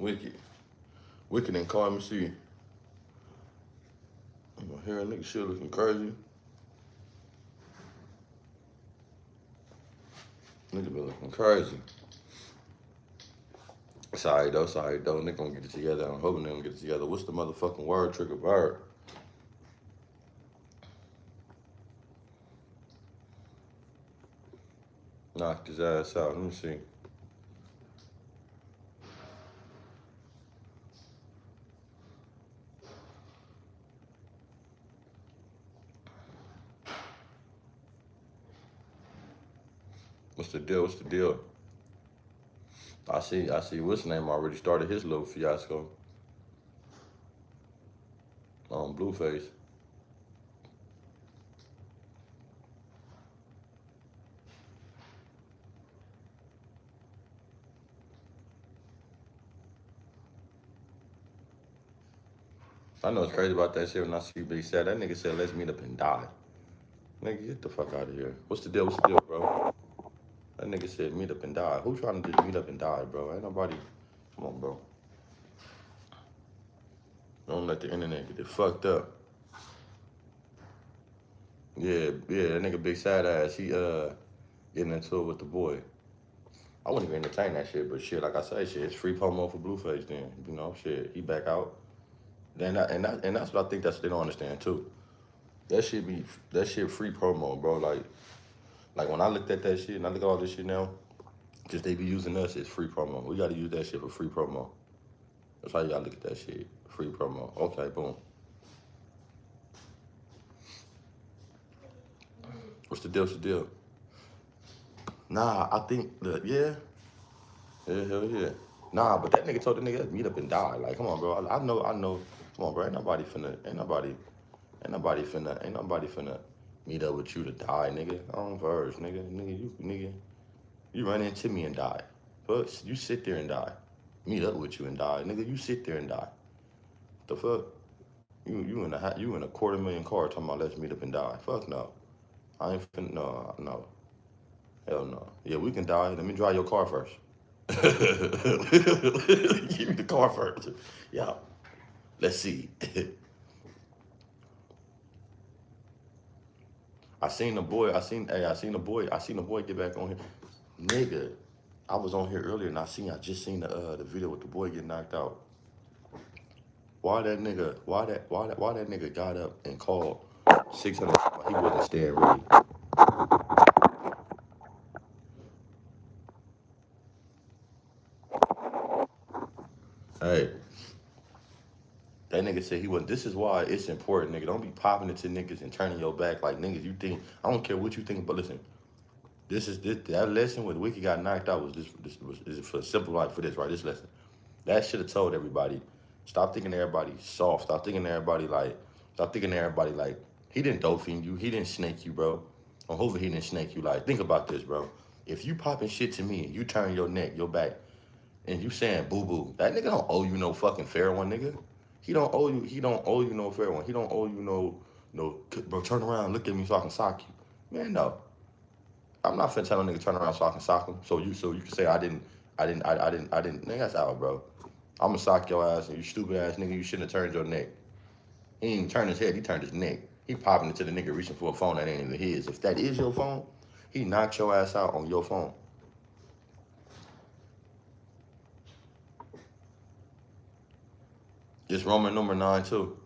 Wicked. Wicked and call me see. I'm gonna hear a nigga shit looking crazy. Nigga be looking crazy. Sorry though. Nigga gonna get it together. I'm hoping they gonna get it together. What's the motherfucking word, Triggerbird? Knock his ass out. Let me see. What's the deal? I see what's his name already started his little fiasco. Blueface. I know it's crazy about that shit when I see Big Sad. That nigga said, let's meet up and die. Nigga, get the fuck out of here. What's the deal, bro? That nigga said meet up and die. Who trying to just meet up and die, bro? Ain't nobody. Come on, bro. Don't let the internet get it fucked up. Yeah, that nigga Big Sad Ass, he getting into it with the boy. I wouldn't even entertain that shit, but shit, like I say, shit, it's free promo for Blueface then. You know, shit, he back out. And that's what I think that's what they don't understand too. That shit free promo, bro. Like when I looked at that shit and I look at all this shit now, just they be using us as free promo. We gotta use that shit for free promo. That's how you gotta look at that shit. Free promo. Okay, boom. What's the deal? Nah, I think yeah, hell yeah. Nah, but that nigga told the nigga meet up and die. Like, come on, bro. I know. Come on, bro. Ain't nobody finna meet up with you to die, nigga. On verge, nigga. You run into me and die. But you sit there and die. Meet up with you and die, nigga. You sit there and die. The fuck? You in a $250,000 car talking about let's meet up and die. Fuck no. I ain't finna, no. Hell no. Yeah, we can die. Let me drive your car first. Give me the car first. Yeah. Let's see. I seen the boy get back on here. Nigga, I was on here earlier and I just seen the video with the boy getting knocked out. Why that nigga got up and called 600, he wasn't staying ready. Hey, that nigga said he wasn't. This is why it's important, nigga. Don't be popping into niggas and turning your back like niggas. You think, I don't care what you think, but listen, that lesson where Wiki got knocked out is for simple like for this, right? This lesson. That should have told everybody, stop thinking everybody soft. Stop thinking everybody like, he didn't dolphin you. He didn't snake you, bro. Or hopefully he didn't snake you. Like, think about this, bro. If you popping shit to me, you turn your neck, your back, and you saying boo-boo, that nigga don't owe you no fucking fair one, nigga. He don't owe you no fair one. He don't owe you no, bro, turn around, look at me so I can sock you. Man, no. I'm not finna tell a nigga turn around so I can sock him. So you can say I didn't. Nigga, that's out, bro. I'ma sock your ass and you stupid ass nigga, you shouldn't have turned your neck. He didn't even turn his head, he turned his neck. He popping into the nigga reaching for a phone that ain't even his. If that is your phone, he knocked your ass out on your phone. It's Roman number 9 too.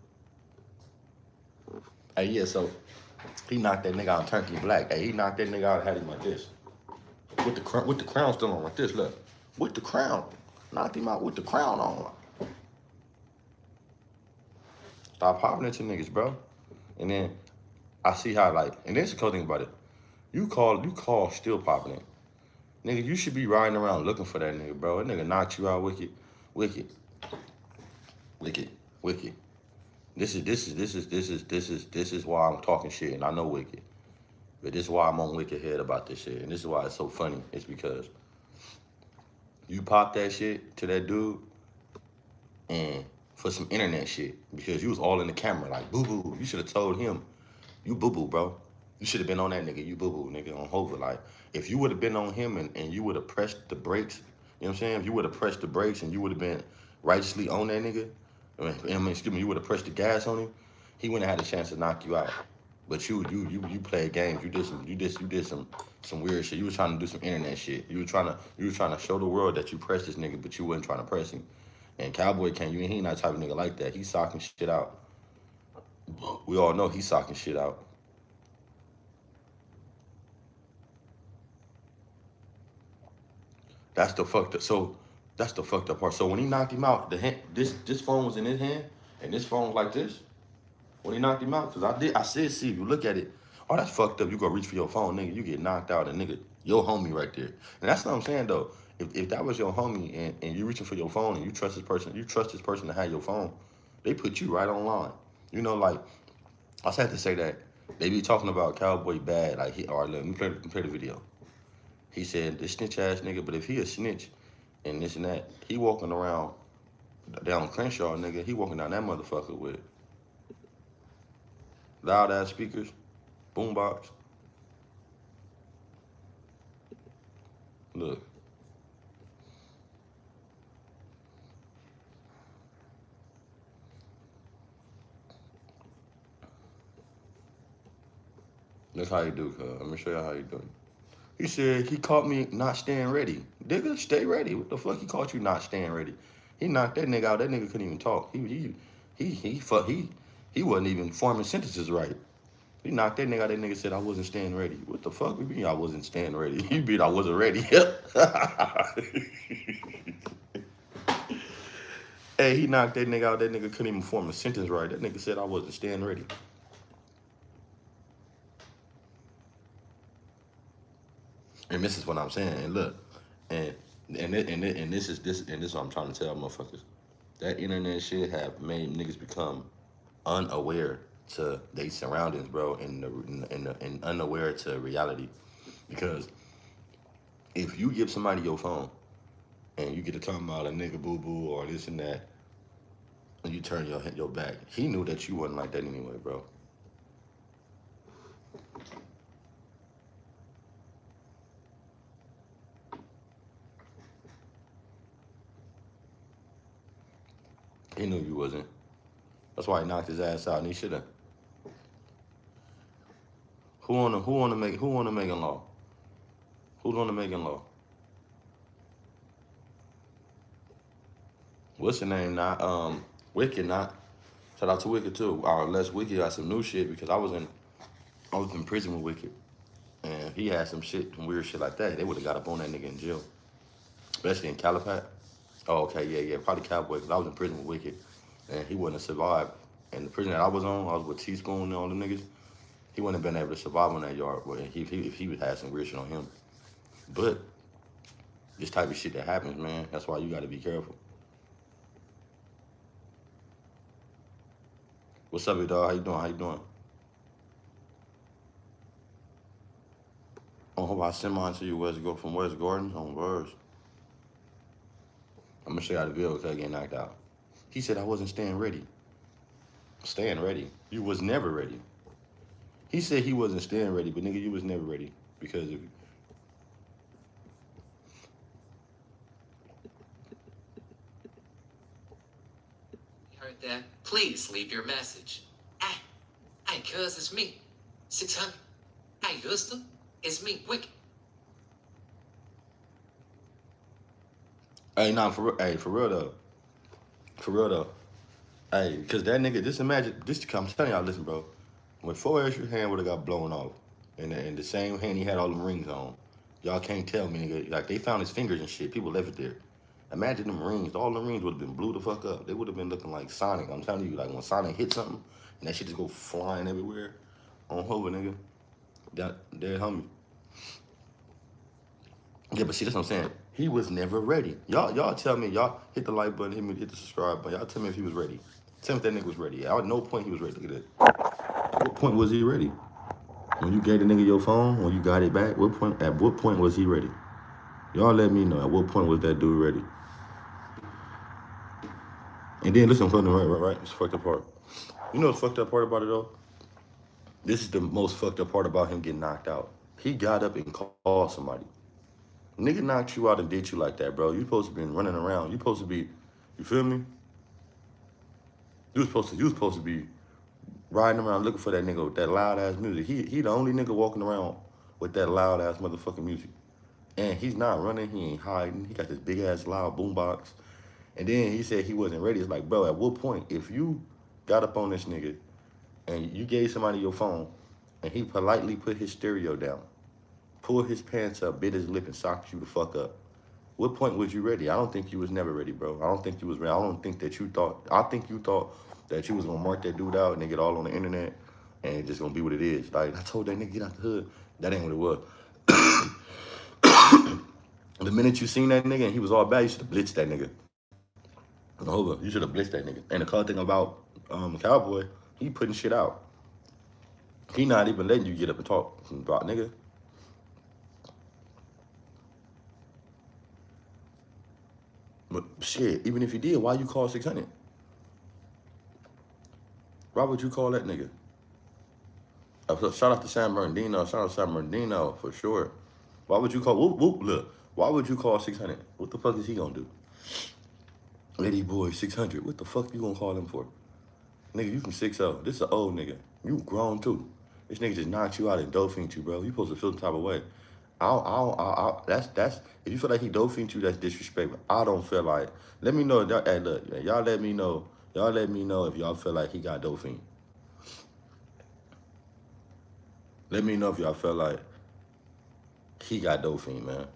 Hey, yeah, so he knocked that nigga out turkey black. Hey, he knocked that nigga out and had him like this. With the crown still on like this, look. With the crown. Knocked him out with the crown on. Stop popping into niggas, bro. And then I see how and this is the cool thing about it. You call still popping in. Nigga, you should be riding around looking for that nigga, bro. That nigga knocked you out wicked. This is why I'm talking shit, and I know Wicked. But this is why I'm on Wicked head about this shit, and this is why it's so funny. It's because you pop that shit to that dude, and for some internet shit, because you was all in the camera, like boo-boo. You should have told him, you boo-boo, bro. You should have been on that nigga, you boo-boo, nigga, on Hova. Like, if you would have been on him and you would have pressed the brakes, you know what I'm saying? If you would have pressed the brakes and you would have been righteously on that nigga, excuse me, you would have pressed the gas on him, he wouldn't have had a chance to knock you out. But you played games. You did some weird shit. You was trying to do some internet shit. You were trying to show the world that you pressed this nigga, but you wasn't trying to press him. And Cowboy can't. He ain't that type of nigga like that. He's socking shit out. We all know he's socking shit out. That's the fucked up. So that's the fucked up part. So when he knocked him out, this phone was in his hand, and this phone was like this. When he knocked him out, cause I said, see, if you look at it, oh, that's fucked up. You go reach for your phone, nigga, you get knocked out, and nigga, your homie right there. And that's what I'm saying though. If that was your homie and you reaching for your phone and you trust this person to have your phone, they put you right online. You know, like I just had to say that they be talking about Cowboy bad, like all right, let me play the video. He said this snitch ass nigga, but if he a snitch and this and that, he walking around down Crenshaw, nigga, he walking down that motherfucker with loud ass speakers, boombox. Look, that's how you do, cuz. Let me show you how you do. He said he caught me not staying ready. Nigga, stay ready. What the fuck he caught you not staying ready? He knocked that nigga out. That nigga couldn't even talk. He wasn't even forming sentences right. He knocked that nigga out. That nigga said I wasn't staying ready. What the fuck? You mean I wasn't staying ready? You mean I wasn't ready? Hey, he knocked that nigga out. That nigga couldn't even form a sentence right. That nigga said I wasn't staying ready. And this is what I'm saying. And look, and this is what I'm trying to tell motherfuckers. That internet shit have made niggas become unaware to their surroundings, bro, and unaware to reality. Because if you give somebody your phone and you get to talking about a nigga boo boo or this and that, and you turn your back, he knew that you wasn't like that anyway, bro. He knew you wasn't. That's why he knocked his ass out, and he should have. Who on the Megan law? Who's on the Megan law? What's the name? Not Wicked. Not shout out to Wicked too. Unless Wicked got some new shit because I was in prison with Wicked, and he had some shit, some weird shit like that. They would have got up on that nigga in jail, especially in Calipat. Oh, okay, yeah, probably Cowboy because I was in prison with Wicked, and he wouldn't have survived. And the prison that I was with Teaspoon and all the niggas. He wouldn't have been able to survive on that yard, but if he would have some weird shit on him. But this type of shit that happens, man, that's why you got to be careful. What's up, big dog? How you doing? How you doing? Oh, hope I send mine to you. From West Gordon on Verse. I'm gonna show you how the video because I get knocked out. He said I wasn't staying ready. Staying ready? You was never ready. He said he wasn't staying ready, but nigga, you was never ready because of. Heard that? Please leave your message. Hey, cuz, it's me. 600. Hey, Gusta, it's me, Wicked. Hey, nah, for real though. For real though. Hey, because that nigga, just imagine, I'm telling y'all, listen, bro. When 4S, your hand would have got blown off, and the same hand he had all them rings on, y'all can't tell me, nigga. Like, they found his fingers and shit. People left it there. Imagine them rings. All them rings would have been blew the fuck up. They would have been looking like Sonic. I'm telling you, like, when Sonic hit something, and that shit just go flying everywhere on Hova, nigga. That homie. Yeah, but see, that's what I'm saying. He was never ready. Y'all tell me, y'all hit the like button, hit the subscribe button. Y'all tell me if he was ready. Tell me if that nigga was ready. At no point he was ready. Look at this. At what point was he ready? When you gave the nigga your phone, when you got it back, at what point was he ready? Y'all let me know. At what point was that dude ready? And then listen, right. It's fucked up part. You know the fucked up part about it though? This is the most fucked up part about him getting knocked out. He got up and called somebody. Nigga knocked you out and did you like that, bro. You supposed to be running around. You supposed to You feel me? You was supposed to be riding around looking for that nigga with that loud ass music. He the only nigga walking around with that loud ass motherfucking music. And he's not running, he ain't hiding. He got this big ass loud boombox. And then he said he wasn't ready. It's like, bro, at what point, if you got up on this nigga and you gave somebody your phone and he politely put his stereo down, pulled his pants up, bit his lip, and socked you the fuck up, what point was you ready? I don't think you was never ready, bro. I don't think you was ready. I don't think that you thought, I think you thought that you was gonna mark that dude out and they get all on the internet and it's just gonna be what it is. Like, I told that nigga, get out the hood. That ain't what it was. The minute you seen that nigga and he was all bad, you should have blitzed that nigga. Hold up, you should have blitzed that nigga. And the cool thing about Cowboy, he putting shit out. He not even letting you get up and talk about nigga. But shit, even if you did, why you call 600? Why would you call that nigga? Shout out to San Bernardino. Shout out to San Bernardino for sure. Why would you call, look. Why would you call 600? What the fuck is he gonna do? Lady boy 600. What the fuck you gonna call him for? Nigga, you from 6-0. This is an old nigga. You grown too. This nigga just knocked you out and dope-fiend you, bro. You supposed to feel some type of way. That's if you feel like he dope-fiend you, that's disrespectful. I don't feel like. Let me know. Hey, look, y'all let me know. Y'all let me know if y'all feel like he got dope-fiend. Let me know if y'all feel like he got dope-fiend, man.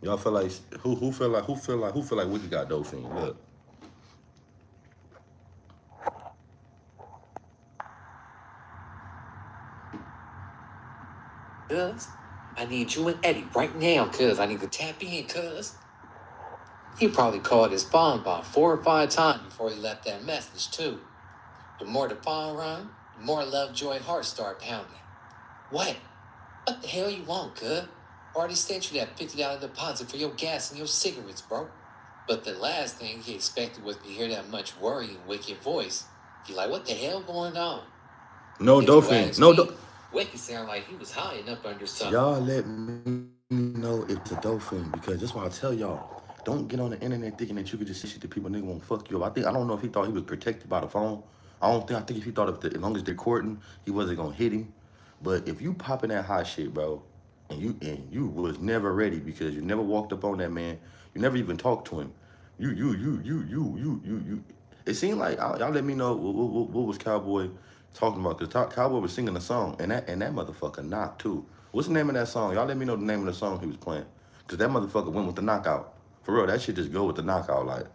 Y'all feel like who feel like Wiki got dope-fiend? Look. Cuz, I need you and Eddie right now, cuz. I need to tap in, cuz. He probably called his phone about 4 or 5 times before he left that message, too. The more the phone rang, the more Lovejoy heart start pounding. What? What the hell you want, cuz? Already sent you that $50 deposit for your gas and your cigarettes, bro. But the last thing he expected was to hear that much worrying, wicked voice. He like, what the hell going on? No dope-fiend. No dope. Wicked sound like he was hiding up under something. Y'all let me know if it's a dope-fiend, because that's why I tell y'all, don't get on the internet thinking that you could just say shit to people, nigga won't fuck you up. I don't know if he thought he was protected by the phone. I think if he thought as long as they're recording, he wasn't gonna hit him. But if you popping that hot shit, bro, and you was never ready because you never walked up on that man, you never even talked to him. You. It seemed like y'all let me know what was Cowboy talking about, because Cowboy was singing a song and that motherfucker knocked too. What's the name of that song? Y'all let me know the name of the song he was playing, because that motherfucker went with the knockout. For real, that shit just go with the knockout. Like,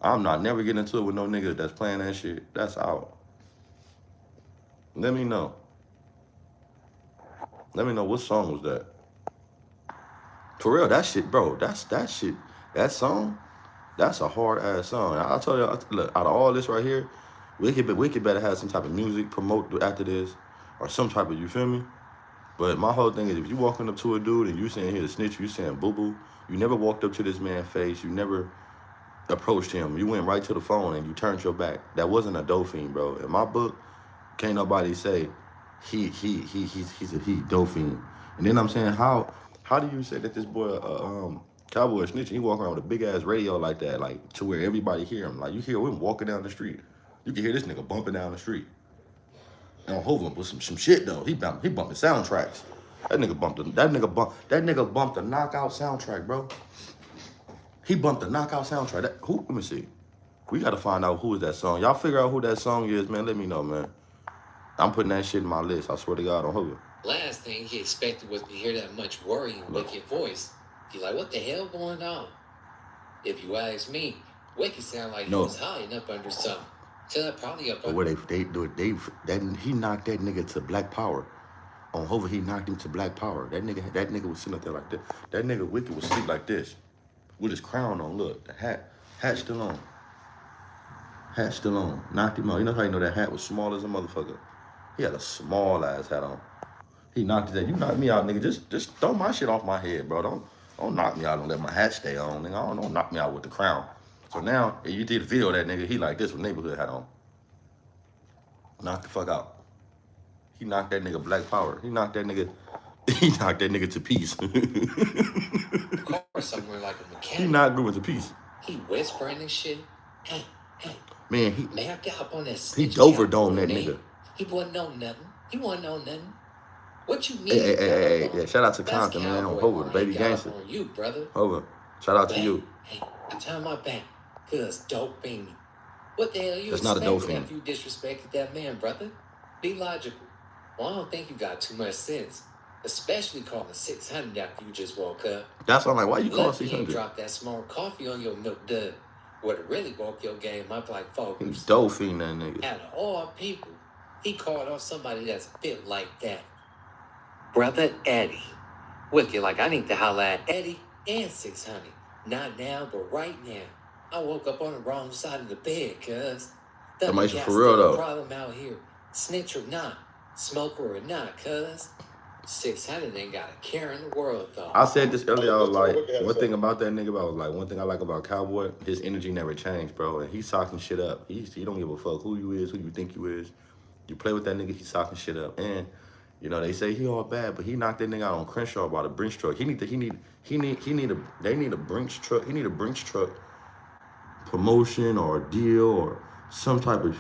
I'm not never getting into it with no nigga that's playing that shit. That's out. Let me know. Let me know what song was that. For real, that shit, bro. That shit. That song. That's a hard ass song. I'll tell you. Look, out of all this right here, Wicked better have some type of music promote after this, or some type of, you feel me? But my whole thing is, if you walking up to a dude and you saying he a snitch, you saying boo boo, you never walked up to this man's face, you never approached him, you went right to the phone and you turned your back. That wasn't a dope-fiend, bro. In my book, can't nobody say he's a dope-fiend. And then I'm saying, how do you say that this boy Cowboy is snitching? He walk around with a big ass radio like that, like to where everybody hear him. Like, you hear him walking down the street. You can hear this nigga bumping down the street. And Hovind with some shit though. He bumping soundtracks. That nigga bumped the knockout soundtrack, bro. He bumped the knockout soundtrack. Let me see. We gotta find out who is that song. Y'all figure out who that song is, man. Let me know, man. I'm putting that shit in my list. I swear to God on Hovind. Last thing he expected was to hear that much worrying, wicked voice. He like, what the hell going on? If you ask me, Wicked sound like he was hiding up under something. Probably up under. He knocked that nigga to Black Power. On Hovind, he knocked him to Black Power. That nigga was sitting up there like that. That nigga Wicked was sleep like this, with his crown on. Look, the hat still on. Hat still on. Knocked him out. You know how you know that hat was small as a motherfucker? He had a small ass hat on. He knocked his ass. You knocked me out, nigga. Just throw my shit off my head, bro. Don't knock me out and let my hat stay on, nigga. Don't knock me out with the crown. So now, if you did a video of that nigga, he like this with neighborhood hat on. Knock the fuck out. He knocked that nigga Black Power. He knocked that nigga to peace. Of course, somewhere like a mechanic. He knocked Gruen to peace. He whispering and shit. Hey, Man, may I get up on that he snitch Dover job, domed that man? nigga. He wouldn't know nothing. He wouldn't know nothing. What you mean? Hey, yeah, shout out to That's Compton, man. cowboy Hover, the line. baby He got gangster. up on you, brother. Hover, shout out to Hey, you. I turn my back, cuz dope fiend. What the hell you That's not a dope fiend. after you disrespected that man, brother? Be logical. Well, I don't think you got too much sense. Especially calling 600 after you just woke up. That's why I'm like, why you call Lucky you 600? dropped that small coffee on your milk dud. Would have really woke your game up like focus. He dope fiend that nigga. Out of all people, he called on somebody that's built like that. Brother Eddie. Wicked, like I need to holler at Eddie and 600. Not now, but right now. I woke up on the wrong side of the bed, cuz. That might be for real, though. Problem out here. Snitch or not, smoker or not, cuz. 600 ain't got a care in the world, though. I said this earlier, I was like, one thing about that nigga, I was like, one thing I like about Cowboy, his energy never changed, bro. And he's socking shit up. He don't give a fuck who you is, who you think you is. You play with that nigga, he's socking shit up. And, you know, they say he all bad, but he knocked that nigga out on Crenshaw about a Brinks truck. They need a Brinks truck. He need a Brinks truck promotion or deal or some type, bro.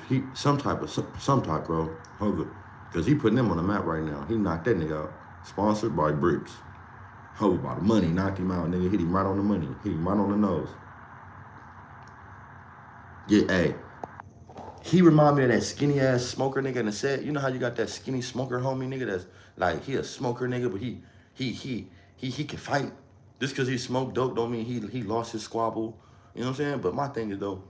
Hover. Because he putting them on the map right now. He knocked that nigga out. Sponsored by Bricks. Hover by the money. Knocked him out, nigga. Hit him right on the money. Hit him right on the nose. Yeah, hey. He remind me of that skinny ass smoker nigga in the set. You know how you got that skinny smoker homie nigga that's like, he a smoker nigga, but he can fight. Just because he smoked dope don't mean he lost his squabble. You know what I'm saying? But my thing is though,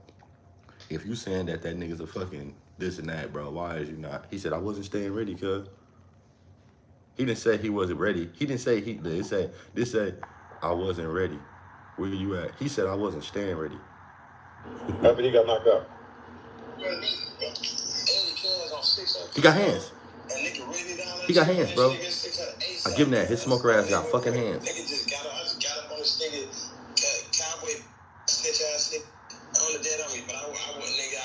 if you saying that nigga's a fucking this and that, bro, why is you not? He said, I wasn't staying ready, cuz. He didn't say he wasn't ready. He didn't say this say, I wasn't ready. Where you at? He said I wasn't staying ready. After he got knocked out. He got hands. He got hands, bro. I give him that. His smoker ass got fucking hands. Nigga just got up on this nigga, cowboy snitch ass nigga. On the dead on me, but I wasn't, nigga.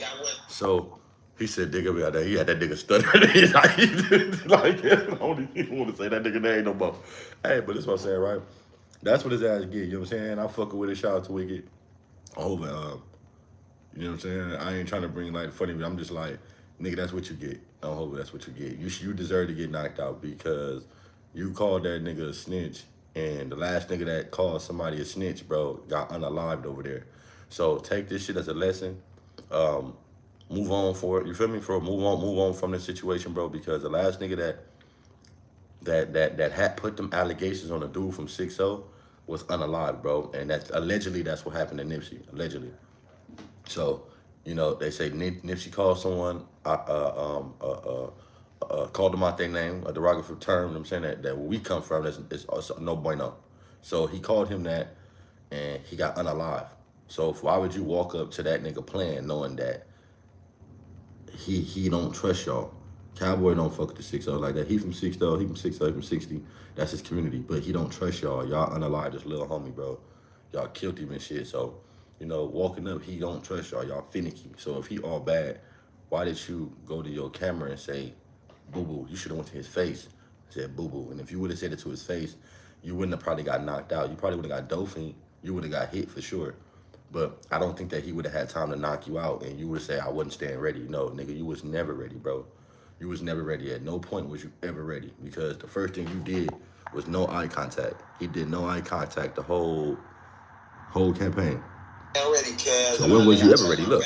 I wasn't. So he said, "Nigga, we out there." He had that nigga stuttering. He's like, I don't even want to say that nigga name no more. Hey, but this what I'm saying, right? That's what his ass get. You know what I'm saying? I'm fucking with it. Shout out to Wicked. Over. You know what I'm saying? I ain't trying to bring like funny, but I'm just like, nigga, that's what you get. I hope that's what you get. You deserve to get knocked out because you called that nigga a snitch, and the last nigga that called somebody a snitch, bro, got unalived over there. So take this shit as a lesson. Move on for it. You feel me? Move on from this situation, bro. Because the last nigga that had put them allegations on a dude from 6-0 was unalived, bro. And that's allegedly that's what happened to Nipsey. Allegedly. So, you know, they say Nipsey called someone, called them out their name, a derogatory term. You know what I'm saying that where we come from is no bueno. So he called him that, and he got unalived. So why would you walk up to that nigga playing knowing that he don't trust y'all? Cowboy don't fuck with the 6-0 like that. He from 6-0, he from 6-0, he from 60. That's his community. But he don't trust y'all. Y'all unalived this little homie, bro. Y'all killed him and shit. So, you know, walking up, he don't trust y'all. Y'all finicky. So if he all bad, why did you go to your camera and say, boo-boo? You should have went to his face and said, boo-boo. And if you would have said it to his face, you wouldn't have probably got knocked out. You probably would have got doping. You would have got hit for sure. But I don't think that he would have had time to knock you out and you would say, I wasn't staying ready. No, nigga, you was never ready, bro. You was never ready. At no point was you ever ready because the first thing you did was no eye contact. He did no eye contact the whole campaign. So when was you ever ready? Look.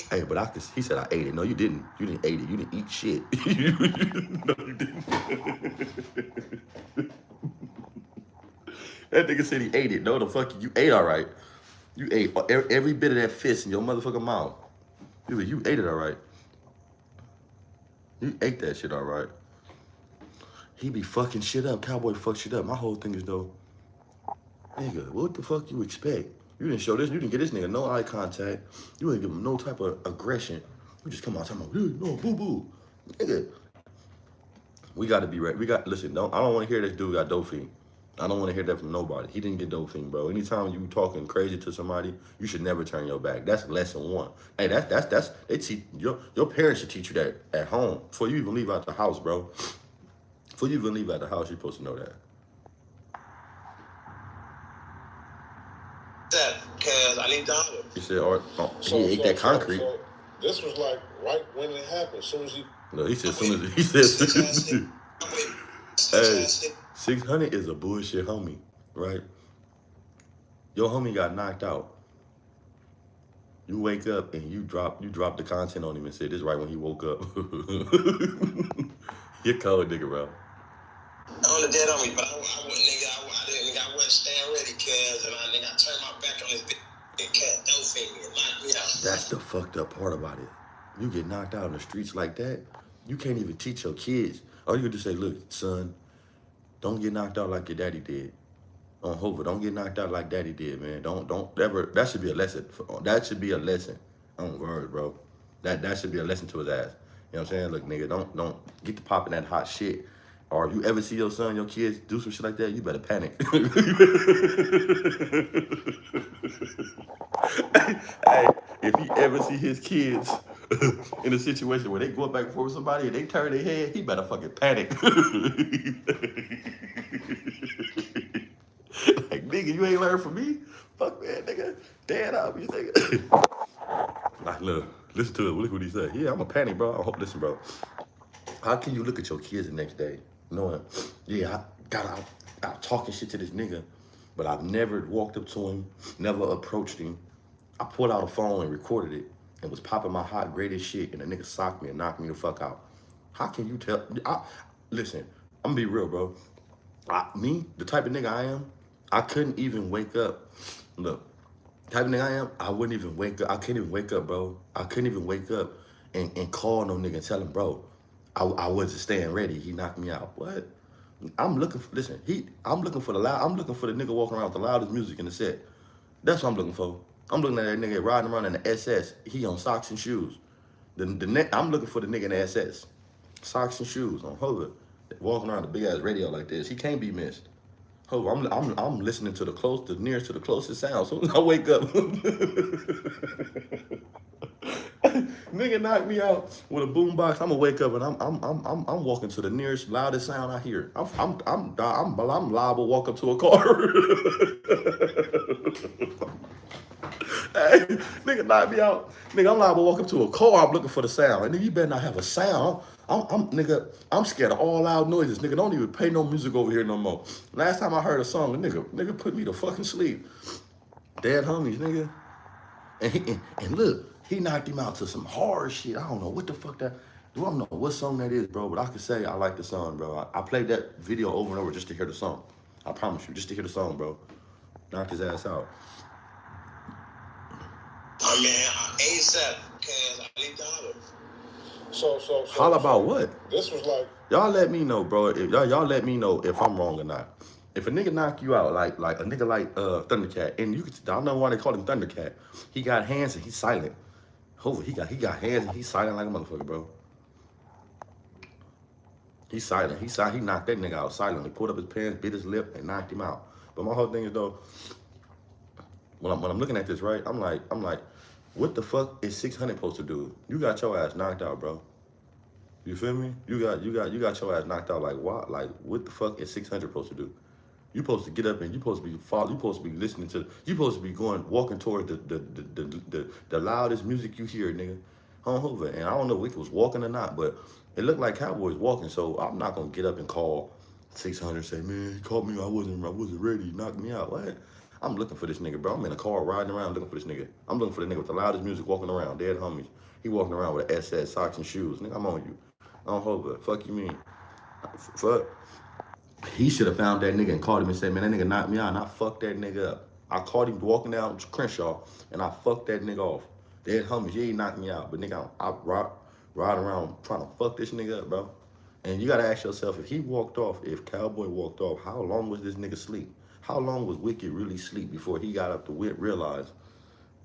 Hey, but he said I ate it. No, you didn't. You didn't eat it. You didn't eat shit. No, you didn't. That nigga said he ate it. No, the fuck you ate all right. You ate every bit of that fist in your motherfucking mouth. You ate it all right. You ate that shit all right. He be fucking shit up. Cowboy fuck shit up. My whole thing is though, nigga, what the fuck you expect? You didn't show this. You didn't get this nigga no eye contact. You didn't give him no type of aggression. You just come out talking about, no, boo-boo. Nigga, we got to be right. Listen, I don't want to hear this dude got doping. I don't want to hear that from nobody. He didn't get doping, bro. Anytime you talking crazy to somebody, you should never turn your back. That's lesson one. Hey, they teach your parents should teach you that at home before you even leave out the house, bro. Before you even leave out the house, you're supposed to know that. I need dollars. He said, he ate that concrete. So this was like right when it happened. As soon as he. No, he said as soon as he said. Hey, 600 is a bullshit homie, right? Your homie got knocked out. You wake up and you drop the content on him and say this right when he woke up. You're cold, nigga, bro. On the dead on me, but I wasn't staying ready, cuz, and I turned my back on this bitch and cat don't feed me and knocked me out. That's the fucked up part about it. You get knocked out in the streets like that, you can't even teach your kids. All you can just say, look, son, don't get knocked out like your daddy did. On Hoover, don't get knocked out like daddy did, man. Don't ever, that should be a lesson. That should be a lesson. On word, bro. That should be a lesson to his ass. You know what I'm saying? Look, nigga, don't get to popping that hot shit. Or if you ever see your son, your kids do some shit like that, you better panic. Hey, if he ever see his kids in a situation where they go back and forth with somebody and they turn their head, he better fucking panic. Like, nigga, you ain't learned from me? Fuck, man, nigga. Dad up, you nigga. Like, look, listen to it. Look what he said. Yeah, I'm a panic, bro. Listen, bro. How can you look at your kids the next day knowing, yeah, I got out talking shit to this nigga, but I've never walked up to him, never approached him. I pulled out a phone and recorded it and was popping my hot, greatest shit, and the nigga socked me and knocked me the fuck out. How can you tell? Listen, I'm gonna be real, bro. Me, the type of nigga I am, I couldn't even wake up. Look, the type of nigga I am, I wouldn't even wake up. I couldn't even wake up, bro. I couldn't even wake up and call no nigga and tell him, bro, I wasn't staying ready. He knocked me out. What? I'm looking for, listen, I'm looking for the nigga walking around with the loudest music in the set. That's what I'm looking for. I'm looking at that nigga riding around in the SS. He on socks and shoes. I'm looking for the nigga in the SS. Socks and shoes on Hover. Walking around the big ass radio like this. He can't be missed. Hover, I'm listening to the nearest to the closest sound. As soon as I wake up. Nigga knocked me out with a boombox. I'ma wake up and I'm walking to the nearest loudest sound I hear. I'm liable to walk up to a car. Hey, nigga knocked me out. Nigga, I'm liable to walk up to a car. I'm looking for the sound. And nigga, you better not have a sound. I'm scared of all loud noises. Nigga, don't even play no music over here no more. Last time I heard a song, nigga put me to fucking sleep. Dead homies, nigga. And look, he knocked him out to some hard shit. I don't know what the fuck that. I don't know what song that is, bro. But I can say I like the song, bro. I played that video over and over just to hear the song. I promise you, just to hear the song, bro. Knocked his ass out. Oh man, ASAP, cause I need dollars. So. Holla about what? This was like. Y'all let me know, bro. If y'all let me know if I'm wrong or not. If a nigga knock you out, like a nigga like Thundercat, and you I don't know why they call him Thundercat. He got hands and he's silent. Hopefully he got hands and he's silent like a motherfucker, bro. He's silent. He knocked that nigga out silently. Pulled up his pants, bit his lip, and knocked him out. But my whole thing is though, when I'm looking at this, right, I'm like, what the fuck is 600 supposed to do? You got your ass knocked out, bro. You feel me? You got your ass knocked out. Like what? Like what the fuck is 600 supposed to do? You supposed to get up and you supposed to be listening to. You supposed to be walking toward the loudest music you hear, nigga. On Hoover, and I don't know if he was walking or not, but it looked like Cowboys walking. So I'm not gonna get up and call 600 and say, man, he caught me. I wasn't ready. He knocked me out. What? I'm looking for this nigga, bro. I'm in a car riding around looking for this nigga. I'm looking for the nigga with the loudest music walking around. Dead homies. He walking around with an SS, socks, and shoes. Nigga, I'm on you. On Hoover. Fuck you mean? Fuck. He should have found that nigga and called him and said, man, that nigga knocked me out, and I fucked that nigga up. I caught him walking down Crenshaw, and I fucked that nigga off. Dead homies, yeah, he knocked me out. But nigga, I ride around trying to fuck this nigga up, bro. And you gotta ask yourself, if Cowboy walked off, how long was this nigga sleep? How long was Wicked really sleep before he got up to realize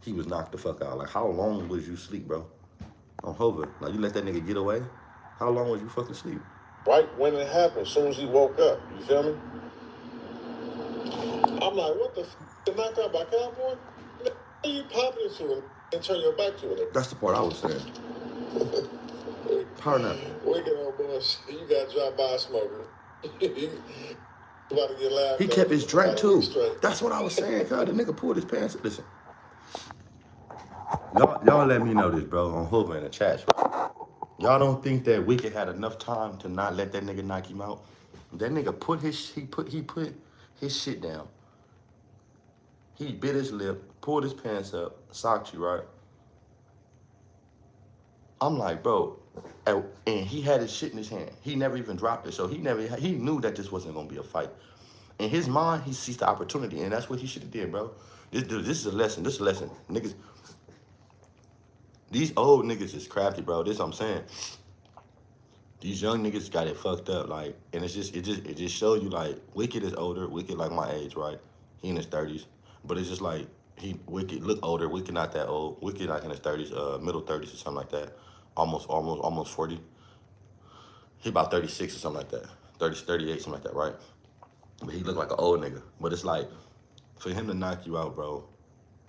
he was knocked the fuck out? Like, how long was you sleep, bro? On Hover. Now, you let that nigga get away? How long was you fucking sleep? Right when it happened, as soon as he woke up. You feel me? I'm like, what the f***? Get knocked out by Cowboy? How you popping into it and turn your back to it? That's the part I was saying. Power nap. Waking up, boys. You got dropped by a smoker. About to get laughed He at. kept his drink too. That's what I was saying, cuz. The nigga pulled his pants. Listen, Y'all let me know this, bro, on Hoover in the chat. Y'all don't think that Wicked had enough time to not let that nigga knock him out? That nigga put his shit down. He bit his lip, pulled his pants up, socked you, right? I'm like, bro, and he had his shit in his hand. He never even dropped it, so he knew that this wasn't gonna be a fight. In his mind, he sees the opportunity, and that's what he should have did, bro. This is a lesson. This is a lesson, niggas. These old niggas is crafty, bro. This what I'm saying. These young niggas got it fucked up, like, and it just shows you like Wicked is older. Wicked like my age, right? He in his 30s, but it's just like Wicked look older. Wicked not that old. Wicked like in his 30s, middle 30s or something like that. Almost 40. He about 36 or something like that. 30, 38, something like that, right? But he look like an old nigga. But it's like, for him to knock you out, bro,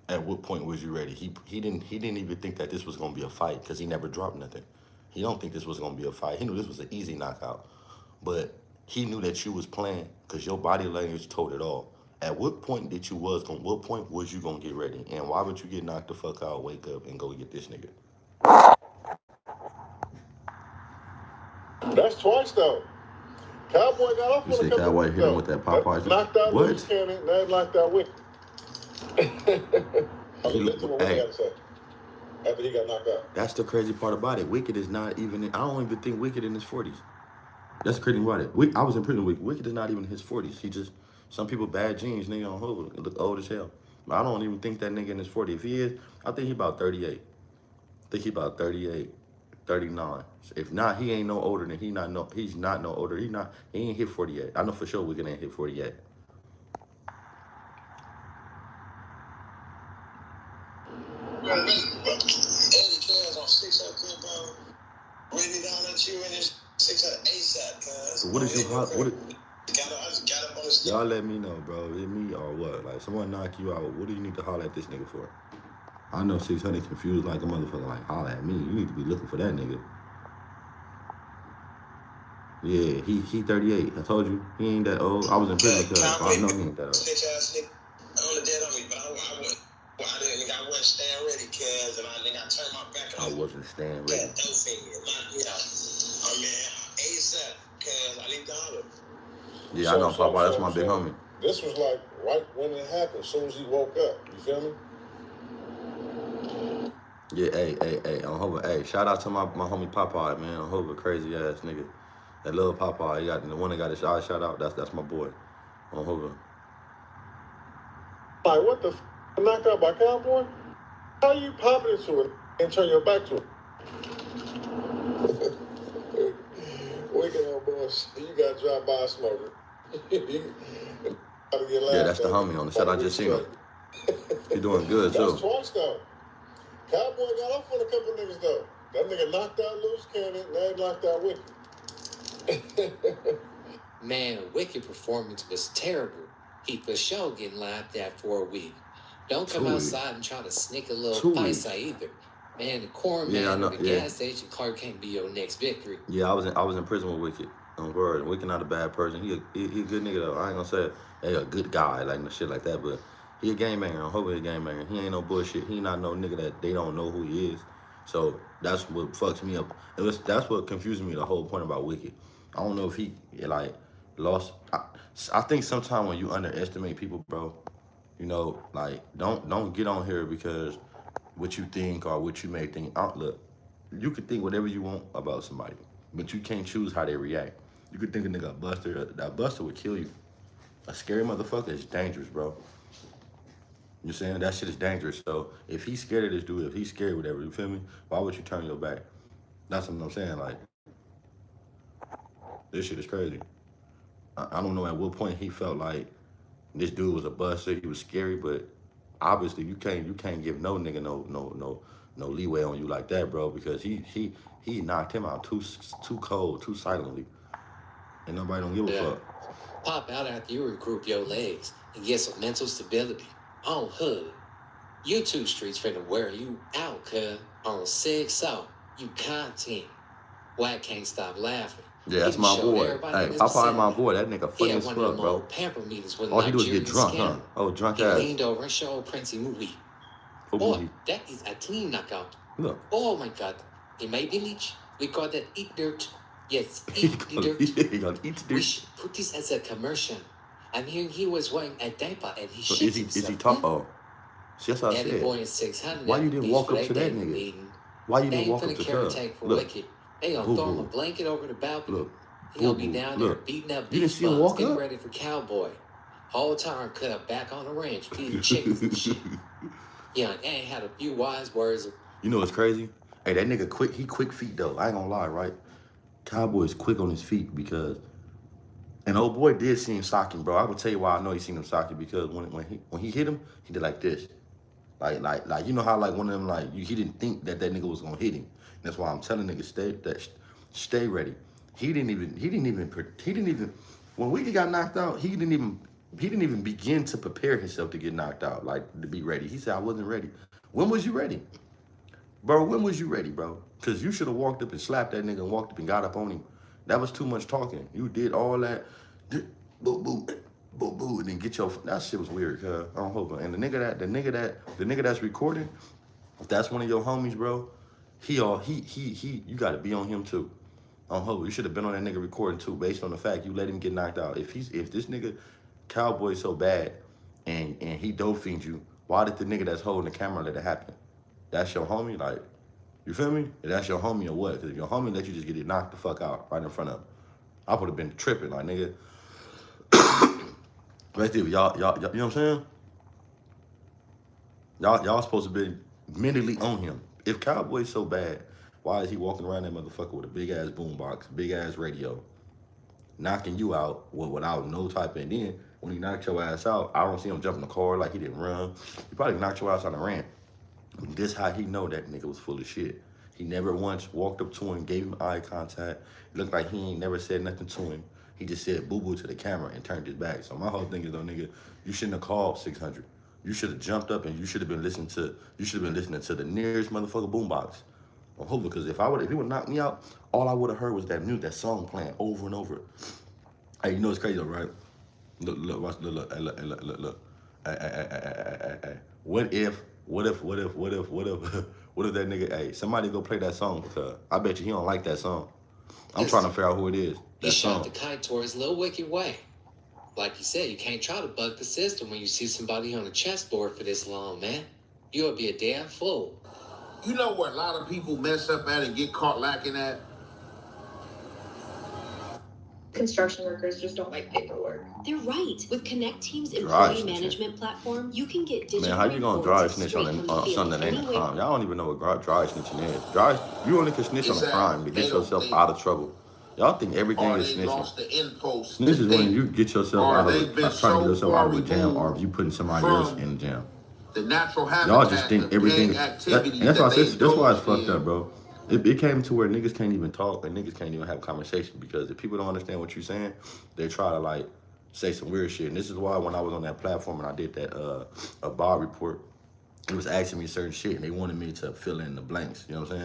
at what point was you ready? He didn't even think that this was gonna be a fight because he never dropped nothing. He don't think this was gonna be a fight. He knew this was an easy knockout. But he knew that you was playing because your body language told it all. At what point what point was you gonna get ready? And why would you get knocked the fuck out, wake up, and go get this nigga? That's twice though. Cowboy got off You on a say couple Cowboy of hit him with that Popeye? knocked out What? loose cannon, now knocked out Wicked. Listen to what Wicked got to say after he got knocked out. That's the crazy part about it. Wicked is not even. I don't even think Wicked in his 40s. That's crazy about it. I was in prison with Wicked is not even in his 40s. He just, some people bad genes, nigga on Hoover, look old as hell. But I don't even think that nigga in his 40s. If he is, I think he about 38. I think he about 38, 39. If not, he ain't no older than he's not no older. He ain't hit 48. I know for sure Wicked ain't hit 48. Eddie Cares on 6 o'clock, bro. Ready down at you in his 6 ASAP, cuz. What is you hot? I just got up on the Y'all let me know, bro. Is it me or what? Like, someone knock you out, what do you need to holler at this nigga for? I know 600 confused like a motherfucker, like, holler at me. You need to be looking for that nigga. Yeah, he 38. I told you, he ain't that old. I was in prison because I know he ain't that old. Snitch ass nigga. On the dead on me, but I wouldn't. Well, I wasn't staying ready, cuz, and I turned my back on I wasn't staying ready. Don't finger. I mean, ASAP, cuz I need $1. Yeah, I know Papa, that's my big homie. This was like right when it happened, as soon as he woke up. You feel me? Yeah, hey, on Hoover, hey, shout out to my homie Popeye, man, on Hoover, crazy ass nigga. That little Popeye, he got the one that got his eye shout out. That's my boy, on Hoover. Like, what the f***? Knocked out by Cowboy? How you popping into it and turn your back to it? Wicked on boss, you got dropped by a smoker. Yeah, that's the homie on the set. I just seen him. He doing good too. That's twice though. Cowboy got off on a couple niggas though. That nigga knocked out loose cannon, now he knocked out Wicked. Man, Wicked performance was terrible. He for sure getting laughed at for a week. Don't come outside and try to sneak a little paisa either. Man, the corn man or the gas station clerk can't be your next victory. Yeah, I was in prison with Wicked. On word, Wicked not a bad person. He a good nigga though. I ain't gonna say hey a good guy like no shit like that, but he a game banger. I hope he a game banger. He ain't no bullshit. He not no nigga that they don't know who he is. So that's what fucks me up. That's what confuses me the whole point about Wicked. I don't know if he like lost. I think sometimes when you underestimate people, bro, you know, like don't get on here because what you think or what you may think. Look, you can think whatever you want about somebody, but you can't choose how they react. You could think a nigga a buster. That buster would kill you. A scary motherfucker is dangerous, bro. You saying that shit is dangerous. So if he's scared of this dude, if he's scared, whatever, you feel me? Why would you turn your back? That's what I'm saying. Like, this shit is crazy. I don't know at what point he felt like this dude was a buster. He was scary, but obviously you can't give no nigga no leeway on you like that, bro, because he knocked him out too cold, too silently, and nobody don't give a fuck. Pop out after you regroup your legs and get some mental stability. On hood, you two streets finna wear you out, cuz. On 6-0, you content. Whack can't stop laughing. Yeah, that's my boy. Hey, Popeye my boy. That nigga funny as fuck, bro. Pamper meetings with all he do is get drunk, huh? Oh, drunk ass. He leaned over and showed Princey movie. Oh, that is a clean knockout. Look. Oh my God. In my village, we call that eat dirt. Yes, eat the dirt. He gonna eat the dirt. We should put this as a commercial. I'm hearing he was wearing a diaper and he So shit is he himself. talk? Oh, see, that's what I Eddie said. Boy and 600. Why you didn't walk up to that nigga? Meeting. Why you They didn't ain't walk up finna to carry Cub? tank for Look, Wicked. They gonna boo throw him a boo. blanket over the balcony. Look, He gonna boo be boo. down there Look, beating up you didn't beach see him bums, walk getting up? ready for cowboy. Whole time cut back on the ranch, feeding chickens and shit. Yeah, and ain't had a few wise words. You know what's crazy? Hey, that nigga quick. He quick feet though. I ain't gonna lie, right? Cowboy's quick on his feet because, and old boy did see him socking, bro. I will tell you why I know he seen him socking because when he hit him, he did like this, like you know how like one of them like he didn't think that nigga was gonna hit him. That's why I'm telling niggas stay ready. He didn't even when Wiggy got knocked out, he didn't even begin to prepare himself to get knocked out, like to be ready. He said I wasn't ready. When was you ready? Bro, when was you ready, bro? Because you should have walked up and slapped that nigga and walked up and got up on him. That was too much talking. You did all that, boo, boo, boo, boo, and then get your, that shit was weird, cuz. I don't hope. And the nigga that's recording, if that's one of your homies, bro, you gotta be on him too. I don't hope. You should have been on that nigga recording too, based on the fact you let him get knocked out. If this nigga Cowboy so bad and he dope fiends you, why did the nigga that's holding the camera let it happen? That's your homie, like, you feel me? If that's your homie or what? Because if your homie let you just get it knocked the fuck out right in front of him, I would have been tripping, like, nigga. Right there, y'all, you know what I'm saying? Y'all supposed to be mentally on him. If Cowboy's so bad, why is he walking around that motherfucker with a big ass boombox, big ass radio, knocking you out without no type of, and then when he knocked your ass out, I don't see him jump in the car like he didn't run. He probably knocked your ass out and ran. This how he know that nigga was full of shit. He never once walked up to him, gave him eye contact. It looked like he ain't never said nothing to him. He just said boo-boo to the camera and turned his back. So my whole thing is though, nigga, you shouldn't have called 600. You should have jumped up and you should have been listening to the nearest motherfucker boombox. On Hoover, because if he would knock me out, all I would have heard was that song playing over and over. Hey, you know it's crazy though, right? Look, watch, look. Hey. What if that nigga, hey, somebody go play that song because I bet you he don't like that song. I'm trying to figure out who it is. He shot the kite towards Lil Wicked way. Like you said, you can't try to bug the system when you see somebody on a chessboard for this long, man. You'll be a damn fool. You know where a lot of people mess up at and get caught lacking at? Construction workers just don't like paperwork. They're right. With Connect Team's employee management platform, you can get digital. Man, how you gonna dry snitch on something that ain't a crime? Y'all don't even know what dry snitching is. You only can snitch on a crime to get yourself out of trouble. Y'all think everything is snitching. Snitch is when you get yourself out of trying to get yourself out of a jam, or if you putting somebody else in the jam. The natural habitat. Y'all just think everything. That's why it's fucked up, bro. It came to where niggas can't even talk and niggas can't even have conversation because if people don't understand what you're saying, they try to like say some weird shit. And this is why when I was on that platform and I did that a bar report, it was asking me certain shit and they wanted me to fill in the blanks. You know what I'm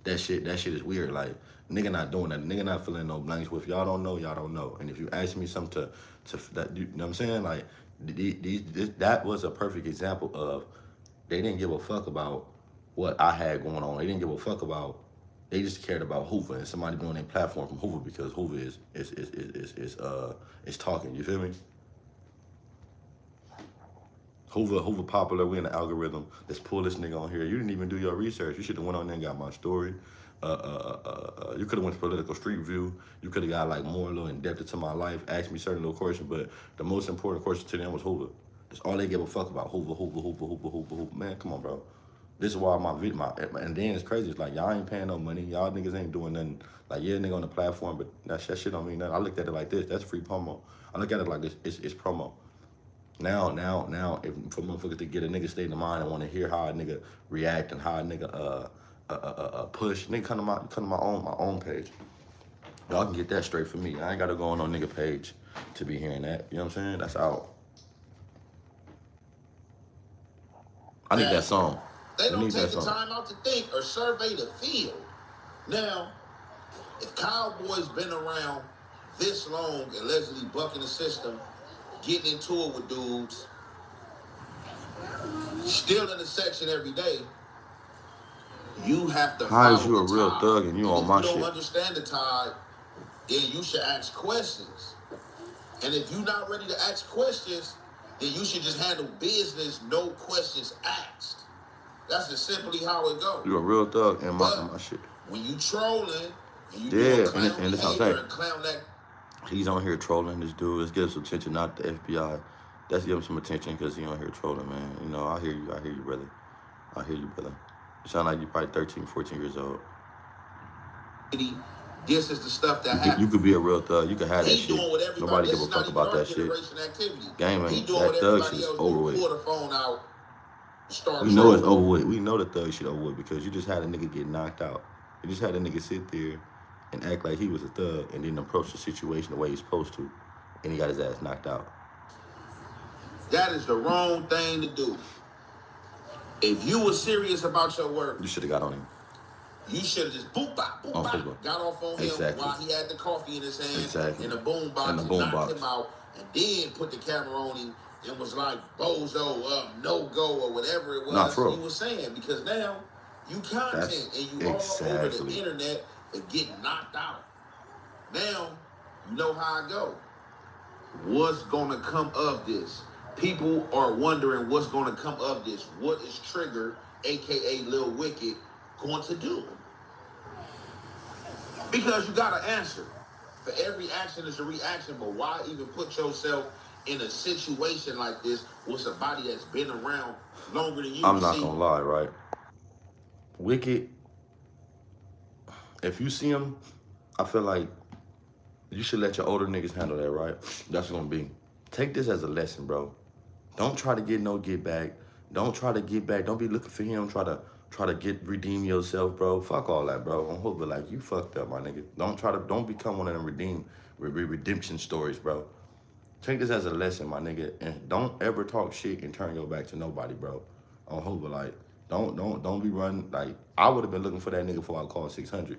saying? That shit is weird. Like nigga not doing that. Nigga not filling no blanks. Well, if y'all don't know, y'all don't know. And if you ask me something to that, you know what I'm saying? Like that was a perfect example of they didn't give a fuck about what I had going on. They didn't give a fuck about. They just cared about Hoover and somebody doing their platform from Hoover because Hoover is talking. You feel me? Hoover popular. We in the algorithm. Let's pull this nigga on here. You didn't even do your research. You should have went on there and got my story. You could have went to Political Street View. You could have got like more a little in depth into my life. Asked me certain little questions, but the most important question to them was Hoover. That's all they give a fuck about. Hoover. Man, come on, bro. This is why and then it's crazy. It's like, y'all ain't paying no money. Y'all niggas ain't doing nothing. Like, yeah, nigga on the platform, but that shit don't mean nothing. I looked at it like this. That's free promo. I look at it like it's promo. Now, if for motherfuckers to get a nigga state of mind and want to hear how a nigga react and how a nigga push, nigga come to my own page. Y'all can get that straight from me. I ain't gotta go on no nigga page to be hearing that. You know what I'm saying? That's out. I need that song. They don't take the time out to think or survey the field. Now, if Cowboy's been around this long, allegedly bucking the system, getting into it with dudes, still in the section every day, you have to How follow is you a the real tide. thug and you on my If you shit? don't understand the tide, then you should ask questions. And if you're not ready to ask questions, then you should just handle business, no questions asked. That's just simply how it goes. You a real thug and my shit. When you trolling and you Yeah, doing clown and that's what I'm behavior saying. and clown that, He's on here trolling this dude. Let's give him some attention, not the FBI. Let's give him some attention because he on here trolling, man. You know, I hear you, brother. I hear you, brother. You sound like you're probably 13, 14 years old. this is the stuff that happens. You could be a real thug. You could have that He shit. doing what everybody. Nobody This give a is not fuck even about our that shit. generation activity. Game He ain't doing that what thug everybody shit is else over do. with. Pull the phone out. Start We know it's trolling. over with. We know the thug shit over with because you just had a nigga get knocked out. You just had a nigga sit there and act like he was a thug and then approach the situation the way he's supposed to, and he got his ass knocked out. That is the wrong thing to do. If you were serious about your work, You should have got on him. you should have just boop bop, got off on him while he had the coffee in his hand in the boom box and knocked him out, and then put the camera on him and was like bozo, no go, or whatever it was he was saying. Because now you content and you all over the internet for getting knocked out. Now you know how I go. What's gonna come of this? People are wondering what's going to come of this. What is Trigger, a.k.a. Lil Wicked, going to do? Because you got to answer. For every action is a reaction, but why even put yourself in a situation like this with somebody that's been around longer than you? I'm not going to lie, right? Wicked, if you see him, I feel like you should let your older niggas handle that, right? That's going to be. Take this as a lesson, bro. Don't try to get no get back. Don't try to get back. Don't be looking for him. Try to redeem yourself, bro. Fuck all that, bro. I'm hoping like you fucked up, my nigga. Don't become one of them redemption stories, bro. Take this as a lesson, my nigga, and don't ever talk shit and turn your back to nobody, bro. I'm hoping like don't be running like I would have been looking for that nigga before I called 600.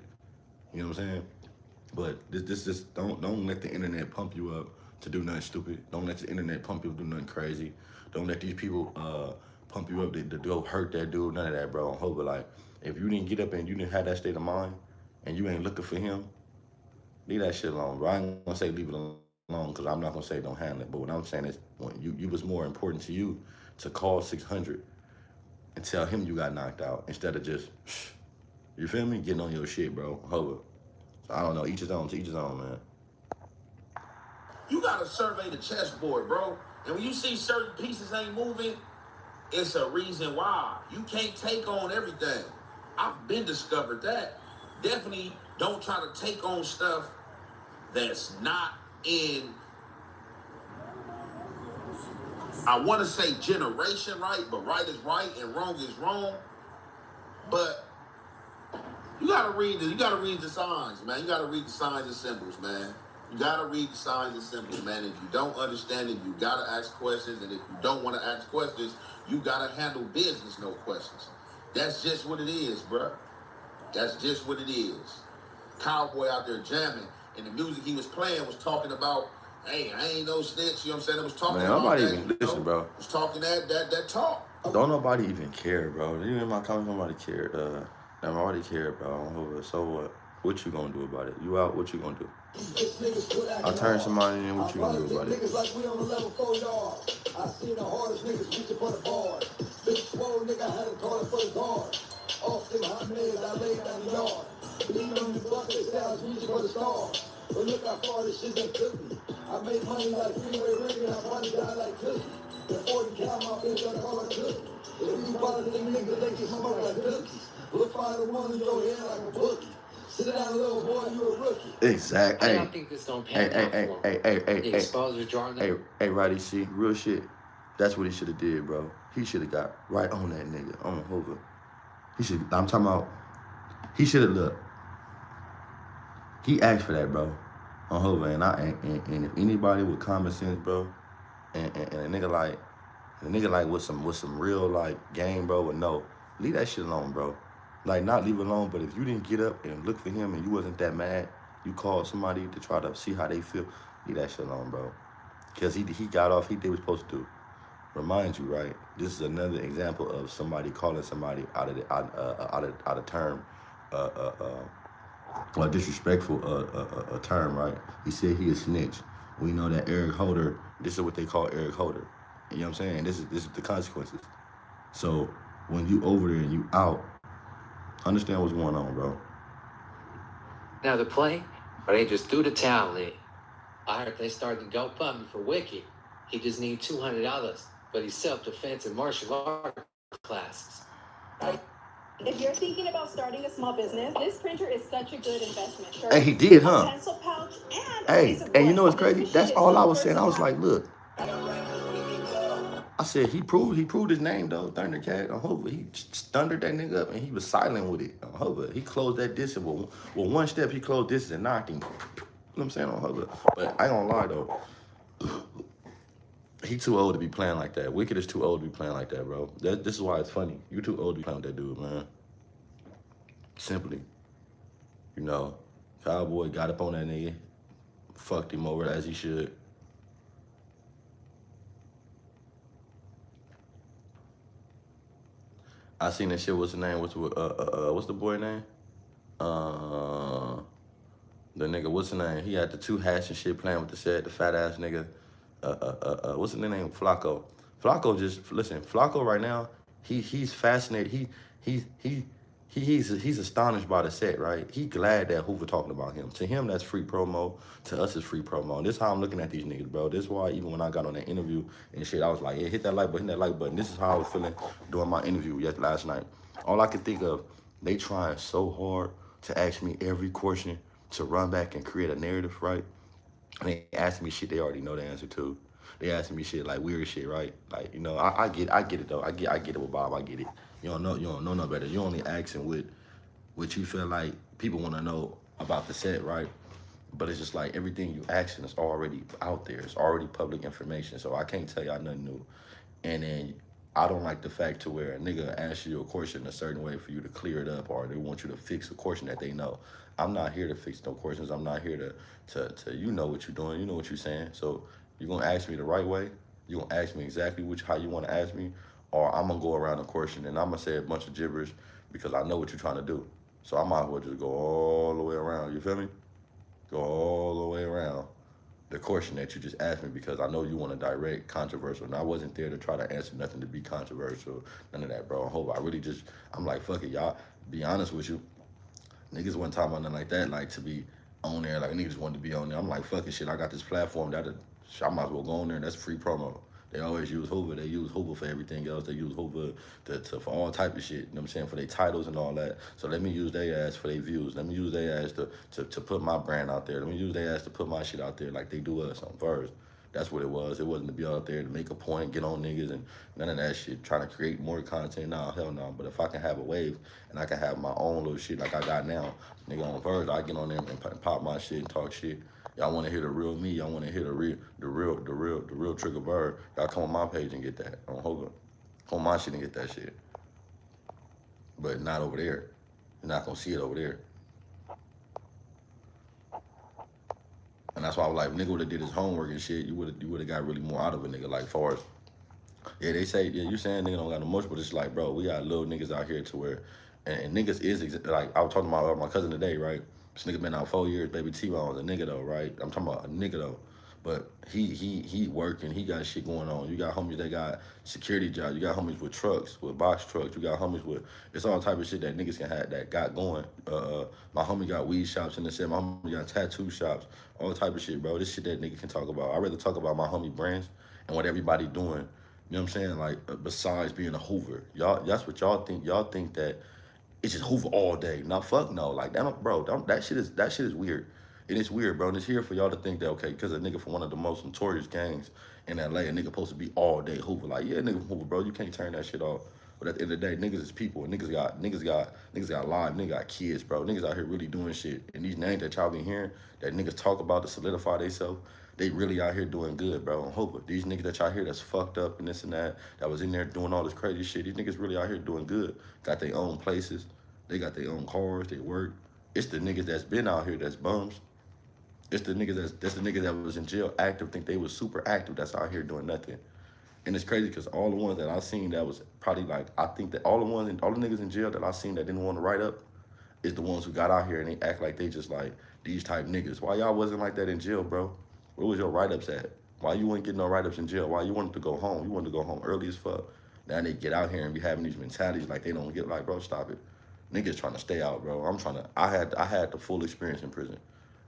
You know what I'm saying? But this don't let the internet pump you up to do nothing stupid. Don't let the internet pump you up to do nothing crazy. Don't let these people pump you up to go hurt that dude. None of that, bro. I'm hoping like if you didn't get up and you didn't have that state of mind and you ain't looking for him, leave that shit alone, bro. I ain't gonna say leave it alone because I'm not gonna say don't handle it. But what I'm saying is when you was more important to you to call 600 and tell him you got knocked out instead of just you feel me, getting on your shit, bro. Hover. I don't know. Each his own. To each his own, man. You gotta survey the chessboard, bro. And when you see certain pieces ain't moving, it's a reason why. You can't take on everything. I've been discovered that. Definitely don't try to take on stuff that's not in, I want to say generation right, but right is right and wrong is wrong. But you gotta read the signs, man. You gotta read the signs and symbols, man. You gotta read the signs and symbols, man. If you don't understand it, you gotta ask questions. And if you don't want to ask questions, you gotta handle business, no questions. That's just what it is, bruh. That's just what it is. Cowboy out there jamming, and the music he was playing was talking about, hey, I ain't no snitch, you know what I'm saying? It was talking about nobody that, even listen, bro. It was talking that talk. Don't nobody even care, bro. Even in my comments, nobody cared. Nobody cared, bro. So what? What you gonna do about it? You out? What you gonna do? I turn somebody in. What you gonna do about it? Niggas like we on the level 4 yard. I seen the hardest niggas reaching for the bar. Big swole nigga had him calling for the guard. Off them hot niggas, I laid down the yard. Lean on the bucket, say I was reaching for the stars. But look how far this shit done took me. I made money like freeway ringing, I money died like cookie. The 40 cal, my bitch, I call her cookie. If you bother them niggas, they can smoke like cookies. We'll find the one in your head like a bookie. Sit down, little boy, you a rookie. Exactly. I don't think this don't pan out for him. The exposure Jordan. Hey, Roddy C, real shit. That's what he should have did, bro. He should have got right on that nigga, on Hoover. I'm talking about, he should have looked. He asked for that, bro, on Hoover. And if anybody with common sense, bro, and a nigga like with some real like game, bro, would know, leave that shit alone, bro. Like, not leave it alone, but if you didn't get up and look for him and you wasn't that mad, you called somebody to try to see how they feel, leave that shit alone, bro. Because he got off, he did what he was supposed to do. remind you, right? This is another example of somebody calling somebody out of term, a disrespectful a term, right? He said he a snitch. We know that Eric Holder. This is what they call Eric Holder. You know what I'm saying? This is the consequences. So when you over there and you out, understand what's going on, bro. Now to play, or they just threw the towel in. I heard they started to GoFundMe for Wiki. He just need $200 for these self-defense and martial art classes. If you're thinking about starting a small business, this printer is such a good investment. Sure. And he did, huh? A pencil pouch and hey, and you know what's crazy? That's all I was saying. I was like, look. I said he proved his name though. Thundercat on Hoover. He thundered that nigga up and he was silent with it on Hoover. He closed that distance with one step. He closed distance and knocked him. You know what I'm saying on Hoover. But I ain't gonna lie though. He too old to be playing like that. Wicked is too old to be playing like that, bro. This is why it's funny. You too old to be playing with that dude, man. Simply. You know, Cowboy got up on that nigga, fucked him over as he should. I seen that shit. What's the name? What's the boy name? The nigga. What's the name? He had the two hats and shit playing with the set. The fat ass nigga. What's the name? Flacco. Flacco just listen. Flacco right now. He's fascinated. He's astonished by the set, right? He glad that Hoover talking about him. To him, that's free promo. To us, it's free promo. And this is how I'm looking at these niggas, bro. This is why even when I got on that interview and shit, I was like, yeah, hit that like button. This is how I was feeling during my interview last night. All I could think of, they trying so hard to ask me every question to run back and create a narrative, right? And they ask me shit they already know the answer to. They asking me shit like weird shit, right? Like, you know, I get it though. I get it with Bob. I get it. You don't know no better. You only asking what you feel like people want to know about the set, right? But it's just like everything you asking is already out there. It's already public information. So I can't tell y'all nothing new. And then I don't like the fact to where a nigga asks you a question a certain way for you to clear it up, or they want you to fix a question that they know. I'm not here to fix no questions. I'm not here to you know what you're doing. You know what you're saying. So you're going to ask me the right way. You're going to ask me exactly how you want to ask me, or I'm going to go around the question and I'm going to say a bunch of gibberish because I know what you're trying to do. So I might as well just go all the way around. You feel me? Go all the way around the question that you just asked me because I know you want to direct controversial, and I wasn't there to try to answer nothing to be controversial, none of that, bro. I hope I'm like, fuck it, y'all. Be honest with you, niggas wasn't talking about nothing like that, like to be on there, like niggas wanted to be on there. I'm like, fuck it, shit. I got this platform that I might as well go on there. That's free promo. They always use Hoover. They use Hoover for everything else. They use Hoover for all type of shit. You know what I'm saying? For their titles and all that. So let me use their ass for their views. Let me use their ass to put my brand out there. Let me use their ass to put my shit out there like they do us on Verse. That's what it was. It wasn't to be out there to make a point, get on niggas, and none of that shit. Trying to create more content. Nah, hell no. But if I can have a wave and I can have my own little shit like I got now, nigga on Verse, I get on there and pop my shit and talk shit. Y'all want to hear the real me? Y'all want to hear the real Triggerbird? Y'all come on my page and get that. On Hogan, on my shit and get that shit. But not over there. You're not gonna see it over there. And that's why I was like, nigga would have did his homework and shit. You would have got really more out of a nigga. Like far as, yeah, they say, yeah, you saying nigga don't got no much, but it's like, bro, we got little niggas out here to where, and niggas is like I was talking about my cousin today, right? This nigga been out 4 years, baby T-Bone was a nigga though, right? I'm talking about a nigga though. But he working, he got shit going on. You got homies that got security jobs. You got homies with trucks, with box trucks. You got homies with, it's all type of shit that niggas can have that got going. My homie got weed shops in the city. My homie got tattoo shops, all type of shit, bro. This shit that nigga can talk about. I'd rather talk about my homie brands and what everybody doing. You know what I'm saying? Like, besides being a Hoover. Y'all, that's what y'all think. Y'all think that it's just Hoover all day. Now, fuck no. Like, that shit is weird. It is weird, bro. And it's here for y'all to think that, okay, because a nigga from one of the most notorious gangs in LA, a nigga supposed to be all day Hoover. Like, yeah, nigga from Hoover, bro. You can't turn that shit off. But at the end of the day, niggas is people. And niggas got lives. Niggas got kids, bro. Niggas out here really doing shit. And these names that y'all been hearing, that niggas talk about to solidify themselves, they really out here doing good, bro. On Hoover. These niggas that y'all hear that's fucked up and this and that was in there doing all this crazy shit, these niggas really out here doing good. Got their own places. They got their own cars. They work. It's the niggas that's been out here that's bums. It's the niggas that's the niggas that was in jail active, think they was super active, that's out here doing nothing. And it's crazy because all the ones that I seen that was probably like, I think that all the niggas in jail that I seen that didn't want to write up is the ones who got out here and they act like they just like these type niggas. Why y'all wasn't like that in jail, bro? Where was your write-ups at? Why you wouldn't get no write-ups in jail? Why you wanted to go home? You wanted to go home early as fuck. Now they get out here and be having these mentalities like they don't get, like, bro, stop it. Niggas trying to stay out, bro. I had the full experience in prison.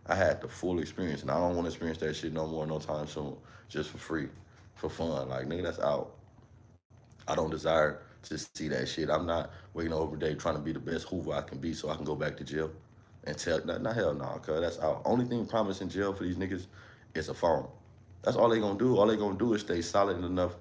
I had the full experience, and I don't want to experience that shit no more, no time soon, just for free, for fun. Like, nigga, that's out. I don't desire to see that shit. I'm not waking up every day trying to be the best Hoover I can be so I can go back to jail and tell, nah, hell no, cuz that's out. Only thing promised in jail for these niggas is a phone. That's all they gonna do. All they gonna do is stay solid enough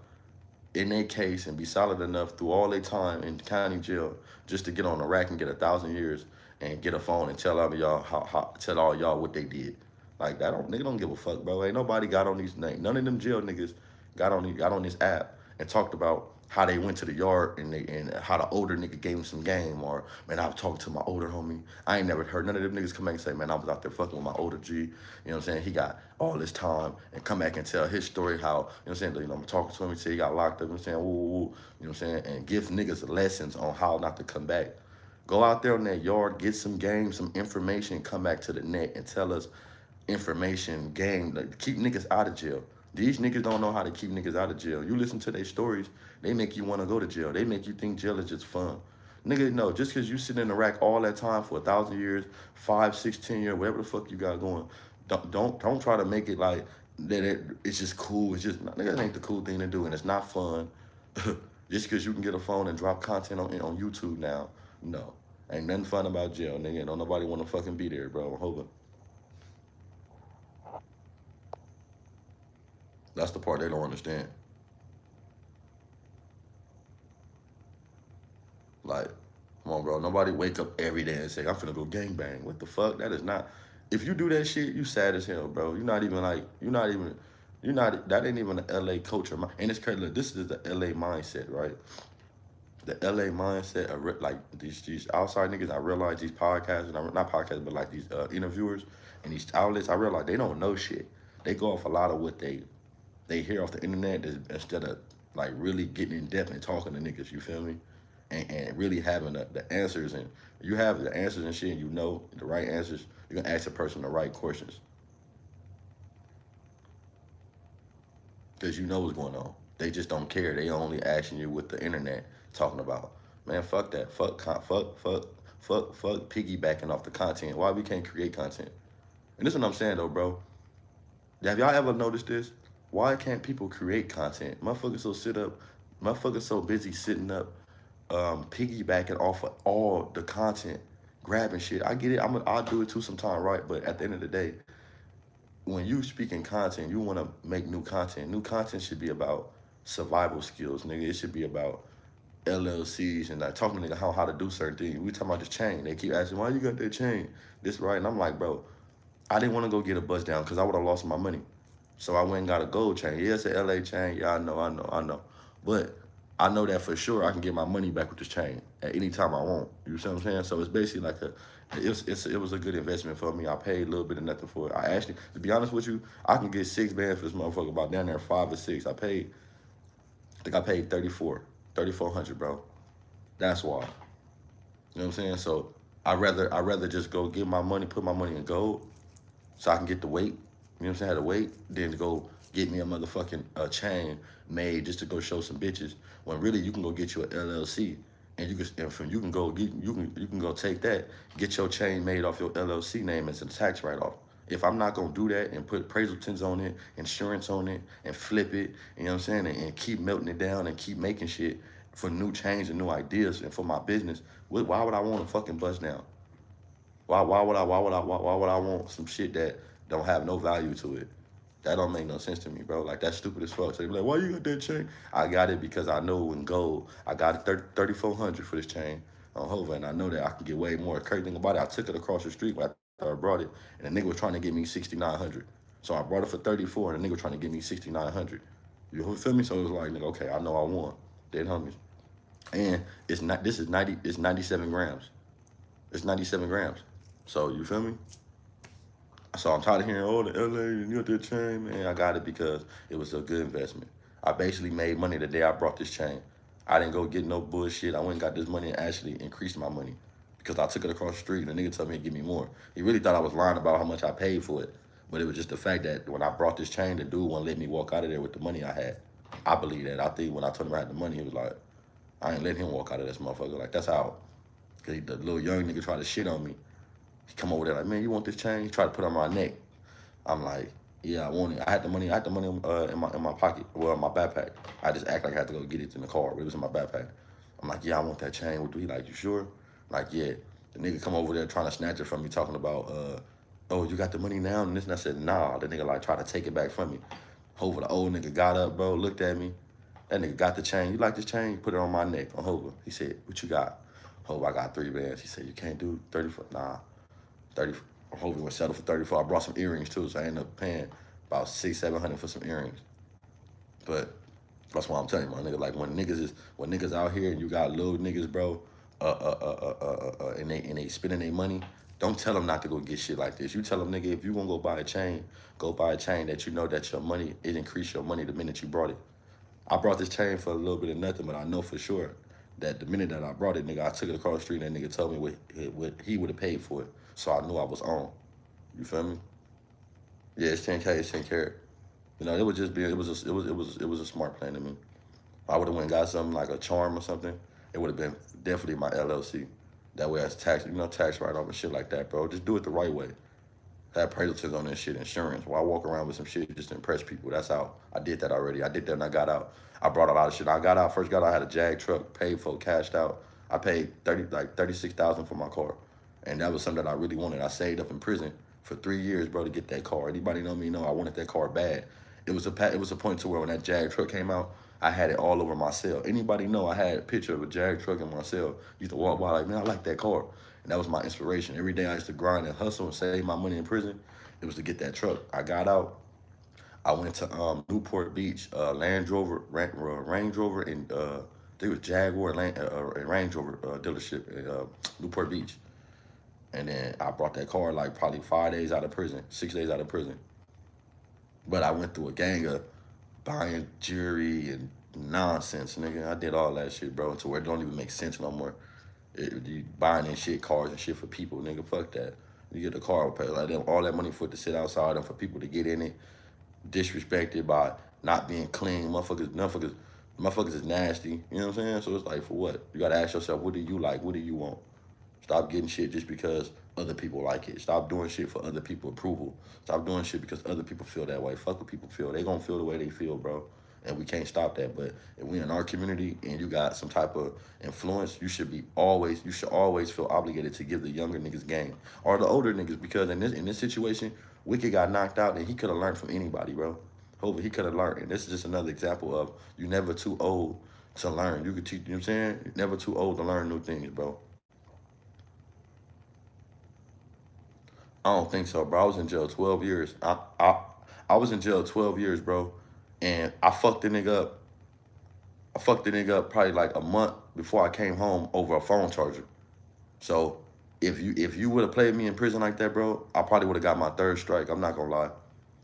in their case and be solid enough through all their time in county jail just to get on the rack and get 1,000 years and get a phone and tell all y'all tell all y'all what they did. Like, nigga don't give a fuck, bro. Ain't nobody got on these names. None of them jail niggas got on this app and talked about how they went to the yard and how the older nigga gave him some game, or, man, I was talking to my older homie. I ain't never heard none of them niggas come back and say, man, I was out there fucking with my older G. You know what I'm saying? He got all this time and come back and tell his story how, you know what I'm saying, I'm talking to him, he said he got locked up, you know what I'm saying, woo, woo, woo, you know what I'm saying, and give niggas lessons on how not to come back. Go out there in that yard, get some game, some information, come back to the net and tell us information, game, like, keep niggas out of jail. These niggas don't know how to keep niggas out of jail. You listen to their stories, they make you want to go to jail. They make you think jail is just fun. Nigga, no, just because you sit in the rack all that time for 1,000 years, 5, 6, 10 years, whatever the fuck you got going, don't try to make it like that it's just cool. It's just, nigga, that ain't the cool thing to do, and it's not fun. Just because you can get a phone and drop content on YouTube now, no. Ain't nothing fun about jail, nigga. Don't nobody want to fucking be there, bro. I'm hoping. That's the part they don't understand. Like, come on, bro. Nobody wake up every day and say, I'm finna go gangbang. What the fuck? That is not. If you do that shit, you sad as hell, bro. That ain't even the LA culture. And it's crazy. Look, this is the LA mindset, right? The LA mindset of, like, these outside niggas. I realize these podcasts, not podcasts, but like these interviewers and these outlets, I realize they don't know shit. They go off a lot of what they hear off the internet instead of, like, really getting in depth and talking to niggas, you feel me? And really having the answers, and you have the answers and shit, and you know the right answers, you're gonna ask the person the right questions. Because you know what's going on. They just don't care. They only asking you what the internet talking about. Man, fuck that. Fuck piggybacking off the content. Why we can't create content? And this is what I'm saying though, bro. Have y'all ever noticed this? Why can't people create content? Motherfuckers so busy sitting up, piggybacking off of all the content, grabbing shit. I get it. I'll do it too sometime, right? But at the end of the day, when you speak in content, you want to make new content. New content should be about survival skills, nigga. It should be about LLCs and like talking to nigga how to do certain things. We talking about this chain. They keep asking, why you got that chain? This right? And I'm like, bro, I didn't want to go get a bust down because I would have lost my money. So I went and got a gold chain. Yeah, it's an LA chain. Yeah, I know. But I know that for sure I can get my money back with this chain at any time I want. You see what I'm saying? So it's basically like it was a good investment for me. I paid a little bit of nothing for it. I actually, to be honest with you, I can get 6 bands for this motherfucker about down there 5 or 6. I think I paid $3,400, bro. That's why. You know what I'm saying? So I'd rather just go get my money, put my money in gold, so I can get the weight. You know what I'm saying? I had to wait, then to go get me a motherfucking chain made just to go show some bitches. When really you can go get you an LLC, and you can go take that, get your chain made off your LLC name as a tax write-off. If I'm not gonna do that and put appraisaltons on it, insurance on it, and flip it, you know what I'm saying, and keep melting it down and keep making shit for new change and new ideas and for my business, why would I want a fucking bust down? Why would I want some shit that don't have no value to it? That don't make no sense to me, bro. Like, that's stupid as fuck. So they be like, why you got that chain? I got it because I know in gold, I got it $3,400 for this chain on Hova, and I know that I can get way more. The crazy thing about it, I took it across the street after I brought it, and the nigga was trying to get me $6,900. So I brought it for $34, and the nigga was trying to get me $6,900. You feel me? So it was like, nigga, okay, I know I won. Dead homies. And it's 97 grams. It's 97 grams. So you feel me? So I'm tired of hearing, oh, the LA, and you got that chain, man. I got it because it was a good investment. I basically made money the day I brought this chain. I didn't go get no bullshit. I went and got this money and actually increased my money because I took it across the street and the nigga told me to give me more. He really thought I was lying about how much I paid for it. But it was just the fact that when I brought this chain, the dude wouldn't let me walk out of there with the money I had. I believe that. I think when I told him I had the money, he was like, I ain't letting him walk out of this motherfucker. Like, that's how. Cause the little young nigga tried to shit on me. He come over there like, man, you want this chain? He tried to put it on my neck. I'm like, yeah, I want it. I had the money in my pocket, well, in my backpack. I just act like I had to go get it in the car, but it was in my backpack. I'm like, yeah, I want that chain. He like, you sure? Like, yeah. The nigga come over there trying to snatch it from me, talking about, oh, you got the money now? And this, and I said, nah. The nigga like tried to take it back from me. Hova, the old nigga got up, bro, looked at me. That nigga got the chain. You like this chain? He put it on my neck on Hova. He said, what you got? Hova, I got 3 bands. He said, you can't do 34. Nah, 30. Hova was settled for 34. I brought some earrings too, so I ended up paying about $600-700 for some earrings. But that's why I'm telling you, my nigga, like when niggas out here and you got little niggas, bro, and they spending their money, don't tell them not to go get shit like this. You tell them, nigga, if you want to go buy a chain that you know that your money, it increased your money the minute you brought it. I brought this chain for a little bit of nothing, but I know for sure that the minute that I brought it, nigga, I took it across the street and that nigga told me what he would have paid for it. So I knew I was on. You feel me? Yeah, it's 10K, it's 10 carat. You know, it was a smart plan to me. If I would have went and got something like a charm or something, it would have been definitely my LLC. That way it's tax, tax write-off and shit like that, bro. Just do it the right way. Have appraisals on this shit, insurance. While I walk around with some shit just to impress people. That's how I did that already. I did that when I got out. I brought a lot of shit. I first got out, I had a Jag truck, paid for, cashed out. I paid $36,000 for my car. And that was something that I really wanted. I saved up in prison for 3 years, bro, to get that car. Anybody know me know I wanted that car bad. It was a point to where when that Jag truck came out, I had it all over my cell. Anybody know I had a picture of a Jag truck in my cell. Used to walk by like, man, I like that car. And that was my inspiration. Every day I used to grind and hustle and save my money in prison. It was to get that truck. I got out. I went to Newport Beach, Range Rover, and there was Jaguar and Range Rover dealership in Newport Beach. And then I brought that car like probably 5 days out of prison, 6 days out of prison. But I went through a gang of buying jewelry and nonsense, nigga. I did all that shit, bro, to where it don't even make sense no more. You buying and shit, cars and shit for people, nigga, fuck that. You get the car pay like them, all that money for it to sit outside and for people to get in it, disrespected by not being clean. Motherfuckers is nasty. You know what I'm saying? So it's like, for what? You gotta ask yourself, what do you like? What do you want? Stop getting shit just because other people like it. Stop doing shit for other people's approval. Stop doing shit because other people feel that way. Fuck what people feel. They gonna feel the way they feel, bro. And we can't stop that. But if we in our community and you got some type of influence, you should always feel obligated to give the younger niggas game. Or the older niggas, because in this situation, Wicked got knocked out and he could have learned from anybody, bro. Hopefully he could have learned. And this is just another example of you never too old to learn. You could teach, you know what I'm saying? You're never too old to learn new things, bro. I don't think so, bro. I was in jail 12 years. I was in jail 12 years, bro. And I fucked the nigga up. I fucked the nigga up probably like a month before I came home over a phone charger. So if you would have played me in prison like that, bro, I probably would have got my 3rd strike. I'm not gonna lie.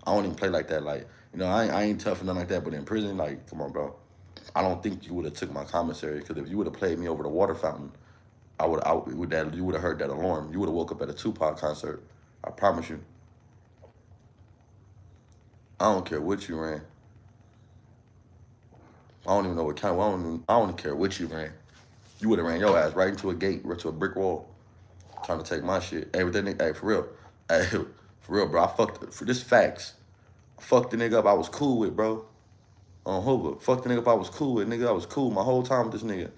I don't even play like that. Like, you know, I ain't tough or nothing like that. But in prison, like, come on, bro. I don't think you would have took my commissary, because if you would have played me over the water fountain, you would have heard that alarm. You would have woke up at a Tupac concert. I promise you. I don't care what you ran. I don't even know what kind. I don't care what you ran. You would have ran your ass right into a gate, right to a brick wall, trying to take my shit. Hey, with that nigga, hey, for real. Hey, for real, bro. For this facts. I fucked the nigga up I was cool with, bro. On Hova. Fucked the nigga up I was cool with, nigga. I was cool my whole time with this nigga.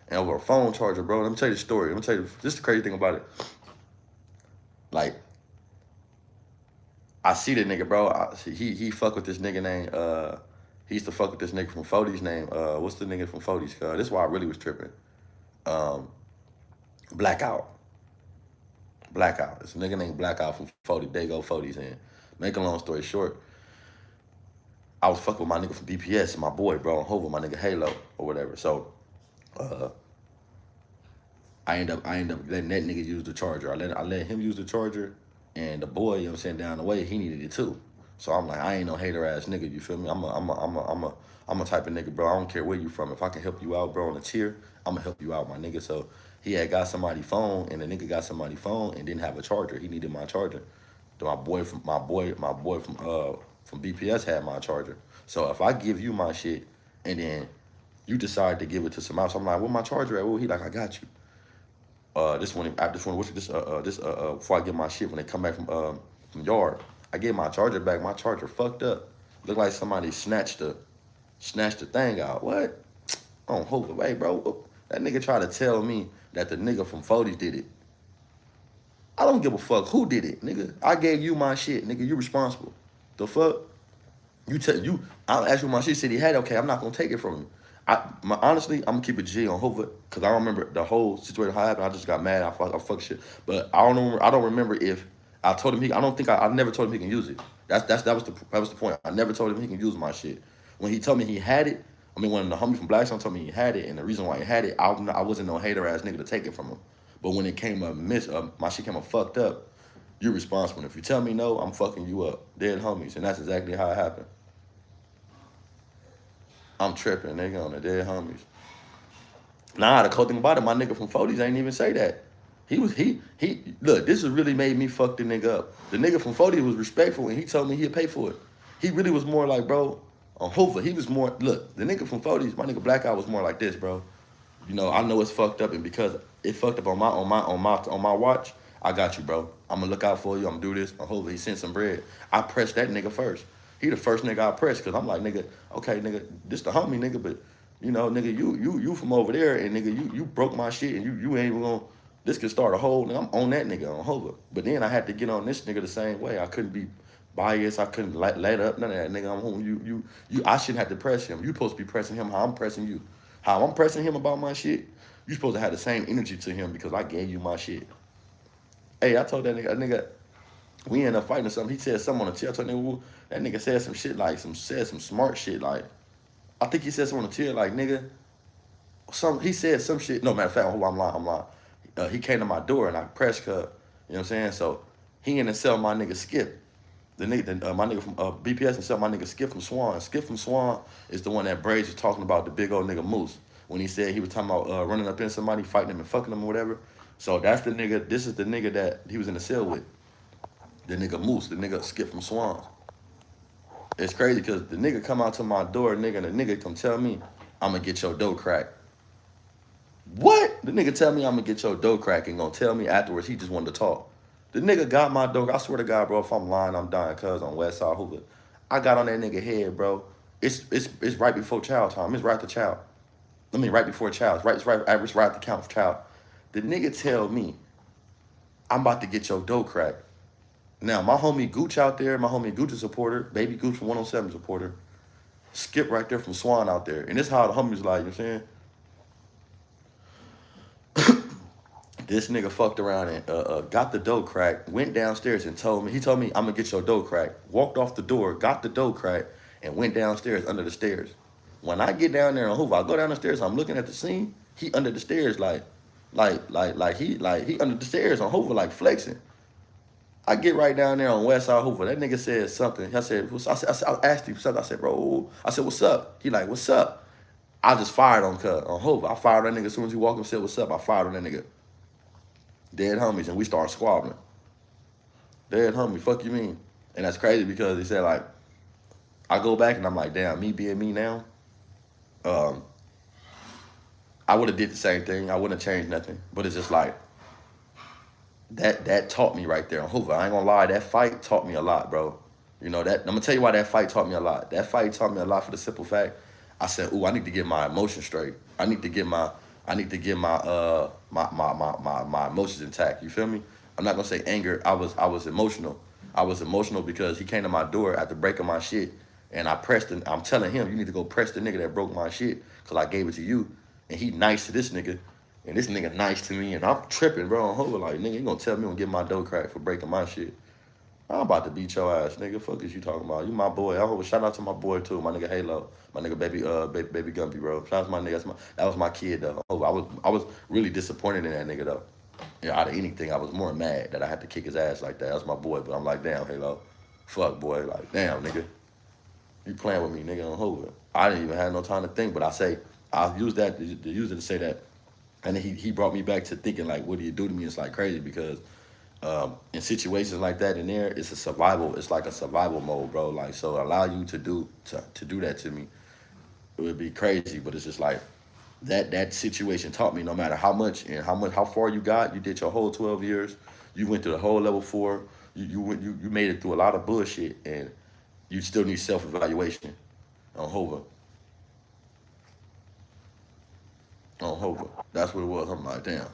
And over a phone charger, bro. Let me tell you the story. Let me tell you, this is the crazy thing about it. Like, I see the nigga, bro. He fuck with this nigga named, he used to fuck with this nigga from 40's name. What's the nigga from 40's? This is why I really was tripping. Blackout. It's a nigga named Blackout from 40. They go 40's in. Make a long story short, I was fucking with my nigga from BPS, my boy, bro, on Hova, my nigga Halo or whatever. So, I end up letting that nigga use the charger. I let him use the charger, and the boy, you know what I'm saying, down the way, he needed it too. So I'm like, I ain't no hater ass nigga. You feel me? I'm a type of nigga, bro. I don't care where you from. If I can help you out, bro, on a tier, I'm gonna help you out, my nigga. So he had got somebody's phone, and the nigga got somebody's phone and didn't have a charger. He needed my charger. So my boy from BPS had my charger. So if I give you my shit and then you decide to give it to somebody else, I'm like, where my charger at? Well, he like, I got you. Before I get my shit, when they come back from yard, I get my charger back. My charger fucked up. Looked like somebody snatched the thing out. What? On hold away, bro. That nigga tried to tell me that the nigga from 40 did it. I don't give a fuck who did it, nigga. I gave you my shit, nigga. You responsible. The fuck? I'll ask you my shit. Said he had it. Okay, I'm not gonna take it from you. Honestly, I'm gonna keep it G on Hoover because I don't remember the whole situation how it happened. I just got mad. I fuck shit. But I don't remember if I told him I never told him he can use it. That was the point. I never told him he can use my shit. When he told me he had it, when the homie from Blackstone told me he had it, and the reason why he had it, I wasn't no hater ass nigga to take it from him. But when it came up my shit came up fucked up, you're responsible. If you tell me no, I'm fucking you up. Dead homies, and that's exactly how it happened. I'm tripping, nigga, on the dead homies. Nah, the cool thing about it, my nigga from 40s ain't even say that. Look, this has really made me fuck the nigga up. The nigga from 40 was respectful and he told me he'd pay for it. He really was more like, bro, on Hoover, he was more, look, the nigga from 40s, my nigga Black Eye was more like this, bro. You know, I know it's fucked up, and because it fucked up on my watch, I got you, bro. I'm gonna look out for you, I'm gonna do this. On Hoover, he sent some bread. I pressed that nigga first. He the first nigga I pressed, cause I'm like, nigga, okay, nigga, this the homie, nigga, but you know, nigga, you from over there, and nigga, you broke my shit, and you ain't even gonna, this could start a whole, nigga, I'm on that nigga on Hoover. But then I had to get on this nigga the same way. I couldn't be biased, I couldn't let up, none of that, nigga. I'm home, I shouldn't have to press him. You supposed to be pressing him how I'm pressing you. How I'm pressing him about my shit, you supposed to have the same energy to him because I gave you my shit. Hey, I told that nigga, we ended up fighting or something. He said something on the tier. I told that nigga said some shit like, said some smart shit like, I think he said something on the tier like, nigga, he said some shit. No, matter of fact, I'm lying. He came to my door and I pressed her, you know what I'm saying? So he ended up selling my nigga Skip. My nigga from BPS and sell my nigga Skip from Swan. Skip from Swan is the one that Braids was talking about, the big old nigga Moose. When he said he was talking about running up in somebody, fighting them and fucking them or whatever. So that's the nigga, this is the nigga that he was in the cell with. The nigga Moose, the nigga Skip from Swan. It's crazy because the nigga come out to my door, nigga, and the nigga come tell me, I'm gonna get your dough cracked. What? The nigga tell me I'm gonna get your dough cracked and gonna tell me afterwards he just wanted to talk. The nigga got my dough. I swear to God, bro, if I'm lying, I'm dying, cuz on West Side Hoover. I got on that nigga head, bro. It's right before child time. It's right after child. Right before child. It's right at the count of child. The nigga tell me, I'm about to get your dough cracked. Now, my homie Gooch out there, my homie Gooch is a supporter, baby Gooch from 107 supporter. Skip right there from Swan out there. And this how the homies like, you know what I'm saying? This nigga fucked around and got the dough cracked, went downstairs and he told me, I'm gonna get your dough cracked. Walked off the door, got the dough cracked, and went downstairs under the stairs. When I get down there on Hoover, I go down the stairs, I'm looking at the scene, he under the stairs he under the stairs on Hoover like flexing. I get right down there on West Side Hoover. That nigga said something. I asked him something. I said, bro, what's up? He like, what's up? I just fired on Hoover. I fired on that nigga as soon as he walked up and said, what's up? I fired on that nigga. Dead homies, and we started squabbling. Dead homie, fuck you mean? And that's crazy because he said, like, I go back and I'm like, damn, me being me now, I would have did the same thing. I wouldn't have changed nothing. But it's just like, that taught me right there on Hoover. I ain't gonna lie, that fight taught me a lot, bro. You know, that I'm gonna tell you why that fight taught me a lot. That fight taught me a lot for the simple fact, I said, ooh, I need to get my emotions straight. I need to get my emotions intact. You feel me? I'm not gonna say anger. I was emotional. I was emotional because he came to my door after breaking my shit, and I pressed him. I'm telling him, you need to go press the nigga that broke my shit, cause I gave it to you, and he nice to this nigga, and this nigga nice to me, and I'm tripping, bro. On Hoover, like, nigga, you gonna tell me I'm gonna get my dough cracked for breaking my shit? I'm about to beat your ass, nigga. Fuck is you talking about? You my boy. I hope. Shout out to my boy too, my nigga Halo, my nigga baby Gumpy, bro. Shout out to my nigga. That was my kid though. I was really disappointed in that nigga though. You know, out of anything, I was more mad that I had to kick his ass like that. That was my boy, but I'm like, damn, Halo, fuck, boy, like, damn, nigga. You playing with me, nigga, on Hoover. I didn't even have no time to think, but I'll use that to use it to say that. And then he brought me back to thinking, like, what do you do to me? It's like crazy because in situations like that in there, it's like a survival mode, bro. Like, so allow you to do that to me, it would be crazy, but it's just like, that situation taught me no matter how far you got, you did your whole 12 years, you went through the whole level 4, you made it through a lot of bullshit, and you still need self-evaluation on Hoover. On Hoover. That's what it was. I'm like, damn.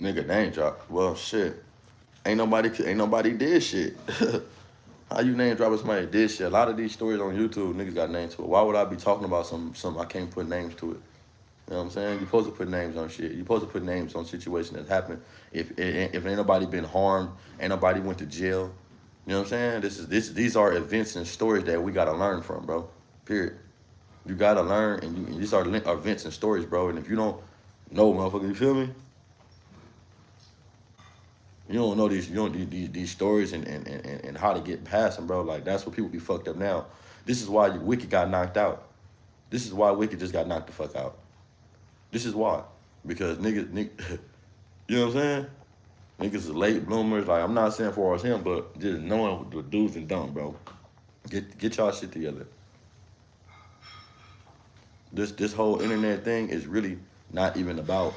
Nigga name drop. Well, shit. Ain't nobody did shit. How you name dropping somebody that did shit? A lot of these stories on YouTube, niggas got names to it. Why would I be talking about some I can't put names to it? You know what I'm saying? You're supposed to put names on shit. You're supposed to put names on situations that happened. If ain't nobody been harmed, ain't nobody went to jail. You know what I'm saying? These are events and stories that we gotta learn from, bro. Period. You gotta learn, and these are events and stories, bro. And if you don't know, motherfucker, you feel me? You don't know these stories and how to get past them, bro. Like, that's what people be fucked up now. This is why Wicked got knocked out. This is why Wicked just got knocked the fuck out. This is why. Because niggas, you know what I'm saying? Niggas is late bloomers. Like, I'm not saying for us him, but just knowing the do's and don'ts, bro. Get y'all shit together. This whole internet thing is really not even about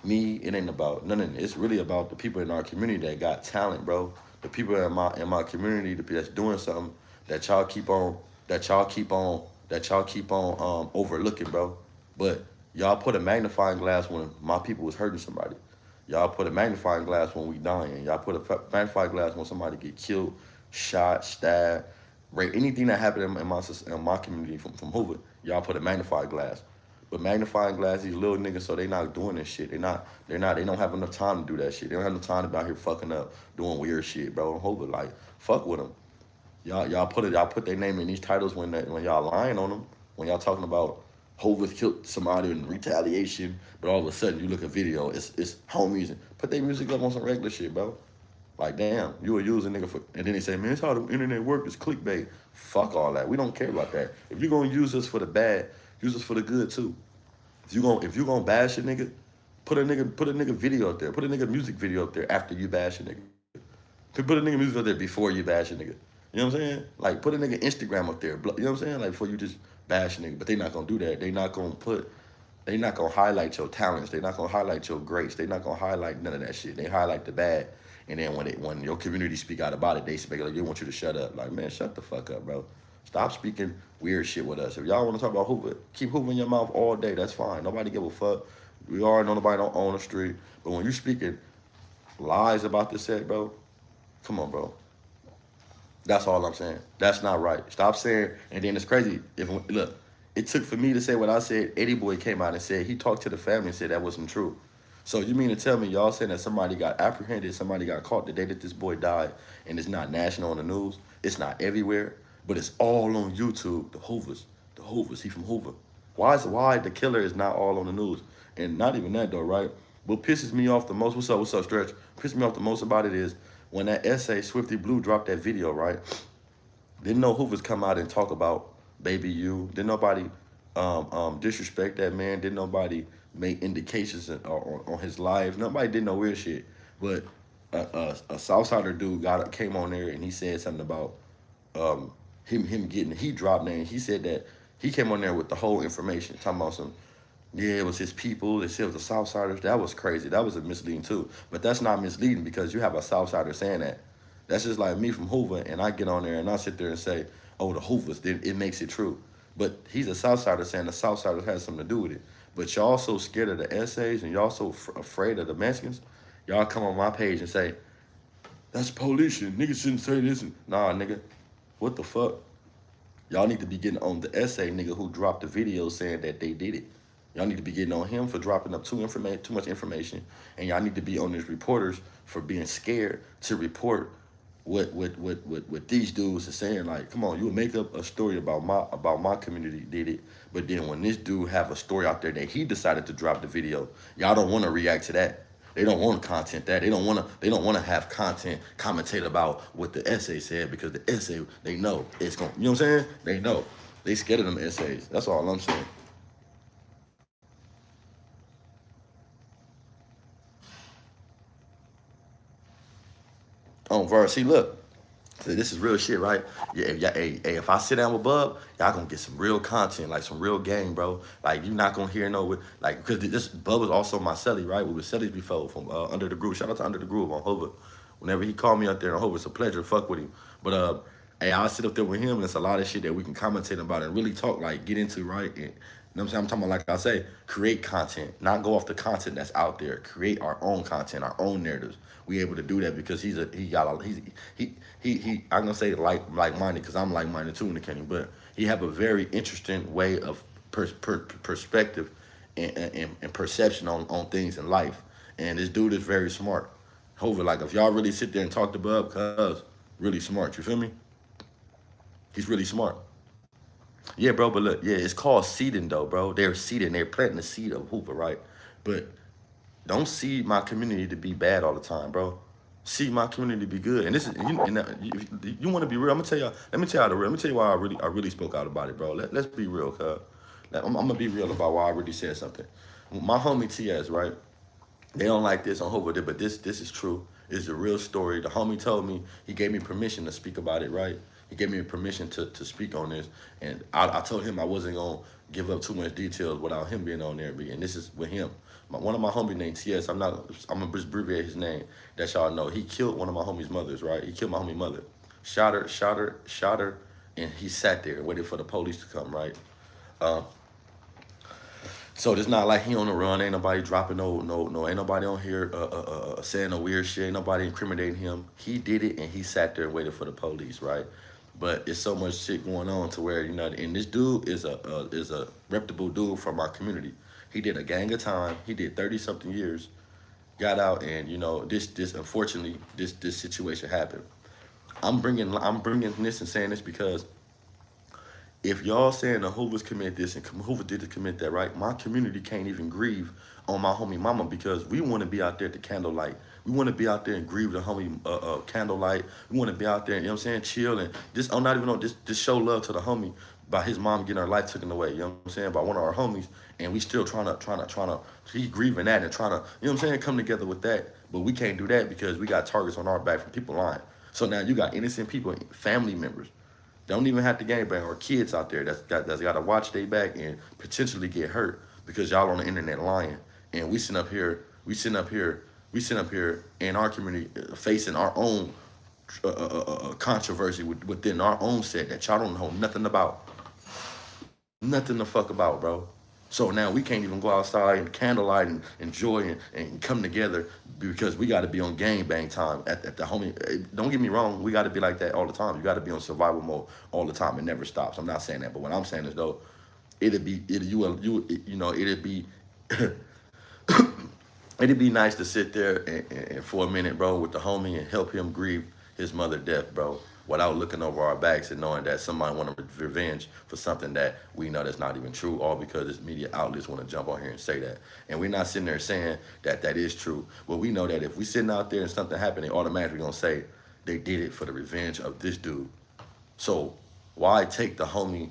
me. It ain't about none of it. It's really about the people in our community that got talent, bro. The people in my community that's doing something that y'all keep on overlooking, bro. But y'all put a magnifying glass when my people was hurting somebody. Y'all put a magnifying glass when we dying. Y'all put a magnifying glass when somebody get killed, shot, stabbed, raped. Anything that happened in my community from Hoover, y'all put a magnifying glass. But magnifying glass, these little niggas, so they not doing this shit. They don't have enough time to do that shit. They don't have enough time to be out here fucking up, doing weird shit, bro. Hoover, like, fuck with them. Y'all put their name in these titles when y'all lying on them. When y'all talking about Hoover killed somebody in retaliation, but all of a sudden you look at video, it's homies, and put their music up on some regular shit, bro. Like, damn, you a using nigga for, and then they say, man, it's how the internet work, it's clickbait. Fuck all that. We don't care about that. If you're gonna use us for the bad, use us for the good too. If you gonna bash a nigga, put a nigga video up there. Put a nigga music video up there after you bash a nigga. Put a nigga music up there before you bash a nigga. You know what I'm saying? Like, put a nigga Instagram up there. You know what I'm saying? Like, before you just bash a nigga. But they not gonna do that. They not gonna highlight your talents. They not gonna highlight your grace. They not gonna highlight none of that shit. They highlight the bad. And then when your community speak out about it, they speak like, they want you to shut up. Like, man, shut the fuck up, bro. Stop speaking weird shit with us. If y'all want to talk about Hoover, keep Hoover in your mouth all day. That's fine. Nobody give a fuck. We already know nobody don't own the street. But when you speaking lies about this set, bro, come on, bro. That's all I'm saying. That's not right. Stop saying, and then it's crazy. Look, it took for me to say what I said. Eddie Boy came out and said, he talked to the family and said that wasn't true. So you mean to tell me y'all saying that somebody got apprehended, somebody got caught the day that this boy died, and it's not national on the news? It's not everywhere, but it's all on YouTube. The Hoovers, he from Hoover. Why the killer is not all on the news? And not even that though, right? What pisses me off the most, what's up, Stretch? Pisses me off the most about it is when that essay, Swifty Blue dropped that video, right? Didn't no Hoovers come out and talk about Baby U. Didn't nobody disrespect that man. Didn't nobody make indications on his life. Nobody did no weird shit. But a Southsider dude came on there and he said something about him getting, he dropped there and he said that he came on there with the whole information, talking about some, yeah, it was his people, they said it was the Southsiders. That was crazy. That was misleading too. But that's not misleading because you have a Southsider saying that. That's just like me from Hoover, and I get on there and I sit there and say, oh, the Hoovers, then it makes it true. But he's a Southsider saying the Southsiders has something to do with it. But y'all so scared of the essays and y'all so afraid of the Mexicans, y'all come on my page and say, that's police and niggas shouldn't say this. Nah, nigga, what the fuck? Y'all need to be getting on the essay nigga who dropped the video saying that they did it. Y'all need to be getting on him for dropping up too much information. And y'all need to be on these reporters for being scared to report what these dudes are saying. Like, come on, you would make up a story about my community did it, but then when this dude have a story out there that he decided to drop the video, y'all don't want to react to that. They don't want content that. They don't want to have content commentate about what the essay said, because the essay, they know it's going, you know what I'm saying? They know. They scared of them essays. That's all I'm saying. On verse, see, look. So this is real shit, right? Yeah, if I sit down with Bub, y'all gonna get some real content, like some real game, bro. Like, you not gonna hear no, like, because this Bub was also my celly, right? We were cellies before from Under the Groove. Shout out to Under the Groove on Hoover. Whenever he called me out there on Hoover, it's a pleasure to fuck with him. But hey, I'll sit up there with him, and it's a lot of shit that we can commentate about and really talk, like, get into, right? And, you know what I'm saying? I'm talking about, like I say, create content, not go off the content that's out there. Create our own content, our own narratives. We able to do that because he I'm gonna say like-minded, because I'm like-minded too in the Kenny, but he have a very interesting way of perspective and perception on things in life. And this dude is very smart. However, like, if y'all really sit there and talk to Bub, cuz really smart, you feel me? He's really smart. Yeah, bro, but look, yeah, it's called seeding though, bro. They're seeding, they're planting the seed of Hoover, right? But don't seed my community to be bad all the time, bro. Seed my community to be good. And this is, you want to be real. I'm gonna tell y'all. Let me tell y'all the real. Let me tell you why I really spoke out about it, bro. Let's be real, cuz. I'm gonna be real about why I really said something. My homie TS, right? They don't like this on Hoover, but this is true. It's a real story. The homie told me, he gave me permission to speak about it, right? He gave me permission to speak on this. And I told him I wasn't going to give up too much details without him being on there. And this is with him. One of my homies named TS, I'm going to abbreviate his name, that y'all know. He killed one of my homie's mothers, right? He killed my homie mother. Shot her, and he sat there and waited for the police to come, right? So it's not like he on the run. Ain't nobody dropping no. Ain't nobody on here saying no weird shit. Ain't nobody incriminating him. He did it, and he sat there and waited for the police, right? But it's so much shit going on to where, and this dude is a reputable dude from our community. He did a gang of time. He did 30-something years, got out, and this unfortunately this situation happened. I'm bringing this and saying this because if y'all saying the Hoovers commit this and Hoover did commit that, right? My community can't even grieve on my homie mama, because we want to be out there at the candlelight. We want to be out there and grieve the homie candlelight. We want to be out there, you know what I'm saying, chill and just, I'm not even on this show love to the homie by his mom getting her life taken away, you know what I'm saying, by one of our homies, and we still trying to, he's grieving that and trying to, you know what I'm saying, come together with that. But we can't do that because we got targets on our back from people lying. So now you got innocent people, family members, don't even have to gangbang, or kids out there that's got to watch their back and potentially get hurt because y'all on the internet lying. And we sitting up here in our community facing our own controversy within our own set that y'all don't know nothing about. Nothing to fuck about, bro. So now we can't even go outside and candlelight and enjoy and come together because we got to be on gangbang time at the homie. Don't get me wrong, we got to be like that all the time. You got to be on survival mode all the time. It never stops. I'm not saying that, but what I'm saying is though, it'd be it'd be nice to sit there and for a minute, bro, with the homie and help him grieve his mother's death, bro, without looking over our backs and knowing that somebody want to revenge for something that we know that's not even true, all because this media outlets want to jump on here and say that. And we're not sitting there saying that is true. But we know that if we sitting out there and something happened, they automatically going to say they did it for the revenge of this dude. So why take the homie?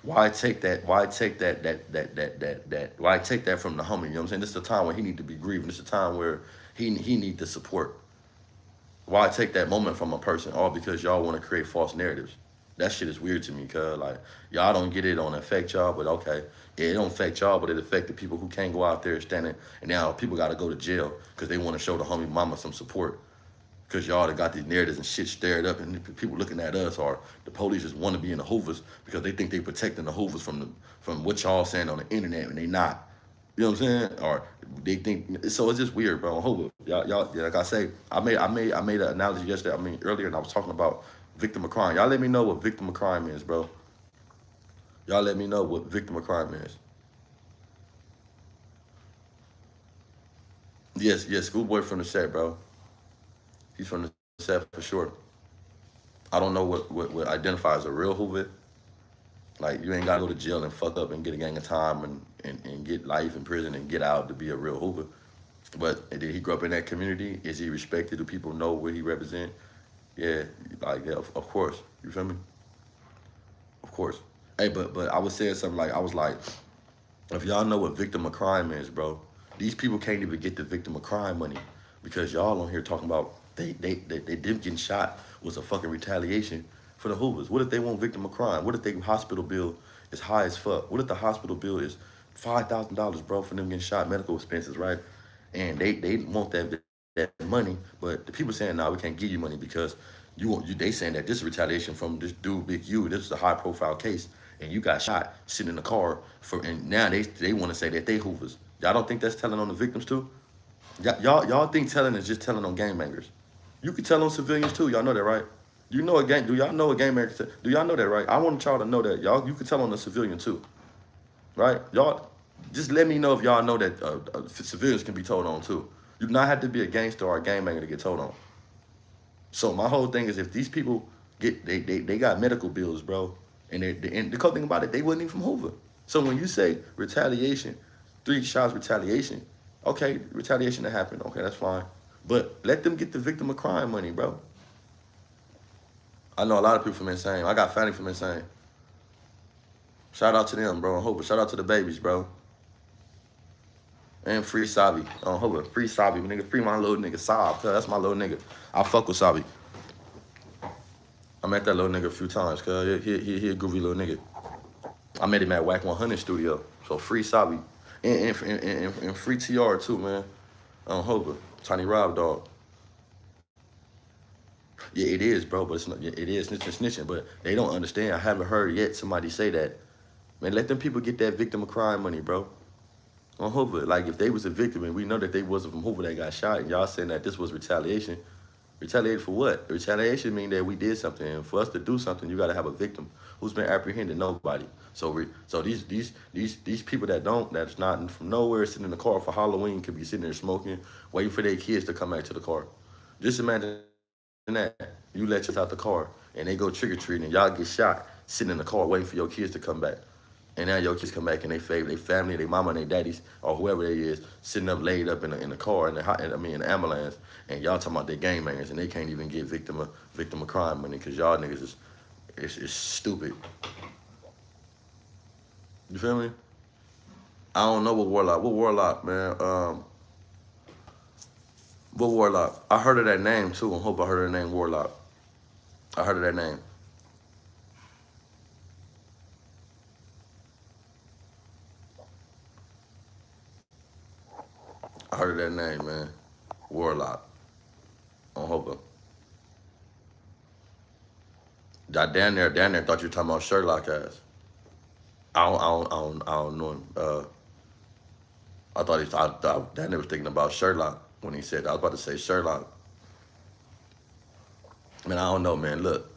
Why take that? Why take that why take that from the homie? You know what I'm saying? This is a time where he need to be grieving. This is a time where he need the support. Why take that moment from a person, all because y'all want to create false narratives? That shit is weird to me, cuz like, y'all don't get it, don't affect y'all, but okay. Yeah, it don't affect y'all, but it affect the people who can't go out there standing, and now people got to go to jail because they want to show the homie mama some support. Because y'all that got these narratives and shit stirred up, and people looking at us, or the police just want to be in the Hoovers because they think they protecting the Hoovers from what y'all saying on the internet, and they not. You know what I'm saying? Or they think so. It's just weird, bro. Hoover, y'all, like I say, I made an analogy yesterday. Earlier, and I was talking about victim of crime. Y'all let me know what victim of crime is, bro. Y'all let me know what victim of crime is. Yes, schoolboy from the set, bro. He's from the said for sure. I don't know what identifies a real Hoover. Like, you ain't gotta go to jail and fuck up and get a gang of time and get life in prison and get out to be a real Hoover. But did he grow up in that community? Is he respected? Do people know what he represent? Yeah, like yeah, of course. You feel me? Of course. Hey, but I was saying something like, I was like, if y'all know what victim of crime is, bro, these people can't even get the victim of crime money because y'all on here talking about they them getting shot was a fucking retaliation for the Hoovers. What if they want victim of crime? What if their hospital bill is high as fuck? What if the hospital bill is $5,000, bro, for them getting shot, medical expenses, right? And they want that money, but the people saying, nah, we can't give you money because they saying that this is retaliation from this dude, Big U. This is a high profile case, and you got shot sitting in the car and now they want to say that they Hoovers. Y'all don't think that's telling on the victims too? Y'all think telling is just telling on gangbangers? You can tell on civilians too. Y'all know that, right? You know a gang. Do y'all know a gangbanger? Do y'all know that, right? I want y'all to know that you can tell on a civilian too, right? Y'all just let me know if y'all know that civilians can be told on too. You do not have to be a gangster or a gangbanger to get told on. So my whole thing is, if these people they got medical bills, bro, and the cool thing about it, they wasn't even from Hoover. So when you say retaliation, 3 shots retaliation, okay, retaliation that happened, okay, that's fine. But let them get the victim of crime money, bro. I know a lot of people from Insane. I got family from Insane. Shout out to them, bro, on Hoover. Shout out to the babies, bro. And free Sabi on Hoover. Free Sabi, nigga. Free my little nigga Saab, cuz that's my little nigga. I fuck with Sabi. I met that little nigga a few times, cuz he a groovy little nigga. I met him at Whack 100 studio. So free Sabi. And free TR too, man. On Hoover. Tiny Rob dog. Yeah, it is, bro, but it's not, it is snitching, but they don't understand. I haven't heard yet somebody say that. Man, let them people get that victim of crime money, bro. On Hoover. Like, if they was a victim and we know that they wasn't from Hoover that got shot, and y'all saying that this was retaliation, retaliate for what? Retaliation mean that we did something, and for us to do something, you gotta have a victim who's been apprehended. Nobody. So these people that's not from nowhere, sitting in the car for Halloween, could be sitting there smoking, waiting for their kids to come back to the car. Just imagine that you let us out the car and they go trick or treating and y'all get shot sitting in the car waiting for your kids to come back. And now your kids come back and they family, their mama and their daddies, or whoever they is, sitting up laid up in the car, in the ambulance, and y'all talking about they gangbangers and they can't even get victim of crime money because y'all niggas is stupid. You feel me? I don't know what Warlock, man. What Warlock? I heard of that name too. I hope I heard of the name Warlock. I heard of that name. I heard of that name, man. Warlock. On Hoover. Down there thought you were talking about Sherlock ass. I don't know him. I thought Daniel was thinking about Sherlock when he said, I was about to say Sherlock. Man, I don't know, man. Look,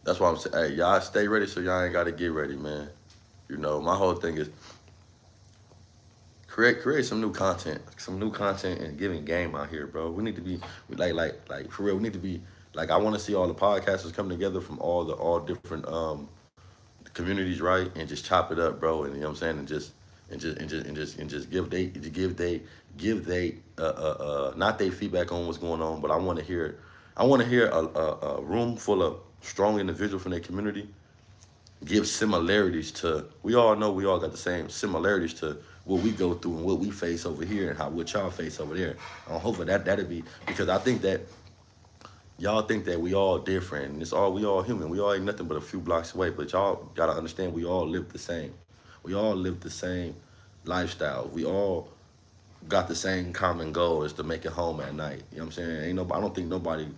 that's why I'm saying, hey, y'all stay ready so y'all ain't got to get ready, man. You know, my whole thing is create some new content and giving game out here, bro. We need to be, like for real, we need to be, like, I want to see all the podcasters come together from all different communities, right? And just chop it up, bro. And you know what I'm saying? And just give they not their feedback on what's going on, but I want to hear a room full of strong individuals from their community give similarities to, we all know we all got the same similarities to what we go through and what we face over here and what y'all face over there. I'm hoping that'll be, because I think that y'all think that we all different and we all human. We all ain't nothing but a few blocks away, but y'all gotta understand we all live the same. We all live the same lifestyle. We all got the same common goal, is to make it home at night. You know what I'm saying? I don't think nobody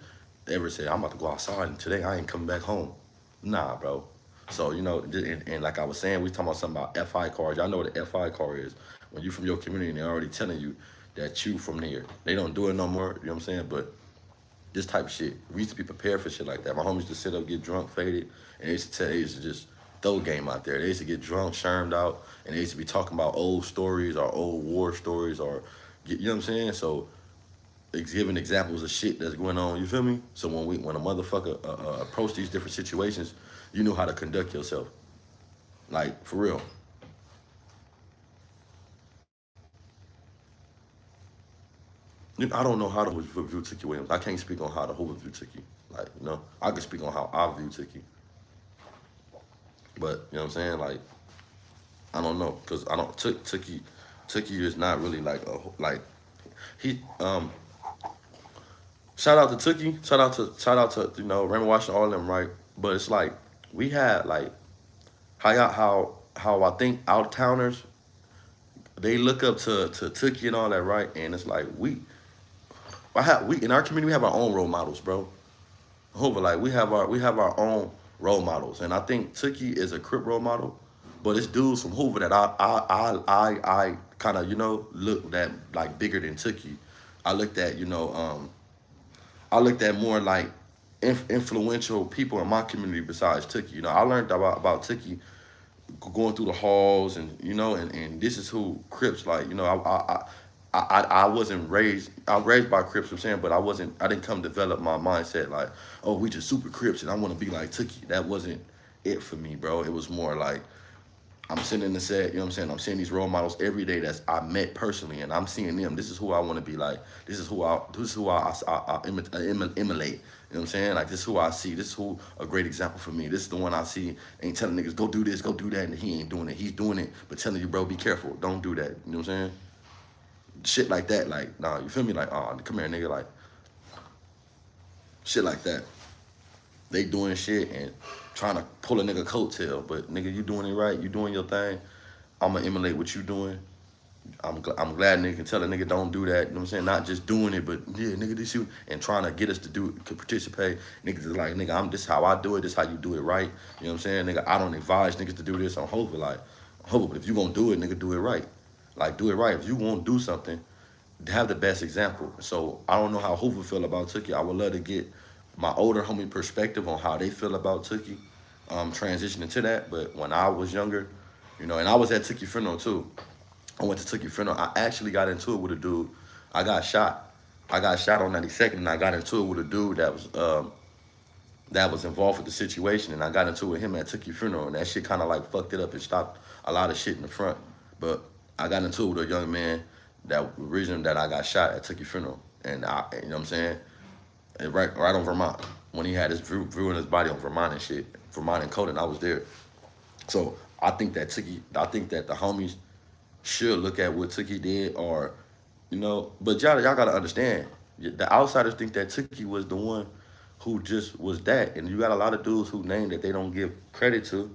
ever said, I'm about to go outside and today I ain't coming back home. Nah, bro. So, you know, and like I was saying, we talking about something about FI cars. Y'all know what an FI car is. When you from your community and they're already telling you that you from here. They don't do it no more, you know what I'm saying? But this type of shit, we used to be prepared for shit like that. My homies used to sit up, get drunk, faded, and they used to just throw game out there. They used to get drunk, shermed out, and they used to be talking about old stories or old war stories or, you know what I'm saying? So giving examples of shit that's going on. You feel me? So when a motherfucker approach these different situations, you know how to conduct yourself. Like for real. I don't know how to view Tiki Williams. I can't speak on how the Hoover view Tiki. Like, I can speak on how I view Tiki. But, you know what I'm saying? Like, I don't know. Because I don't, Tiki is not really like, he, shout out to Tiki. Shout out to, Raymond Washington, all of them, right? But it's like, we had, like, how I think out-towners, they look up to Tiki and all that, right? And it's like, we in our community, we have our own role models, bro. Hoover, like we have our own role models, and I think Tookie is a Crip role model, but it's dudes from Hoover that I kind of looked at like bigger than Tookie. I looked at I looked at more like influential people in my community besides Tookie. I learned about Tookie going through the halls, and and this is who Crips like. I wasn't raised. I was raised by Crips, I'm saying, but I didn't come develop my mindset like, oh, we just super Crips and I want to be like Tookie. That wasn't it for me, bro. It was more like I'm sitting in the set, I'm saying? I'm seeing these role models every day that I met personally, and I'm seeing them. This is who I want to be like. This is who I emulate. You know what I'm saying? Like, this is who I see. This is who a great example for me. This is the one I see ain't telling niggas, go do this, go do that, and he ain't doing it. He's doing it, but telling you, bro, be careful. Don't do that. You know what I'm saying? Shit like that, like, nah, you feel me? Like, oh, come here, nigga, like, shit like that. They doing shit and trying to pull a nigga coattail, but nigga, you doing it right, you doing your thing. I'ma emulate what you doing. I'm glad nigga can tell a nigga don't do that, you know what I'm saying? Not just doing it, but yeah, nigga, this you, and trying to get us to participate. Niggas is like, nigga, this how I do it, this how you do it right. You know what I'm saying? Nigga, I don't advise niggas to do this on Hoover, like, Hoover, but if you gonna do it, nigga, do it right. Like, do it right. If you won't do something, have the best example. So I don't know how Hoover feel about Tookie. I would love to get my older homie perspective on how they feel about Tookie, transitioning to that. But when I was younger, and I was at Tookie funeral too. I went to Tookie funeral. I actually got into it with a dude. I got shot. I got shot on 92nd, and I got into it with a dude that was involved with the situation, and I got into it with him at Tookie funeral, and that shit kind of like fucked it up and stopped a lot of shit in the front. But I got into it with a young man that reason that I got shot at Tookie funeral, and you know what I'm saying, and right on Vermont, when he had his viewing his body on Vermont and shit, Vermont and Coden, I was there. So I think that the homies should look at what Tookie did, or but y'all gotta understand, the outsiders think that Tookie was the one who just was that, and you got a lot of dudes who name that they don't give credit to,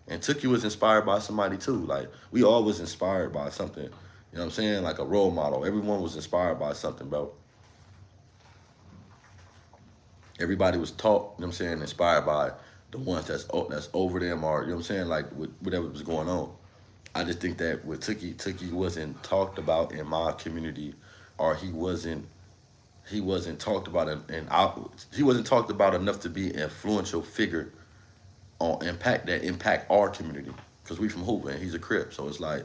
and Tookie was inspired by somebody too. Like, we all was inspired by something. You know what I'm saying? Like a role model. Everyone was inspired by something, bro. Everybody was taught, you know what I'm saying, inspired by the ones that's over them, or, you know what I'm saying, like whatever was going on. I just think that with Tookie wasn't talked about in my community, or he wasn't talked about, he wasn't talked about enough to be an influential figure on impact our community, because we from Hoover and he's a Crip. So it's like,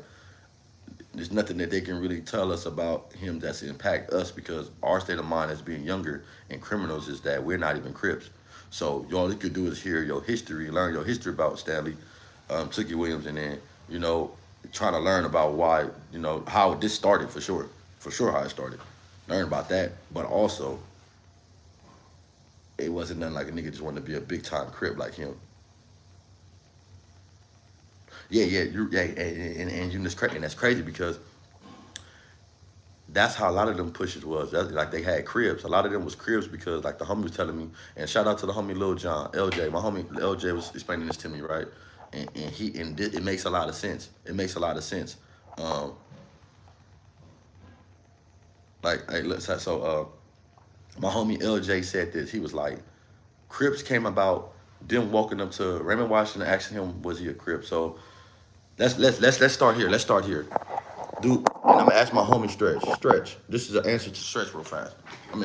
there's nothing that they can really tell us about him that's impact us, because our state of mind as being younger and criminals is that we're not even Crips. So all you could do is hear your history, learn your history about Stanley, Tookie Williams, and then, trying to learn about why, how this started for sure how it started. Learn about that, but also, it wasn't nothing like a nigga just wanted to be a big time Crip like him. And that's crazy because that's how a lot of them pushes was. Like, they had cribs. A lot of them was cribs because, like, the homie was telling me, and shout out to the homie Lil John, LJ. My homie LJ was explaining this to me, right? And it makes a lot of sense. It makes a lot of sense. My homie LJ said this. He was like, Crips came about them walking up to Raymond Washington asking him, was he a Crip? So let's start here. Let's start here. Dude, and I'm gonna ask my homie Stretch. This is an answer to Stretch real fast.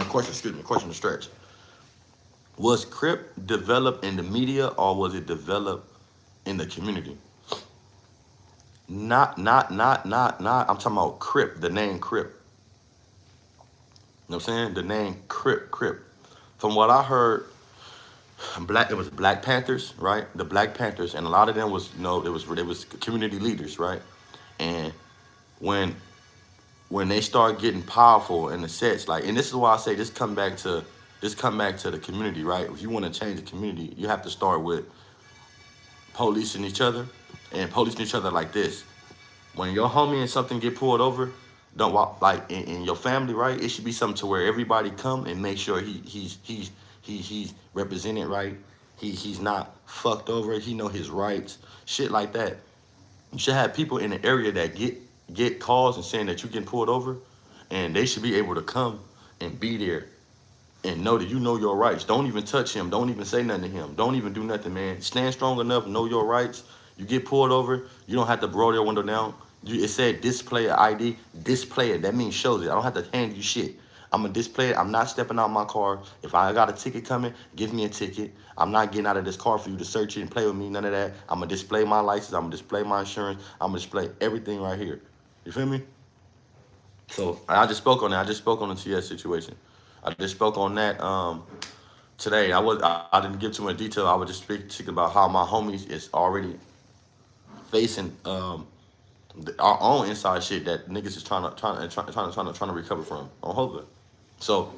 Question to Stretch. Was Crip developed in the media, or was it developed in the community? Not. I'm talking about Crip, the name Crip. know what I'm saying? The name Crip. From what I heard, it was Black Panthers, right? The Black Panthers, and a lot of them was, it was community leaders, right? And when they start getting powerful in the sets, like, and this is why I say this come back to the community, right? If you want to change the community, you have to start with policing each other, and policing each other like this. When your homie and something get pulled over, don't walk like in your family, right? It should be something to where everybody come and make sure he's represented right. He's not fucked over. He know his rights, shit like that. You should have people in the area that get calls and saying that you getting pulled over, and they should be able to come and be there and know that you know your rights. Don't even touch him. Don't even say nothing to him. Don't even do nothing, man. Stand strong enough. Know your rights. You get pulled over, you don't have to roll their window down. It said display an ID. Display it. That means shows it. I don't have to hand you shit. I'm going to display it. I'm not stepping out my car. If I got a ticket coming, give me a ticket. I'm not getting out of this car for you to search it and play with me. None of that. I'm going to display my license. I'm going to display my insurance. I'm going to display everything right here. You feel me? So I just spoke on that. I just spoke on the TS situation. I just spoke on that today. I didn't give too much detail. I was just speaking about how my homies is already facing our own inside shit that niggas is trying to recover from on Hova. So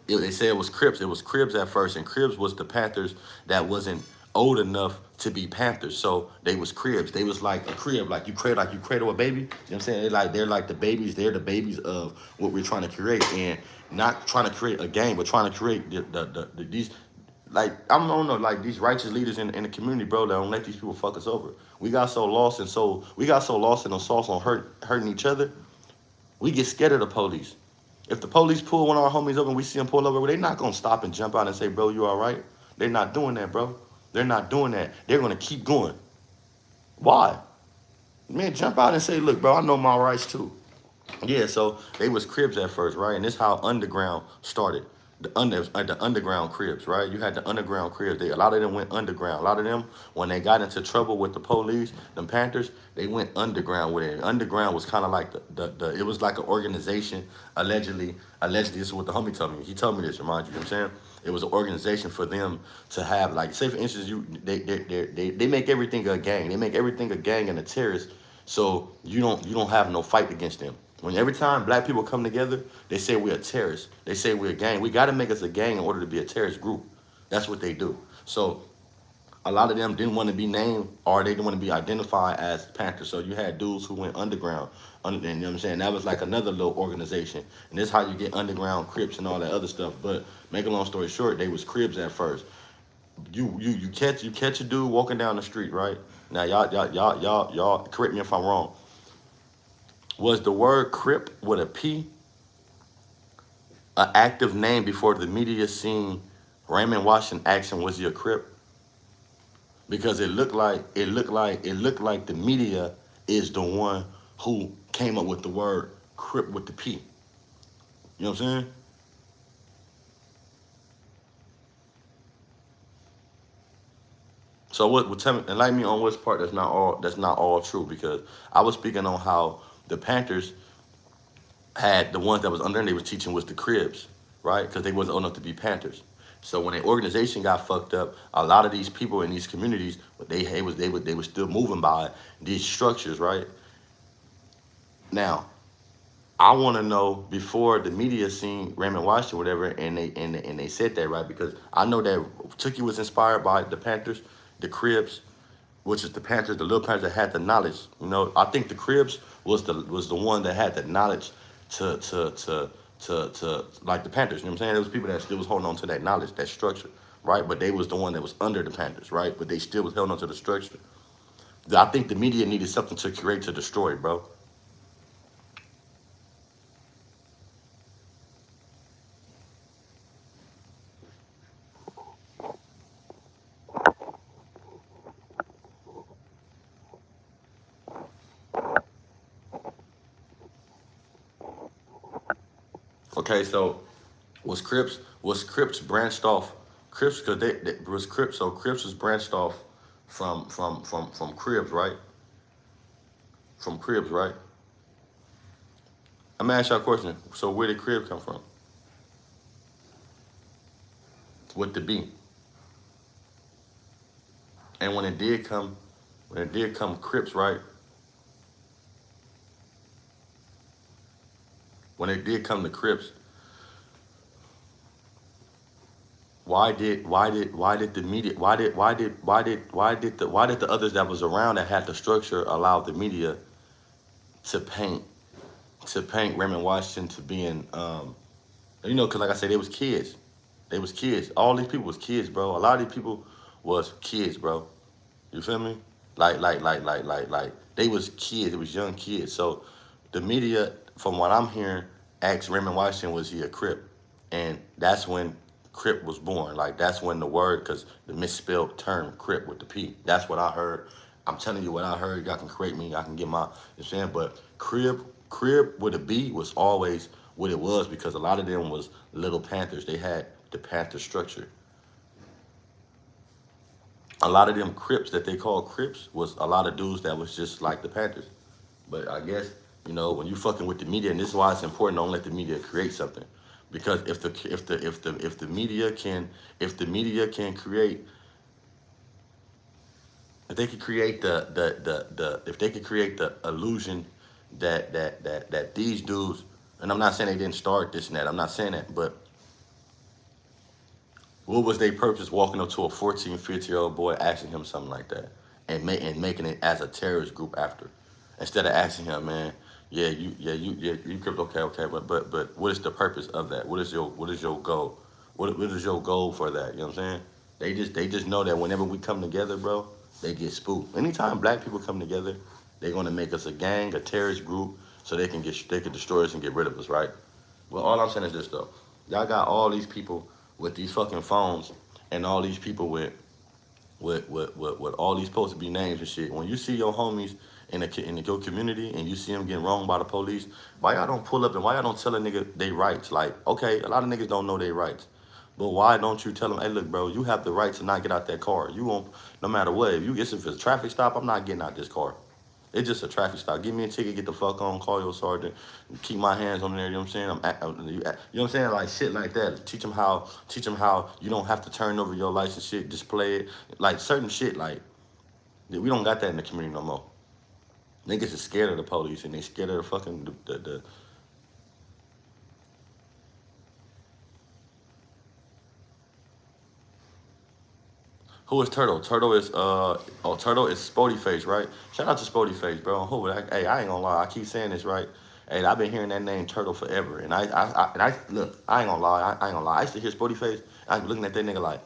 they said it was Crips. It was Cribs at first, and Cribs was the Panthers that wasn't old enough to be Panthers. So they was Cribs. They was like a crib, like you cradle a baby. You know what I'm saying? They're like the babies. They're the babies of what we're trying to create, and not trying to create a gang, but trying to create these. Like, I don't know, like these righteous leaders in the community, bro, that don't let these people fuck us over. We got so lost in the sauce on hurting each other, we get scared of the police. If the police pull one of our homies over and we see them pull over, they're not going to stop and jump out and say, bro, you all right? They're not doing that, bro. They're not doing that. They're going to keep going. Why? Man, jump out and say, look, bro, I know my rights too. Yeah, so they was Cribs at first, right? And this is how underground started. The underground Cribs, right? You had the underground Cribs. A lot of them went underground. A lot of them, when they got into trouble with the police, them Panthers, they went underground with it. Underground was kind of like it was like an organization, allegedly, this is what the homie told me. He told me this, remind you, know what I'm saying? It was an organization for them to have, like, say for instance, they make everything a gang. They make everything a gang and a terrorist, so you don't have no fight against them. When every time black people come together, they say we're a terrorist. They say we're a gang. We got to make us a gang in order to be a terrorist group. That's what they do. So a lot of them didn't want to be named, or they didn't want to be identified as Panthers. So you had dudes who went underground. And you know what I'm saying? That was like another little organization. And this is how you get underground Crips and all that other stuff. But make a long story short, they was Cribs at first. You catch a dude walking down the street, right? Now y'all correct me if I'm wrong. Was the word Crip with a P an active name before the media seen Raymond Washington action? Was he a Crip? Because it looked like the media is the one who came up with the word Crip with the P. You know what I'm saying? So tell me, enlighten me on which part that's not all true, because I was speaking on how the Panthers had the ones that was under and they was teaching was the Cribs, right? Because they wasn't old enough to be Panthers. So when the organization got fucked up, a lot of these people in these communities, they were still moving by these structures, right? Now, I want to know, before the media seen Raymond Washington, whatever, and they said that, right? Because I know that Tookie was inspired by the Panthers, the Cribs, which is the Panthers, the little Panthers that had the knowledge. You know, I think the Cribs was the one that had the knowledge to like the Panthers. You know what I'm saying? There was people that still was holding on to that knowledge, that structure, right? But they was the one that was under the Panthers, right? But they still was held on to the structure. I think the media needed something to create to destroy, bro. Okay, so was Crips branched off Crips, because they was Crips, so Crips was branched off from Cribs, right? From Cribs, right? I'm gonna ask y'all a question. So where did Cribs come from? with the B. And when it did come Crips, right? When it did come to Crips, why did the media why did the others that was around that had the structure allow the media to paint Raymond Washington to being because like I said, they was kids. They was kids. All these people was kids, bro. A lot of these people was kids, bro. You feel me? Like they was kids. It was young kids. So the media, from what I'm hearing, asked Raymond Washington, was he a Crip? And that's when Crip was born. Like, that's when the word, because the misspelled term Crip with the P. That's what I heard. I'm telling you what I heard. Y'all can correct me. I can get my, saying, but Crib with a B was always what it was, because a lot of them was Little Panthers. They had the Panther structure. A lot of them Crips that they called Crips was a lot of dudes that was just like the Panthers. But I guess, when you fucking with the media, and this is why it's important, don't let the media create something. Because if the media can create, if they could create the illusion that these dudes, and I'm not saying they didn't start this and that, I'm not saying that, but what was their purpose walking up to a 14, 15-year-old boy asking him something like that, and making it as a terrorist group after, instead of asking him, man, you crypto, okay, but what is the purpose of that? What is your goal? What is your goal for that? You know what I'm saying? They just know that whenever we come together, bro, they get spooked. Anytime black people come together, they're gonna make us a gang, a terrorist group, so they can destroy us and get rid of us, right? Well, all I'm saying is this though. Y'all got all these people with these fucking phones, and all these people with all these supposed to be names and shit. When you see your homies in your community and you see them getting wronged by the police, why y'all don't pull up and why y'all don't tell a nigga they rights? Like, okay, a lot of niggas don't know their rights, but why don't you tell them, hey, look, bro, you have the right to not get out that car. You won't, no matter what. If it's a traffic stop, I'm not getting out this car. It's just a traffic stop. Give me a ticket, get the fuck on, call your sergeant, keep my hands on there, you know what I'm saying? You know what I'm saying? Like, shit like that. Teach them how you don't have to turn over your license shit, display it. Like, certain shit, like, we don't got that in the community no more. Niggas is scared of the police, and they scared of the fucking, Who is Turtle? Turtle is Spody Face, right? Shout out to Spody Face, bro. Hey, I ain't gonna lie, I keep saying this, right? Hey, I've been hearing that name Turtle forever, and I look, I ain't gonna lie, I used to hear Spody Face, I was looking at that nigga like,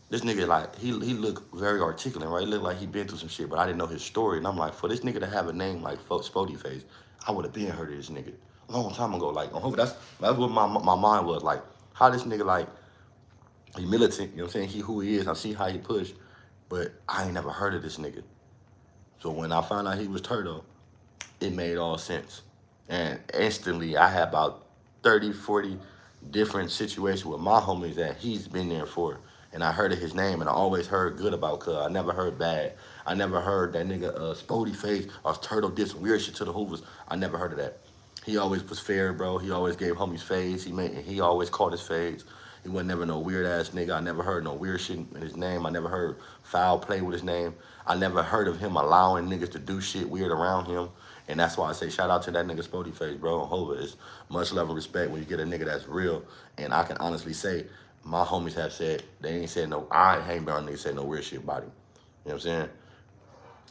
this nigga, like, he looked very articulate, right? He looked like he been through some shit, but I didn't know his story, and I'm like, for this nigga to have a name like Spody Face, I would have been heard of this nigga a long time ago. Like, that's what my mind was like. How this nigga, like, he militant, you know what I'm saying? He who he is. I see how he push, but I ain't never heard of this nigga. So when I found out he was Turtle, it made all sense. And instantly, I had about 30, 40 different situations with my homies that he's been there for. And I heard of his name, and I always heard good about Cuz. I never heard bad. I never heard that nigga Spody Face or Turtle did some weird shit to the Hoovers. I never heard of that. He always was fair, bro. He always gave homies fades. He always caught his fades. He wasn't never no weird ass nigga. I never heard no weird shit in his name. I never heard foul play with his name. I never heard of him allowing niggas to do shit weird around him. And that's why I say shout out to that nigga Spody Face, bro. On Hova, it's much love and respect when you get a nigga that's real. And I can honestly say, my homies have said, they ain't said no, I ain't been on niggas say no weird shit about him. You know what I'm saying?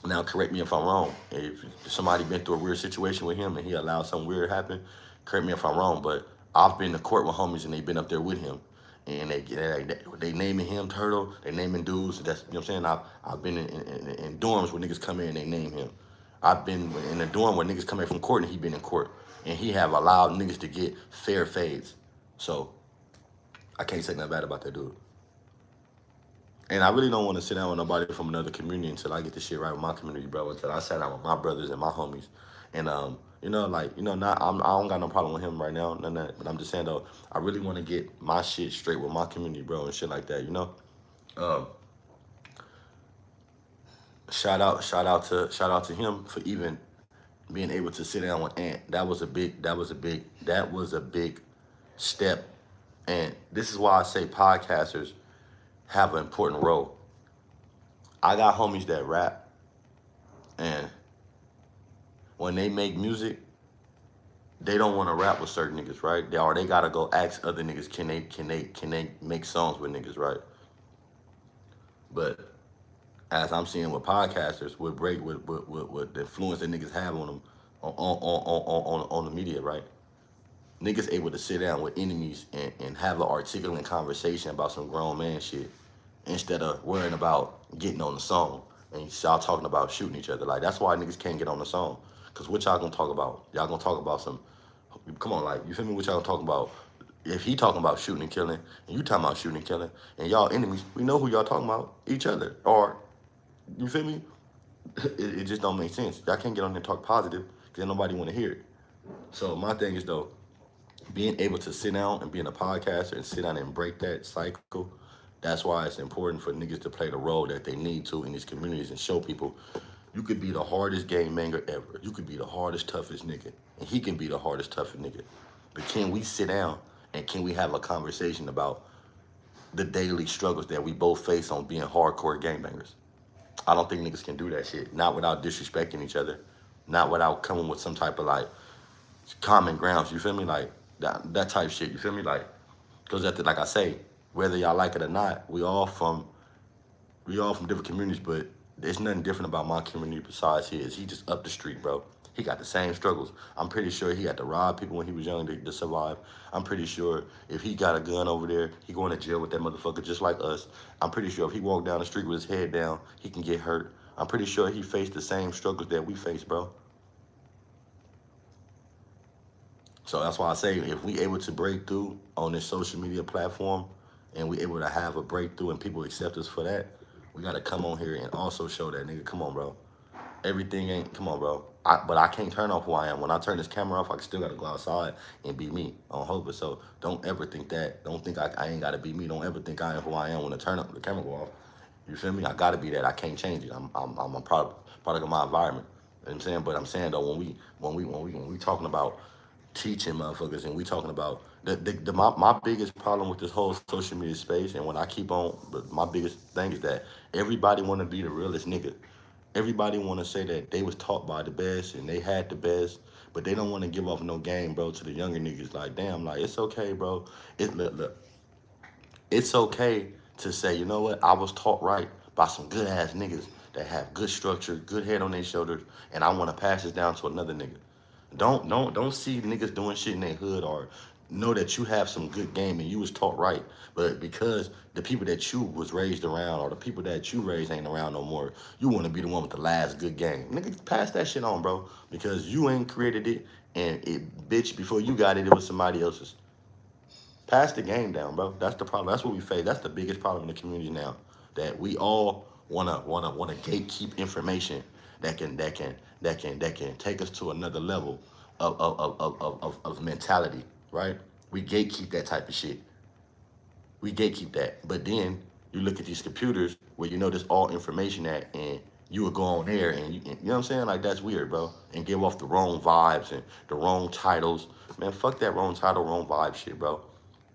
Now, correct me if I'm wrong. If somebody been through a weird situation with him and he allowed something weird to happen, correct me if I'm wrong, but I've been to court with homies and they been up there with him. And they naming him Turtle, they naming dudes. That's, you know what I'm saying? I've been in dorms where niggas come in and they name him. I've been in a dorm where niggas come in from court and he been in court. And he have allowed niggas to get fair fades. So I can't say nothing bad about that dude. And I really don't want to sit down with nobody from another community until I get this shit right with my community, bro. Until I sat down with my brothers and my homies. And, I don't got no problem with him right now, none of that. But I'm just saying, though, I really want to get my shit straight with my community, bro, and shit like that, you know? Shout out to him for even being able to sit down with Ant. That was a big step And this is why I say podcasters have an important role. I got homies that rap, and when they make music, they don't want to rap with certain niggas, right? They gotta go ask other niggas, can they make songs with niggas, right? But as I'm seeing with podcasters, with the influence that niggas have on them, on the media, right? Niggas able to sit down with enemies and have an articulate conversation about some grown man shit instead of worrying about getting on the song and y'all talking about shooting each other. Like, that's why niggas can't get on the song. Cause what y'all gonna talk about? Y'all gonna talk about some, come on, like, you feel me? What y'all talking about? If he talking about shooting and killing, and you talking about shooting and killing, and y'all enemies, we know who y'all talking about, each other. Or, you feel me? It just don't make sense. Y'all can't get on there and talk positive because nobody want to hear it. So my thing is, though, being able to sit down and being a podcaster and sit down and break that cycle, that's why it's important for niggas to play the role that they need to in these communities and show people you could be the hardest game manger ever. You could be the hardest, toughest nigga. And he can be the hardest, toughest nigga. But can we sit down and can we have a conversation about the daily struggles that we both face on being hardcore game bangers? I don't think niggas can do that shit. Not without disrespecting each other. Not without coming with some type of, like, common grounds, you feel me? Like, that type shit, you feel me? Like, because like I say, whether y'all like it or not, we all from different communities, but there's nothing different about my community besides his. He just up the street, bro. He got the same struggles. I'm pretty sure he had to rob people when he was young to survive. I'm pretty sure if he got a gun over there, he going to jail with that motherfucker just like us. I'm pretty sure if he walked down the street with his head down, he can get hurt. I'm pretty sure he faced the same struggles that we face, bro. So that's why I say if we able to break through on this social media platform and we able to have a breakthrough and people accept us for that, we got to come on here and also show that, nigga, come on, bro. Everything ain't, come on, bro. But I can't turn off who I am. When I turn this camera off, I still got to go outside and be me on Hope. So don't ever think that. Don't think I ain't got to be me. Don't ever think I am who I am when the camera go off. You feel me? I got to be that. I can't change it. I'm a product of my environment. You know what I'm saying? But I'm saying, though, when we talking about teaching motherfuckers and we talking about my biggest problem with this whole social media space and when I keep on, but my biggest thing is that everybody want to be the realest nigga. Everybody want to say that they was taught by the best and they had the best, but they don't want to give off no game, bro, to the younger niggas. Like, damn, like, it's okay, bro. Look, it's okay to say, you know what, I was taught right by some good ass niggas that have good structure, good head on their shoulders, and I want to pass this down to another nigga. Don't see niggas doing shit in their hood or know that you have some good game and you was taught right. But because the people that you was raised around or the people that you raised ain't around no more, you want to be the one with the last good game. Nigga, pass that shit on, bro. Because you ain't created it and it, bitch, before you got it, it was somebody else's. Pass the game down, bro. That's the problem. That's what we face. That's the biggest problem in the community now. That we all wanna gatekeep information that can take us to another level of mentality, right? We gatekeep that type of shit. We gatekeep that. But then you look at these computers where you know there's all information at and you would go on there and you know what I'm saying? Like, that's weird, bro. And give off the wrong vibes and the wrong titles. Man, fuck that wrong title, wrong vibe shit, bro.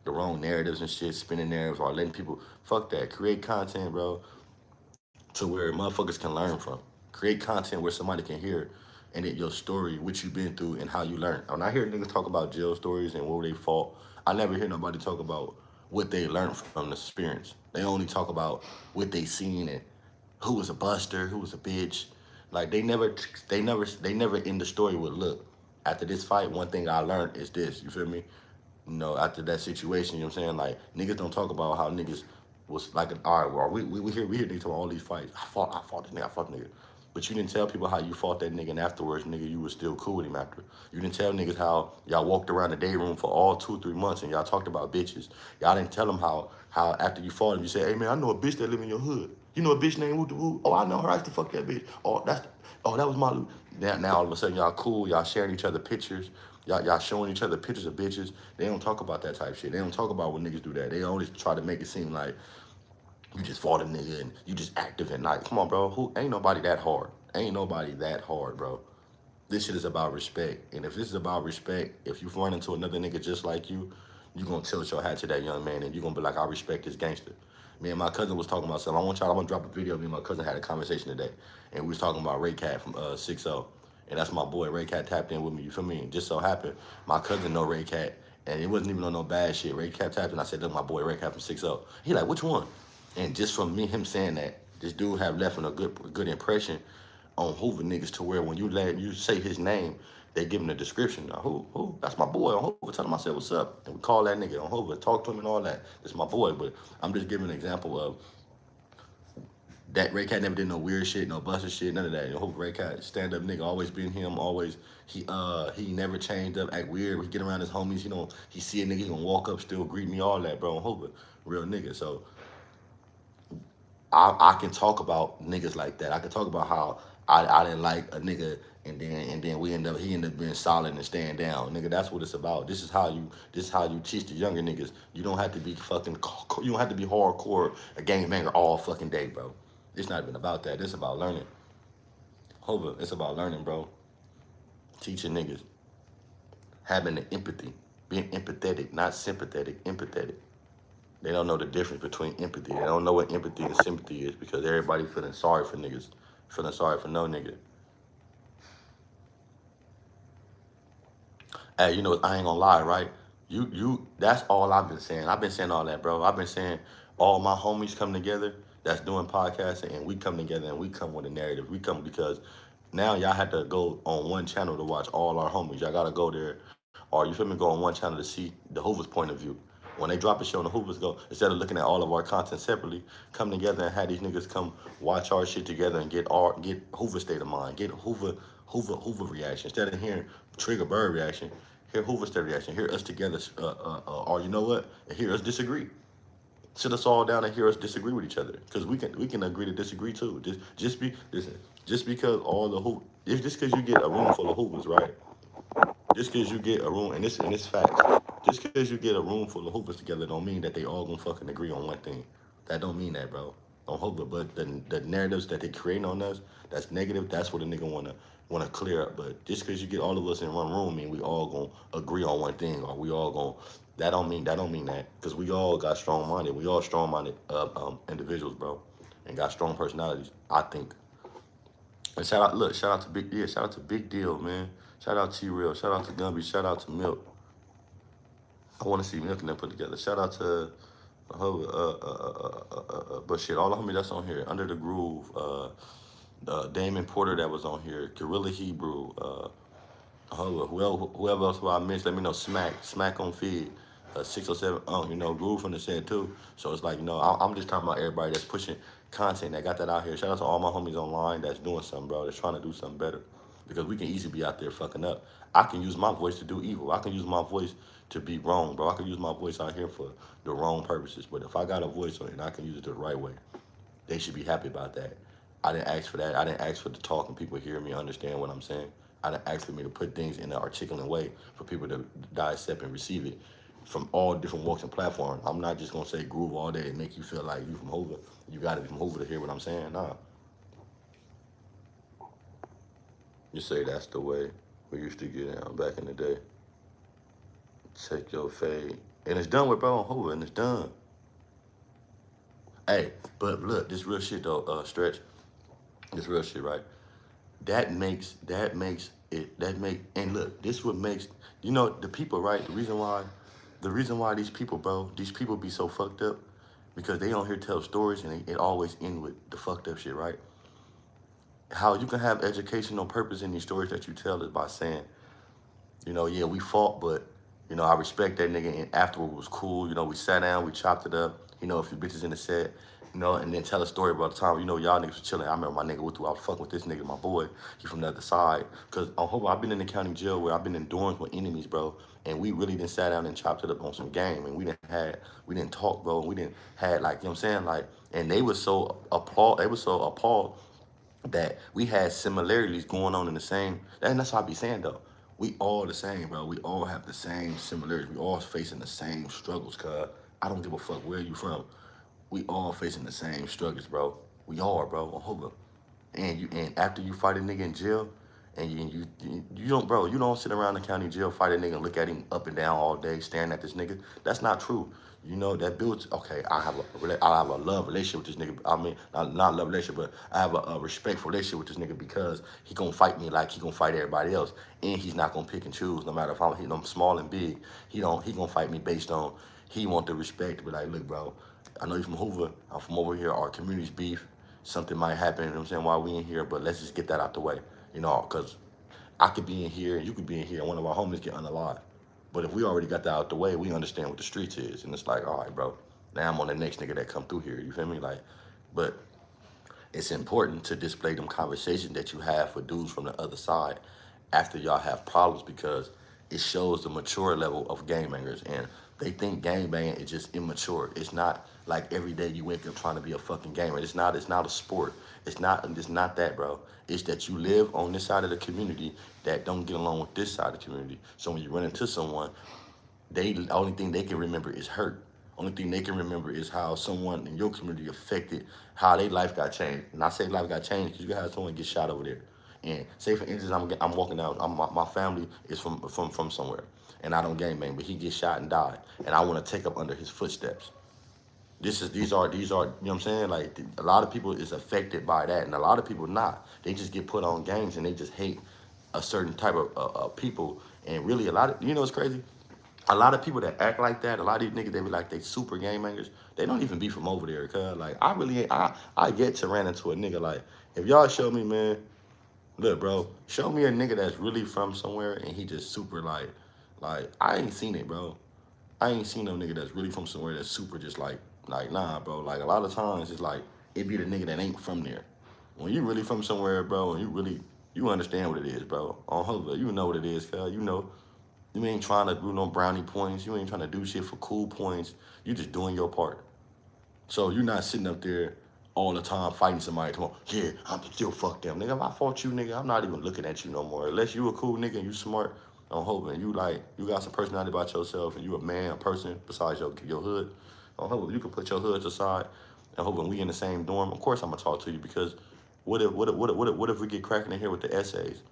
The wrong narratives and shit, spinning narratives or letting people, fuck that. Create content, bro, to where motherfuckers can learn from. Create content where somebody can hear and it your story, what you've been through and how you learned. When I hear niggas talk about jail stories and where they fought, I never hear nobody talk about what they learned from the experience. They only talk about what they seen and who was a buster, who was a bitch. Like, they never end the story with, look, after this fight, one thing I learned is this, you feel me? You know, after that situation, you know what I'm saying? Like, niggas don't talk about how niggas was like, all right, well, we hear niggas talk about all these fights. I fought this nigga, I fought the nigga. But you didn't tell people how you fought that nigga and afterwards, nigga, you was still cool with him after. You didn't tell niggas how y'all walked around the day room for all 2-3 months and y'all talked about bitches. Y'all didn't tell them how after you fought him, you said, hey man, I know a bitch that live in your hood. You know a bitch named Woo? Oh, I know her, I used to fuck that bitch. Oh, that was my, now all of a sudden y'all cool, y'all sharing each other pictures. Y'all showing each other pictures of bitches. They don't talk about that type shit. They don't talk about when niggas do that. They always try to make it seem like you just fought a nigga and you just active at night. Come on, bro. Ain't nobody that hard. Ain't nobody that hard, bro. This shit is about respect. And if this is about respect, if you run into another nigga just like you you gonna tilt your hat to that young man and you gonna be like, I respect this gangster. Me and my cousin was talking about something. I'm gonna drop a video. Me and my cousin had a conversation today, and we was talking about Ray Cat from 6-0. And that's my boy. Ray Cat tapped in with me, you feel me? And just so happened, my cousin know Ray Cat, and it wasn't even on no bad shit. Ray Cat tapped in, I said, look, my boy Ray Cat from 6-0. He like, which one? And just from him saying that, this dude have left a good impression on Hoover niggas to where when you say his name, they give him a description. Now, who? That's my boy on Hoover. Tell him I said, what's up? And we call that nigga on Hoover, talk to him and all that. That's my boy. But I'm just giving an example of that Ray Cat never did no weird shit, no busted shit, none of that. Hoover Ray Cat, stand up nigga, always been him, always, he never changed up, act weird. He get around his homies, you know, he see a nigga, he gonna walk up, still greet me, all that, bro, on Hoover. Real nigga. So I can talk about niggas like that. I can talk about how I didn't like a nigga and then he ended up being solid and staying down. Nigga, that's what it's about. This is how you teach the younger niggas. You don't have to be you don't have to be hardcore a gangbanger all fucking day, bro. It's not even about that. It's about learning. Hova, it's about learning, bro. Teaching niggas. Having the empathy. Being empathetic, not sympathetic, empathetic. They don't know the difference between empathy. They don't know what empathy and sympathy is because everybody feeling sorry for niggas. Feeling sorry for no nigga. Hey, you know, I ain't gonna lie, right? That's all I've been saying. I've been saying all that, bro. I've been saying all my homies come together that's doing podcasting and we come together and we come with a narrative. We come because now y'all have to go on one channel to watch all our homies. Y'all gotta go there, or you feel me, go on one channel to see the Hoover's point of view. When they drop a show on the Hoovers, go, instead of looking at all of our content separately, come together and have these niggas come watch our shit together and get Hoover state of mind, get Hoover reaction. Instead of hearing Triggerbird reaction, hear Hoover state reaction, hear us together, or you know what, and hear us disagree. Sit us all down and hear us disagree with each other, because we can agree to disagree too. Just because you get a room full of Hoovers, right? Just because you get a room, and it's facts. Just because you get a room full of hoopers together don't mean that they all gonna fucking agree on one thing. That don't mean that, bro. On Hoover, but the narratives that they create on us, that's negative. That's what a nigga wanna clear up. But just because you get all of us in one room, mean we all gonna agree on one thing, or we all gonna. That don't mean that. Because we all got strong-minded. We all strong-minded individuals, bro, and got strong personalities. I think. And shout out to Big Deal, man. Shout out T-Real. Shout out to Gumby. Shout out to Milk. I want to see Milk and them put together. Shout out to but shit, all the homies that's on here. Under the Groove. Damon Porter that was on here. Gorilla Hebrew. Whoever else I missed, let me know. Smack on feed. 607. You know, Groove from the set too. So it's like, you know, I'm just talking about everybody that's pushing content that got that out here. Shout out to all my homies online that's doing something, bro. That's trying to do something better. Because we can easily be out there fucking up. I can use my voice to do evil. I can use my voice to be wrong, bro. I can use my voice out here for the wrong purposes. But if I got a voice on it and I can use it the right way, they should be happy about that. I didn't ask for that. I didn't ask for the talk and people hear me, understand what I'm saying. I didn't ask for me to put things in an articulate way for people to dissect and receive it from all different walks and platforms. I'm not just going to say groove all day and make you feel like you from Hoover. You got to be from Hoover to hear what I'm saying. Nah. You say that's the way we used to get down back in the day. Take your fade. And it's done with bro on Hoover, and it's done. Hey, but look, this real shit though, Stretch. This real shit, right? And look, this what makes, you know, the people, right? The reason why these people be so fucked up, because they don't hear tell stories and it always end with the fucked up shit, right? How you can have educational purpose in these stories that you tell is by saying, you know, yeah, we fought, but, you know, I respect that nigga, and afterward it was cool. You know, we sat down, we chopped it up, you know, a few bitches in the set, you know, and then tell a story about the time, you know, y'all niggas was chilling. I remember my nigga went through, I was fucking with this nigga, my boy, he from the other side. Because on Hope, I've been in the county jail where I've been in dorms with enemies, bro, and we really didn't sat down and chopped it up on some game, and we didn't talk, bro, and we didn't had, like, you know what I'm saying, like, and they was so appalled that we had similarities going on in the same, and that's what I be saying though. We all the same, bro. We all have the same similarities. We all facing the same struggles, cuz. I don't give a fuck where you from. We all facing the same struggles, bro. We are, bro. On Hoover. And after you fight a nigga in jail, And you don't, bro, you don't sit around the county jail, fight a nigga, and look at him up and down all day, staring at this nigga. That's not true. You know, that builds, okay, I have a love relationship with this nigga. I mean, not love relationship, but I have a respectful relationship with this nigga because he gonna fight me like he gonna fight everybody else. And he's not gonna pick and choose, no matter if I'm small and big. He gonna fight me based on, he want the respect to be like, look, bro, I know you from Hoover, I'm from over here, our community's beef, something might happen, you know what I'm saying, while we in here, but let's just get that out the way, you know, because I could be in here and you could be in here and one of our homies get unalive. But if we already got that out the way, we understand what the streets is. And it's like, all right, bro, now I'm on the next nigga that come through here. You feel me? Like, but it's important to display them conversations that you have for dudes from the other side after y'all have problems because it shows the mature level of gangbangers. And they think gangbanging is just immature. It's not like every day you wake up trying to be a fucking gamer. It's not a sport. It's not that, bro. It's that you live on this side of the community that don't get along with this side of the community. So when you run into someone, the only thing they can remember is hurt. Only thing they can remember is how someone in your community affected how their life got changed. And I say life got changed because you can have someone get shot over there. And say for instance, I'm walking down. My family is from somewhere, and I don't gangbang, but he gets shot and died, and I want to take up under his footsteps. These are you know what I'm saying? Like a lot of people is affected by that, and a lot of people not. They just get put on gangs and they just hate a certain type of people. And really, a lot of, you know, it's crazy. A lot of people that act like that, a lot of these niggas, they be like they super gang bangers. They don't even be from over there, cuz like I really ain't, I get to ran into a nigga like, if y'all show me, man, look, bro, show me a nigga that's really from somewhere and he just super like I ain't seen it, bro. I ain't seen no nigga that's really from somewhere that's super just like nah, bro. Like a lot of times it's like it be the nigga that ain't from there. When you really from somewhere, bro, and you understand what it is, bro. On Hova, you know what it is, cuz you know. You ain't trying to do no brownie points. You ain't trying to do shit for cool points. You just doing your part. So you're not sitting up there all the time fighting somebody. Come on, yeah, I'm still fuck them. Nigga, if I fought you, nigga, I'm not even looking at you no more. Unless you a cool nigga and you smart, I'm hoping you got some personality about yourself and you a man, a person besides your hood. I'm hoping you can put your hood aside and hoping we in the same dorm. Of course I'm gonna talk to you because what if we get cracking in here with the essays?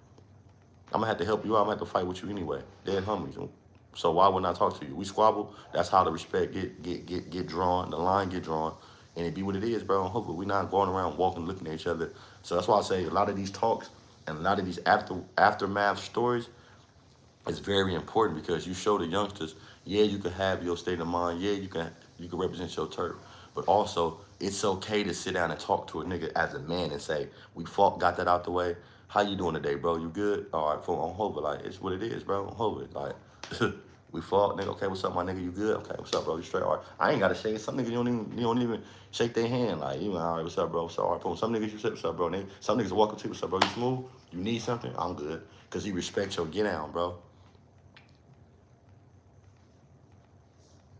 I'm gonna have to help you out. I'm gonna have to fight with you anyway. Dead homies. So why wouldn't I talk to you? We squabble. That's how the respect get drawn. The line get drawn, and it be what it is, bro. And hopefully we not going around walking, looking at each other. So that's why I say a lot of these talks and a lot of these aftermath stories is very important because you show the youngsters, yeah, you can have your state of mind. Yeah, you can represent your turf, but also it's okay to sit down and talk to a nigga as a man and say, we fought, got that out the way. How you doing today, bro? You good? All right, on Hova, like, it's what it is, bro. On Hova, like, we fought, nigga. Okay, what's up, my nigga? You good? Okay, what's up, bro? You straight? All right. I ain't gotta shake. Some niggas you don't even shake their hand. Like, you all right? What's up, bro? What's up? All right, boom. Some niggas you say, what's up, bro? Some niggas walk up to you, what's up, bro? You smooth? You need something? I'm good, cause he respects your get down, bro.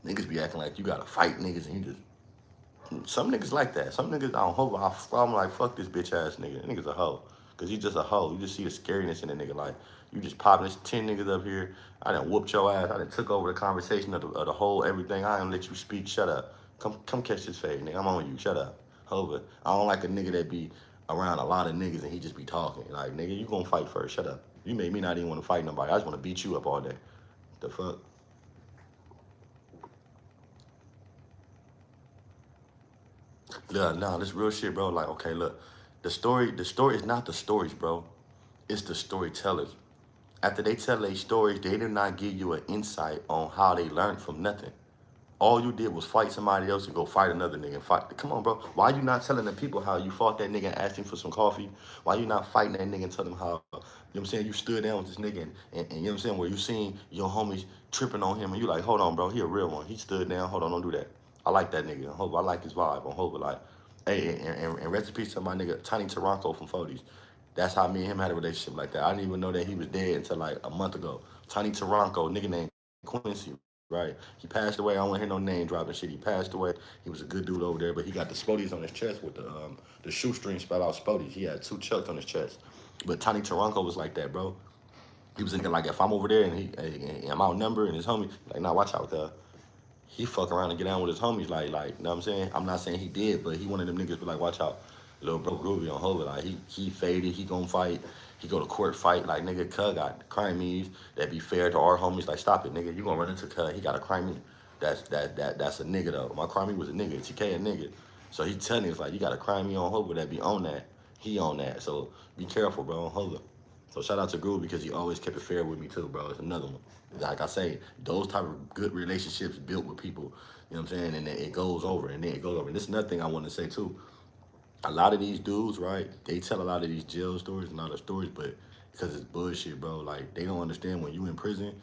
Niggas be acting like you gotta fight niggas and you just. Some niggas like that. Some niggas on Hova, I'm like, fuck this bitch ass nigga. That nigga's a hoe. Cause he's just a hoe. You just see the scariness in the nigga. Like, you just popping this 10 niggas up here. I done whooped your ass. I done took over the conversation of the whole everything. I done let you speak. Shut up. Come catch this fade, nigga. I'm on you. Shut up. Hova. I don't like a nigga that be around a lot of niggas and he just be talking. Like, nigga, you gonna fight first. Shut up. You made me not even want to fight nobody. I just want to beat you up all day. The fuck? Yeah, nah, this real shit, bro. Like, okay, look. The story is not the stories, bro. It's the storytellers. After they tell their stories, they did not give you an insight on how they learned from nothing. All you did was fight somebody else and go fight another nigga and fight. Come on, bro. Why you not telling the people how you fought that nigga and asked him for some coffee? Why you not fighting that nigga and telling him how, you know what I'm saying, you stood down with this nigga and you know what I'm saying, where you seen your homies tripping on him and you like, hold on, bro, he a real one. He stood down. Hold on, don't do that. I like that nigga. I like his vibe. On Hova, like, hey, and rest in peace to my nigga, Tiny Taranko from 40s. That's how me and him had a relationship like that. I didn't even know that he was dead until like a month ago. Tiny Taranko, nigga named Quincy, right? He passed away. I don't want to hear no name dropping shit. He passed away. He was a good dude over there, but he got the Spodies on his chest with the shoestring spelled out Spodies. He had 2 chucks on his chest. But Tiny Taranko was like that, bro. He was thinking like, if I'm over there and I'm outnumbered and his homie, like, nah, watch out, cuz. He fuck around and get down with his homies, like, you know what I'm saying? I'm not saying he did, but he one of them niggas be like, watch out. Little bro Groovy on Hova, like he faded, he gonna fight, he go to court fight, like nigga Cuz got crimes that be fair to our homies, like stop it, nigga, you gonna run into Cuz, he got a crime. That's a nigga though. My crime was a nigga, TK a nigga. So he telling us like you got a crime on Hova that be on that. He on that. So be careful, bro, on Hova. So shout out to Groove because he always kept it fair with me too, bro. It's another one. Like I say, those type of good relationships built with people, you know what I'm saying? And then it goes over and then it goes over. And this is another thing I want to say too. A lot of these dudes, right, they tell a lot of these jail stories and other stories, but because it's bullshit, bro. Like, they don't understand when you in prison,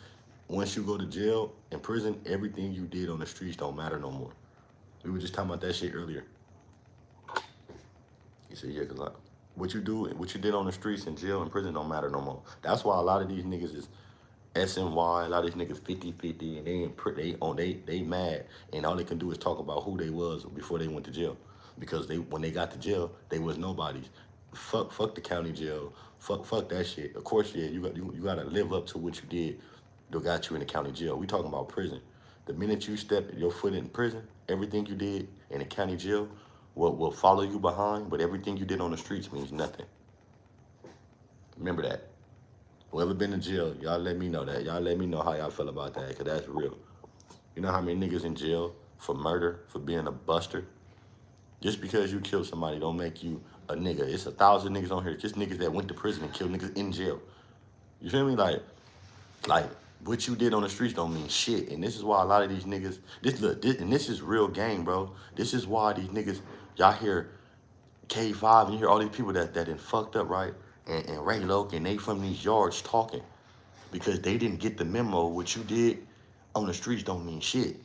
once you go to jail, in prison, everything you did on the streets don't matter no more. We were just talking about that shit earlier. He said, yeah, because what you did on the streets in jail and prison don't matter no more. That's why a lot of these niggas is SNY, a lot of these niggas 50-50, and they mad, and all they can do is talk about who they was before they went to jail. Because when they got to jail, they was nobodies. Fuck the county jail. Fuck that shit. Of course, yeah, you gotta live up to what you did that got you in the county jail. We talking about prison. The minute you step your foot in prison, everything you did in the county jail will follow you behind, but everything you did on the streets means nothing. Remember that. Whoever been in jail, y'all let me know that. Y'all let me know how y'all feel about that, because that's real. You know how many niggas in jail for murder, for being a buster? Just because you killed somebody don't make you a nigga. It's 1,000 niggas on here, just niggas that went to prison and killed niggas in jail. You feel me? Like what you did on the streets don't mean shit. And this is why a lot of these niggas, this is real game, bro. This is why these niggas, y'all hear K5 and you hear all these people that done fucked up, right? And Ray Loke, and they from these yards talking. Because they didn't get the memo. What you did on the streets don't mean shit.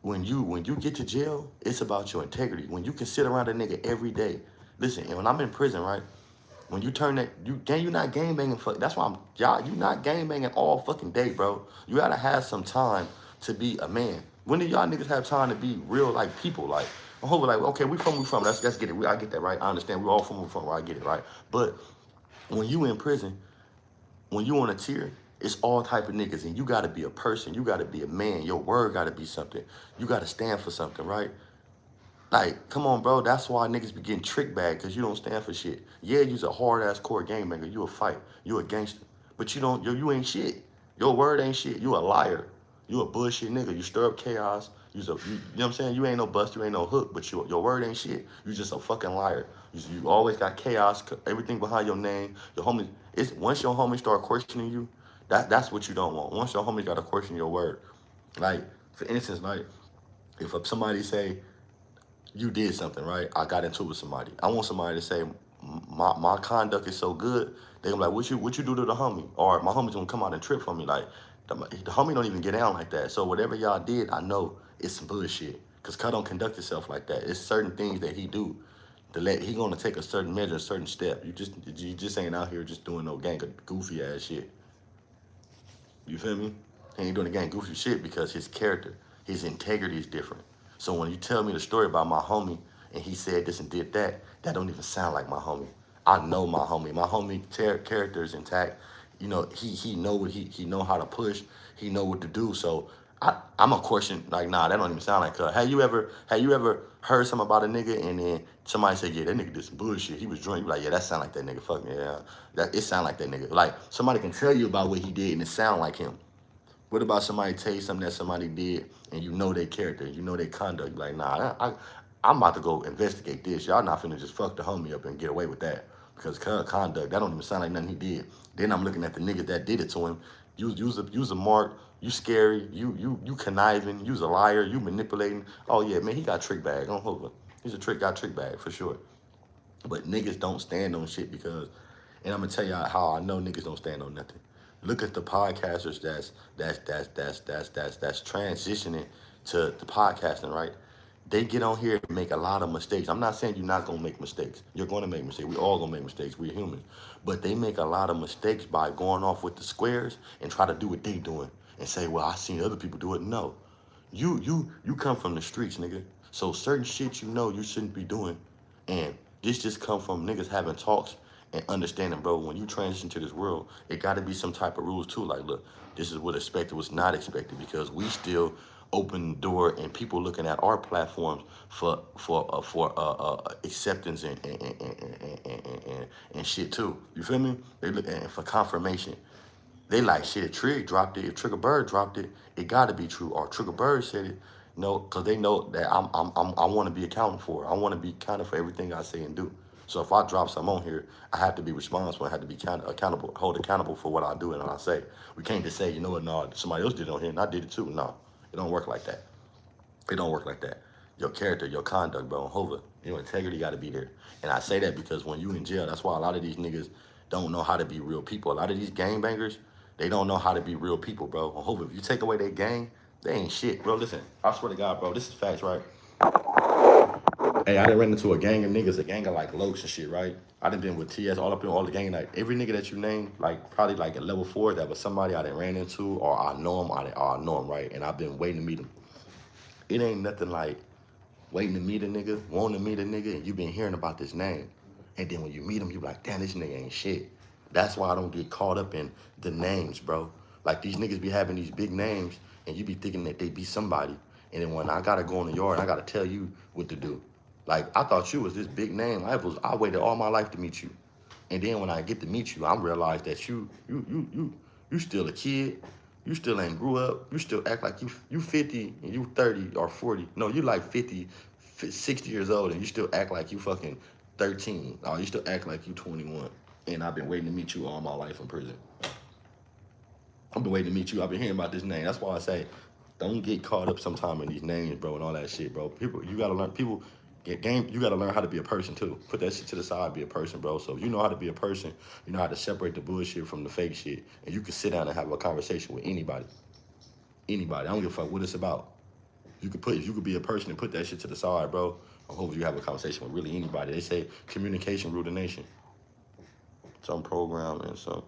When you get to jail, it's about your integrity. When you can sit around a nigga every day. Listen, and when I'm in prison, right? When you turn that, you not gang banging. That's why you not gang banging all fucking day, bro. You gotta have some time to be a man. When do y'all niggas have time to be real like people? Like, I'm hoping like, okay, we from. Let's get it. I get that, right? I understand. We all from. I get it, right? But when you in prison, when you on a tier, it's all type of niggas, and you gotta be a person. You gotta be a man. Your word gotta be something. You gotta stand for something, right? Like, come on, bro. That's why niggas be getting trick bagged, because you don't stand for shit. Yeah, you's a hard-ass core game maker. You a fight. You a gangster. But you ain't shit. Your word ain't shit. You a liar. You a bullshit nigga. You stir up chaos. You know what I'm saying? You ain't no bust. You ain't no hook. But your word ain't shit. You just a fucking liar. You always got chaos. Everything behind your name. Your homies. Once your homies start questioning you, that's what you don't want. Once your homies got to question your word. Like, for instance, like, if somebody say, you did something, right? I got into it with somebody. I want somebody to say, my conduct is so good, they gonna be like, what you do to the homie? Or my homie's gonna come out and trip for me. Like, the homie don't even get down like that. So whatever y'all did, I know it's some bullshit. Because Cut don't conduct himself like that. It's certain things that he do. He gonna take a certain measure, a certain step. You just ain't out here just doing no gang of goofy ass shit. You feel me? He ain't doing the gang goofy shit because his character, his integrity is different. So when you tell me the story about my homie and he said this and did that, that don't even sound like my homie. I know my homie. My homie character is intact. You know, he know what he know how to push. He know what to do. So I'm a question like, nah, that don't even sound like her. Have you ever heard something about a nigga and then somebody say, yeah, that nigga did some bullshit. He was drunk. You be like, yeah, that sound like that nigga. Fuck me, yeah. It sound like that nigga. Like, somebody can tell you about what he did and it sound like him. What about somebody tell you something that somebody did and you know their character, you know their conduct? You're like, nah, I'm about to go investigate this. Y'all not finna just fuck the homie up and get away with that. Because conduct, that don't even sound like nothing he did. Then I'm looking at the niggas that did it to him. You's a mark, you scary, you conniving, you's a liar, you manipulating. Oh yeah, man, he got trick bag on Hoover. He's a trick bag for sure. But niggas don't stand on shit because, and I'm gonna tell y'all how I know niggas don't stand on nothing. Look at the podcasters that's transitioning to the podcasting, right? They get on here and make a lot of mistakes. I'm not saying you're not gonna make mistakes. You're gonna make mistakes. We all gonna make mistakes. We're humans. But they make a lot of mistakes by going off with the squares and try to do what they doing and say, well, I seen other people do it. No. You come from the streets, nigga. So certain shit you know you shouldn't be doing. And this just come from niggas having talks and understanding, bro, when you transition to this world, it got to be some type of rules too. Like, look, this is what expected, what's not expected, because we still open the door and people looking at our platforms for acceptance and shit too. You feel me? They look and for confirmation. They like shit. If Trig dropped it, if Triggerbird dropped it, it got to be true. Or Triggerbird said it. No, because they know that I want to be accounted for. I want to be accounted for everything I say and do. So if I drop something on here, I have to be responsible. I have to be accountable, hold accountable for what I do and what I say. We can't just say, you know what, no, somebody else did it on here and I did it too. No, it don't work like that. It don't work like that. Your character, your conduct, bro, Hova, your integrity got to be there. And I say that because when you in jail, that's why a lot of these niggas don't know how to be real people. A lot of these gangbangers, they don't know how to be real people, bro. Hova, if you take away their gang, they ain't shit, bro. Listen, I swear to God, bro, this is facts, right? Hey, I done ran into a gang of niggas, a gang of like Lokes and shit, right? I done been with TS all up in all the gang, like every nigga that you name, like probably like at level 4, that was somebody I done ran into or I know him, or I know him, right? And I've been waiting to meet him. It ain't nothing like waiting to meet a nigga, wanting to meet a nigga, and you been hearing about this name. And then when you meet him, you be like, damn, this nigga ain't shit. That's why I don't get caught up in the names, bro. Like these niggas be having these big names, and you be thinking that they be somebody. And then when I gotta go in the yard, I gotta tell you what to do. Like, I thought you was this big name. I waited all my life to meet you. And then when I get to meet you, I realize that you still a kid. You still ain't grew up. You still act like you 50 and you 30 or 40. No, you like 50, 60 years old and you still act like you fucking 13. Or you still act like you 21. And I've been waiting to meet you all my life in prison. I've been waiting to meet you. I've been hearing about this name. That's why I say, don't get caught up sometime in these names, bro, and all that shit, bro. People, you gotta learn. People get game. You gotta learn how to be a person too. Put that shit to the side. Be a person, bro. So if you know how to be a person, you know how to separate the bullshit from the fake shit, and you can sit down and have a conversation with anybody. Anybody. I don't give a fuck what it's about. If you could be a person and put that shit to the side, bro. I hope you have a conversation with really anybody. They say communication rule the nation. Some program and some.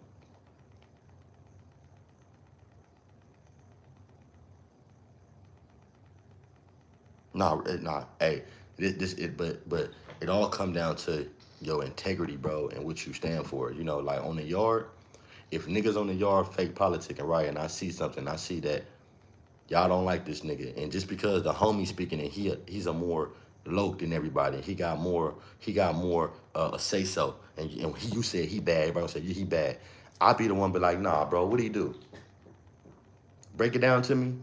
Nah, hey, but it all come down to your integrity, bro, and what you stand for. You know, like on the yard, if niggas on the yard fake politicking, right, and I see something, I see that y'all don't like this nigga, and just because the homie speaking and he's a more loke than everybody, he got more say so, and you said he bad, everybody said he bad. I be the one be like, nah, bro, what do he do? Break it down to me.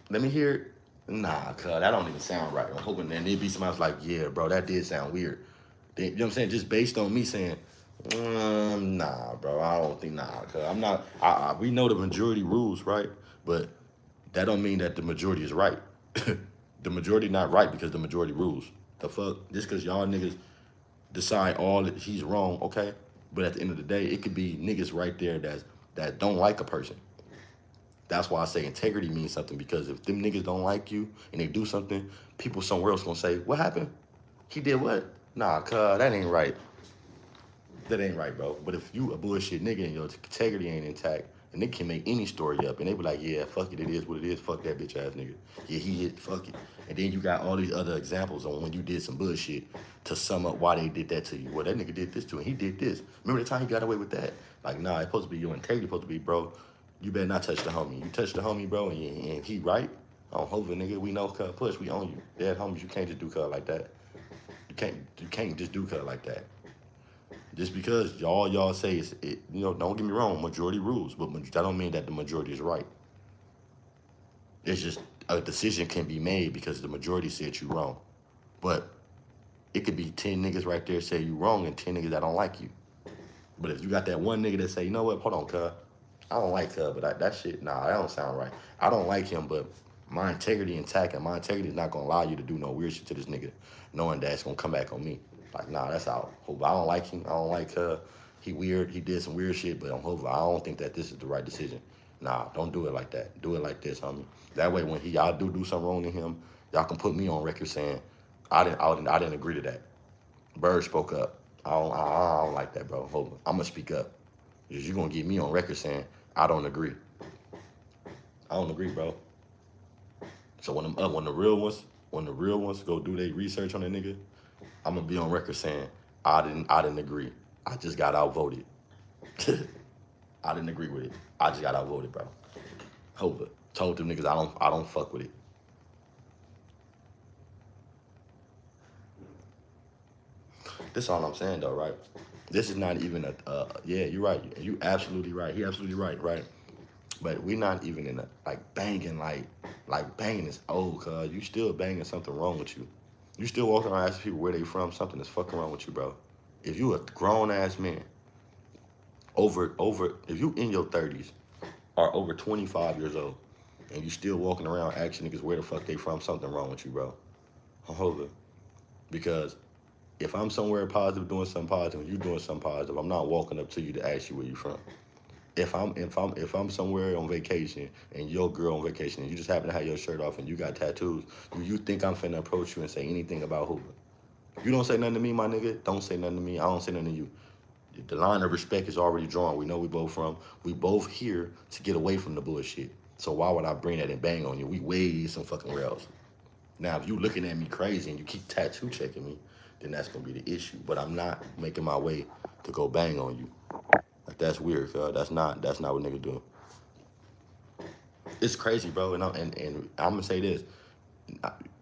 Let me hear it. Nah, cuz that don't even sound right. I'm hoping then there'd be somebody else like, yeah, bro, that did sound weird. You know what I'm saying? Just based on me saying, nah, bro, I don't think, nah, cuz I'm not, we know the majority rules, right? But that don't mean that the majority is right. The majority not right because the majority rules. The fuck? Just because y'all niggas decide he's wrong, okay? But at the end of the day, it could be niggas right there that don't like a person. That's why I say integrity means something, because if them niggas don't like you and they do something, people somewhere else gonna say, what happened? He did what? Nah, cuz, that ain't right. That ain't right, bro. But if you a bullshit nigga and your integrity ain't intact, and they can make any story up, and they be like, yeah, fuck it, it is what it is, fuck that bitch ass nigga. Yeah, he hit, fuck it. And then you got all these other examples on when you did some bullshit to sum up why they did that to you. Well, that nigga did this to him, he did this. Remember the time he got away with that? Like, nah, it's supposed to be your integrity, supposed to be, bro, you better not touch the homie. You touch the homie, bro, and he right, on Hova, nigga, we know cuz push, we own you. Dead homies, you can't just do cuz like that. You can't just do cuz like that. Just because y'all say you know, don't get me wrong, majority rules, but that don't mean that the majority is right. It's just a decision can be made because the majority said you wrong. But it could be 10 niggas right there say you wrong and 10 niggas that don't like you. But if you got that one nigga that say, you know what, hold on, cuz, I don't like cuz, but that shit, nah, that don't sound right. I don't like him, but my integrity intact, and my integrity is not gonna allow you to do no weird shit to this nigga, knowing that it's gonna come back on me. Like, nah, that's out. I don't like him. I don't like he weird. He did some weird shit, but on Hova, I don't think that this is the right decision. Nah, don't do it like that. Do it like this, homie. That way, when y'all do something wrong to him, y'all can put me on record saying, I didn't agree to that. Bird spoke up. I don't like that, bro. Hova, I'm gonna speak up. Because you're gonna get me on record saying, I don't agree. I don't agree, bro. So when the real ones go do their research on that nigga, I'm gonna be on record saying I didn't agree. I just got outvoted. I didn't agree with it. I just got outvoted, bro. Hova told them niggas I don't fuck with it. This is all I'm saying though, right? This is not even yeah, you're right. You absolutely right. He absolutely right? But we not even in a, banging, like banging is old, cuz. You still banging, something wrong with you. You still walking around asking people where they from, something is fucking wrong with you, bro. If you a grown-ass man, if you in your 30s, or over 25 years old, and you still walking around asking niggas where the fuck they from, something wrong with you, bro. Hold it. Because if I'm somewhere positive, doing something positive, and you doing something positive, I'm not walking up to you to ask you where you from. If I'm somewhere on vacation and your girl on vacation and you just happen to have your shirt off and you got tattoos, do you think I'm finna approach you and say anything about Hoover? You don't say nothing to me, my nigga. Don't say nothing to me. I don't say nothing to you. The line of respect is already drawn. We know we both here to get away from the bullshit. So why would I bring that and bang on you? We way some fucking where else. Now, if you looking at me crazy and you keep tattoo checking me, then that's gonna be the issue. But I'm not making my way to go bang on you. Like, that's weird, cuz. That's not what niggas do. It's crazy, bro. And I'm gonna say this.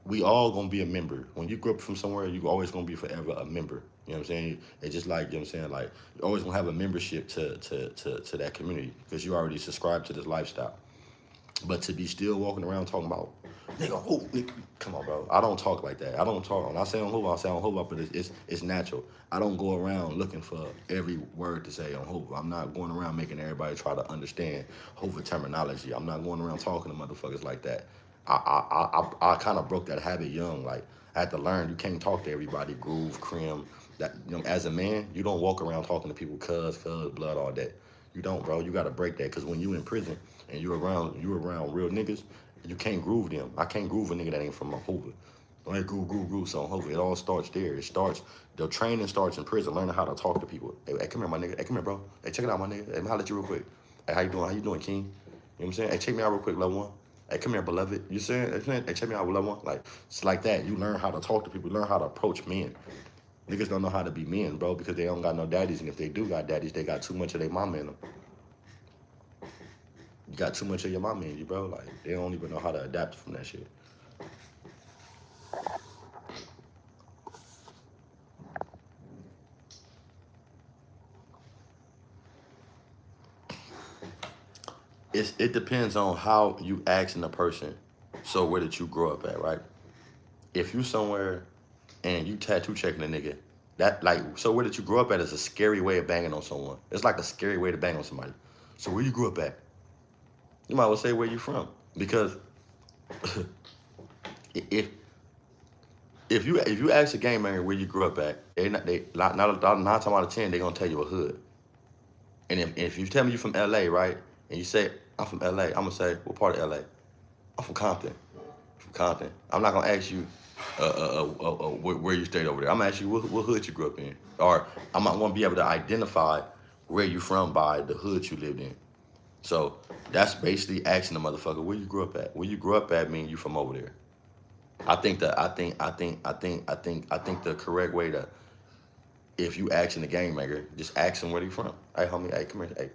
We all gonna be a member. When you grow up from somewhere, you always gonna be forever a member. You know what I'm saying? It's just like, you know what I'm saying, like, you're always gonna have a membership to that community because you already subscribe to this lifestyle. But to be still walking around talking about, nigga, who? Nigga, come on, bro. I don't talk like that. I don't talk. When I say on Hoover, I say on Hoover, but it's natural. I don't go around looking for every word to say on Hoover. I'm not going around making everybody try to understand Hoover terminology. I'm not going around talking to motherfuckers like that. I kind of broke that habit young. Like, I had to learn you can't talk to everybody, groove, crim. That, you know, as a man, you don't walk around talking to people cuz, blood, all that. You don't, bro. You got to break that, because when you in prison and you around real niggas, you can't groove them. I can't groove a nigga that ain't from Hoover. Don't let groove so Hoover. It all starts there. The training starts in prison, learning how to talk to people. Hey, come here, my nigga. Hey, come here, bro. Hey, check it out, my nigga. Hey, let me holler at you real quick. Hey, how you doing, King? You know what I'm saying? Hey, check me out real quick, level one. Hey, come here, beloved. You saying? Hey, check me out, level one. Like, it's like that. You learn how to talk to people. You learn how to approach men. Niggas don't know how to be men, bro, because they don't got no daddies, and if they do got daddies, they got too much of their mama in them. You got too much of your mama in you, bro. Like, they don't even know how to adapt from that shit. It depends on how you asking a person. So where did you grow up at, right? If you somewhere and you tattoo checking a nigga, that, like, so where did you grow up at is a scary way of banging on someone. It's like a scary way to bang on somebody. So where you grew up at? You might well say where you from, because if you ask a game banger where you grew up at, nine times out of 10 they gonna tell you a hood. And if you tell me you from LA, right, and you say I'm from LA, I'm gonna say, what part of LA? I'm from Compton. I'm not gonna ask you where you stayed over there. I'm gonna ask you what hood you grew up in, or I might want to be able to identify where you from by the hood you lived in. So that's basically asking the motherfucker where you grew up at. Where you grew up at mean you from over there. I think the correct way to, if you asking the game maker, just ask him where you from. Hey homie, hey, come here. Hey,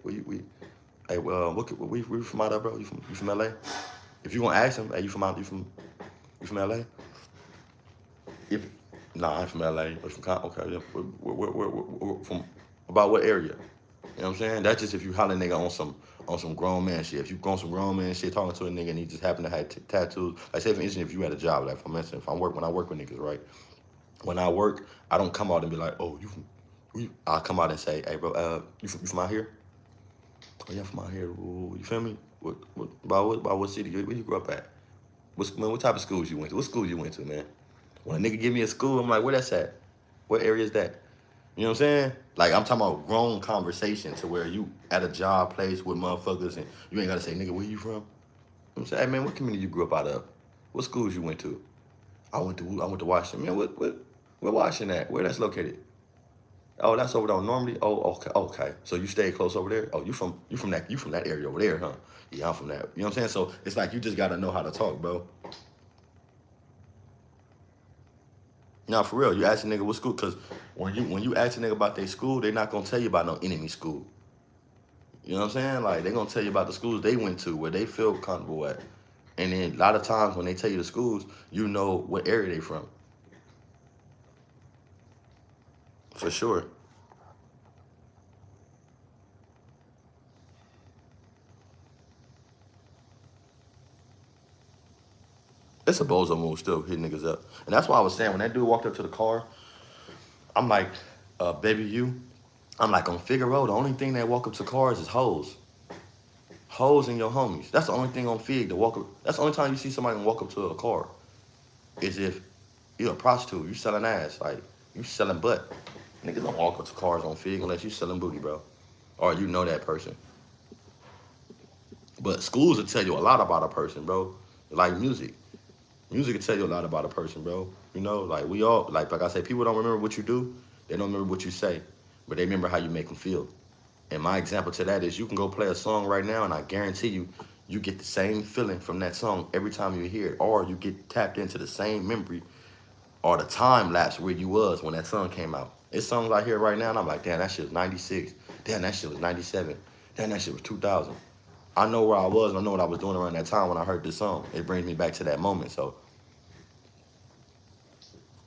hey, we from out there, bro? You from LA? If you gonna ask him, hey, you from LA? Nah, I'm from LA. Okay, yeah. Where, from about what area? You know what I'm saying? That's just if you holler nigga on some grown man shit. If you on some grown man shit talking to a nigga and he just happen to have tattoos, like say for instance if you had a job, like for instance when I work with niggas, right? When I work, I don't come out and be like, oh, I come out and say, hey bro, you from out here? Oh yeah, from out here. Ooh, you feel me? About what city? Where you grew up at? What type of schools you went to? What school you went to, man? When a nigga give me a school, I'm like, where that's at? What area is that? You know what I'm saying? Like, I'm talking about grown conversation to where you at a job place with motherfuckers and you ain't gotta say, nigga, where you from? I'm saying, hey man, what community you grew up out of? What schools you went to? I went to Washington. Man, where Washington at? Where that's located? Oh, that's over there Normandy? Oh, okay. So you stayed close over there? Oh, you from that area over there, huh? Yeah, I'm from that. You know what I'm saying? So it's like you just gotta know how to talk, bro. Now, for real, you ask a nigga what school, because when you ask a nigga about their school, they're not going to tell you about no enemy school. You know what I'm saying? Like, they're going to tell you about the schools they went to, where they feel comfortable at. And then a lot of times when they tell you the schools, you know what area they from. For sure. It's a bozo move still, hitting niggas up. And that's why I was saying, when that dude walked up to the car, I'm like, baby, you. I'm like, on Figaro, the only thing that walk up to cars is hoes. Hoes and your homies. That's the only thing on Fig to walk up. That's the only time you see somebody walk up to a car. Is if you're a prostitute, you selling ass. Like, you selling butt. Niggas don't walk up to cars on Fig unless you selling booty, bro. Or you know that person. But schools will tell you a lot about a person, bro. Like music. Music will tell you a lot about a person, bro. You know, like we all, like I say, people don't remember what you do. They don't remember what you say. But they remember how you make them feel. And my example to that is you can go play a song right now and I guarantee you, you get the same feeling from that song every time you hear it. Or you get tapped into the same memory or the time lapse where you was when that song came out. It's songs I hear right now and I'm like, damn, that shit was 96. Damn, that shit was 97. Damn, that shit was 2000. I know where I was and I know what I was doing around that time when I heard this song. It brings me back to that moment. So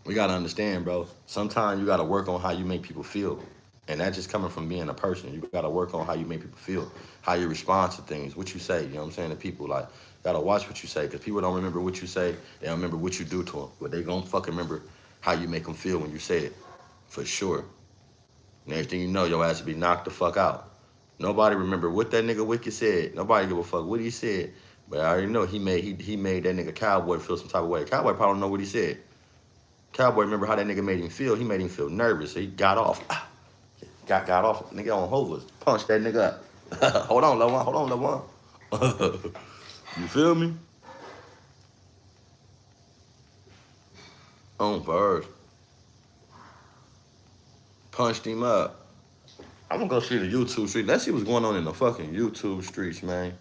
we got to understand, bro, sometimes you got to work on how you make people feel. And that's just coming from being a person. You got to work on how you make people feel, how you respond to things, what you say, you know what I'm saying, to people. Like, got to watch what you say because people don't remember what you say. They don't remember what you do to them. But they going to fucking remember how you make them feel when you say it, for sure. And everything you know, your ass will be knocked the fuck out. Nobody remember what that nigga Wicked said. Nobody give a fuck what he said. But I already know he made that nigga Cowboy feel some type of way. Cowboy probably don't know what he said. Cowboy remember how that nigga made him feel. He made him feel nervous. So he got off. Got off. Nigga on hovers. Punched that nigga up. Hold on, Lil' One. Hold on, Lil' One. You feel me? On birds. Punched him up. I'm gonna go see the YouTube street. Let's see what's going on in the fucking YouTube streets, man.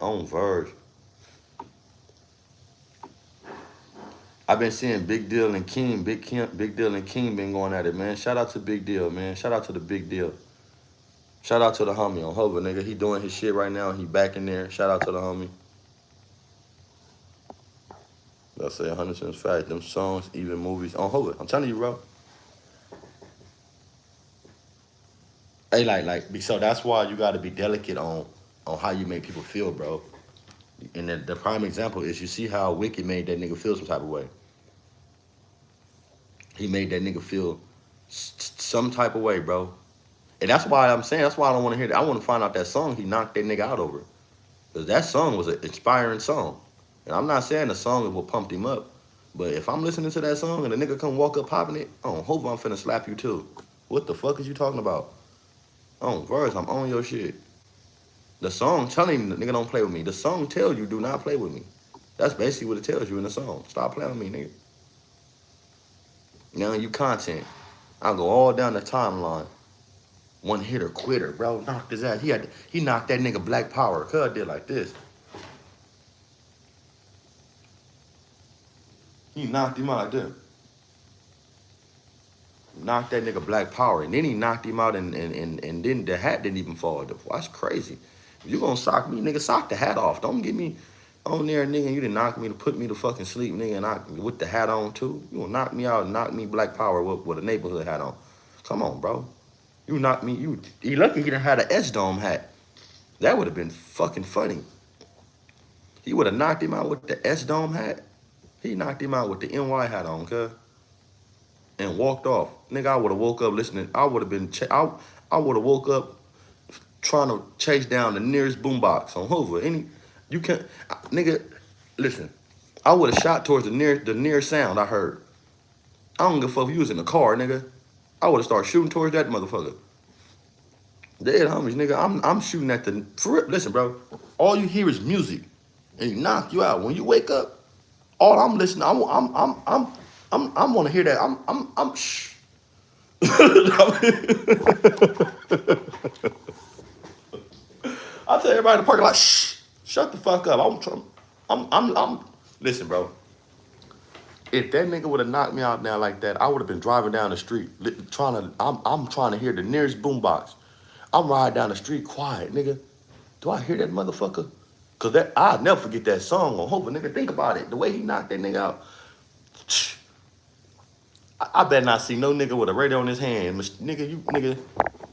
On Verge. I've been seeing Big Deal and King. Big Deal and King been going at it, man. Shout out to Big Deal, man. Shout out to the Big Deal. Shout out to the homie on Hover, nigga. He doing his shit right now. He back in there. Shout out to the homie. I'll say 100% fact. Them songs, even movies on Hover. I'm telling you, bro. Hey, like, so that's why you got to be delicate on how you make people feel, bro. And the prime example is you see how Wicked made that nigga feel some type of way. He made that nigga feel some type of way, bro. And that's why I'm saying, that's why I don't want to hear that. I want to find out that song he knocked that nigga out over. Because that song was an inspiring song. And I'm not saying the song is what pumped him up. But if I'm listening to that song and the nigga come walk up popping it, hope I'm finna slap you too. What the fuck is you talking about? Verse, I'm on your shit. The song telling you, nigga, don't play with me. The song tells you, do not play with me. That's basically what it tells you in the song. Stop playing with me, nigga. Now you content. I'll go all down the timeline. One hitter, quitter, bro. Knocked his ass. He knocked that nigga Black Power. Cuz did like this. He knocked him out like this. Knocked that nigga Black Power. And then he knocked him out and then the hat didn't even fall. That's crazy. If you gonna sock me, nigga, sock the hat off. Don't get me on there, nigga, and you didn't knock me to put me to fucking sleep, nigga, and with the hat on too. You gonna knock me out and knock me Black Power with a neighborhood hat on. Come on, bro. You knocked me, he lucky he didn't have an S-Dome hat. That would have been fucking funny. He would have knocked him out with the S-Dome hat. He knocked him out with the NY hat on, cuz. And walked off. Nigga, I would have woke up listening. I would have been, I would have woke up trying to chase down the nearest boombox on Hoover. You can't, nigga, listen. I would have shot towards the nearest sound I heard. I don't give a fuck if you was in the car, nigga. I would have started shooting towards that motherfucker. Dead homies, nigga. I'm shooting at the, listen, bro. All you hear is music, and he knock you out. When you wake up, all I'm listening, I want to hear that. I'm shh. I tell everybody in the parking lot, shh, shut the fuck up. I'm listen, bro. If that nigga would have knocked me out now like that, I would have been driving down the street I'm trying to hear the nearest boombox. I'm riding down the street quiet, nigga. Do I hear that motherfucker? Cause I'll never forget that song on Hope. Nigga, think about it. The way he knocked that nigga out. I better not see no nigga with a radio in his hand. Nigga,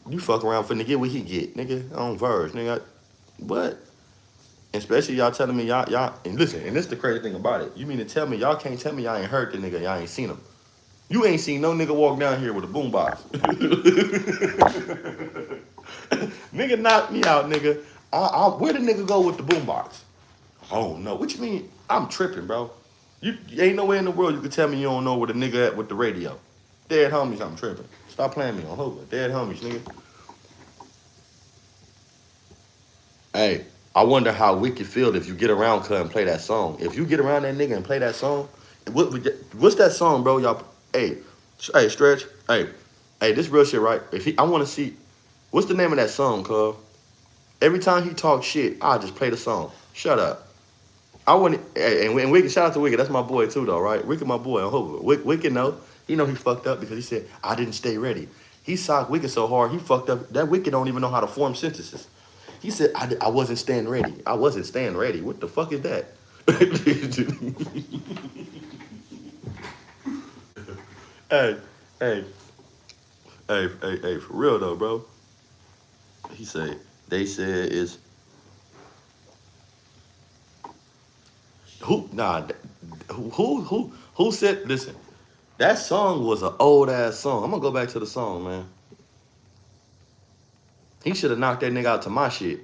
you fuck around finna get what he get, nigga. On Verge, nigga. What? Especially y'all telling me y'all, and listen, and this the crazy thing about it. You mean to tell me y'all can't tell me y'all ain't heard the nigga, y'all ain't seen him. You ain't seen no nigga walk down here with a boombox. Nigga knocked me out, nigga. Where the nigga go with the boombox? Oh no, what you mean? I'm tripping, bro. You ain't nowhere in the world you can tell me you don't know where the nigga at with the radio. Dead homies, I'm tripping. Stop playing me on Hoover. Dead homies, nigga. Hey, I wonder how we could feel if you get around Cuz and play that song. If you get around that nigga and play that song, what's that song, bro? Y'all, hey, Stretch, hey, this real shit, right? I want to see, what's the name of that song, Cuz? Every time he talks shit, I just play the song. Shut up. I want to, and Wicked, shout out to Wicked. That's my boy too, though, right? Wicked, my boy on Hoover. Wicked, know. He know he fucked up because he said, I didn't stay ready. He socked Wicked so hard, he fucked up. That Wicked don't even know how to form sentences. He said, I wasn't staying ready. I wasn't staying ready. What the fuck is that? hey, for real though, bro. He said, they said is, who said, listen, that song was an old ass song. I'm gonna go back to the song, man. He should have knocked that nigga out to my shit.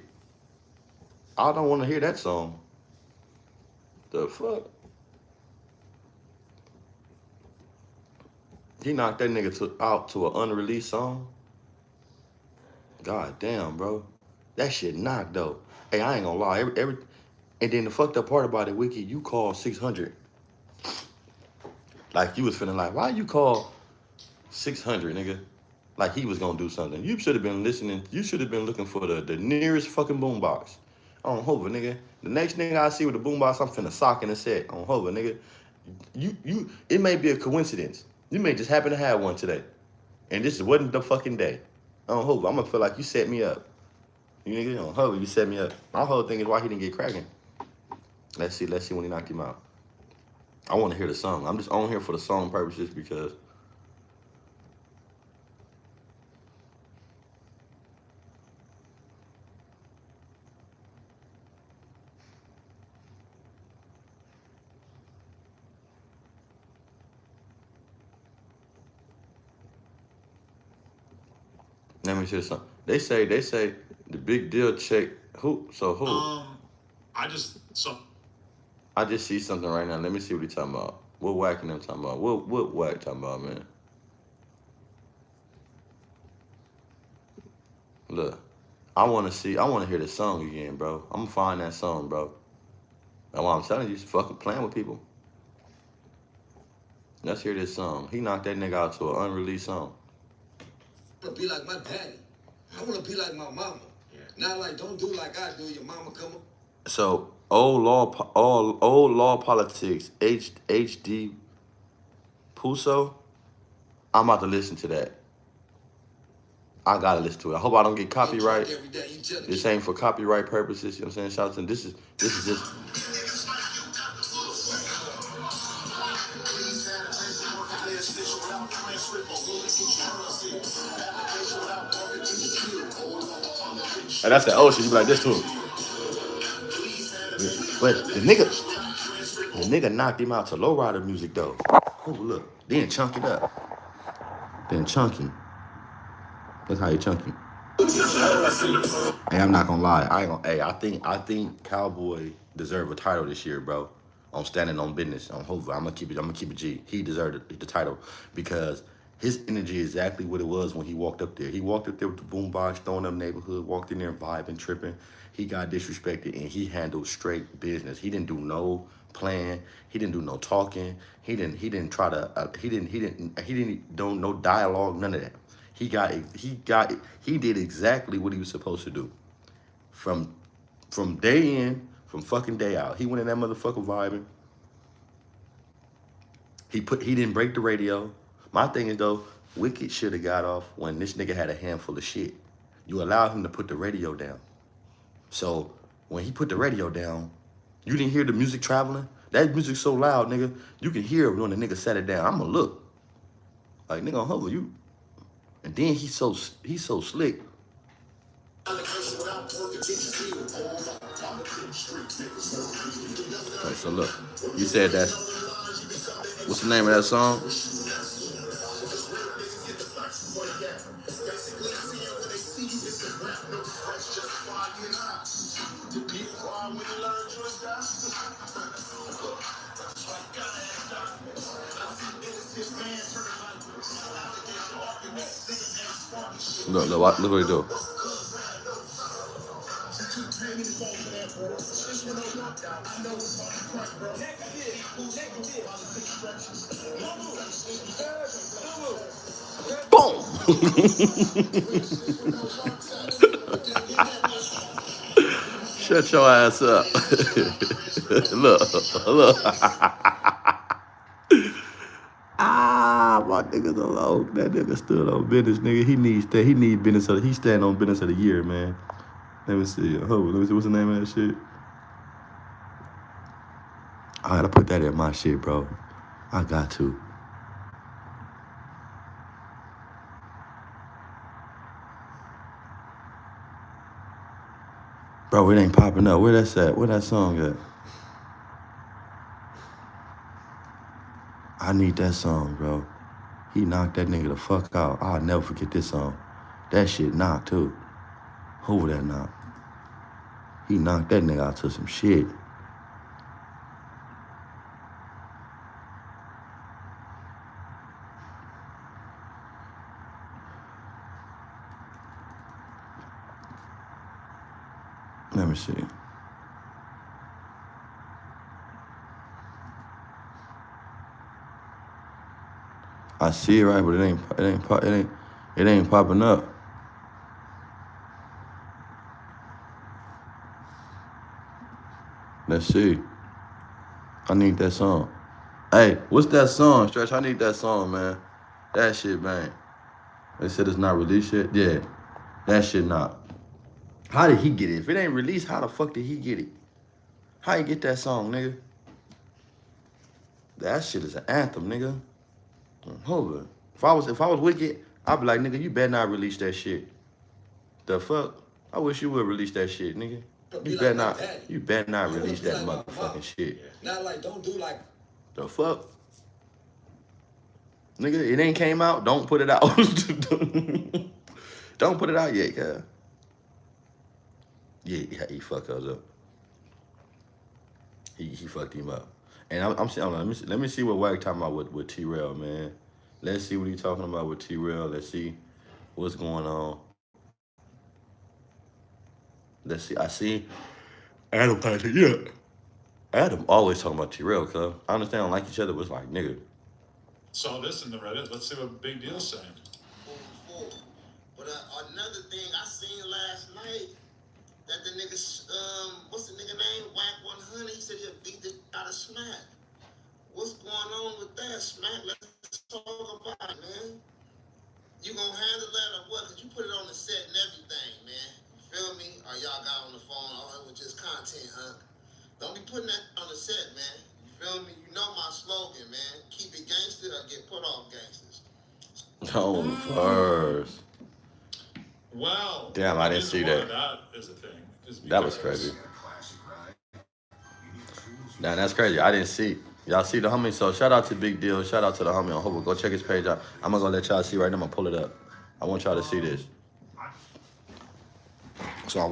I don't want to hear that song. The fuck? He knocked that nigga out to an unreleased song? God damn, bro. That shit knocked, though. Hey, I ain't gonna lie. And then the fucked up part about it, Wiki, you called 600. Like, you was feeling like, why you call 600, nigga? Like he was gonna do something. You should have been listening. You should have been looking for the nearest fucking boombox. On Hoover, nigga. The next nigga I see with the boombox, I'm finna sock in the set. On Hoover, nigga. It may be a coincidence. You may just happen to have one today. And this wasn't the fucking day. On Hoover, I'm gonna feel like you set me up. You nigga, on Hoover, you set me up. My whole thing is why he didn't get cracking. Let's see when he knocked him out. I wanna hear the song. I'm just on here for the song purposes because let me see the song. They say the big deal check. Who? I just see something right now. Let me see what he talking about. What whacking them talking about? What whack talking about, man? Look, I want to hear the song again, bro. I'm gonna find that song, bro. That's why I'm telling you, fucking playing with people. Let's hear this song. He knocked that nigga out to an unreleased song. I want to be like my daddy. I want to be like my mama. Yeah. Not like, don't do like I do. Your mama come up. So old law politics. HD Puso. I'm about to listen to that. I gotta listen to it. I hope I don't get copyright. This ain't for copyright purposes. You know what I'm saying? Shout out to him. This is just. And that's the old shit. You be like this too. But the nigga knocked him out to lowrider music though. Oh look, then chunk it up. Then chunky. That's how you chunky. Hey, I'm not gonna lie. I think Cowboy deserve a title this year, bro. I'm standing on business. I'm gonna keep it G. He deserved the title because his energy is exactly what it was when he walked up there. He walked up there with the boombox, throwing up neighborhood, walked in there vibing, tripping. He got disrespected and he handled straight business. He didn't do no plan. He didn't do no talking. He didn't do no dialogue, none of that. He did exactly what he was supposed to do. From day in, from fucking day out. He went in that motherfucker vibing. He didn't break the radio. My thing is though, Wicked should have got off when this nigga had a handful of shit. You allowed him to put the radio down. So when he put the radio down, you didn't hear the music traveling? That music's so loud, nigga. You can hear it when the nigga set it down. I'ma look. Like, nigga, humble you. And then he's so slick. Okay, so look, you said that's, what's the name of that song? Look what he do. Boom! Shut your ass up. Look. My nigga's alone. That nigga stood on business, nigga. He needs business he stand on business of the year, man. Let me see. Let me see what's the name of that shit. I gotta put that in my shit, bro. I got to. Bro, it ain't popping up. Where that's at? Where that song at? I need that song, bro. He knocked that nigga the fuck out. I'll never forget this song. That shit knocked, too. Who that knocked? He knocked that nigga out to some shit. Let me see. I see it right, but it ain't popping up. Let's see. I need that song. Hey, what's that song, Stretch? I need that song, man. That shit, man. They said it's not released yet. Yeah, that shit not. How did he get it? If it ain't released, how the fuck did he get it? How you get that song, nigga? That shit is an anthem, nigga. Hold on. If I was Wicked, I'd be like, nigga, you better not release that shit. The fuck? I wish you would release that shit, nigga. You better not. You better not release that motherfucking shit. Not like, don't do like. The fuck? Nigga, it ain't came out. Don't put it out. Don't put it out yet, cuz. Yeah, he fucked us up. He fucked him up. And I'm saying, let me see what Wack talking about with T-Rail, man. Let's see what he talking about with T-Rail. Let's see what's going on. Let's see. I see Adam Patrick. Yeah. Adam always talking about T-Rail, cuz. I understand they don't like each other, but it's like, nigga. Saw this in the Reddit. Let's see what Big Deal's saying. But another thing I seen last night, that the nigga, what's the nigga name? Wack 100. He said he'll beat the shit out of Smack. What's going on with that, Smack? Let's talk about it, man. You gonna handle that or what? Cause you put it on the set and everything, man. You feel me? Or y'all got on the phone, oh, it was just content, huh? Don't be putting that on the set, man. You feel me? You know my slogan, man. Keep it gangster or get put off gangsters. Oh, first. Wow. Damn, I didn't see that. That is a thing. That was crazy. Nah, that's crazy. I didn't see. Y'all see the homie? So shout out to Big Deal. Shout out to the homie on Hobo. Go check his page out. I'm gonna let y'all see right now. I'm gonna pull it up. I want y'all to see this. So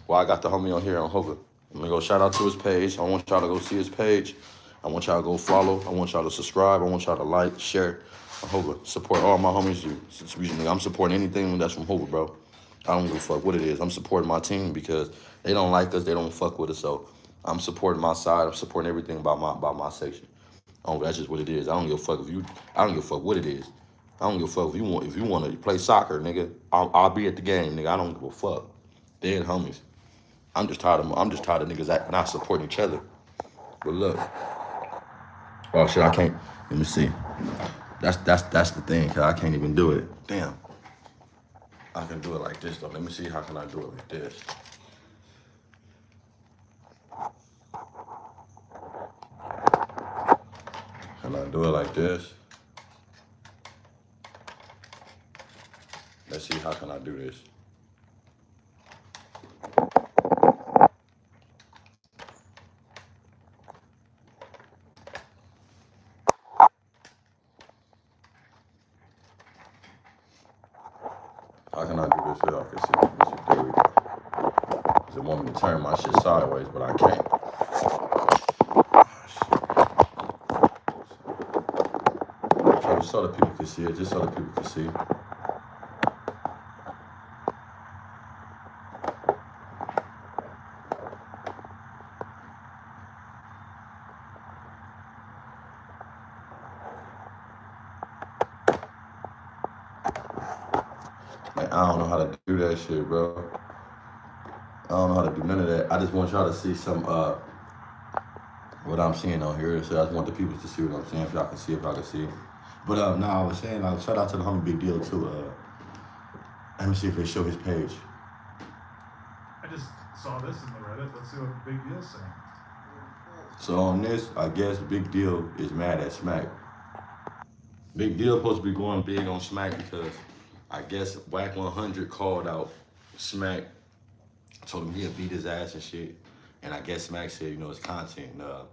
while I got the homie on here on Hobo, I'm gonna go shout out to his page. I want y'all to go see his page. I want y'all to go follow. I want y'all to subscribe. I want y'all to like, share. Hobo. Support all my homies. I'm supporting anything that's from Hobo, bro. I don't give a fuck what it is. I'm supporting my team because they don't like us. They don't fuck with us. So I'm supporting my side. I'm supporting everything about my section. Oh, that's just what it is. I don't give a fuck if you. I don't give a fuck what it is. I don't give a fuck if you want to play soccer, nigga. I'll be at the game, nigga. I don't give a fuck. Dead homies. I'm just tired of niggas not supporting each other. But look. Oh shit, I can't. Let me see. That's the thing, cause I can't even do it. Damn. I can do it like this though. Let me see how can I do it like this. Can I do it like this? Let's see, how can I do this? How can I do this so y'all can see? There we go. Because it want me to turn my shit sideways, but I can't. So just so the people can see it, just so the people can see. Man, I don't know how to do that shit, bro. I don't know how to do none of that. I just want y'all to see some, what I'm seeing on here. So I just want the people to see what I'm saying, if y'all can see, if y'all can see. But no, I was saying, like, shout out to the homie Big Deal too. Let me see if they show his page. I just saw this in the Reddit. Let's see what Big Deal's saying. So on this, I guess Big Deal is mad at Smack. Big Deal supposed to be going big on Smack because I guess Whack 100 called out Smack, told him he'd beat his ass and shit. And I guess Smack said, you know, it's content. The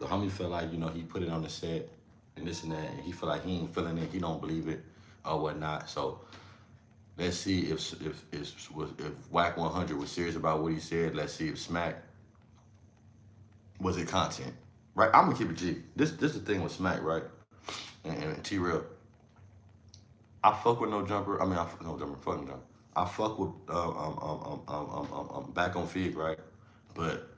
homie felt like, you know, he put it on the set and this and that, and he feel like he ain't feeling it, he don't believe it or whatnot. So let's see if Whack 100 was serious about what he said. Let's see if Smack, was it content, right? I'm gonna keep it G. This the thing with Smack, right? And T-Real. I fuck with No Jumper. I mean, No Jumper, fucking Jumper. I fuck with Back on Fig, right? But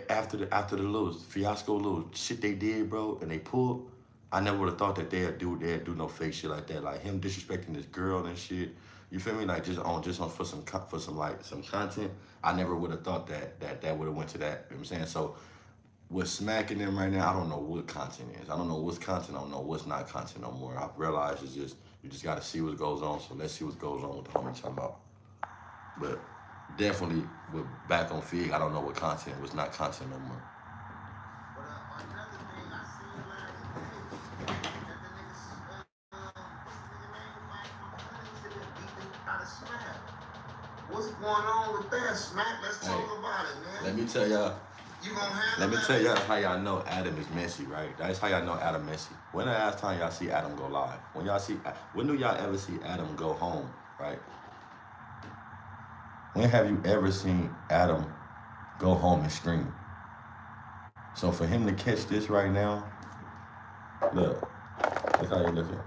after the little fiasco, little shit they did, bro, and they pulled, I never would have thought that they'd do no fake shit like that, like him disrespecting this girl and shit. You feel me? Like just on for some content. I never would have thought that would have went to that. You know what I'm saying? So with smacking them right now, I don't know what content is. I don't know what's content. I don't know what's not content no more. I've realized it's just you just got to see what goes on. So let's see what goes on with the homie talking about. But definitely with Back on Fig, I don't know what content was not content no more. Another thing I seen last night, that the niggas, what's going on with that, Smack? Let's talk about it, man. Let me tell y'all. Let me tell y'all how y'all know Adam is messy, right? That's how y'all know Adam messy. When the last time y'all see Adam go live? When do y'all ever see Adam go home, right? When have you ever seen Adam go home and stream? So for him to catch this right now, look how you looking.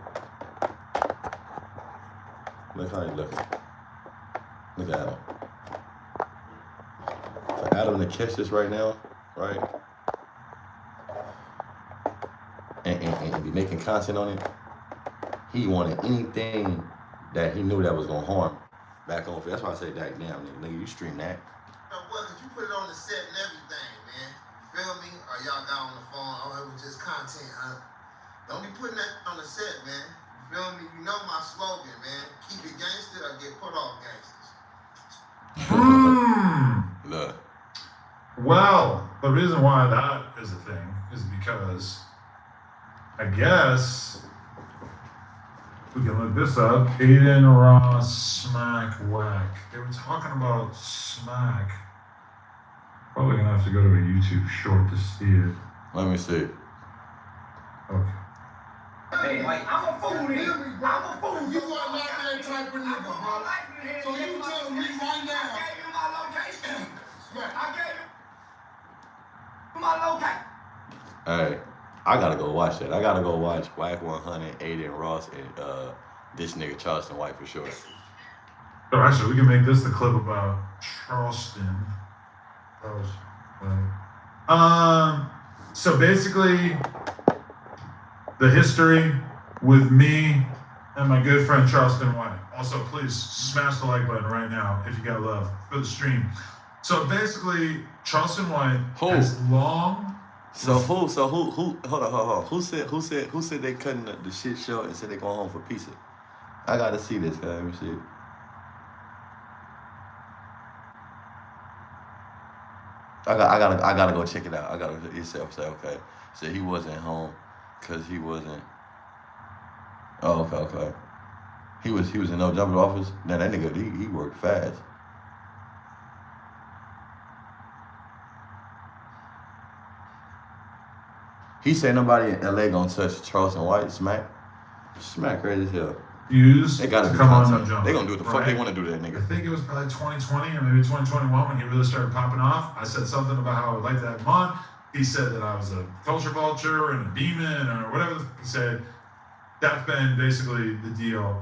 Look how you looking. Look at Adam. For Adam to catch this right now, right? And be making content on it, he wanted anything that he knew that was gonna harm Back on. That's why I say that damn nigga, you stream that. What, cause you put it on the set and everything, man. You feel me? Or y'all got on the phone, oh, it was just content, huh? Don't be putting that on the set, man. You feel me? You know my slogan, man. Keep it gangster or get put off gangsters. Look. Well, the reason why that is a thing is because I guess we can look this up. Aiden Ross Smack Whack. They were talking about Smack. Probably gonna have to go to a YouTube short to see it. Let me see. Okay. Hey, like, I'm a fool, nigga. I'm a fool. You are not that type of nigga, bro. So you tell me right now. I gave you my location. I gave you my location. Hey, I gotta go watch that. I gotta go watch Whack 100, Aiden Ross, and this nigga Charleston White for sure. So actually, we can make this the clip about Charleston. So basically, the history with me and my good friend Charleston White. Also, please smash the like button right now if you got love for the stream. So basically, Charleston White has long. So who? Hold on. Who said they cutting the shit short and said they going home for pizza? I gotta see this, guy. Let me see. I gotta go check it out. He said, okay. So he wasn't home. Cause he wasn't. Oh, okay. He was in no jumping office. Now that nigga, he worked fast. He said nobody in LA gonna touch Charleston White. Smack crazy as hell. They gotta come on no jump. They gonna do what the fuck they want to do to that nigga. I think it was probably 2020 or maybe 2021 when he really started popping off. I said something about how I would like to have him on. He said that I was a culture vulture and a demon or whatever he said. That's been basically the deal.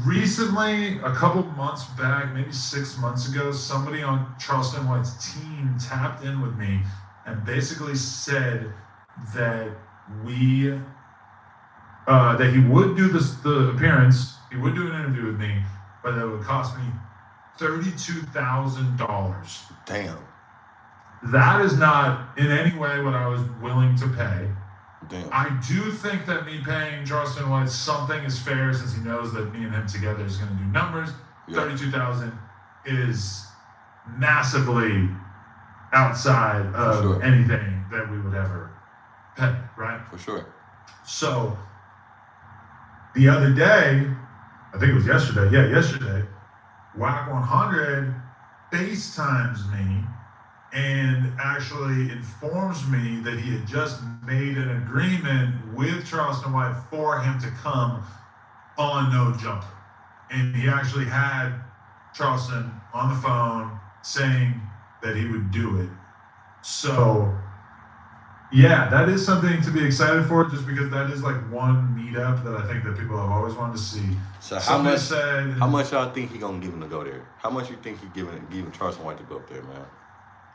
Recently, a couple months back, maybe 6 months ago, somebody on Charleston White's team tapped in with me and basically said that that he would do the appearance, he would do an interview with me, but it would cost me $32,000. Damn. That is not in any way what I was willing to pay. Damn. I do think that me paying Charleston White something is fair since he knows that me and him together is going to do numbers. Yeah. $32,000 is massively outside of anything that we would ever pay, right? For sure. So the other day, I think it was yesterday, Whack 100 FaceTimes me and actually informs me that he had just made an agreement with Charleston White for him to come on No Jumper. And he actually had Charleston on the phone saying that he would do it. So, yeah, that is something to be excited for, just because that is like one meetup that I think that people have always wanted to see. So how much y'all think he gonna give him to go there? How much you think he giving Charleston White to go up there, man?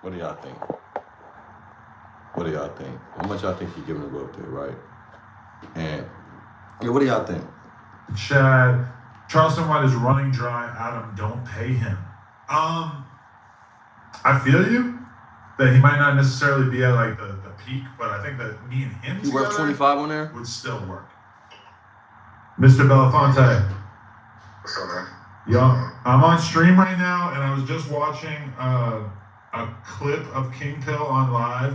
What do y'all think? How much y'all think he giving to go up there, right? And yeah, what do y'all think? Chad, Charleston White is running dry. Adam, don't pay him. I feel you that he might not necessarily be at like the peak, but I think that me and him he worth 25 on there would still work. Mr. Belafonte. What's up, man? Yo, I'm on stream right now, and I was just watching a clip of King Pill on live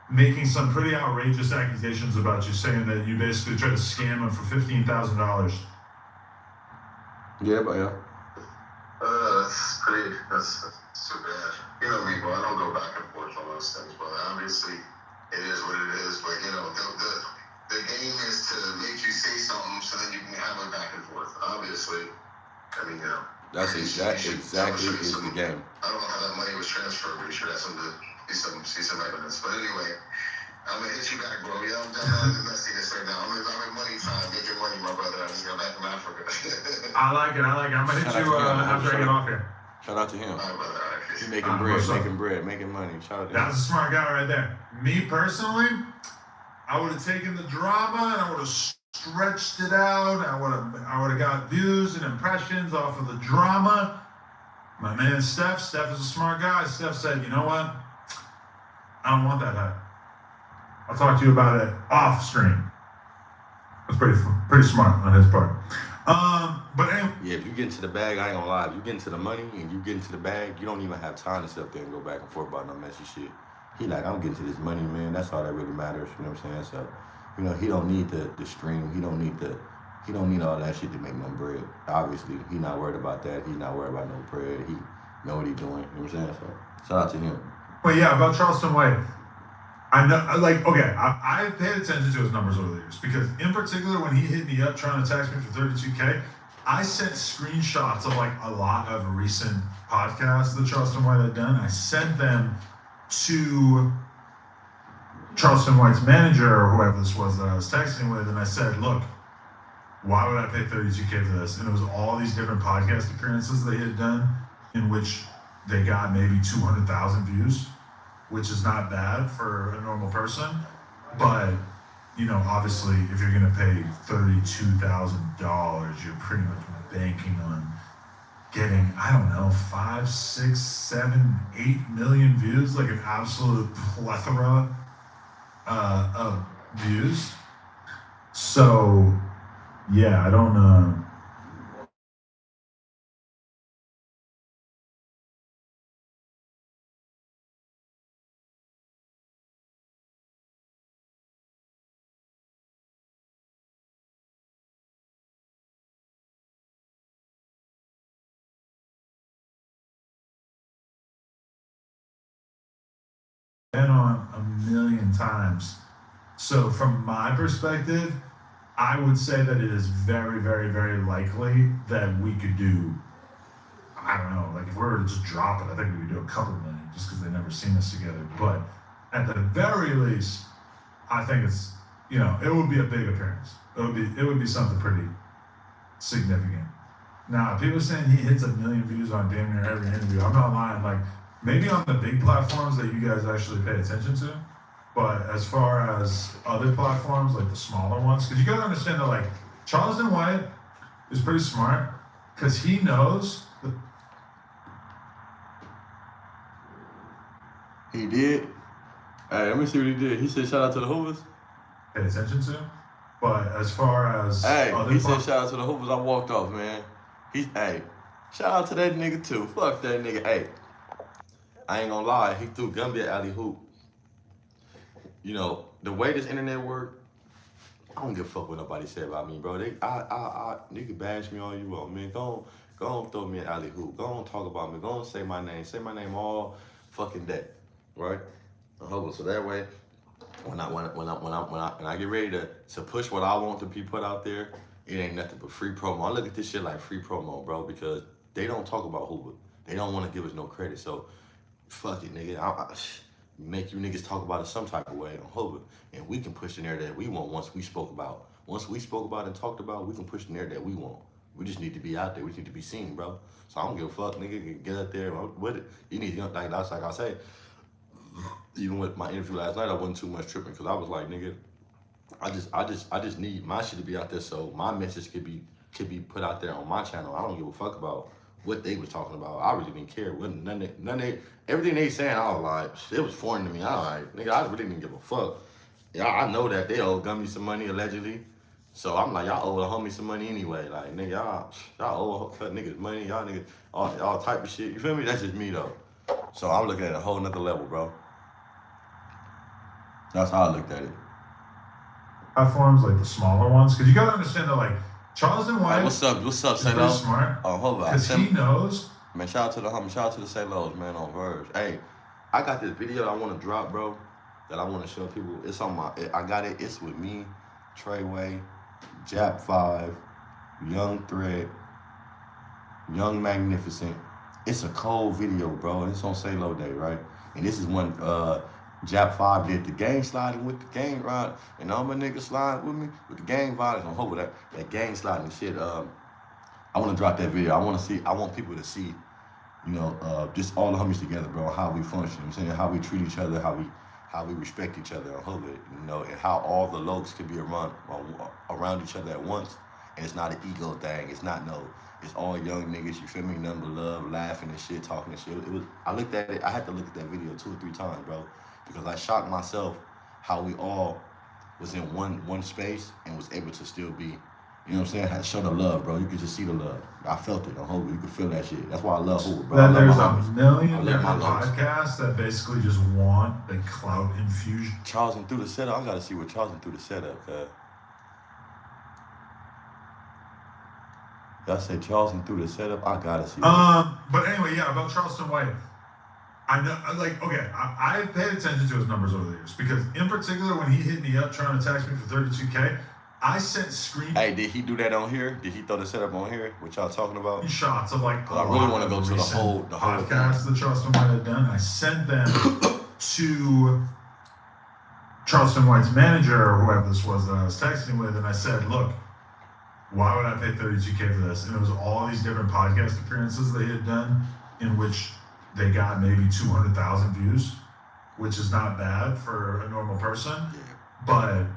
making some pretty outrageous accusations about you, saying that you basically tried to scam him for $15,000. Yeah, but yeah. That's too bad. You know me, bro. I don't go back and forth on those things, but obviously it is what it is. But you know, the game is to make you say something so then you can have a back and forth. Obviously, I mean, you know. That's exactly is the game. I don't know how that money was transferred, but you should have see some evidence. But anyway, I'm gonna hit you back, bro. Yeah, I'm done with the messiness right now. I'm in money time, making money, my brother. I just got back from Africa. I like it. I'm gonna hit you after I get off here. Shout out to him. All right, brother. He's making bread, making money. Shout out to him. That's a smart guy right there. Me personally, I would have taken the drama and I would have stretched it out. I would have got views and impressions off of the drama. My man Steph is a smart guy. Steph said, you know what? I don't want that hype. I'll talk to you about it off stream. That's pretty smart on his part. But anyway. Yeah, if you get into the bag, I ain't gonna lie. If you get into the money and you get into the bag, you don't even have time to sit up there and go back and forth about no messy shit. He like, I'm getting to this money, man. That's all that really matters. You know what I'm saying? So, you know, he don't need the stream. He don't need all that shit to make no bread. Obviously, he not worried about that. He's not worried about no bread. He know what he's doing. You know what I'm saying? So, shout out to him. But yeah, about Charleston White. I know, I paid attention to his numbers over the years because, in particular, when he hit me up trying to tax me for $32K, I sent screenshots of like a lot of recent podcasts that Charleston White had done. I sent them to Charleston White's manager or whoever this was that I was texting with, and I said, look, why would I pay $32K for this? And it was all these different podcast appearances they had done in which they got maybe 200,000 views, which is not bad for a normal person. But, you know, obviously, if you're going to pay $32,000, you're pretty much banking on getting, I don't know, 5, 6, 7, 8 million views, like an absolute plethora of views. So, yeah, I don't been on a million times. So from my perspective, I would say that it is very, very, very likely that we could do, I don't know, like if we were to just drop it, I think we could do a couple million just because they've never seen us together. But at the very least, I think it's, you know, it would be a big appearance. It would be something pretty significant. Now, people saying he hits 1 million views on damn near every interview. I'm not lying. Like, maybe on the big platforms that you guys actually pay attention to. But as far as other platforms, like the smaller ones, because you got to understand that, like, Charleston White is pretty smart because he knows. He did. Hey, let me see what he did. He said, shout out to the Hoovers. Pay attention to. But as far as. Hey, he said, shout out to the Hoovers. I walked off, man. Hey, shout out to that nigga, too. Fuck that nigga. Hey, I ain't gonna lie. He threw Gumby at alley hoop. You know, the way this internet work, I don't give a fuck what nobody say about me, bro. You can bash me all you want, man. Go on, throw me an alley hoop. Go on, talk about me. Go on, say my name all fucking day, right? So that way, when I get ready to push what I want to be put out there, it ain't nothing but free promo. I look at this shit like free promo, bro, because they don't talk about Hoover. They don't want to give us no credit. So, fuck it, nigga. I make you niggas talk about it some type of way on Hoover, and we can push the narrative that we want once we spoke about. Once we spoke about and talked about, we can push the narrative that we want. We just need to be out there. We need to be seen, bro. So I don't give a fuck, nigga. Get out there with it. You need to, like I say, even with my interview last night, I wasn't too much tripping because I was like, nigga, I just need my shit to be out there so my message could be put out there on my channel. I don't give a fuck about what they was talking about. I really didn't care. Everything they saying, I was like, it was foreign to me. I really didn't give a fuck. Yeah, I know that they owe Gummy some money allegedly. So I'm like, y'all owe the homie some money anyway. Like, nigga, y'all owe niggas money. Y'all niggas, all type of shit. You feel me? That's just me though. So I'm looking at a whole nother level, bro. That's how I looked at it. Platforms like the smaller ones, because you gotta understand that, like, Charleston White. Hey, what's up, Say pretty smart. Oh, hold on. Because he knows. Man, shout out to the homie, shout out to the St. Louis, man, on Verge. Hey, I got this video I want to drop, bro, that I want to show people. It's on I got it. It's with me, Treyway, Jap 5, Young Thread, Young Magnificent. It's a cold video, bro, and it's on Salo Day, right? And this is when Jap 5 did the gang sliding with the gang ride, and all my niggas sliding with me with the gang violence. I'm hoping that gang sliding shit. I want to drop that video. I want people to see, you know, just all the homies together, bro, how we function. I'm saying how we treat each other, how we respect each other. I hope it, you know, and how all the lokes can be around each other at once. And it's not an ego thing. It's all young niggas, you feel me? Nothing but love, laughing and shit, talking and shit. I looked at it, I had to look at that video 2 or 3 times, bro, because I shocked myself how we all was in one space and was able to still be, you know what I'm saying? I had to show the love, bro. You could just see the love. I felt it. I hope you could feel that shit. That's why I love Hoover, bro. That there's a million different podcasts that basically just want the clout infusion. Charleston through the setup. I gotta see what Charleston through the setup, cuz. Y'all say Charleston through the setup. I gotta see that. But anyway, yeah, about Charleston White. I know, like, okay, I paid attention to his numbers over the years because, in particular, when he hit me up trying to tax me for $32K, I sent screen. Hey, did he do that on here? Did he throw the setup on here? What y'all talking about? Shots of like. I really want to go to the whole podcast that Charleston White had done. I sent them to Charleston White's manager or whoever this was that I was texting with, and I said, "Look, why would I pay $32K for this?" And it was all these different podcast appearances they had done, in which they got maybe 200,000 views, which is not bad for a normal person, but.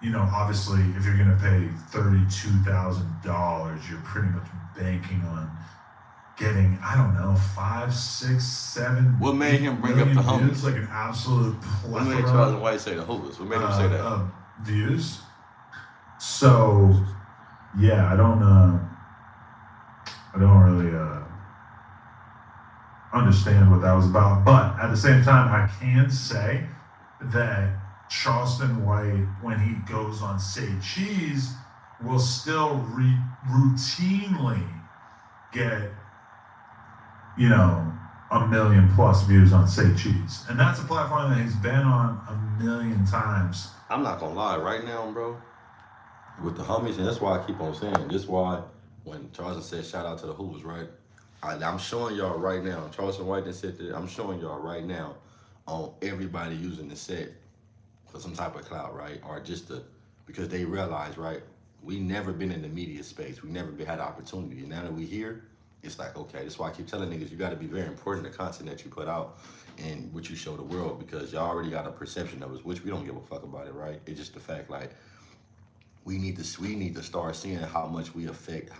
You know, obviously, if you're gonna pay $32,000, you're pretty much banking on getting, I don't know, 5, 6, 7. What made him bring up the homies? Like an absolute plethora. What made Charleston White say the homies? What made him say that? Views. So, yeah, I don't really understand what that was about. But at the same time, I can say that Charleston White, when he goes on Say Cheese, will still routinely get, you know, 1 million plus views on Say Cheese. And that's a platform that he's been on 1 million times. I'm not gonna lie, right now, bro, with the homies, and that's why I keep on saying, this why when Charleston said shout out to the Hoovers, right? I'm showing y'all right now, Charleston White that said that, I'm showing y'all right now on everybody using the set for some type of clout, right? Or just because they realize, right, we never been in the media space. We never had the opportunity. And now that we here, it's like, okay, that's why I keep telling niggas, you gotta be very important, the content that you put out and what you show the world, because y'all already got a perception of us, which we don't give a fuck about it, right? It's just the fact, like, we need to start seeing how much we affect,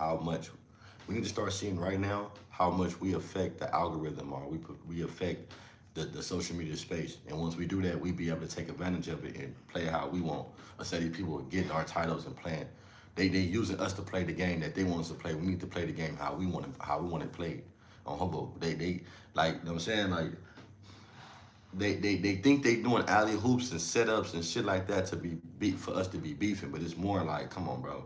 we need to start seeing right now how much we affect the algorithm, or we affect the social media space. And once we do that, we be able to take advantage of it and play how we want. Instead of people getting our titles and playing. They using us to play the game that they want us to play. We need to play the game how we want it played. On Hobo. They like, you know what I'm saying? Like, they think they doing alley hoops and setups and shit like that to be for us to be beefing, but it's more like, come on, bro.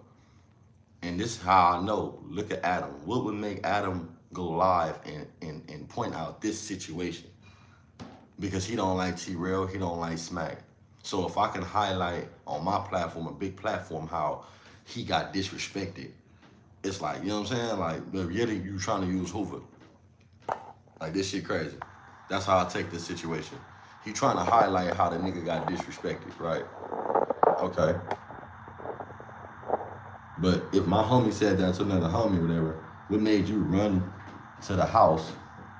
And this is how I know. Look at Adam. What would make Adam go live and point out this situation? Because he don't like T-Rail, he don't like Smack. So if I can highlight on my platform, a big platform, how he got disrespected, it's like, you know what I'm saying? Like, really, you trying to use Hoover. Like, this shit crazy. That's how I take this situation. He trying to highlight how the nigga got disrespected, right? Okay. But if my homie said that to another homie or whatever, what made you run to the house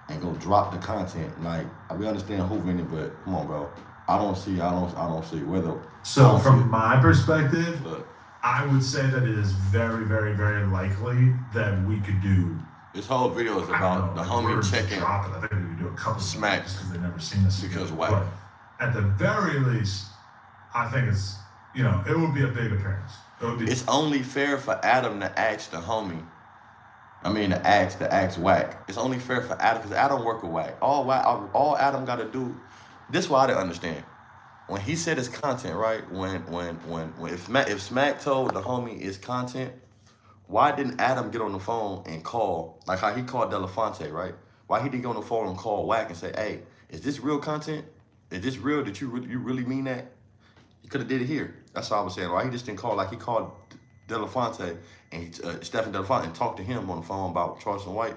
and go drop the content? Like, we understand Hoover in it, but come on, bro. I don't see whether. So from my perspective, I would say that it is very, very, very likely that we could do. This whole video is about the homie checking. I think we could do a couple Smack because they've never seen this. Because why? But at the very least, I think it's, you know, it would be a big appearance. It's only fair for Adam to ask the homie. I mean, to ask Wack. It's only fair for Adam because Adam work with Wack. All Adam got to do. This is why I didn't understand. When he said his content, right? If Smack told the homie it's content, why didn't Adam get on the phone and call, like how he called Delafonte, right? Why he didn't get on the phone and call Wack and say, hey, is this real content? Is this real? Did you really mean that? He could have did it here. That's all I was saying. Why he just didn't call, like he called Delafonte and Stephen Delafonte and talked to him on the phone about Charleston White.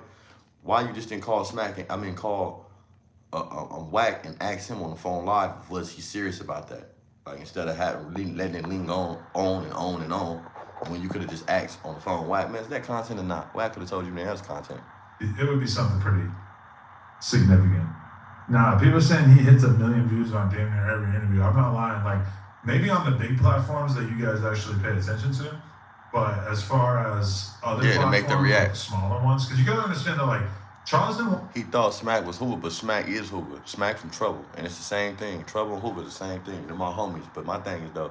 Why you just didn't call call Wack and ask him on the phone live, was he serious about that? Like, instead of letting it linger on and on and on, when you could have just asked on the phone, Wack, man, is that content or not? Wack could have told you, man, that's content. It would be something pretty significant. Now, people saying he hits 1 million views on damn near every interview. I'm not lying. Like, maybe on the big platforms that you guys actually pay attention to, but as far as other platforms, to make them react, like the smaller ones, because you gotta understand that, like, Charleston. He thought Smack was Hoover, but Smack is Hoover. Smack from Trouble, and it's the same thing. Trouble and Hoover is the same thing. They're my homies. But my thing is though,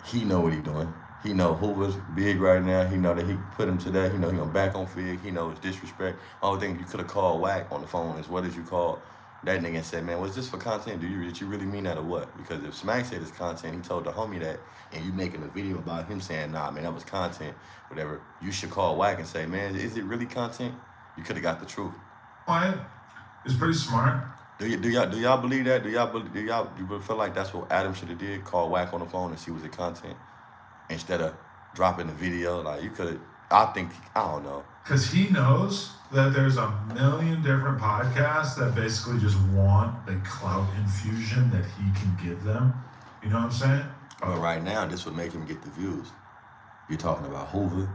he know what he doing. He know Hoover's big right now. He know that he put him to that. He know he gonna back on Fig. He know it's disrespect. Only thing you could have called Wack on the phone is, what did you call that nigga and said, man, was this for content? Did you really mean that or what? Because if Smack said it's content, he told the homie that, and you making a video about him saying, nah, man, that was content, whatever, you should call Wack and say, man, is it really content? You could have got the truth. It's pretty smart. Do y'all believe that? Do you feel like that's what Adam should have did? Call Wack on the phone and see was it content instead of dropping the video? Like, you could. I don't know. Because he knows that there's 1 million different podcasts that basically just want the clout infusion that he can give them. You know what I'm saying? But right now, this would make him get the views. You're talking about Hoover.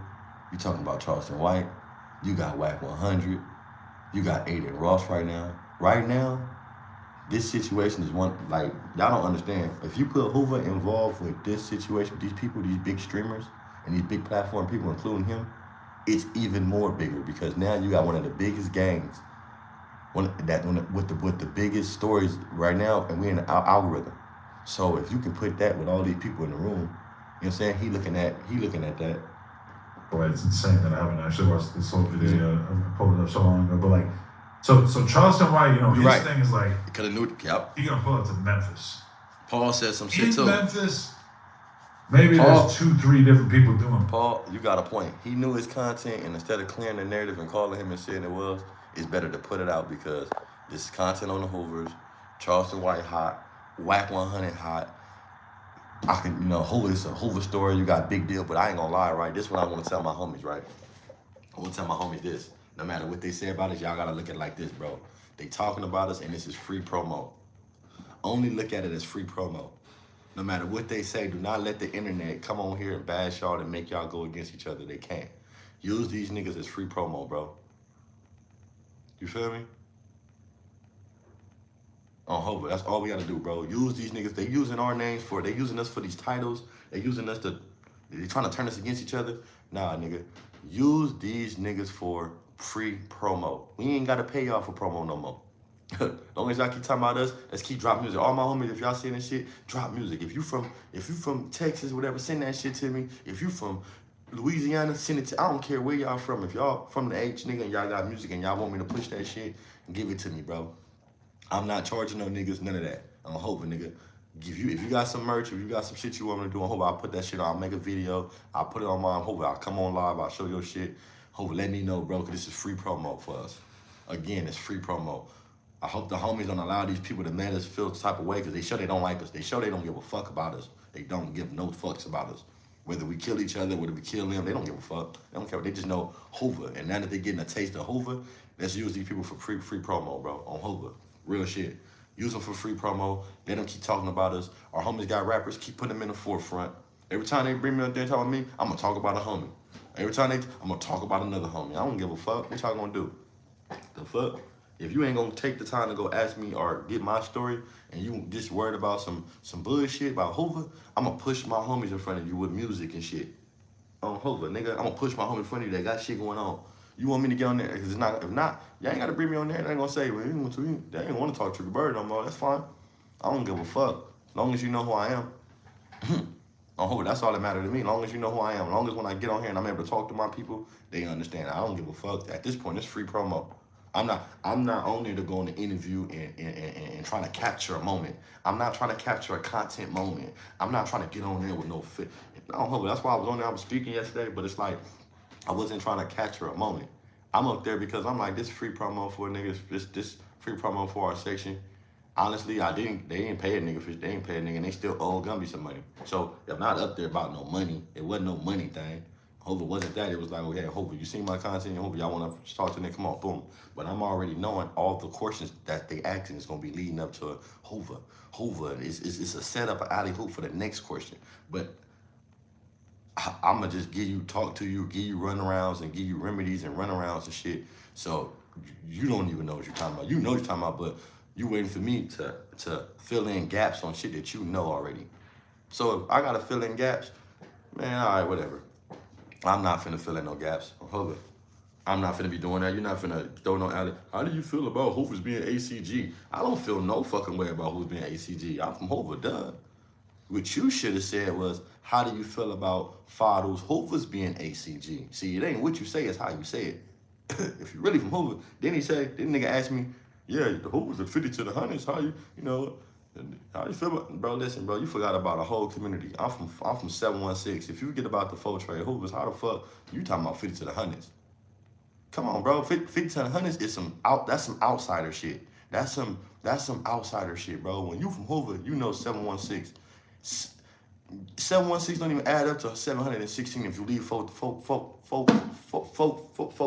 You're talking about Charleston White. You got Wack 100. You got Aiden Ross right now. Right now, this situation is one, like, y'all don't understand. If you put Hoover involved with this situation, these people, these big streamers, and these big platform people, including him, it's even more bigger because now you got one of the biggest gangs, with the biggest stories right now, and we're in the algorithm. So if you can put that with all these people in the room, you know what I'm saying? He looking at that. Boy, it's insane that I haven't actually watched this whole video. I pulled it up so long ago, but like, so Charleston White, you know, his thing is like, he could have knew. Yep. He gonna pull up to Memphis. Paul said some shit too. In Memphis, maybe Paul, there's 2-3 different people doing it. Paul, you got a point. He knew his content, and instead of clearing the narrative and calling him and saying it was, it's better to put it out because this is content on the Hoovers, Charleston White hot, Whack 100 hot. I can, Hoover, it's a Hoover story, you got big deal, but I ain't gonna lie, right? This is what I want to tell my homies, right? I want to tell my homies this. No matter what they say about us, y'all gotta look at it like this, bro. They talking about us and this is free promo. Only look at it as free promo. No matter what they say, do not let the internet come on here and bash y'all and make y'all go against each other. They can't. Use these niggas as free promo, bro. You feel me? On Hover, that's all we gotta do, bro. Use these niggas. They using our names they using us for these titles. They using us they trying to turn us against each other. Nah, nigga. Use these niggas for free promo. We ain't gotta pay y'all for promo no more. As long as y'all keep talking about us, let's keep dropping music. All my homies, if y'all seeing this shit, drop music. If you from Texas, whatever, send that shit to me. If you from Louisiana, send it to, I don't care where y'all from. If y'all from the H, nigga, and y'all got music and y'all want me to push that shit, give it to me, bro. I'm not charging no niggas, none of that. I'm hoping, nigga. If you got some merch, if you got some shit you want me to do, I hope I'll put that shit on. I'll make a video. I'll put it on mine. Hope I'll come on live. I'll show your shit. Hope let me know, bro, because this is free promo for us. Again, it's free promo. I hope the homies don't allow these people to make us feel the type of way because they show they don't like us. They show they don't give a fuck about us. They don't give no fucks about us. Whether we kill each other, whether we kill them, they don't give a fuck. They don't care. They just know Hoover. And now that they're getting a taste of Hoover, let's use these people for free promo, bro, on Hoover. Real shit. Use them for free promo. Let them keep talking about us. Our homies got rappers. Keep putting them in the forefront. Every time they bring me up there and talk about me, I'm going to talk about a homie. Every time I'm going to talk about another homie. I don't give a fuck. What y'all going to do? The fuck? If you ain't gonna take the time to go ask me or get my story and you just worried about some bullshit about Hoover, I'm gonna push my homies in front of you with music and shit. On Hoover, nigga, I'm gonna push my homies in front of you that got shit going on. You want me to get on there? Cause if not, y'all ain't gotta bring me on there. They ain't gonna say, well, they ain't wanna talk Triggerbird no more. That's fine. I don't give a fuck. As long as you know who I am. On Hoover, that's all that matters to me. As long as you know who I am. As long as when I get on here and I'm able to talk to my people, they understand. I don't give a fuck. At this point, it's free promo. I'm not on there to go on the interview and trying to capture a moment. I'm not trying to capture a content moment. I'm not trying to get on there with no fit. I don't know, but that's why I was on there. I was speaking yesterday, but it's like I wasn't trying to capture a moment. I'm up there because I'm like, this free promo for niggas, this free promo for our section. Honestly, they didn't pay a nigga for they ain't pay a nigga and they still owe Gumby some money. So I'm not up there about no money. It wasn't no money thing. Hope it wasn't that. It was like, oh yeah, Hope, you seen my content, Hope y'all want to talk to me, come on, boom. But I'm already knowing all the questions that they asking is going to be leading up to Hoover. Hoover is a setup, an alley hoop for the next question. But I'm going to just talk to you, give you runarounds and give you remedies and runarounds and shit. So you don't even know what you're talking about. You know what you're talking about, but you waiting for me to fill in gaps on shit that you know already. So if I got to fill in gaps, man, all right, whatever. I'm not finna fill in no gaps. Hoover. I'm not finna be doing that. You're not finna throw no alley. How do you feel about Hoover's being ACG? I don't feel no fucking way about who's being ACG. I'm from Hoover, duh. What you should have said was, how do you feel about Fadu's Hoover's being ACG? See, it ain't what you say, it's how you say it. If you're really from Hoover, then nigga asked me, yeah, the Hoovers are 50 to the hundreds. How you how you feel about, bro, listen, bro, you forgot about a whole community. I'm from 716. If you forget about the full trade Hoovers, how the fuck you talking about 50 to the hundreds? Come on, bro. 50 to the hundreds is that's some outsider shit. That's some outsider shit, bro. When you from Hoover, you know 716. 716 don't even add up to 716 if you leave folk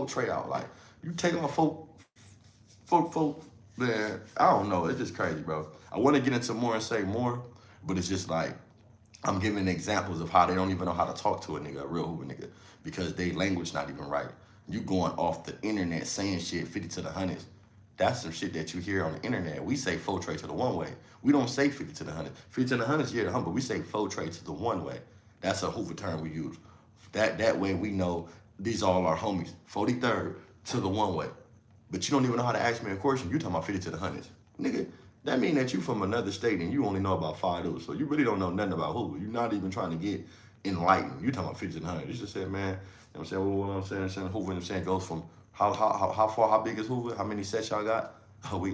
trade out. Like, you take on folk, man, I don't know. It's just crazy, bro. I want to get into more and say more, but it's just like, I'm giving examples of how they don't even know how to talk to a nigga, a real Hoover nigga, because they language not even right. You going off the internet saying shit 50 to the hundreds. That's some shit that you hear on the internet. We say full trade to the one way. We don't say 50 to the 100. 50 to the 100 is yeah, but we say full trade to the one way. That's a Hoover term we use. That way we know these all our homies. 43rd to the one way. But you don't even know how to ask me a question. You talking about 50 to the 100s. Nigga, that mean that you from another state and you only know about 5 of those. So you really don't know nothing about Hoover. You're not even trying to get enlightened. You talking about 50 to the 100s. You just said, man, you know what I'm saying? Well, what I'm saying, Hoover, I'm saying, goes from how far, how big is Hoover? How many sets y'all got?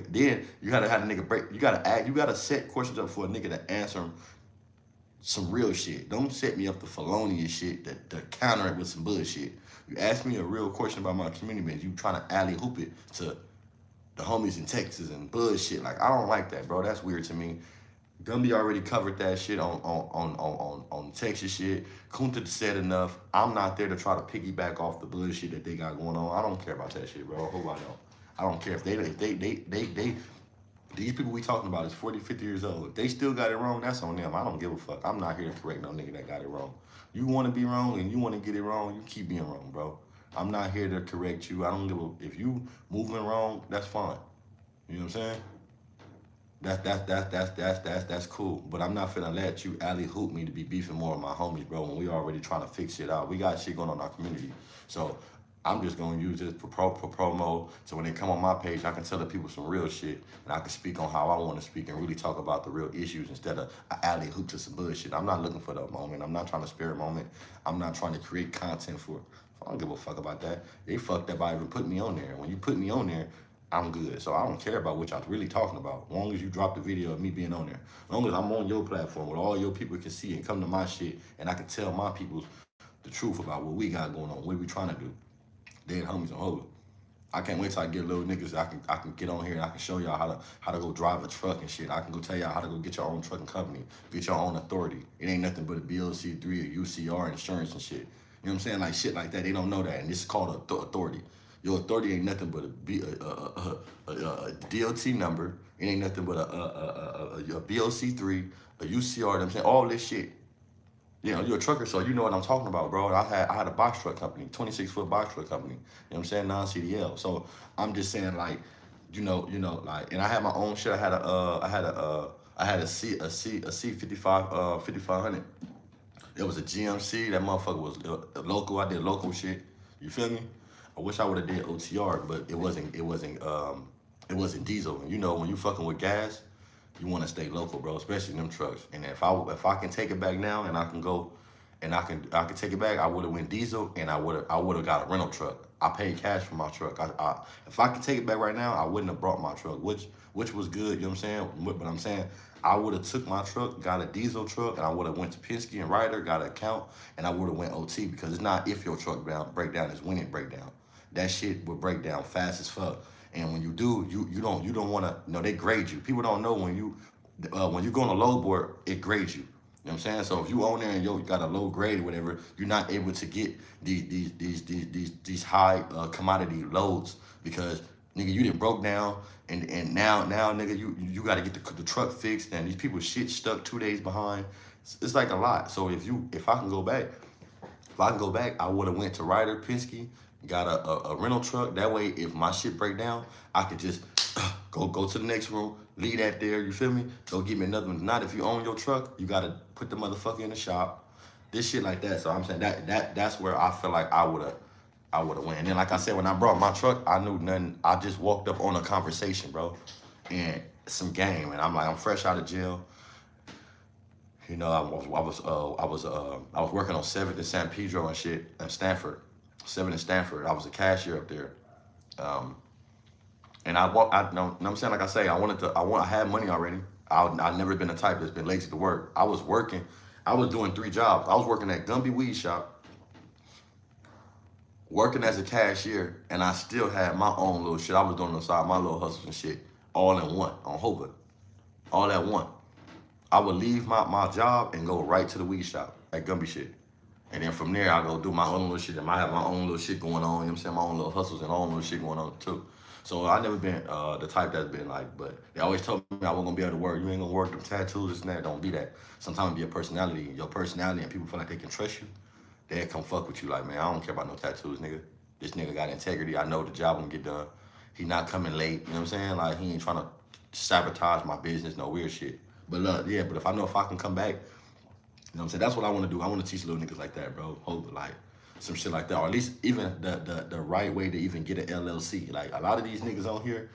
Then you gotta have a nigga break. You gotta set questions up for a nigga to answer them some real shit. Don't set me up the felonious shit to counter it with some bullshit. You ask me a real question about my community, man. You trying to alley hoop it to the homies in Texas and bullshit. Like, I don't like that, bro. That's weird to me. Gumby already covered that shit on Texas shit. Kunta said enough. I'm not there to try to piggyback off the bullshit that they got going on. I don't care about that shit, bro. Who I know. I don't care if these people we talking about is 40, 50 years old. If they still got it wrong, that's on them. I don't give a fuck. I'm not here to correct no nigga that got it wrong. You want to be wrong and you want to get it wrong, you keep being wrong, bro. I'm not here to correct you. I don't give a, if you moving wrong, that's fine. You know what I'm saying? That's cool. But I'm not finna let you alley hoop me to be beefing more with my homies, bro, when we already trying to fix shit out. We got shit going on in our community. So I'm just gonna use this for promo. So when they come on my page, I can tell the people some real shit and I can speak on how I want to speak and really talk about the real issues instead of an alley hoop to some bullshit. I'm not looking for that moment. I'm not trying to spare a moment. I'm not trying to create content for it. I don't give a fuck about that. They fucked up by even putting me on there. When you put me on there, I'm good. So I don't care about what y'all really talking about. As long as you drop the video of me being on there. As long as I'm on your platform where all your people can see and come to my shit and I can tell my people the truth about what we got going on, what we trying to do. Dead homies on hold. I can't wait till I get little niggas. I can get on here and I can show y'all how to go drive a truck and shit. I can go tell y'all how to go get your own trucking company, get your own authority. It ain't nothing but a BLC3 or UCR insurance and shit. You know what I'm saying? Like shit like that. They don't know that, and this is called authority. Your authority ain't nothing but a DOT number. It ain't nothing but a BLC3, a UCR. You know what I'm saying? All this shit. You know, you're a trucker, so you know what I'm talking about, bro. I had a box truck company, 26-foot box truck company. You know what I'm saying? Non-CDL. So I'm just saying, like, you know, like, and I had my own shit. I had a C55 5500. It was a GMC. That motherfucker was local. I did local shit. You feel me? I wish I would have did OTR, but it wasn't diesel. And you know, when you fucking with gas, you want to stay local, bro, especially in them trucks. And if I can take it back now and I can go and I can take it back, I would have went diesel and I would have got a rental truck. I paid cash for my truck. If I could take it back right now, I wouldn't have brought my truck, which was good, you know what I'm saying? But I'm saying I would have took my truck, got a diesel truck, and I would have went to Penske and Ryder, got an account, and I would have went OT because it's not if your truck break down, it's when it break down. That shit will break down fast as fuck. And when you do, you don't want to, you know, they grade you. People don't know when you go on a low board, it grades you. You know what I'm saying? So if you on there and you got a low grade or whatever, you're not able to get these high commodity loads because nigga, you done broke down and now nigga, you got to get the truck fixed and these people shit stuck 2 days behind. It's like a lot. So if I can go back, I would have went to Ryder, Penske, got a rental truck. That way, if my shit break down, I could just go to the next room, leave that there, you feel me? Go get me another one. Not if you own your truck, you gotta put the motherfucker in the shop. This shit like that. So I'm saying that's where I feel like I would've went. And then like I said, when I brought my truck, I knew nothing. I just walked up on a conversation, bro, and some game. And I'm like, I'm fresh out of jail. You know, I was working on 7th and San Pedro and shit in Stanford. 7th and Stanford. I was a cashier up there. And you know what I'm saying? Like I say, I had money already. I've never been the type that's been lazy to work. I was working. I was doing 3 jobs. I was working at Gumby Weed Shop, working as a cashier, and I still had my own little shit. I was doing on the side, my little hustles and shit, all in one, on Hobart, all at one. I would leave my job and go right to the weed shop at Gumby shit. And then from there, I go do my own little shit. And I have my own little shit going on, you know what I'm saying? My own little hustles and all little shit going on too. So I never been the type that's been like, but they always told me I wasn't gonna be able to work. You ain't gonna work them tattoos, this and that. Don't be that. Sometimes it be your personality and people feel like they can trust you. They'll come fuck with you like, man, I don't care about no tattoos, nigga. This nigga got integrity. I know the job gonna get done. He not coming late, you know what I'm saying? Like, he ain't trying to sabotage my business, no weird shit. But yeah, but if I know if I can come back, you know what I'm saying? That's what I want to do. I want to teach little niggas like that, bro. Hope like some shit like that, or at least even the right way to even get an LLC. Like a lot of these niggas on here,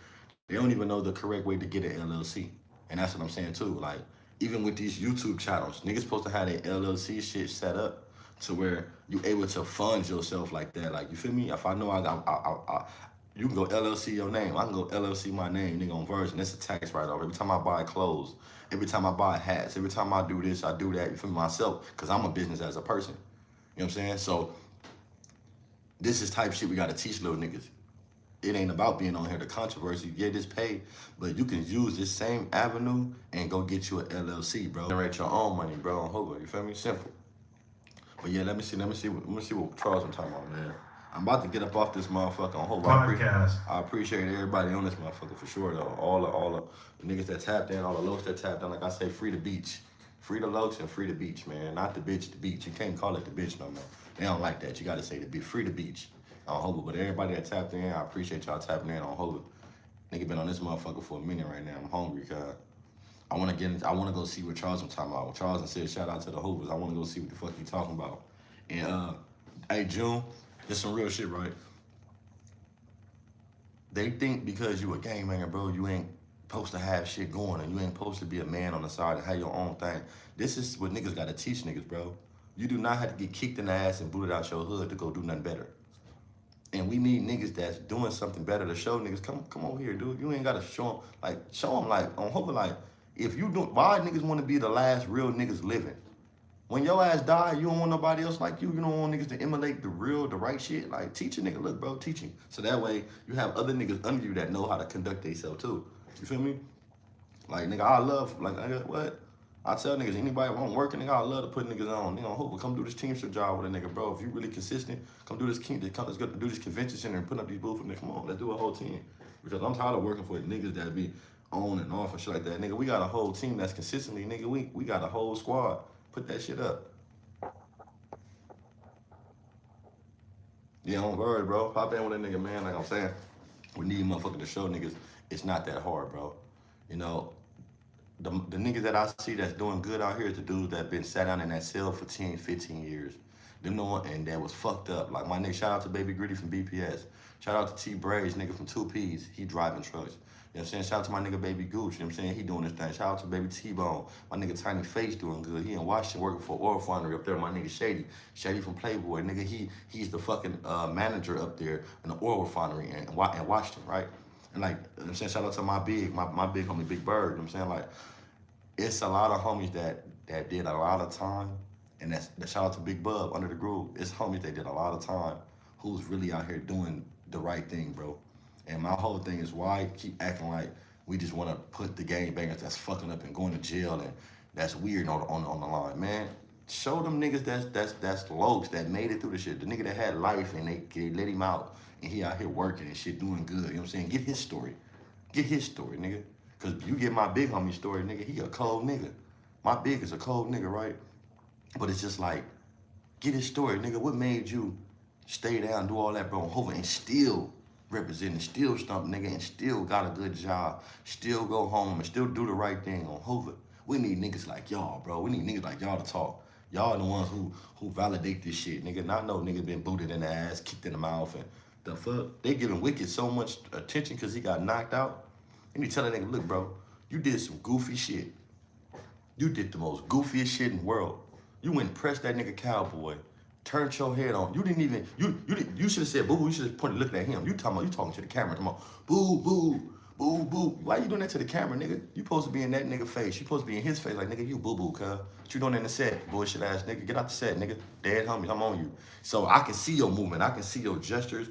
they don't even know the correct way to get an LLC, and that's what I'm saying too. Like even with these YouTube channels, niggas supposed to have their LLC shit set up to where you able to fund yourself like that. Like you feel me? If I know You can go LLC your name. I can go LLC my name, nigga, on Virgin. That's a tax write-off. Every time I buy clothes, every time I buy hats, every time I do this, I do that for myself, because I'm a business as a person. You know what I'm saying? So this is type shit we gotta teach little niggas. It ain't about being on here, the controversy, yeah, this pay, but you can use this same avenue and go get you an LLC, bro. Generate your own money, bro, on Hoover, you feel me? Simple. But yeah, let me see what Charles I'm talking about, man. I'm about to get up off this motherfucker on Hoover. I appreciate everybody on this motherfucker for sure, though. All the niggas that tapped in, all the lokes that tapped in, like I say, free the beach. Free the lokes and free the beach, man. Not the bitch, the beach. You can't call it the bitch no more. They don't like that. You gotta say the beach. Free the beach on Hoover. But everybody that tapped in, I appreciate y'all tapping in on Hoover. Nigga been on this motherfucker for a minute right now. I'm hungry, cuz. I wanna go see what Charles was talking about. When Charles said shout out to the Hoovers, I wanna go see what the fuck he talking about. And hey June, there's some real shit, right? They think because you a gangbanger, bro, you ain't supposed to have shit going and you ain't supposed to be a man on the side and have your own thing. This is what niggas gotta teach niggas, bro. You do not have to get kicked in the ass and booted out your hood to go do nothing better. And we need niggas that's doing something better to show niggas, come over here, dude. You ain't gotta show them like on Hoover, like, if you do, why niggas wanna be the last real niggas living? When your ass die, you don't want nobody else like you. You don't want niggas to emulate the right shit. Like, teach a nigga, look, bro, teach him. So that way, you have other niggas under you that know how to conduct themselves too. You feel me? Like, nigga, I love, like, what? I tell niggas, anybody want working, nigga, I love to put niggas on. Nigga, Hoover, come do this Teamster job with a nigga, bro. If you really consistent, come do this, let's go do this convention center and put up these booths with nigga. Come on, let's do a whole team. Because I'm tired of working for niggas that be on and off and shit like that. Nigga, we got a whole team that's consistently, nigga, we got a whole squad. Put that shit up. Yeah, don't worry, bro. Pop in with a nigga, man. Like I'm saying, we need motherfuckers to show niggas it's not that hard, bro. You know, the niggas that I see that's doing good out here is the dudes that been sat down in that cell for 10, 15 years. Them the one, and that was fucked up. Like my nigga, shout out to Baby Gritty from BPS. Shout out to T Braids, nigga from 2Ps. He driving trucks. You know what I'm saying? Shout out to my nigga Baby Gooch. You know what I'm saying? He doing this thing. Shout out to Baby T-Bone. My nigga Tiny Face doing good. He in Washington working for Oil Refinery up there. My nigga Shady. Shady from Playboy. Nigga, he's the fucking manager up there in the Oil Refinery in Washington, right? And like, you know what I'm saying? Shout out to my big homie Big Bird. You know what I'm saying? Like, it's a lot of homies that did a lot of time. And that's shout out to Big Bub under the groove. It's homies that did a lot of time who's really out here doing the right thing, bro. And my whole thing is why keep acting like we just want to put the gangbangers that's fucking up and going to jail and that's weird on the line, man. Show them niggas that's lokes that made it through the shit. The nigga that had life and they let him out and he out here working and shit doing good. You know what I'm saying? Get his story. Get his story, nigga. Cause you get my big homie story, nigga. He a cold nigga. My big is a cold nigga, right? But it's just like, get his story, nigga. What made you stay down, do all that, bro, on Hoover and still representing, still stump, nigga, and still got a good job, still go home and still do the right thing on Hoover? We need niggas like y'all, bro. We need niggas like y'all to talk. Y'all are the ones who validate this shit, nigga. Not no nigga been booted in the ass, kicked in the mouth, and the fuck. They giving Wicked so much attention because he got knocked out. And you tell that nigga, look, bro, you did some goofy shit. You did the most goofiest shit in the world. You went and pressed that nigga Cowboy, turned your head on. You didn't even, you should have said boo boo. You should have pointed looking at him. You talking to the camera, talking about boo boo, boo boo. Why you doing that to the camera, nigga? You supposed to be in that nigga face. You supposed to be in his face like, nigga, you boo boo, cuz. What you doing in the set, bullshit ass nigga? Get out the set, nigga. Dead homies, I'm on you. So I can see your movement. I can see your gestures.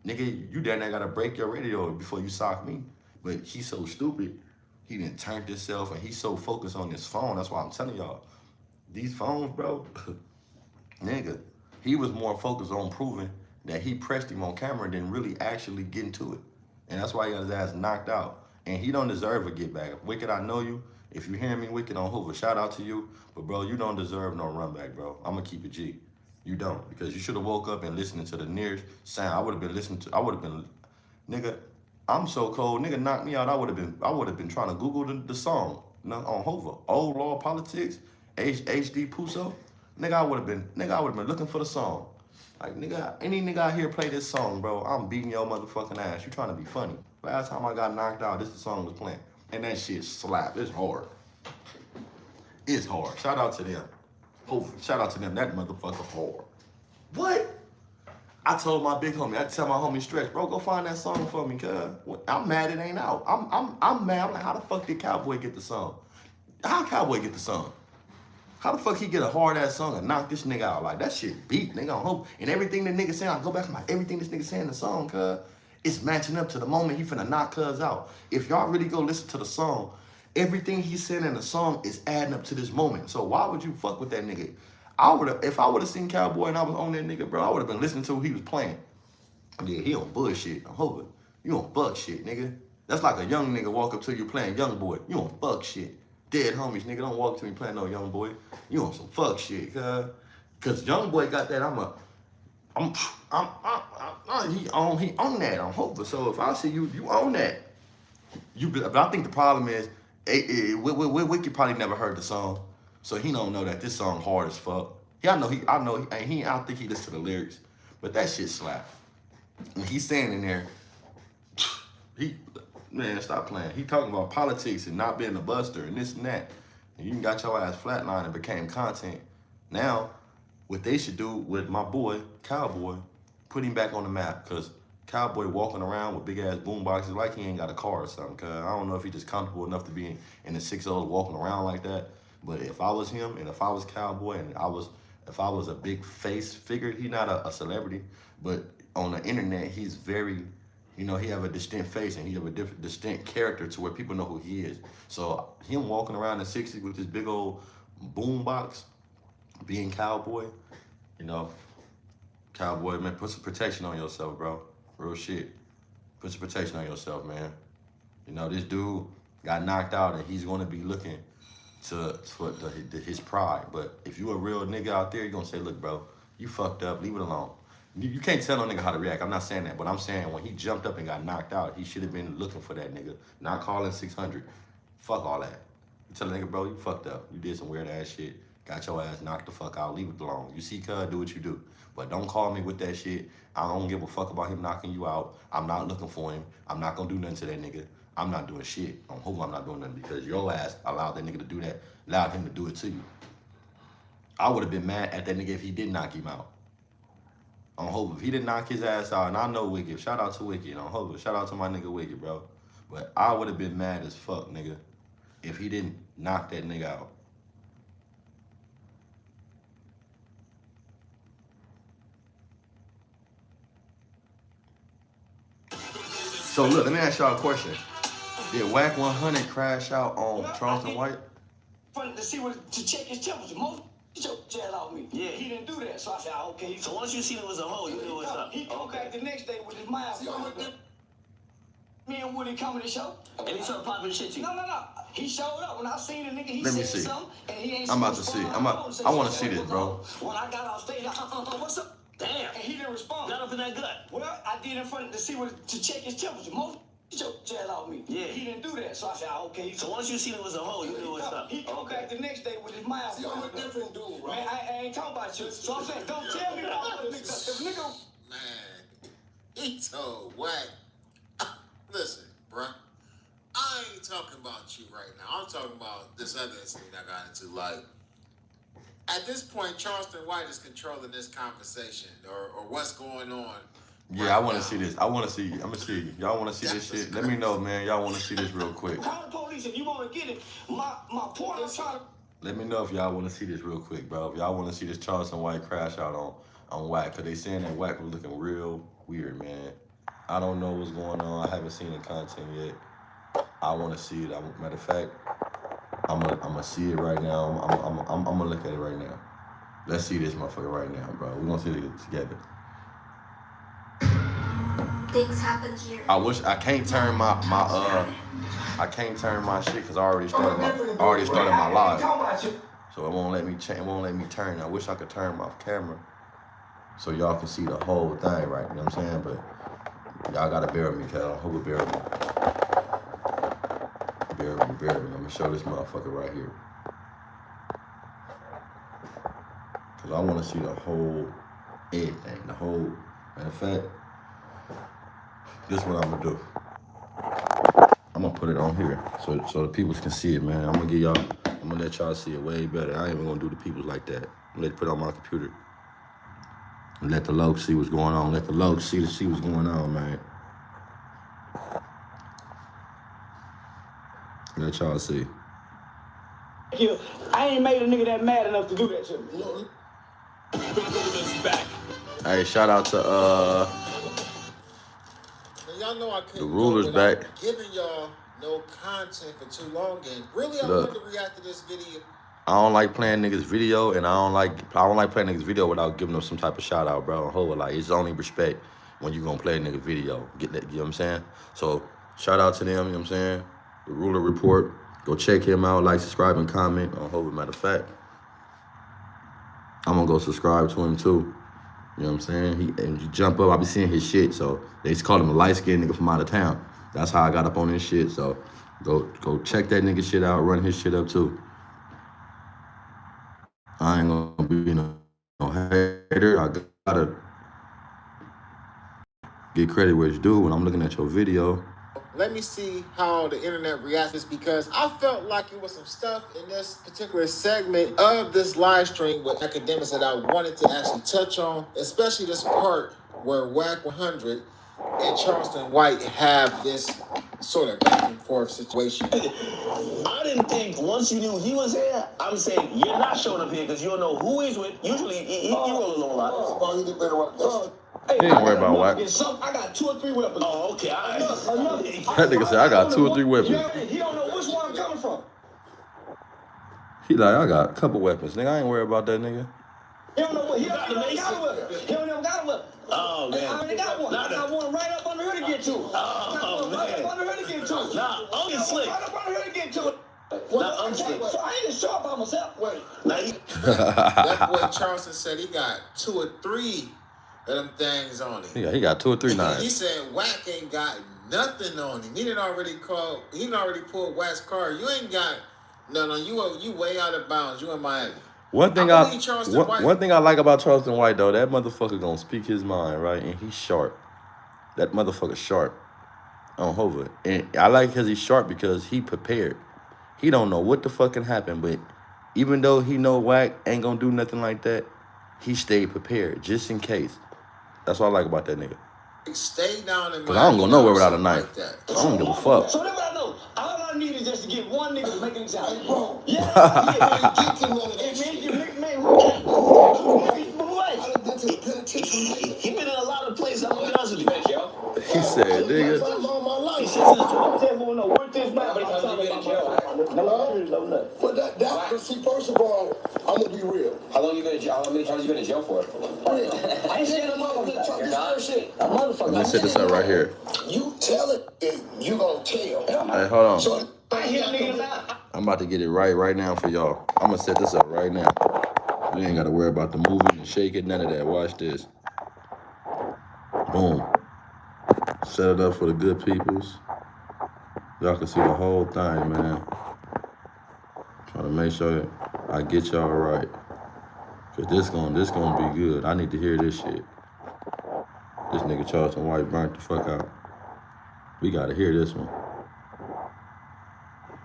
Nigga, you down there gotta break your radio before you sock me. But he's so stupid. He didn't turn himself and he's so focused on this phone. That's why I'm telling y'all. These phones, bro, nigga, he was more focused on proving that he pressed him on camera than really actually getting to it. And that's why he got his ass knocked out. And he don't deserve a get back. Wicked, I know you. If you hear me, Wicked on Hoover, shout out to you. But bro, you don't deserve no run back, bro. I'm gonna keep it G. You don't. Because you should have woke up and listening to the nearest sound. I would have been, nigga, I'm so cold. Nigga knocked me out. I would have been trying to Google the song on Hoover. Old Law Politics. HD Puso, nigga, I would have been looking for the song. Like, nigga, any nigga out here play this song, bro, I'm beating your motherfucking ass. You trying to be funny. Last time I got knocked out, the song was playing. And that shit slap. It's hard. It's hard. Shout out to them. Hopefully, shout out to them. That motherfucker hard. What? I told my big homie, I tell my homie Stretch, bro, go find that song for me, cuz. I'm mad it ain't out. I'm mad. I'm like, how the fuck did Cowboy get the song? How Cowboy get the song? How the fuck he get a hard ass song and knock this nigga out? Like, that shit beat, nigga, on hope. And everything the nigga saying, I go back and like, everything this nigga saying in the song, cuz, it's matching up to the moment he finna knock cuz out. If y'all really go listen to the song, everything he said in the song is adding up to this moment. So why would you fuck with that nigga? If I would have seen Cowboy and I was on that nigga, bro, I would have been listening to who he was playing. Yeah, he on bullshit. I'm hoping. You on fuck shit, nigga. That's like a young nigga walk up to you playing young boy. You on fuck shit. Dead homies, nigga. Don't walk to me playing no young boy. You on some fuck shit, cause young boy got that. He on that. I'm hoping. So if I see you own that. But I think the problem is, Wiki probably never heard the song, so he don't know that this song hard as fuck. I don't think he listens to the lyrics, but that shit slap. And he's saying in there, man, stop playing. He talking about politics and not being a buster and this and that. And you got your ass flatlined and became content. Now, what they should do with my boy, Cowboy, put him back on the map. Because Cowboy walking around with big ass boom boxes like he ain't got a car or something. Cause I don't know if he just comfortable enough to be in the 6'0" walking around like that. But if I was him and if I was Cowboy and if I was a big face figure, he not a celebrity, but on the internet, he's very, he have a distinct face and he have a distinct character to where people know who he is. So him walking around in 60s with this big old boom box, being Cowboy, Cowboy, man, put some protection on yourself, bro. Real shit. Put some protection on yourself, man. This dude got knocked out and he's gonna be looking for his pride. But if you a real nigga out there, you're gonna say, look, bro, you fucked up, leave it alone. You can't tell no nigga how to react. I'm not saying that, but I'm saying when he jumped up and got knocked out, he should have been looking for that nigga, not calling 600. Fuck all that. You tell the nigga, bro, you fucked up. You did some weird ass shit. Got your ass knocked the fuck out. Leave it alone. You see cuz, do what you do. But don't call me with that shit. I don't give a fuck about him knocking you out. I'm not looking for him. I'm not gonna do nothing to that nigga. I'm not doing shit. I hope I'm not doing nothing because your ass allowed that nigga to do that, allowed him to do it to you. I would have been mad at that nigga if he did knock him out. On hope if he didn't knock his ass out, and I know Wicked, shout out to Wicked, on hope, shout out to my nigga Wicked, bro. But I would have been mad as fuck, nigga, if he didn't knock that nigga out. So look, let me ask y'all a question. Did Whack 100 crash out on Charleston White? To check his temperature. Most jail out me. Yeah, he didn't do that. So I said, okay. So once you seen it was a hole, you knew what's up. He come back the next day with his mouth. Me and Woody comedy show. And he started popping shit to you. No. He showed up when I seen the nigga. He said something, and he ain't. I'm about to see. I want to see this, bro. When I got off stage, what's up? Damn. And he didn't respond. Got up in that gut. Well, I did in front to check his temperature. Most jail out me. Yeah, he didn't do that. So I said, okay. So once you seen it was a hole, you knew what's up. He come back the next day with his mouth. See, I'm a different dude, bro. Man, I ain't talking about you. So I'm saying, don't tell me about this nigga. Man, he told Whack. Listen, bro. I ain't talking about you right now. I'm talking about this other incident I got into. Like, at this point, Charleston White is controlling this conversation or what's going on. Yeah, right, I want to see this. I'm going to see. Y'all want to see this shit? Let me know, man. Y'all want to see this real quick. Call the police if you want to get it. My point is trying to... Let me know if y'all want to see this real quick, bro. If y'all want to see this Charleston White crash out on Whack. Because they saying that Whack was looking real weird, man. I don't know what's going on. I haven't seen the content yet. I want to see it. Matter of fact, I'm gonna see it right now. I'm gonna look at it right now. Let's see this motherfucker right now, bro. We're gonna see it together. Things happen here. I wish I can't turn my shit because I already started my live. So it won't let me turn. I wish I could turn my camera so y'all can see the whole thing, right? You know what I'm saying? But y'all gotta bear with me, cuz. I hope it bear with me. Bear with me. I'm gonna show this motherfucker right here. Cause I wanna see the whole everything. The whole, matter of fact, this is what I'm gonna do. I'm gonna put it on here so the people can see it, man. I'm gonna let y'all see it way better. I ain't even gonna do the people like that. I'm gonna put it on my computer. Let the locs see what's going on. Let the locs see what's going on, man. Let y'all see. I ain't made a nigga that mad enough to do that to me. Hey, shout out to Y'all know I couldn't the Ruler's back. Giving y'all no content for too long, and really I wanted to react to this video. I don't like playing niggas video, and I don't like playing niggas video without giving them some type of shout out, bro. Hold it, like it's only respect when you gonna play a nigga video. Get that, you know what I'm saying? So shout out to them, you know what I'm saying? The Ruler Report. Go check him out, like, subscribe, and comment on Hope. Matter of fact, I'm gonna go subscribe to him too. You know what I'm saying? And you jump up, I be seeing his shit, so they just call him a light-skinned nigga from out of town. That's how I got up on this shit, so go check that nigga shit out, run his shit up too. I ain't gonna be no hater. I gotta get credit where it's due when I'm looking at your video. Let me see how the internet reacts, because I felt like it was some stuff in this particular segment of this live stream with academics that I wanted to actually touch on, especially this part where Whack 100 and Charleston White have this sort of back and forth situation. I didn't think once you knew he was here, I'm saying you're not showing up here because you don't know who he's with. Usually he rolling on a lot. Oh, he did better work. He ain't worried about Whack. I got 2 or 3 weapons. Oh, okay. That nigga said I got 2 or 3 weapons. He don't know which one I'm coming from. He like, I got a couple weapons. Nigga, I ain't worried about that nigga. He don't know what he don't got a weapon. He don't even got a weapon. Oh, man. I already got one. I got one right up under her to get to. Oh, man. Right up under her to get to. Nah, I'm slick. Right up under her to get to. Nah, I'm slick. So I ain't just sharp by myself. Wait. That boy Charleston said he got 2 or 3 of them things on him. Yeah, he got 2 or 3 knives. He said Whack ain't got nothing on him. He didn't already pulled Whack's car. You ain't got nothing on you. You way out of bounds. You in Miami. One thing I like about Charleston White though, that motherfucker gonna speak his mind, right? And he's sharp. That motherfucker sharp on Hova. And I like because he's sharp because he prepared. He don't know what the fuck can happen, but even though he know Whack ain't gonna do nothing like that, he stayed prepared just in case. That's what I like about that nigga. Stay down in my. Cause I don't go nowhere without a knife. I don't give a fuck. So that's what I know. All I need is just to get one nigga to make an example. Bro. Yeah. He been in a lot of places. I'm gonna be honest with you, yo. He said, nigga. He said, no, work this back. But that, see, first of all, I'm gonna be real. How long you been in jail? How many times you been in jail for? I ain't saying a motherfucker. A motherfucker. Let's set this up right here. You tell it, you gonna tell. Hey, hold on. So, I'm about to get it right now for y'all. I'm gonna set this up right now. You ain't gotta worry about the moving and shaking, none of that. Watch this. Boom. Set it up for the good peoples. Y'all can see the whole thing, man. Trying to make sure I get y'all right. Cause this gonna be good. I need to hear this shit. This nigga Charleston White burnt the fuck out. We gotta hear this one.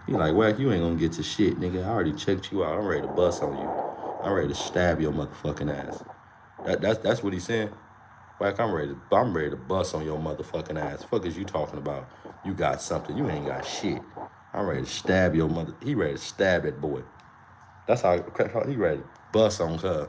He like, Whack, you ain't gonna get to shit, nigga. I already checked you out. I'm ready to bust on you. I'm ready to stab your motherfucking ass. That's what he's saying. Whack, I'm ready to bust on your motherfucking ass. Fuck is you talking about? You got something. You ain't got shit. I'm ready to stab your mother. He ready to stab that boy. That's how he ready to bust on her.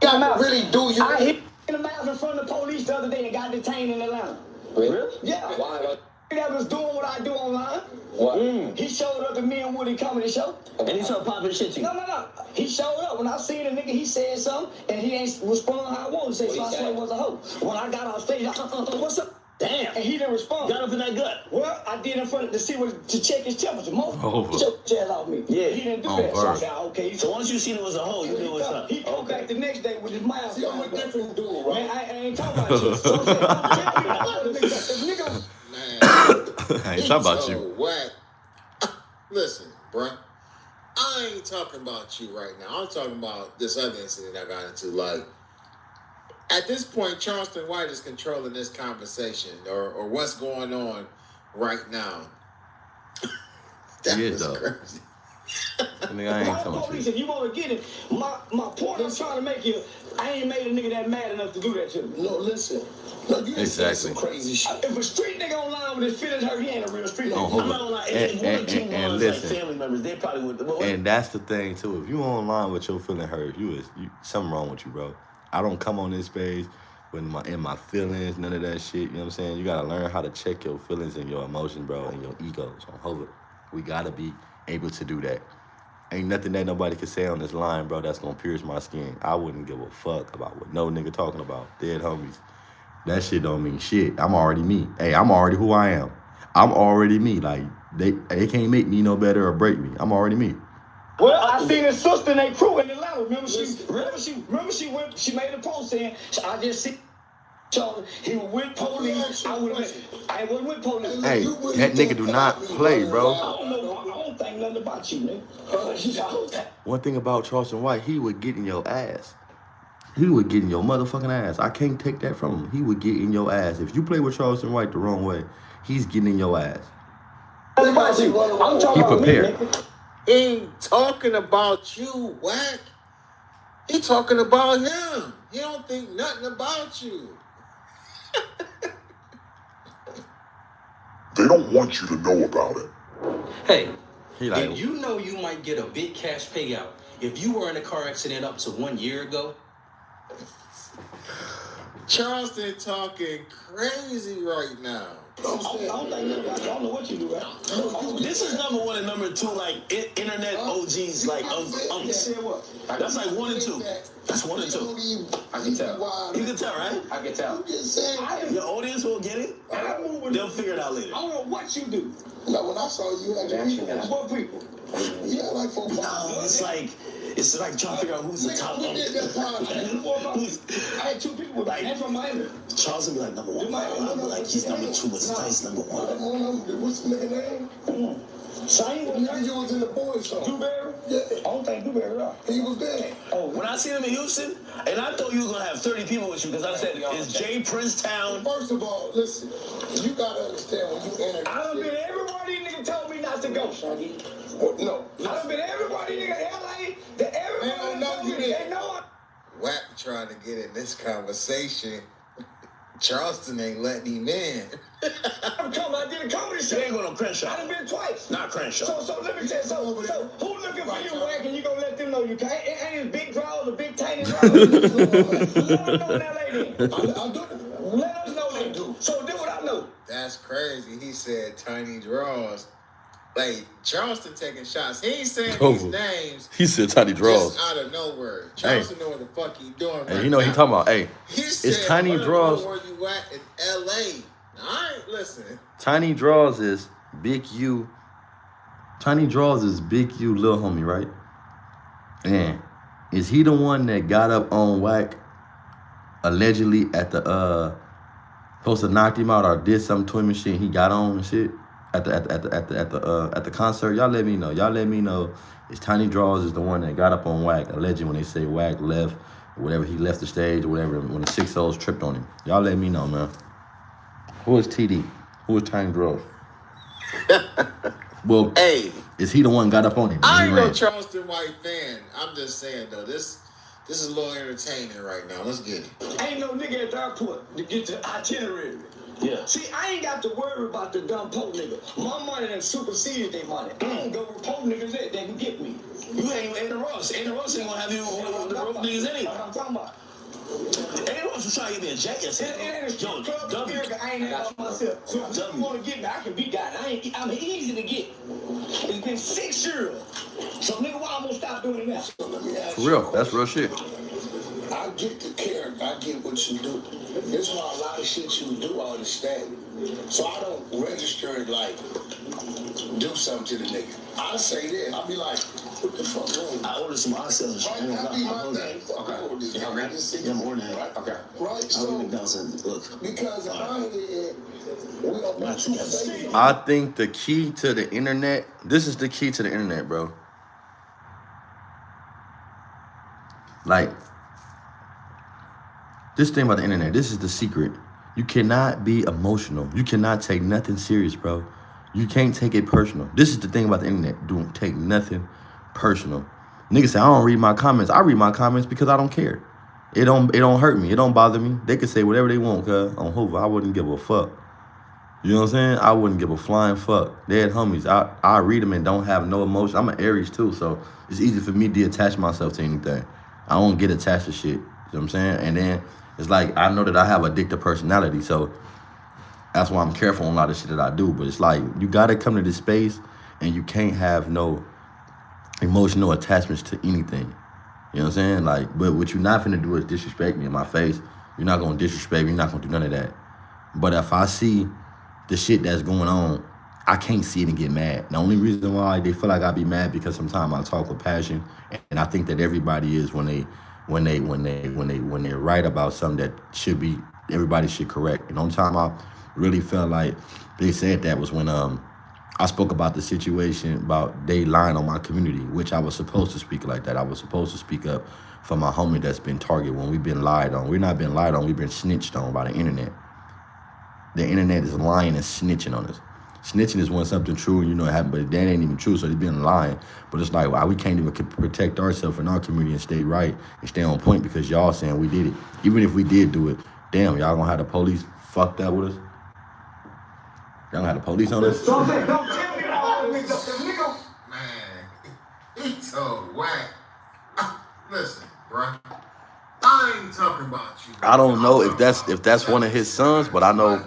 I really do. I hit in the mouth in front of the police the other day and got detained in Atlanta. Really? Yeah. Why? That was doing what I do online. What? He showed up at me and Woody Comedy Show. And he started popping shit to you? No. He showed up. When I seen the nigga, he said something, and he ain't respond how I wanted to say, so I said it was a hoe. When I got off stage, what's up? Damn. And he didn't respond. Got up in that gut. Well, I did in front to check his temperature. Most check off me. Yeah. He didn't do that. So I said, okay. So once you seen it was a hoe, you knew it was something. He come back the next day with his mouth. See, I'm a different dude, right? Man, I ain't talking about you. So nigga. I ain't talking about you. What? Listen, bruh. I ain't talking about you right now. I'm talking about this other incident I got into. Like, at this point, Charleston White is controlling this conversation or what's going on right now. That was crazy. Nigga, I ain't talking shit. If you want to get it, my point I'm trying to make you, I ain't made a nigga that mad enough to do that to me. No, listen. Look, you Exactly. some crazy shit. If a street nigga online with his feelings hurt, he ain't a real street nigga. Hold I'm up. not online. And listen. Like family members, they probably would. And that's the thing too. If you online with your feeling hurt, you something wrong with you, bro. I don't come on this page with my feelings, none of that shit. You know what I'm saying? You gotta learn how to check your feelings and your emotions, bro, and your egos. Hold up. We gotta be able to do that. Ain't nothing that nobody can say on this line, bro, that's gonna pierce my skin. I wouldn't give a fuck about what no nigga talking about. Dead homies. That shit don't mean shit. I'm already me. Hey, I'm already who I am. I'm already me. Like, they can't make me no better or break me. I'm already me. Well, I seen his sister and they crew in Atlanta. Remember she made a post saying, I just see Charlie, he was with police. I wasn't with police. Hey, that nigga do not play, bro. I don't think nothing about you, nigga. One thing about Charleston White, he would get in your ass. He would get in your motherfucking ass. I can't take that from him. He would get in your ass. If you play with Charleston White the wrong way, he's getting in your ass. He prepared. He ain't talking about you, Wack. He talking about him. He don't think nothing about you. They don't want you to know about it. Hey, like, did you know you might get a big cash payout if you were in a car accident up to 1 year ago? Charleston talking crazy right now. I don't know what you do, right? This is number one and number two, like internet OGs, like that's like 1 and 2. That's 1 and 2. I can tell. You can tell, right? I can tell. Your audience will get it. They'll figure it out later. I don't know what you do. Now, when I saw you had people, What people? you had like 4 It's like trying to figure out who's the top. I had 2 people like from Miami. Charles would be like number 1. I'd be like, he's number 2, but Spice number 1. What's the nigga name? Shane was in the boys' song. Dewberry? Yeah. I don't think Dewberry right. He was there. Oh, when I seen him in Houston, and I thought you was gonna have 30 people with you, because I said, it's Jay Princetown. First of all, listen, you gotta understand when you enter. I done been everybody nigga told me not to go. No. I done been everybody nigga LA, everybody told me they know it. Wack trying to get in this conversation. Charleston ain't letting him in. I did a comedy show. You ain't going on Crenshaw. I done been twice. Not Crenshaw. So let me tell you something. So who looking for you, Wack, and you gonna let them know you can't? It ain't big draws or big tiny draws. Let us know in LA then. I do. Let us know they do. So do what I know. That's crazy. He said tiny draws. Like, Charleston taking shots. He ain't saying these names. He said tiny draws. Just out of nowhere. Charleston know what the fuck he doing right now. He talking about, hey, it's tiny draws. Where you at in L.A.? I ain't listening. Tiny draws is Big U. Tiny draws is Big U, little homie, right? And is he the one that got up on Wack allegedly at the supposed to knock him out or did something to him and shit? He got on and shit at the concert. Y'all let me know. Y'all let me know. Is Tiny Draws is the one that got up on Wack allegedly when they say Wack left, or whatever, he left the stage or whatever when the 6-0s tripped on him. Y'all let me know, man. Who is TD? Who is Tiny Draws? Well, hey, is he the one got up on him? I ain't no Charleston White fan. I'm just saying though, this is a little entertaining right now. Let's get it. Ain't no nigga at the airport to get to itinerary. Yeah. See, I ain't got to worry about the dumb poke nigga. My money done superseded their money. I don't go where poke niggas at. They can get me. You ain't in the Ross. In the Ross ain't gonna have you the broke niggas anyway. I'm talking about. Ain't Ross was trying to get me a jacket. It ain't a strip club in America. I ain't got myself. So if you want to get me, I can be got. I'm easy to get. It's been 6 years. So nigga, why I'm gonna stop doing that? So let me ask For real, that's real shit. I get the character, I get what you do. This is why a lot of shit you do, I understand. So I don't register it like, do something to the nigga. I say this, I'll be like, what the fuck wrong? I ordered some ourselves. Okay. Yeah, I'm ordering it. Okay. Right, so, look. Because I think the key to the internet, this is the key to the internet, bro. Like, this thing about the internet, this is the secret. You cannot be emotional. You cannot take nothing serious, bro. You can't take it personal. This is the thing about the internet. Don't take nothing personal. Niggas say, I don't read my comments. I read my comments because I don't care. It don't hurt me. It don't bother me. They can say whatever they want, cuz on Hoover, I wouldn't give a fuck. You know what I'm saying? I wouldn't give a flying fuck. They're homies. I read them and don't have no emotion. I'm an Aries too, so it's easy for me to attach myself to anything. I don't get attached to shit. You know what I'm saying? And then it's like I know that I have addictive personality, so that's why I'm careful on a lot of shit that I do. But it's like you gotta come to this space and you can't have no emotional attachments to anything. You know what I'm saying? Like, but what you're not finna do is disrespect me in my face. You're not gonna disrespect me. You're not gonna do none of that. But if I see the shit that's going on, I can't see it and get mad. The only reason why they feel like I be mad because sometimes I talk with passion, and I think that everybody is when they write about something that should be everybody should correct. And the only time I really felt like they said that was when I spoke about the situation about they lying on my community, which I was supposed to speak like that. I was supposed to speak up for my homie that's been targeted when we've been lied on. We're not been lied on, we've been snitched on by the internet. The internet is lying and snitching on us. Snitching is when something true, you know, it happened, but that ain't even true, so they've been lying. But it's like, why we can't even protect ourselves in our community and stay right and stay on point because y'all saying we did it. Even if we did do it, damn, y'all gonna have the police fucked up with us? Y'all gonna have the police on us? Don't tell me all the nigga. Man, he's so whack. Listen, bro. I ain't talking about you. I don't know if that's one of his sons, but I know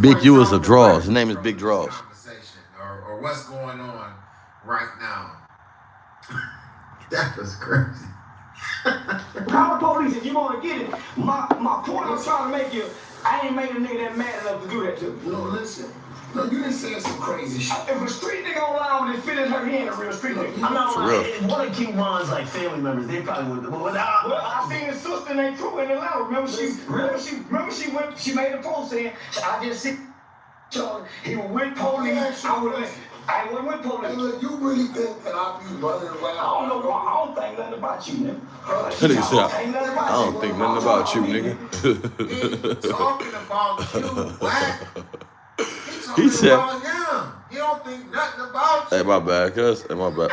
Big U is a draws. His name is Big Draws. Or what's going on right now. That was crazy. Call the police if you want to get it. My point I'm trying to make you, I ain't made a nigga that mad enough to do that to me. No, listen. No, you didn't say some crazy shit. If a street nigga online would have fitted her hand, a real street nigga. I'm not lying. If one of King Ron's like family members, they probably would. Well, I seen his sister named True in Atlanta. Remember she made a post saying, I just see he was with police. I went with police. Look, you really think that I'll be running around? I don't think nothing about you, nigga. I don't think nothing about you, nigga. Talking about you, black. He said, about him. He don't think nothing about you. Hey, my bad, cuz. Hey, my bad.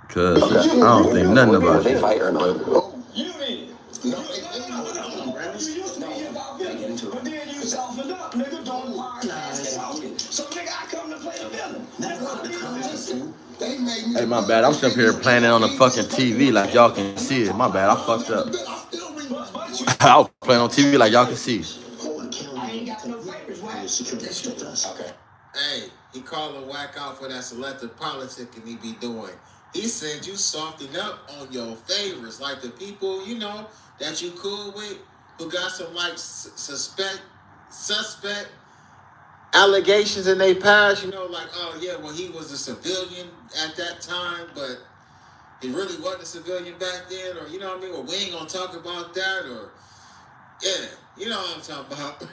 Cuz, I don't think nothing about you. You mean? No, But then you softened up, nigga, doing podcast talking. So, nigga, I come to play the villain. That's what the villain. Hey, my bad. I'm sitting up here playing it on the fucking TV like y'all can see it. My bad. I fucked up. I was playing on TV like y'all can see. Okay. Hey, he calling whack out for that selective politicking he be doing. He said you soften up on your favorites, like the people, you know, that you cool with, who got some like suspect allegations in their past, you know, like, oh yeah, well he was a civilian at that time, but he really wasn't a civilian back then, or you know what I mean? Well, we ain't gonna talk about that, or yeah, you know what I'm talking about.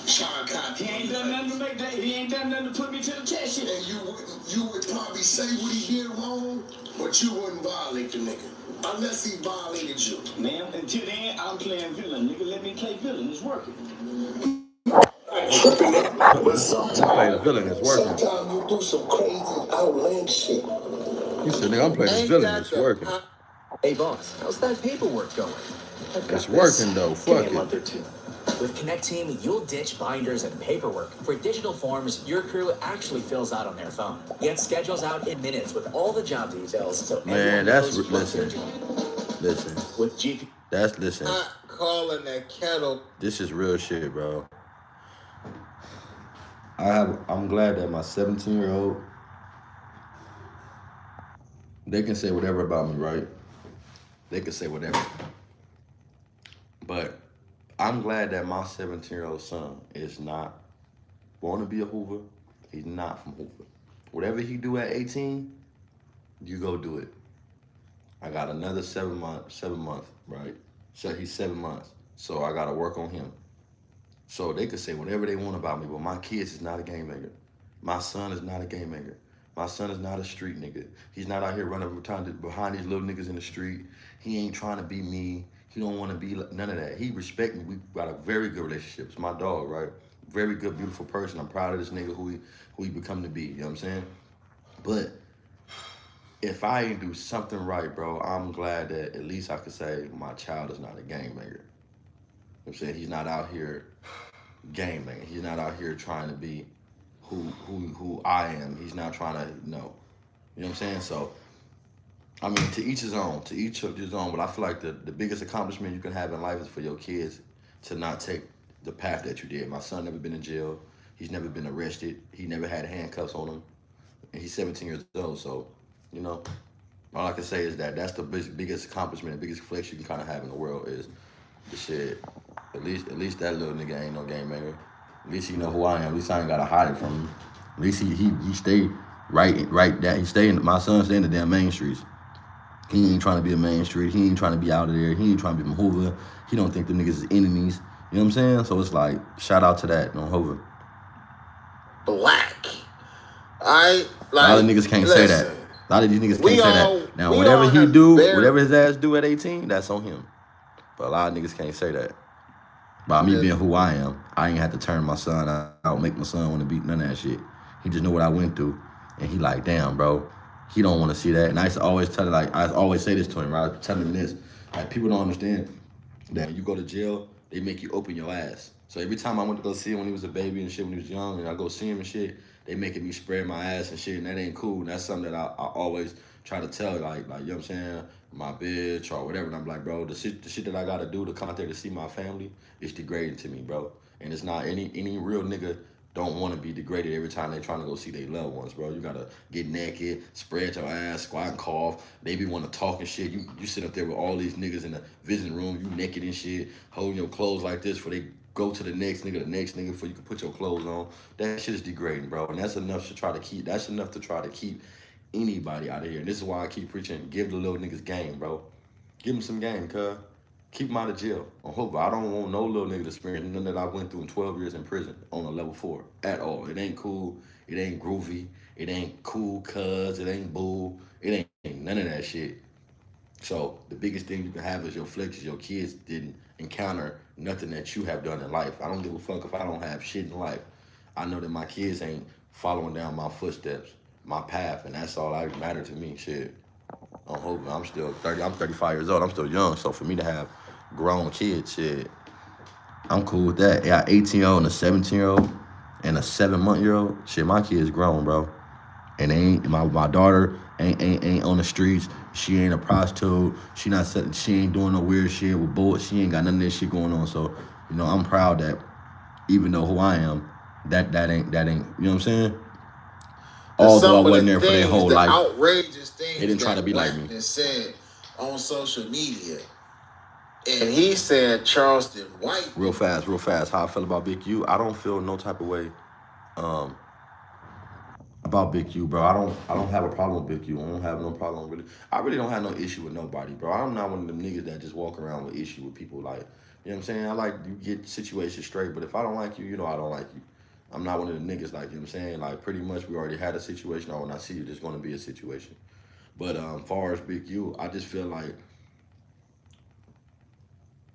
Sean Cobb. He ain't done nothing to make that. He ain't done nothing to put me to the test yet. And you would probably say what he did wrong, but you wouldn't violate the nigga. Unless he violated you. Man, until then, I'm playing villain. Nigga, let me play villain. It's working. But sometimes, I'm playing the villain, it's working. Sometimes you do some crazy outlandish shit. You said, nigga, I'm playing the villain, it's working. Hey, boss, how's that paperwork going? It's working, though. Fuck it. A month or two. With Connect Team, you'll ditch binders and paperwork. For digital forms, your crew actually fills out on their phone. Get schedules out in minutes with all the job details. So man, that's listen. With GP. That's listen. Not calling that kettle. This is real shit, bro. I'm glad that my 17-year-old, they can say whatever about me, right? They can say whatever. But I'm glad that my 17-year-old son is not born to be a Hoover. He's not from Hoover. Whatever he do at 18, you go do it. I got another 7 months, right? So he's 7 months. So I gotta work on him. So they could say whatever they want about me, but my kids is not a game maker. My son is not a game maker. My son is not a street nigga. He's not out here running behind these little niggas in the street. He ain't trying to be me. He don't want to be none of that. He respect me. We got a very good relationship. It's my dog, right? Very good, beautiful person. I'm proud of this nigga who he become to be. You know what I'm saying? But if I ain't do something right, bro, I'm glad that at least I could say my child is not a gangbanger. You know what I'm saying? He's not out here gangbanging. He's not out here trying to be who I am. He's not trying to, you know what I'm saying? So, I mean, to each his own, to each of his own. But I feel like the biggest accomplishment you can have in life is for your kids to not take the path that you did. My son never been in jail. He's never been arrested. He never had handcuffs on him. And he's 17 years old. So, you know, all I can say is that that's the biggest accomplishment, the biggest flex you can kind of have in the world is the shit. At least that little nigga ain't no gangbanger. At least he know who I am. At least I ain't gotta hide it from him. At least he stay right that he stay in my son stay in the damn main streets. He ain't trying to be a main street. He ain't trying to be out of there. He ain't trying to be from Hoover. He don't think them niggas is enemies. You know what I'm saying? So it's like, shout out to that on Hoover. Black. A lot of niggas can't say that. A lot of these niggas can't say that. Now, whatever he do, whatever his ass do at 18, that's on him. But a lot of niggas can't say that. By me being who I am, I ain't have to turn my son out, make my son want to beat none of that shit. He just know what I went through. And he like, damn, bro. He don't want to see that. And I used to always tell him, like, I always say this to him, right? I tell him this. Like, people don't understand that when you go to jail, they make you open your ass. So every time I went to go see him when he was a baby and shit, when he was young, and I go see him and shit, they making me spread my ass and shit, and that ain't cool. And that's something that I always try to tell, like, you know what I'm saying, my bitch or whatever. And I'm like, bro, the shit that I gotta do to come out there to see my family is degrading to me, bro. And it's not any real nigga don't want to be degraded every time they trying to go see their loved ones, bro. You gotta get naked, spread your ass, squat and cough. They be want to talk and shit. You sit up there with all these niggas in the visiting room, you naked and shit, holding your clothes like this before they go to the next nigga before you can put your clothes on. That shit is degrading, bro. And that's enough to try to keep anybody out of here. And this is why I keep preaching, give the little niggas game, bro. Give them some game, cuz. Keep them out of jail. On Hoover. I don't want no little nigga to experience none that I went through in 12 years in prison on a level 4 at all. It ain't cool. It ain't groovy. It ain't cool, cuz. It ain't boo. It ain't none of that shit. So the biggest thing you can have is your flex. Your kids didn't encounter nothing that you have done in life. I don't give a fuck if I don't have shit in life. I know that my kids ain't following down my footsteps, my path, and that's all that matter to me. Shit. On Hoover, I'm still 30. I'm 35 years old. I'm still young. So for me to have grown kids, shit, I'm cool with that. Yeah, 18-year-old and a 17-year-old and a 7-month-year-old. Shit, my kid's grown, bro. And they ain't my daughter ain't on the streets. She ain't a prostitute. She ain't doing no weird shit with bullets. She ain't got none of this shit going on. So, you know, I'm proud that even though who I am, that ain't, you know what I'm saying? Although I wasn't there for their whole life. Outrageous things they didn't try to be like me. Said on social media. And he said Charleston White. Real fast. How I feel about Big U. I don't feel no type of way about Big U, bro. I don't have a problem with Big U. I don't have no problem really. I really don't have no issue with nobody, bro. I'm not one of them niggas that just walk around with issue with people. Like, you know what I'm saying? I like you get situations straight, but if I don't like you, you know I don't like you. I'm not one of the niggas, like, you know what I'm saying? Like, pretty much we already had a situation, or when I see you, there's going to be a situation. But far as Big U, I just feel like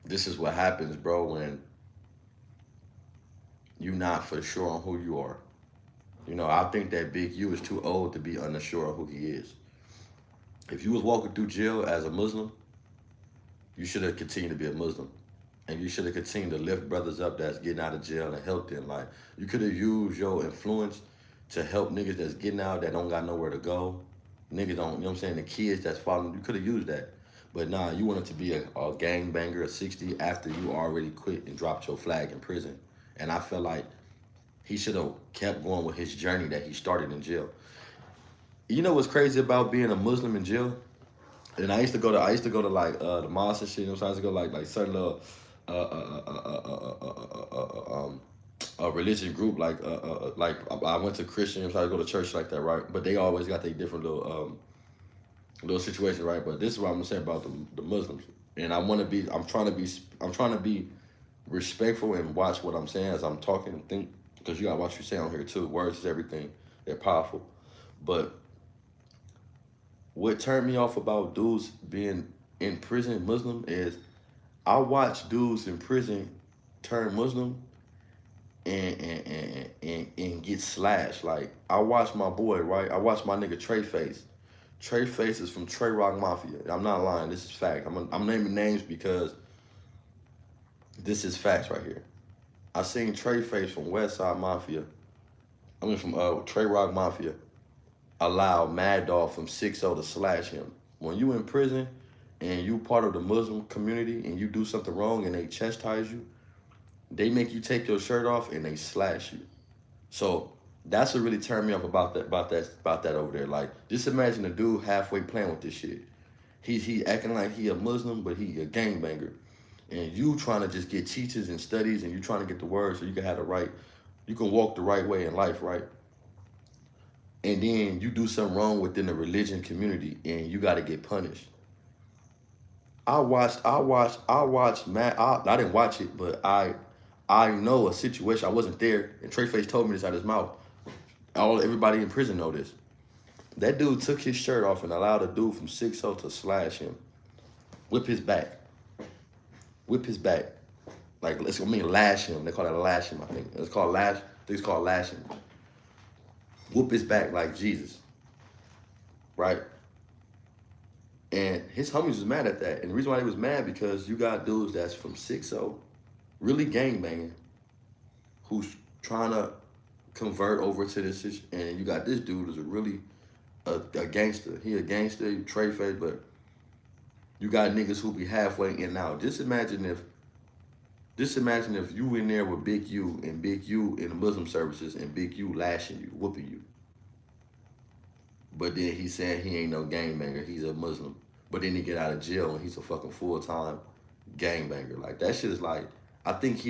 this is what happens, bro, when you're not for sure on who you are. You know, I think that Big U is too old to be unsure of who he is. If you was walking through jail as a Muslim, you should have continued to be a Muslim. And you should have continued to lift brothers up that's getting out of jail and help them. Like, you could have used your influence to help niggas that's getting out that don't got nowhere to go. Niggas don't, you know what I'm saying, the kids that's following, you could have used that. But nah, you wanted to be a gangbanger at 60 after you already quit and dropped your flag in prison. And I feel like he should have kept going with his journey that he started in jail. You know what's crazy about being a Muslim in jail? And I used to go to like the mosque and shit. You know, so I used to go like certain little a religious group like I went to Christian, so I go to church like that, right? But they always got their different little situations, right? But this is what I'm gonna say about the Muslims. And I'm trying to be respectful and watch what I'm saying as I'm talking and think, because you gotta watch what you say on here too. Words is everything. They're powerful. But what turned me off about dudes being in prison Muslim is I watch dudes in prison turn Muslim and get slashed. Like, I watch my boy, right? I watch my nigga Trey Face. Trey Face is from Trey Rock Mafia. I'm not lying. This is fact. I'm naming names because this is facts right here. I seen Trey Face from Westside Mafia. From Trey Rock Mafia. Allow Mad Dog from 6-0 to slash him. When you in prison and you part of the Muslim community and you do something wrong and they chastise you, they make you take your shirt off and they slash you. So that's what really turned me off about that over there. Like, just imagine a dude halfway playing with this shit. He acting like he a Muslim, but he a gangbanger. And you trying to just get teachers and studies and you trying to get the word so you can have the right, you can walk the right way in life, right? And then you do something wrong within the religion community and you got to get punished. I watched Matt. I didn't watch it, but I know a situation. I wasn't there, and Trey Face told me this out of his mouth. Everybody in prison know this. That dude took his shirt off and allowed a dude from 6-0 to slash him. Whip his back. Like, lash him. They call that lash him, I think. It's called lashing. Whoop his back like Jesus. Right? And his homies was mad at that. And the reason why they was mad because you got dudes that's from 6-0, really gangbanging, who's trying to convert over to this, and you got this dude who's a gangster. He a gangster, Trey Face, but you got niggas who be halfway in and out. Just imagine if you in there with Big U and Big U in the Muslim services and Big U lashing you, whooping you. But then he's saying he ain't no gangbanger, he's a Muslim. But then he get out of jail and he's a fucking full-time gangbanger. Like, that shit is like, I think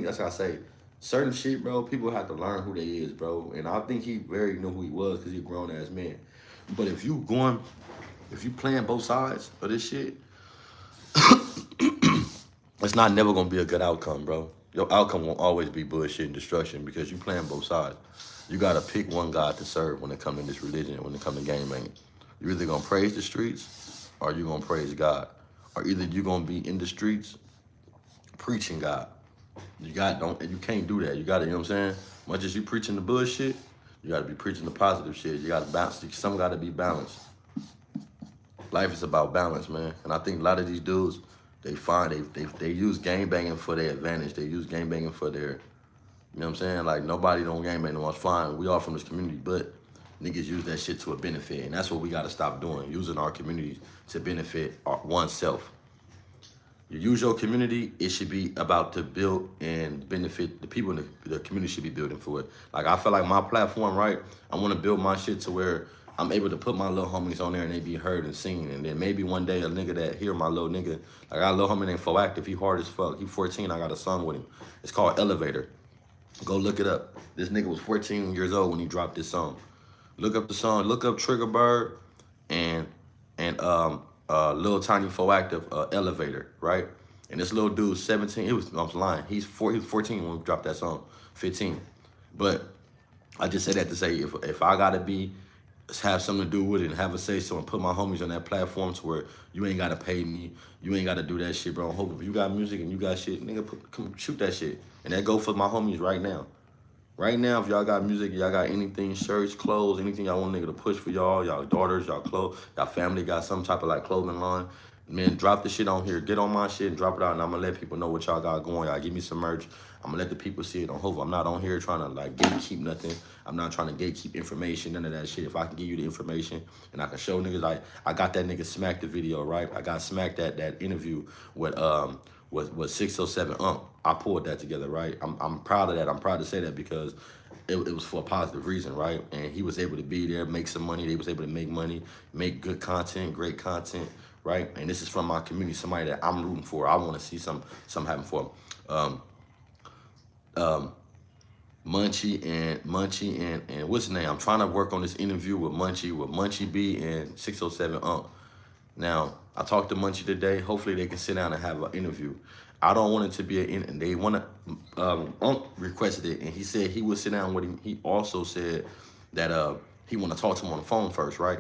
that's how I say, certain shit, bro, people have to learn who they is, bro. And I think he very knew who he was because he a grown-ass man. But if you playing both sides of this shit, it's not never gonna be a good outcome, bro. Your outcome won't always be bullshit and destruction because you playing both sides. You gotta pick one God to serve when it comes to this religion, when it comes to gangbanging. You're either gonna praise the streets or you're gonna praise God. Or either you're gonna be in the streets preaching God. You can't do that. You gotta, you know what I'm saying? Much as you preaching the bullshit, you gotta be preaching the positive shit. You gotta balance. Some gotta be balanced. Life is about balance, man. And I think a lot of these dudes, they use gangbanging for their advantage. They use gangbanging for their, you know what I'm saying? Like, nobody don't gangbang no more. It's fine. We all from this community, but niggas use that shit to a benefit. And that's what we gotta stop doing, using our communities to benefit oneself. You use your community, it should be about to build and benefit the people in the community should be building for it. Like, I feel like my platform, right? I wanna build my shit to where I'm able to put my little homies on there and they be heard and seen. And then maybe one day a nigga that hear my little nigga, like, I got a little homie named Foactive, he hard as fuck. He 14, I got a song with him. It's called Elevator. Go look it up. This nigga was 14 years old when he dropped this song. Look up the song, look up Triggerbird and Lil Tiny Foactive, Elevator, right? And this little dude, 17, I was lying. He was 14 when we dropped that song, 15. But I just say that to say, if I gotta have something to do with it and have a say so and put my homies on that platform to where you ain't gotta pay me, you ain't gotta do that shit, bro. I hope if you got music and you got shit, nigga, come shoot that shit. And that go for my homies right now. Right now, if y'all got music, y'all got anything, shirts, clothes, anything y'all want nigga to push for y'all daughters, y'all clothes, y'all family got some type of like clothing line, man, drop the shit on here. Get on my shit and drop it out, and I'm gonna let people know what y'all got going. Y'all give me some merch. I'm gonna let the people see it on Hope. I'm not on here trying to like gatekeep nothing. I'm not trying to gatekeep information, none of that shit. If I can give you the information and I can show niggas, like, I got that nigga Smack the video, right? I got Smack that interview with 607 I pulled that together, right? I'm proud of that. I'm proud to say that because it was for a positive reason, right? And he was able to be there, make some money. They was able to make money, make good content, great content, right? And this is from my community, somebody that I'm rooting for. I want to see some happen for him. Munchie and what's his name? I'm trying to work on this interview with Munchie B and 607 Now, I talked to Munchie today. Hopefully they can sit down and have an interview. I don't want it to be they want to, requested it, and he said he would sit down with him. He also said that he want to talk to him on the phone first, right?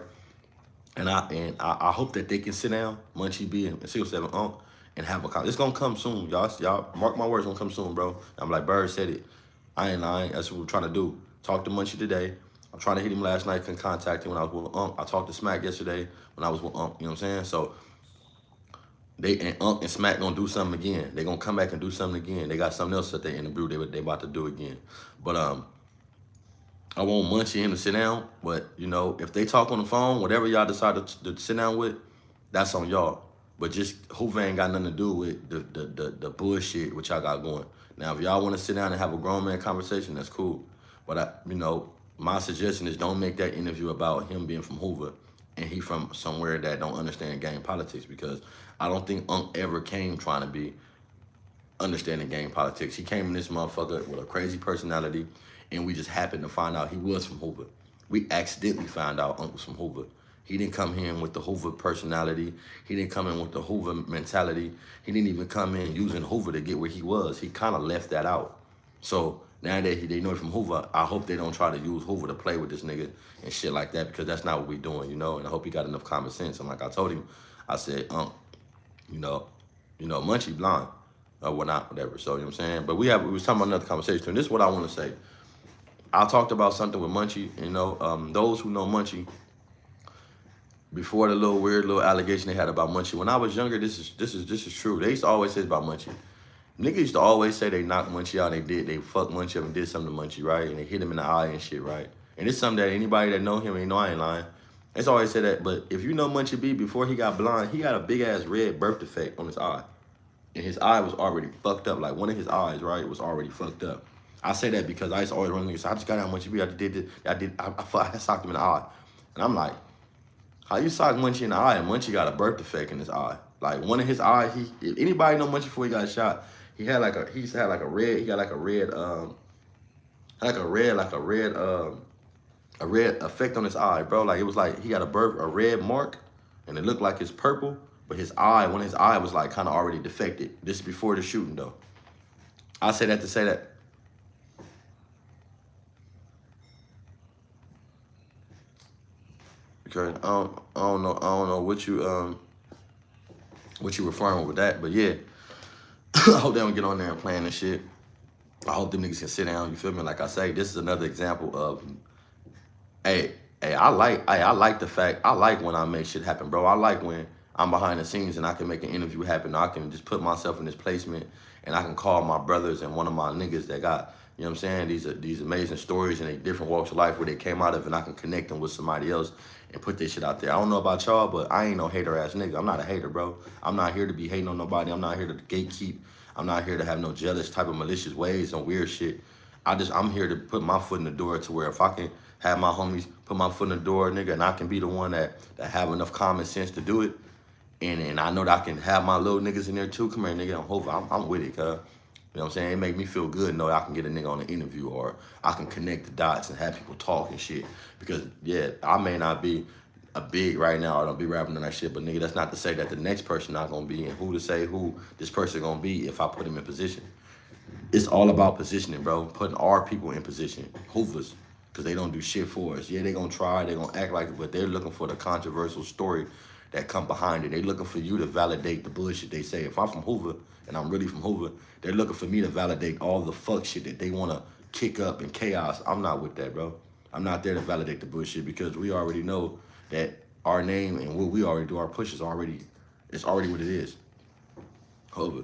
And I hope that they can sit down, Munchie B and 607 and have a conversation. It's gonna come soon, y'all mark my words, it's gonna come soon, bro. I'm like, Bird said it. I ain't lying. That's what we're trying to do. Talk to Munchie today. I'm trying to hit him last night, couldn't contact him when I was with I talked to Smack yesterday when I was with you know what I'm saying? So they and and Smack gonna do something again. They gonna come back and do something again. They got something else that they in the brew they about to do again. But I want Munchie and him to sit down. But you know, if they talk on the phone, whatever y'all decide to sit down with, that's on y'all. But just Hoover ain't got nothing to do with the bullshit which y'all got going. Now, if y'all want to sit down and have a grown man conversation, that's cool. But you know, my suggestion is don't make that interview about him being from Hoover and he from somewhere that don't understand game politics, because I don't think Unc ever came trying to be understanding game politics. He came in this motherfucker with a crazy personality, and we just happened to find out he was from Hoover. We accidentally found out Unc was from Hoover. He didn't come in with the Hoover personality. He didn't come in with the Hoover mentality. He didn't even come in using Hoover to get where he was. He kind of left that out. So now that they know it from Hoover, I hope they don't try to use Hoover to play with this nigga and shit like that, because that's not what we doing, you know? And I hope he got enough common sense. And like I told him, I said, you know, Munchie blind or whatnot, whatever. So, you know what I'm saying? But we was talking about another conversation. And this is what I want to say. I talked about something with Munchie, you know, those who know Munchie, before the little weird little allegation they had about Munchie. When I was younger, this is true. They used to always say about Munchie. Niggas used to always say they knocked Munchie out. They fucked Munchie up and did something to Munchie, right? And they hit him in the eye and shit, right? And it's something that anybody that know him, ain't know I ain't lying. It's always said that. But if you know Munchie B, before he got blind, he got a big ass red birth defect on his eye. And his eye was already fucked up. Like one of his eyes, right, was already fucked up. I say that because I used to always run niggas. I just got out Munchie B. I socked him in the eye. And I'm like, how you sock Munchie in the eye? And Munchie got a birth defect in his eye. Like one of his eyes, if anybody know Munchie before he got shot, he got like a red effect on his eye, bro. Like it was like he got a red mark, and it looked like it's purple, but one of his eye was like kind of already defected. This is before the shooting though. I say that to say that. Because I don't know what you referring with that, but yeah. I hope they don't get on there and playing this shit. I hope them niggas can sit down, you feel me? Like I say, this is another example of, I like the fact, I like when I make shit happen, bro. I like when I'm behind the scenes and I can make an interview happen. I can just put myself in this placement and I can call my brothers and one of my niggas that got, you know what I'm saying, these amazing stories and they different walks of life where they came out of, and I can connect them with somebody else and put this shit out there. I don't know about y'all, but I ain't no hater ass nigga. I'm not a hater, bro. I'm not here to be hating on nobody. I'm not here to gatekeep. I'm not here to have no jealous type of malicious ways and weird shit. I'm here to put my foot in the door to where if I can have my homies put my foot in the door, nigga, and I can be the one that have enough common sense to do it, and I know that I can have my little niggas in there too. Come here, nigga, I'm with it, cuz. You know what I'm saying? It make me feel good knowing I can get a nigga on an interview, or I can connect the dots and have people talk and shit. Because, yeah, I may not be a big right now or don't be rapping on that shit, but nigga, that's not to say that the next person not gonna be, and who to say who this person gonna be if I put him in position. It's all about positioning, bro. Putting our people in position. Hoovers, because they don't do shit for us. Yeah, they gonna try, they gonna act like it, but they're looking for the controversial story that come behind it. They looking for you to validate the bullshit they say. If I'm from Hoover, and I'm really from Hoover, they're looking for me to validate all the fuck shit that they wanna kick up and chaos. I'm not with that, bro. I'm not there to validate the bullshit, because we already know that our name and what we already do, our push is already, it's already what it is. Hoover.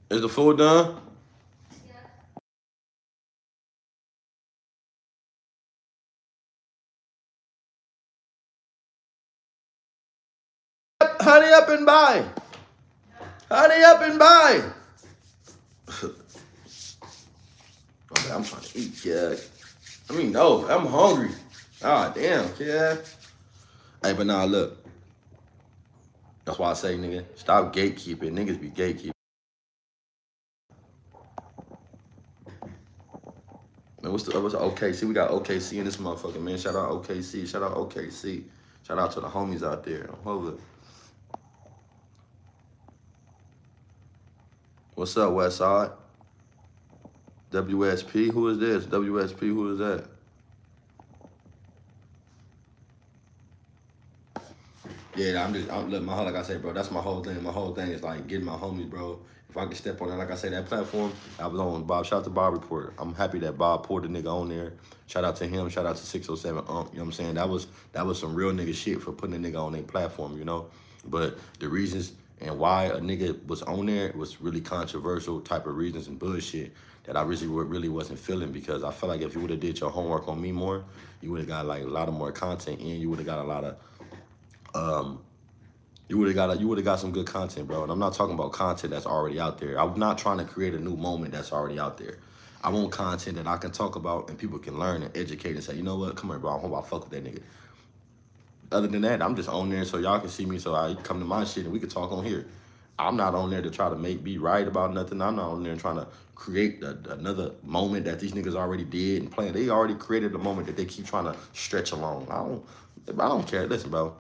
Is the food done? Hurry up and buy. Hurry up and buy. Okay, I'm trying to eat, kid. I mean, no, I'm hungry. Ah, damn, kid. Hey, but nah, look. That's why I say, nigga, stop gatekeeping. Niggas be gatekeeping. Man, what's the OKC? We got OKC in this motherfucker, man. Shout out OKC. Shout out OKC. Shout out to the homies out there. Hold up. What's up, Westside? WSP, who is this? WSP, who is that? Yeah, look, my whole, like I say, bro, that's my whole thing. My whole thing is like getting my homies, bro. If I could step on that, like I say, that platform, I was on Bob. Shout out to Bob Report. I'm happy that Bob poured the nigga on there. Shout out to him. Shout out to 607 You know what I'm saying? That was some real nigga shit for putting a nigga on their platform, you know? But the reasons and why a nigga was on there was really controversial type of reasons and bullshit that I really wasn't feeling, because I felt like if you would have did your homework on me more, you would have got like a lot of more content in. You would have got a lot of you would have got some good content, bro. And I'm not talking about content that's already out there. I'm not trying to create a new moment that's already out there. I want content that I can talk about and people can learn and educate and say, you know what, come here, bro. I hope I fuck with that nigga. Other than that, I'm just on there so y'all can see me, so I come to my shit and we can talk on here. I'm not on there to try to be right about nothing. I'm not on there trying to create another moment that these niggas already did and plan. They already created a moment that they keep trying to stretch along. I don't care. Listen, bro.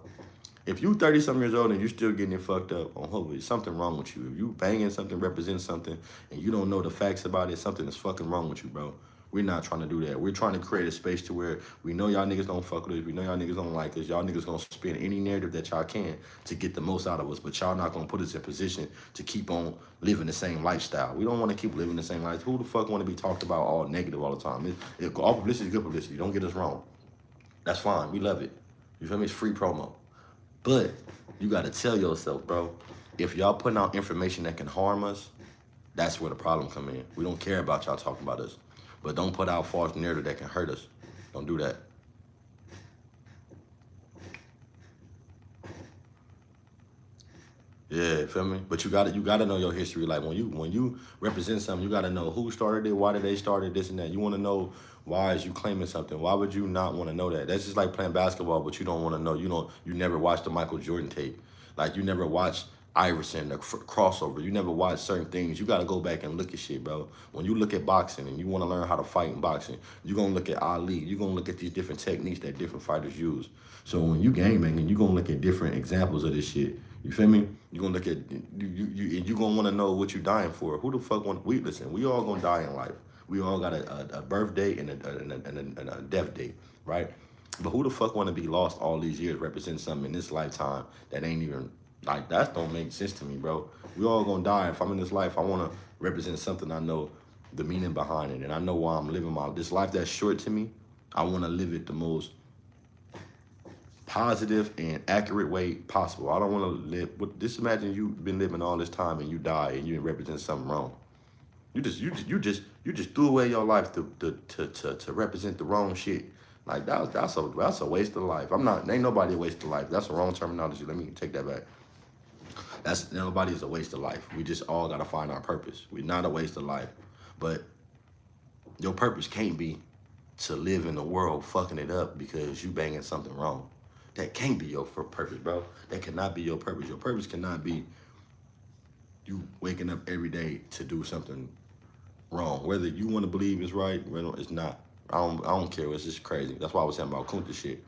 If you 30-something years old and you still getting it fucked up, on hopefully something wrong with you. If you banging something, represent something, and you don't know the facts about it, something is fucking wrong with you, bro. We're not trying to do that. We're trying to create a space to where we know y'all niggas don't fuck with us. We know y'all niggas don't like us. Y'all niggas gonna spin any narrative that y'all can to get the most out of us, but y'all not gonna put us in position to keep on living the same lifestyle. We don't want to keep living the same life. Who the fuck want to be talked about all negative all the time? All publicity is good publicity. Don't get us wrong. That's fine. We love it. You feel me? It's free promo. But you got to tell yourself, bro, if y'all putting out information that can harm us, that's where the problem come in. We don't care about y'all talking about us. But don't put out false narrative that can hurt us. Don't do that. Yeah, feel me? But you gotta know your history. Like when you represent something, you gotta know who started it, why did they start it, this and that. You wanna know why is you claiming something. Why would you not wanna know that? That's just like playing basketball, but you don't wanna know. You never watched the Michael Jordan tape. Like you never watched Iverson, the crossover. You never watched certain things. You gotta go back and look at shit, bro. When you look at boxing and you wanna learn how to fight in boxing, you're gonna look at Ali. You're gonna look at these different techniques that different fighters use. So when you gangbanging, you're gonna look at different examples of this shit. You feel me? You're gonna look at you gonna wanna know what you dying for. Who the fuck listen, we all gonna die in life. We all got a birthday and a death date, right? But who the fuck wanna be lost all these years representing something in this lifetime that ain't even like that don't make sense to me, bro. We all gonna die. If I'm in this life, I wanna represent something I know the meaning behind it. And I know why I'm living this life that's short to me. I wanna live it the most positive and accurate way possible. I don't want to live. Just imagine you've been living all this time and you die and you represent something wrong. You just threw away your life to represent the wrong shit. Like that's a waste of life. Ain't nobody a waste of life. That's the wrong terminology. Let me take that back. Nobody's a waste of life. We just all gotta find our purpose. We're not a waste of life, but your purpose can't be to live in the world fucking it up because you banging something wrong. That can't be your purpose, bro. That cannot be your purpose. Your purpose cannot be you waking up every day to do something wrong. Whether you want to believe it's right, whether it's not. I don't care. It's just crazy. That's why I was saying about Kunta shit.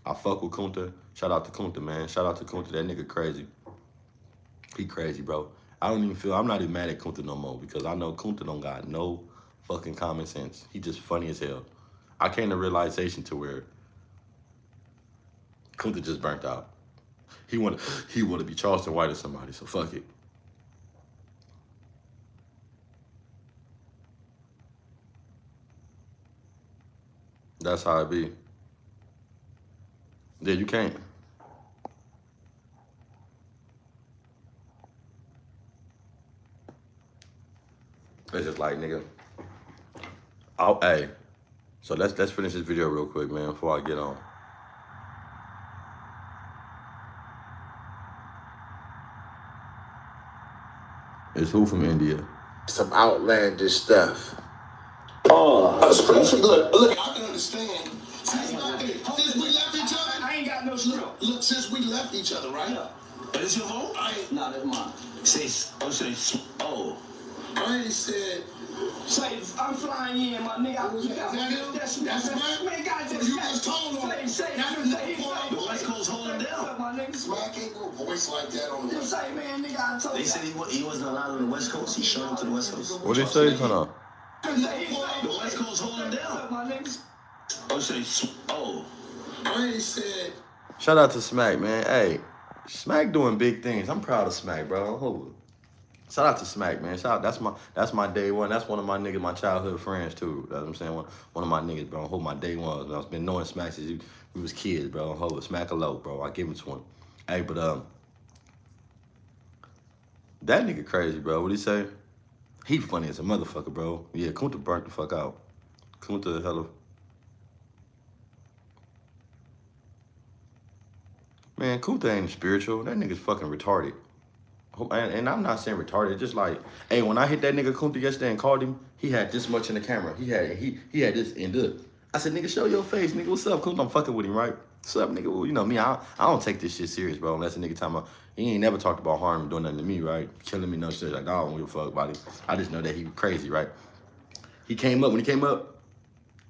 I fuck with Kunta. Shout out to Kunta, man. Shout out to Kunta. That nigga crazy. He crazy, bro. I'm not even mad at Kunta no more because I know Kunta don't got no fucking common sense. He just funny as hell. I came to realization to where Kunta just burnt out. He want to be Charleston White or somebody, so fuck it. That's how it be. Yeah, you can't. It's just like, nigga. Hey, so let's finish this video real quick, man, before I get on. It's who from India? Some outlandish stuff. Oh, look, I can understand. Since we left each other, I ain't got no strip. Look, since we left each other, right? Yeah. Is this your vote? No, that's mine. I ain't said. Say, I'm flying in, my nigga. That's man, God, you just told him. The West Coast holding down. Smack ain't no voice like that on the West Coast. Man, nigga, I told you. They said he wasn't allowed on the West Coast. He showed up to the West Coast. What did he say? Hold on. The West Coast holding down. I ain't said. Shout out to Smack, man. Hey, Smack doing big things. I'm proud of Smack, bro. Hoover. Shout out to Smack, man. Shout out. That's my day one. That's one of my niggas, my childhood friends too. That's what I'm saying. One of my niggas, bro. Hold my day one. I've been knowing Smack since we was kids, bro. Hold Smack a low, bro. I give him to him. Hey, but that nigga crazy, bro. What he say? He funny as a motherfucker, bro. Yeah, Kunta burnt the fuck out. Kunta hella. Man, Kunta ain't spiritual. That nigga's fucking retarded. And I'm not saying retarded, just like, hey, when I hit that nigga Kunta yesterday and called him, he had this much in the camera. He had this and look. I said, nigga, show your face, nigga. What's up, Kunta? I'm fucking with him, right? What's up, nigga? Well, you know me, I don't take this shit serious, bro. Unless a nigga talking about, he ain't never talked about harm doing nothing to me, right? Killing me, no shit. Like, I don't give a fuck about him. I just know that he was crazy, right? When he came up,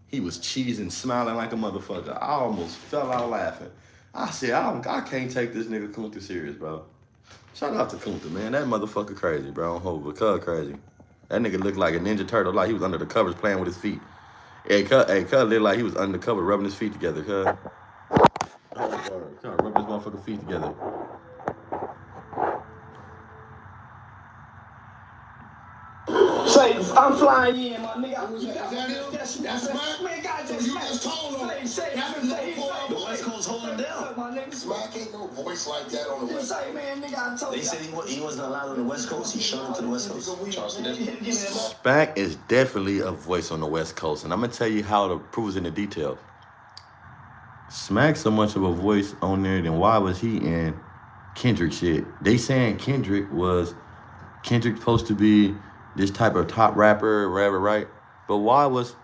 he was cheesing, smiling like a motherfucker. I almost fell out laughing. I said, I can't take this nigga Kunta serious, bro. Shout out to Kunta, man. That motherfucker crazy, bro. Hova, cuz crazy. That nigga looked like a Ninja Turtle, like he was under the covers playing with his feet. Hey, cuz looked like he was under the cover rubbing his feet together, cuz. Cuz rubbing his motherfucking feet together. Say, I'm flying in, my nigga. That's right. Man, God, So you just told him. The West Coast holding down. Smack ain't no voice like that on the West Coast. Man, nigga, I told you. They said he wasn't allowed on the West Coast. He showed him to the West Coast. Smack is definitely a voice on the West Coast, and I'm gonna tell you how to prove it in the details. Smack's so much of a voice on there, then why was he in Kendrick shit? They saying Kendrick supposed to be this type of top rapper or whatever, right? But why was...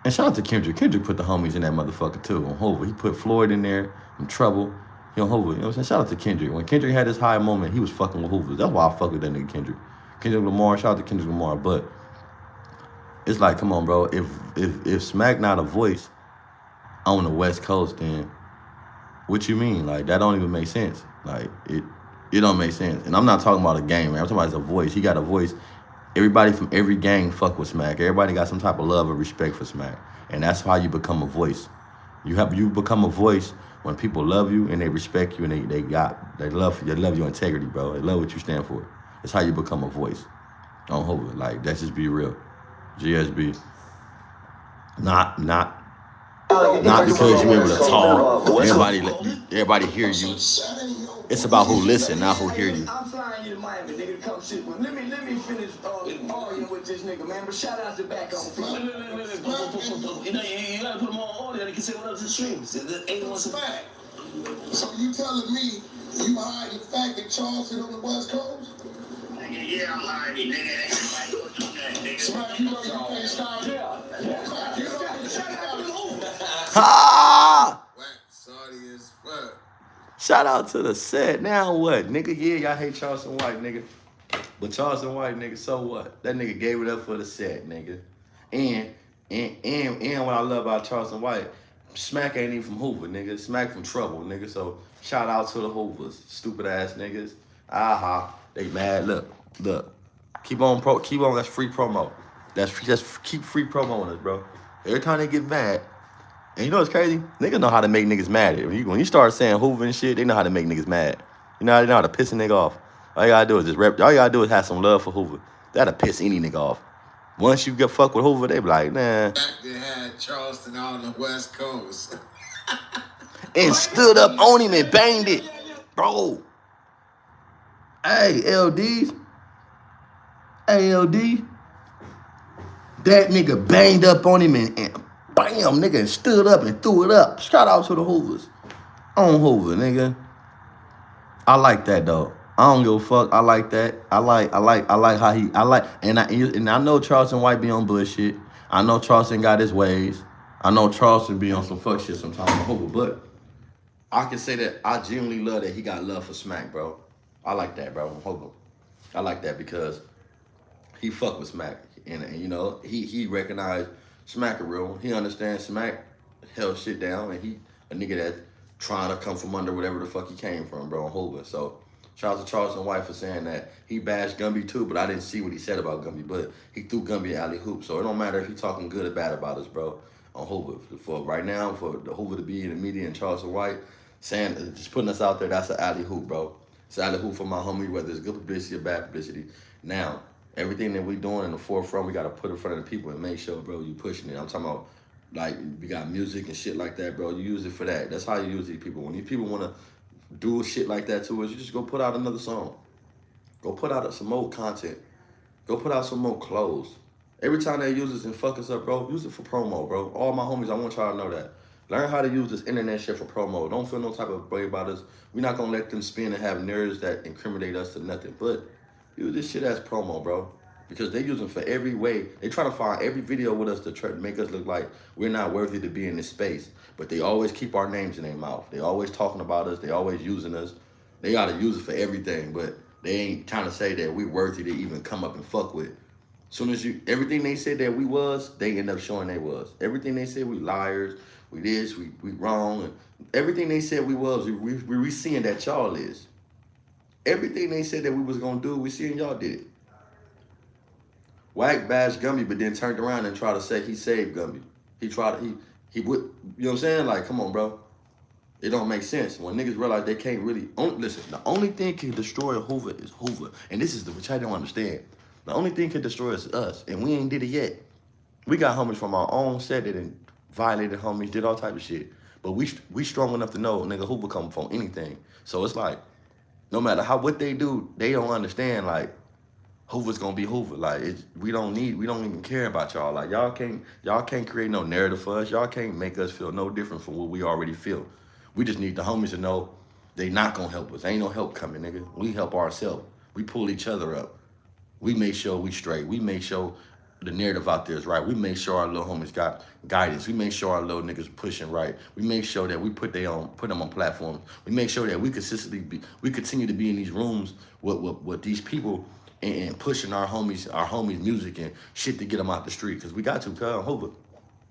And shout out to Kendrick. Kendrick put the homies in that motherfucker too on Hova. He put Floyd in there, in Trouble. He on Hova. You know what I'm saying? Shout out to Kendrick. When Kendrick had his high moment, he was fucking with Hoover. That's why I fuck with that nigga Kendrick. Kendrick Lamar, shout out to Kendrick Lamar. But it's like, come on, bro. If Smack not a voice on the West Coast, then what you mean? Like, that don't even make sense. Like, it don't make sense. And I'm not talking about a gang, man. I'm talking about as a voice. He got a voice. Everybody from every gang fuck with Smack. Everybody got some type of love or respect for Smack. And that's how you become a voice. You become a voice when people love you and they respect you and they love your integrity, bro. They love what you stand for. That's how you become a voice. Don't hold it. Like, let's just be real. GSB. Not because you able to talk. Everybody hear you. It's about who listen, not who hear you. I'm flying you to Miami, nigga, to come sit with me. Let me finish arguing with this nigga, man. But shout out to back on flight. You gotta put them on audio. They can say what up to the streams. Ain't one smack. So you telling me you hide the fact that Charleston on the West Coast? Yeah, I'm hiding, nigga. Smack, you know you can't stop. Yeah. You know Shout out to the Hoover. Ha! Sorry as fuck. Shout out to the set. Now what, nigga? Yeah, y'all hate Charleston White, nigga. But Charleston White, nigga, so what? That nigga gave it up for the set, nigga. And what I love about Charleston White, Smack ain't even from Hoover, nigga. Smack from Trouble, nigga. So shout out to the Hoovers, stupid ass niggas. Aha, they mad. Look. Keep on, that's free promo. Just keep free promo on us, bro. Every time they get mad. And you know what's crazy? Niggas know how to make niggas mad. When you start saying Hoover and shit, they know how to make niggas mad. You know, they know how to piss a nigga off. All you gotta do is all you gotta do is have some love for Hoover. That'll piss any nigga off. Once you get fucked with Hoover, they be like, nah. They had Charleston out on the West Coast. And stood up on him and banged it. Bro. Hey, LDs. Hey, LD. That nigga banged up on him and bam, nigga, and stood up and threw it up. Shout out to the Hoovers. On Hoover, nigga. I like that though. I don't give a fuck. I like that. I like how he. And I know Charleston White be on bullshit. I know Charleston got his ways. I know Charleston be on some fuck shit sometimes on Hoover, but I can say that I genuinely love that he got love for Smack, bro. I like that, bro. Hoover. I like that because he fuck with Smack, and you know he recognized Smack a real. He understands Smack held shit down, and he a nigga that trying to come from under whatever the fuck he came from, bro, on Hoover. So shout out to Charleston White for saying that. He bashed Gumby too, but I didn't see what he said about Gumby, but he threw Gumby alley hoop. So it don't matter if he talking good or bad about us, bro, on Hoover. For right now, for the Hoover to be in the media and Charleston White, saying, just putting us out there, that's an alley hoop, bro. It's an alley hoop for my homie, whether it's good publicity or bad publicity. Now, everything that we doing in the forefront, we got to put in front of the people and make sure, bro, you pushing it. I'm talking about, like, we got music and shit like that, bro. You use it for that. That's how you use these people. When these people want to do shit like that to us, you just go put out another song. Go put out some more content. Go put out some more clothes. Every time they use us and fuck us up, bro, use it for promo, bro. All my homies, I want y'all to know that. Learn how to use this internet shit for promo. Don't feel no type of way about us. We're not going to let them spin and have nerds that incriminate us to nothing. But use this shit as promo, bro. Because they use them for every way. They try to find every video with us to try to make us look like we're not worthy to be in this space. But they always keep our names in their mouth. They always talking about us. They always using us. They got to use it for everything. But they ain't trying to say that we worthy to even come up and fuck with. Soon as everything they said that we was, they end up showing they was. Everything they said we liars, we this, we wrong, and everything they said we was, we seeing that y'all is. Everything they said that we was gonna do, we seeing y'all did it. Wack bashed Gumby, but then turned around and tried to say he saved Gumby. He would, you know what I'm saying? Like, come on, bro. It don't make sense. When niggas realize they can't really, listen, the only thing can destroy Hoover is Hoover. And this is which I don't understand. The only thing can destroy is us, and we ain't did it yet. We got homies from our own set that violated homies, did all type of shit. But we strong enough to know, nigga, Hoover come from anything. So it's like, no matter what they do, they don't understand, like, Hoover's gonna be Hoover. Like, we don't even care about y'all. Like, y'all can't create no narrative for us. Y'all can't make us feel no different from what we already feel. We just need the homies to know they not gonna help us. Ain't no help coming, nigga. We help ourselves. We pull each other up. We make sure we straight. We make sure the narrative out there is right. We make sure our little homies got guidance. We make sure our little niggas pushing right. We make sure that we put them on platforms. We make sure that we continue to be in these rooms with these people and pushing our homies music and shit to get them out the street. Because we got to, Hoover.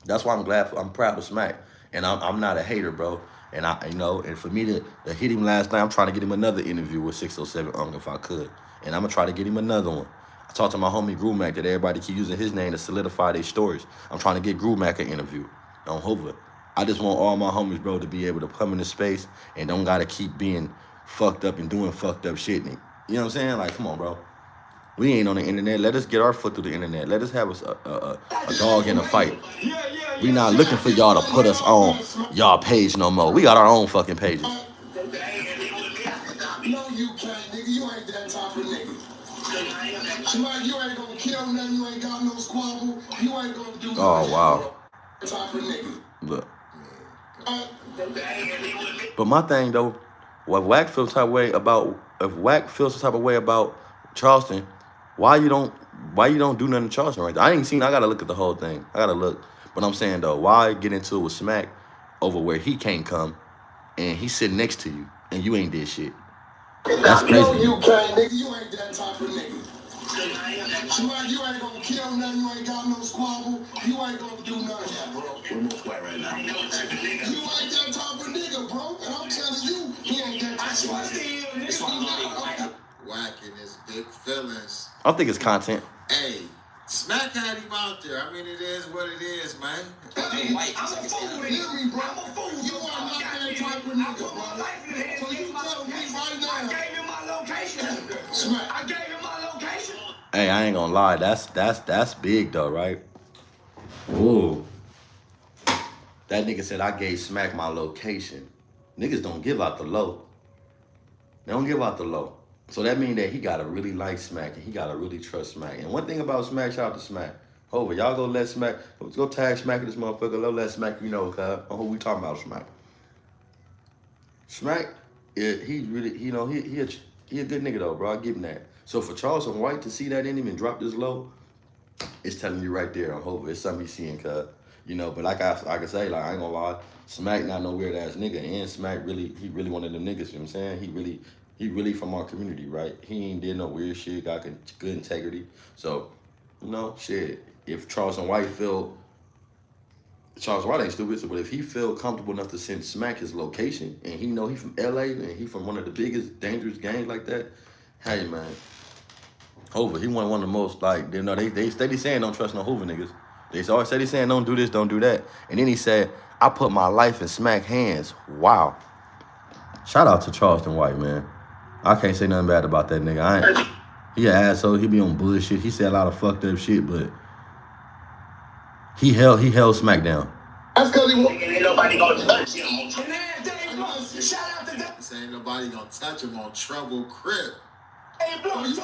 That's why I'm proud of Smack. And I'm not a hater, bro. And and for me to hit him last night, I'm trying to get him another interview with 607 if I could. And I'm gonna try to get him another one. I talked to my homie Groomac that everybody keep using his name to solidify their stories. I'm trying to get Groomac an interview on Hoover. I just want all my homies, bro, to be able to come in this space and don't gotta keep being fucked up and doing fucked up shit. You know what I'm saying? Like, come on, bro. We ain't on the internet. Let us get our foot through the internet. Let us have a dog in a fight. We not looking for y'all to put us on y'all page no more. We got our own fucking pages. No, you can't, nigga. You ain't that type of nigga. Somebody, you ain't gonna kill nothing. You ain't got no squabble. You ain't gonna do nothing. Oh, wow. Type of nigga. Look. But my thing, though, if Wack feels some type of way about Charleston, why you don't do nothing to Charleston right there? I gotta look at the whole thing. I gotta look. But I'm saying, though, why get into it with Smack over where he can't come and he's sitting next to you and you ain't did shit? That's crazy. No, you can't, nigga. You ain't that type of nigga. Somebody, you ain't gonna kill nothing. You ain't got no squabble. You ain't gonna do nothing, bro. Right now. You ain't that type of nigga, bro. And I'm telling you, he ain't that type of nigga. Whacking his big feelings. I think it's content. Hey, Smack had him out there. I mean, it is what it is, man. I'm a fool with him, bro. I'm a fool. You are not that type of nigga, bro. So you tell me right now. I gave him my location. Smack. I gave him my location. Hey, I ain't gonna lie. That's big, though, right? Ooh. That nigga said I gave Smack my location. Niggas don't give out the low. They don't give out the low. So that means that he gotta really like Smack and he gotta really trust Smack. And one thing about Smack, shout out to Smack. Over, y'all go let Smack, go tag Smack this motherfucker. Let Smack, you know, cuz, who we talking about, Smack. Smack, he really, you know, he a good nigga though, bro. I give him that. So for Charleston White to see that in him and drop this low, it's telling you right there on Hoover. It's something he's seeing, cuz. You know, but like I can say, like, I ain't gonna lie, Smack not no weird ass nigga. And Smack he really one of them niggas, you know what I'm saying? He really from our community, right? He ain't did no weird shit, got good integrity. So, you know, shit, if Charles White ain't stupid, but if he feel comfortable enough to send Smack his location, and he know he from LA, and he from one of the biggest, dangerous gangs like that, hey, man, Hoover, he one of the most, like, you know, they steady saying don't trust no Hoover niggas. They always steady saying don't do this, don't do that. And then he said, I put my life in Smack hands. Wow. Shout out to Charleston White, man. I can't say nothing bad about that nigga. He an asshole. He be on bullshit. He said a lot of fucked up shit, but he held SmackDown. That's because he won't. Ain't nobody gonna touch him. Shout out to them. Ain't nobody gonna touch him on Trouble Crib. Hey, bro, you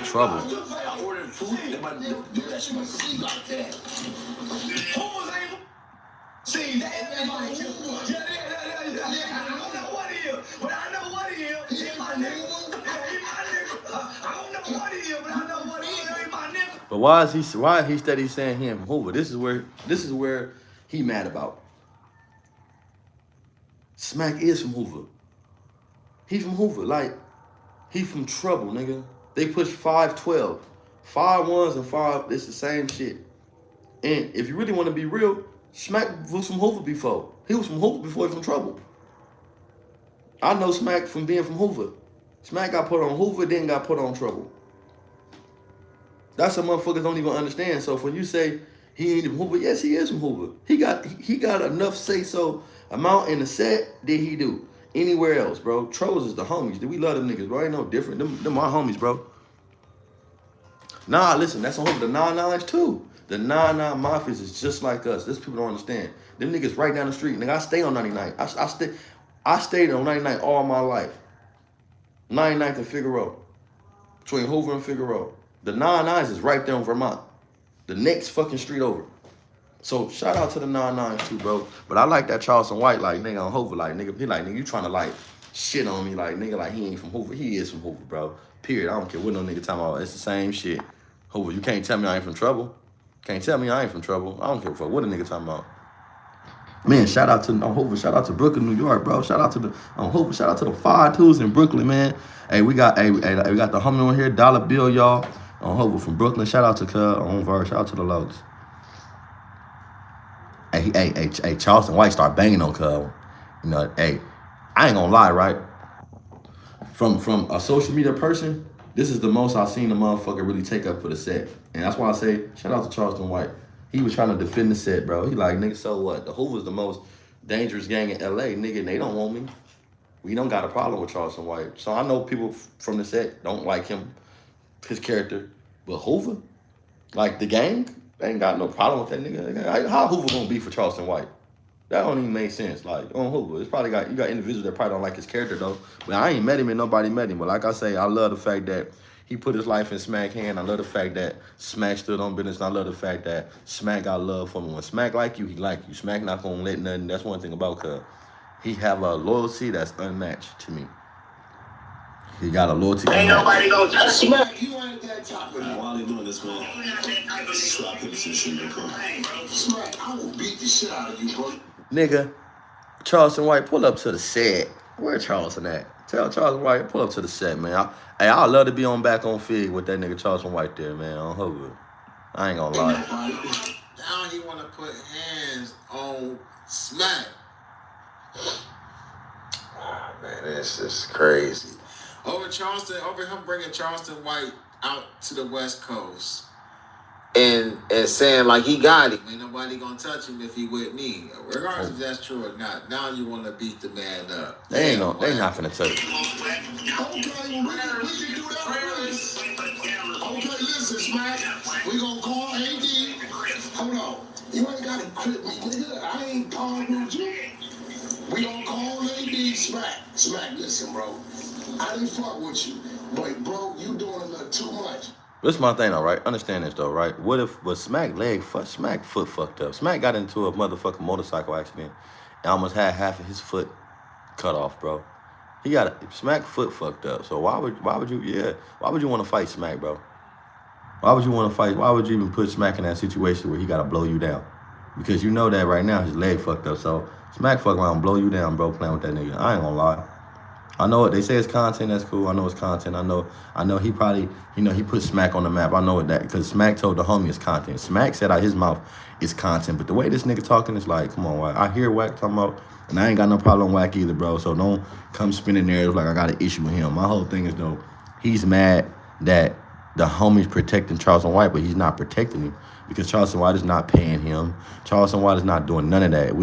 Trouble. I ordered food. Everybody do that shit. Like that. Who was able? See, everybody. Yeah. I don't know what he is, but I know what he is. He my nigga. I don't know what he is, but I know what he is. He my nigga. But why is he steady saying he ain't from Hoover? This is where he mad about. Smack is from Hoover. He from Hoover. Like, he from Trouble, nigga. They push 512. 5 ones and 5, it's the same shit. And if you really want to be real, Smack was from Hoover before. He was from Hoover before he was from Trouble. I know Smack from being from Hoover. Smack got put on Hoover, then got put on Trouble. That's what motherfuckers don't even understand. So when you say he ain't from Hoover, yes, he is from Hoover. He got enough say-so amount in the set that he do. Anywhere else, bro. Trolls is the homies. We love them niggas, bro. Ain't no different. Them my homies, bro. Nah, listen, that's on Hoover. The 99s too. The 99 Mafias is just like us. This people don't understand. Them niggas right down the street. Nigga, I stay on 99. I stayed on 99 all my life. 99th and Figueroa. Between Hoover and Figueroa. The 99s is right there in Vermont. The next fucking street over. So shout out to the 99s too, bro. But I like that Charleston White, like, nigga on Hoover, like, nigga, he like, nigga, you trying to, like, shit on me, like, nigga, like, he ain't from Hoover. He is from Hoover, bro. Period. I don't care what no nigga talking about. It's the same shit. Hoover, you can't tell me I ain't from Trouble. Can't tell me I ain't from Trouble. I don't care what a nigga talking about. Man, shout out to Hoover. Shout out to Brooklyn, New York, bro. Shout out to the Hoover. Shout out to the 5-2s in Brooklyn, man. Hey, we got the homie on here, Dollar Bill, y'all. On Hoover from Brooklyn. Shout out to Cuz on Verse. Shout out to the Logs. Hey, Charleston White start banging on Cuz. You know, hey, I ain't gonna lie, right? From a social media person, this is the most I've seen a motherfucker really take up for the set. And that's why I say, shout out to Charleston White. He was trying to defend the set, bro. He like, nigga, so what? The Hoover's the most dangerous gang in LA, nigga, and they don't want me. We don't got a problem with Charleston White. So I know people from the set don't like him, his character. But Hoover, like the gang, they ain't got no problem with that nigga. How Hoover gonna be for Charleston White? That don't even make sense. Like, on Hoover, it's probably you got individuals that probably don't like his character though. But I ain't met him and nobody met him. But like I say, I love the fact that he put his life in Smack's hand. I love the fact that Smack stood on business. And I love the fact that Smack got love for me. When Smack like you, he like you. Smack not gonna let nothing. That's one thing about Cuz. He have a loyalty that's unmatched to me. He got a loyalty. Ain't nobody gonna touch Smack. You ain't that type of While they doing this, man, slap him some shit, Smack, I will beat the shit out of you, bro. Nigga, Charleston White, pull up to the set. Where Charleston at? Tell Charleston White, pull up to the set, man. I'd love to be back on Fig with that nigga Charleston White there, man, on Hoover. I ain't gonna lie. Now he want to put hands on Smack. Man, this is crazy. Over him bringing Charleston White out to the West Coast and saying like he got it. Ain't nobody gonna touch him if he with me. Regardless if that's true or not. Now you want to beat the man up. They not finna touch him. Okay, we can do that. Okay, listen, Smack. We gonna call AD. Hold on. You ain't gotta quit me, nigga. I ain't calling with you. We gonna call AD Smack. Smack, listen, bro. I didn't fuck with you. But, bro, you doing a little too much. This is my thing, though, right? Understand this, though, right? What if Smack foot fucked up? Smack got into a motherfucking motorcycle accident and almost had half of his foot cut off, bro. He got Smack foot fucked up. So why would you want to fight Smack, bro? Why would you want to fight? Why would you even put Smack in that situation where he got to blow you down? Because you know that right now his leg fucked up. So Smack fuck around, blow you down, bro, playing with that nigga. I ain't gonna lie. I know it. They say it's content. That's cool. I know it's content. I know he probably, he put Smack on the map. I know that because Smack told the homie it's content. Smack said out his mouth it's content. But the way this nigga talking is like, come on, Wack. I hear Wack talking about, and I ain't got no problem with Wack either, bro. So don't come spinning narratives like I got an issue with him. My whole thing is, though, he's mad that the homie's protecting Charleston White, but he's not protecting him because Charleston White is not paying him. Charleston White is not doing none of that.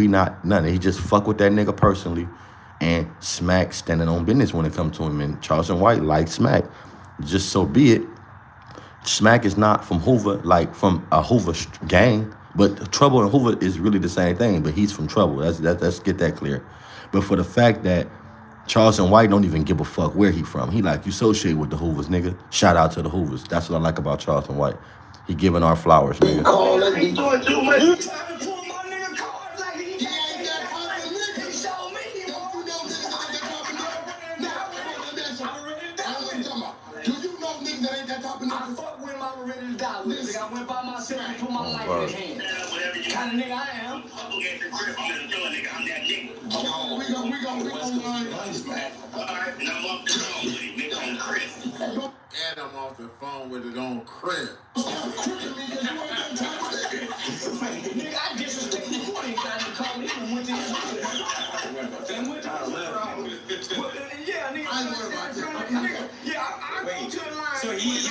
He just fuck with that nigga personally. and Smack standing on business when it comes to him. And Charleston White likes Smack. Just so be it. Smack is not from Hoover, like from a Hoover gang, but Trouble and Hoover is really the same thing, but he's from Trouble. Let's get that clear. But for the fact that Charleston White don't even give a fuck where he from. He like, you associate with the Hoovers, nigga. Shout out to the Hoovers. That's what I like about Charleston White. He giving our flowers, nigga. He doing too much. You trying to pull my nigga card like he ain't that fucking nigga. He showed me. Do you know niggas that ain't that type of nigga? Do you know niggas that ain't that type of nigga? I fuck with him, I was ready to die with him. I went by myself and put my life in his hands. Kind of nigga I am. We gon' smack. Alright, and I'm off the phone with it, nigga, on Chris. And I'm off the phone with it on Chris. Nigga, I disrespect you. You ain't got to call me. And went to his house. Yeah, nigga. I ain't worried about that. Yeah, I go to the line. So he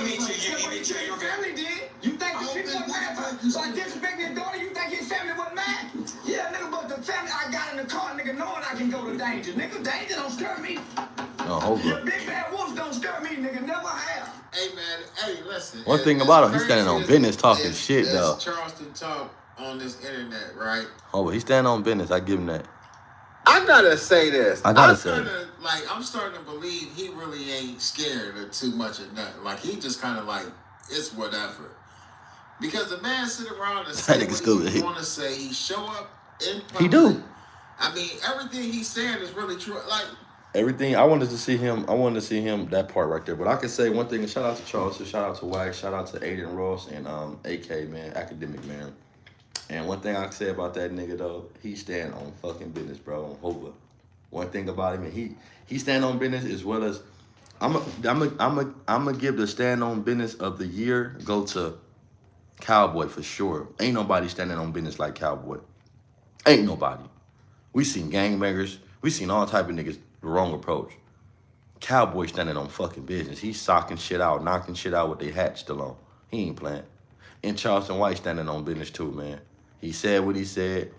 made sure your family did. You think his people were mad? So I disrespect your daughter, you think his family was mad? Yeah, nigga, but the family I got in the car, nigga, knowing I can go to danger. Nigga, danger don't scare me. Oh, hold Your up. big bad wolves don't scare me, nigga. Never have. Hey, man. Hey, listen. One thing about him, he's standing on business talking shit, though. Charleston talk on this internet, right? Oh, but he's standing on business. I give him that. I gotta say this. I'm starting to believe he really ain't scared of too much of nothing. Like, he just kind of like, it's whatever. Because the man sit around and say what he want to say. He show up in public. He do. I mean, everything he's saying is really true. Like, everything. I wanted to see him, that part right there. But I can say one thing, and shout out to Charles, shout out to Wax, shout out to Aiden Ross and AK, man, academic, man. And one thing I can say about that nigga, though, he stand on fucking business, bro, on Hoover. One thing about him, he stand on business as well as, I'm gonna give the stand on business of the year go to Cowboy for sure. Ain't nobody standing on business like Cowboy. Ain't nobody. We seen gangbangers. We seen all type of niggas the wrong approach. Cowboy standing on fucking business. He's socking shit out, knocking shit out with their hat still on. He ain't playing. And Charleston White standing on business too, man. He said what he said.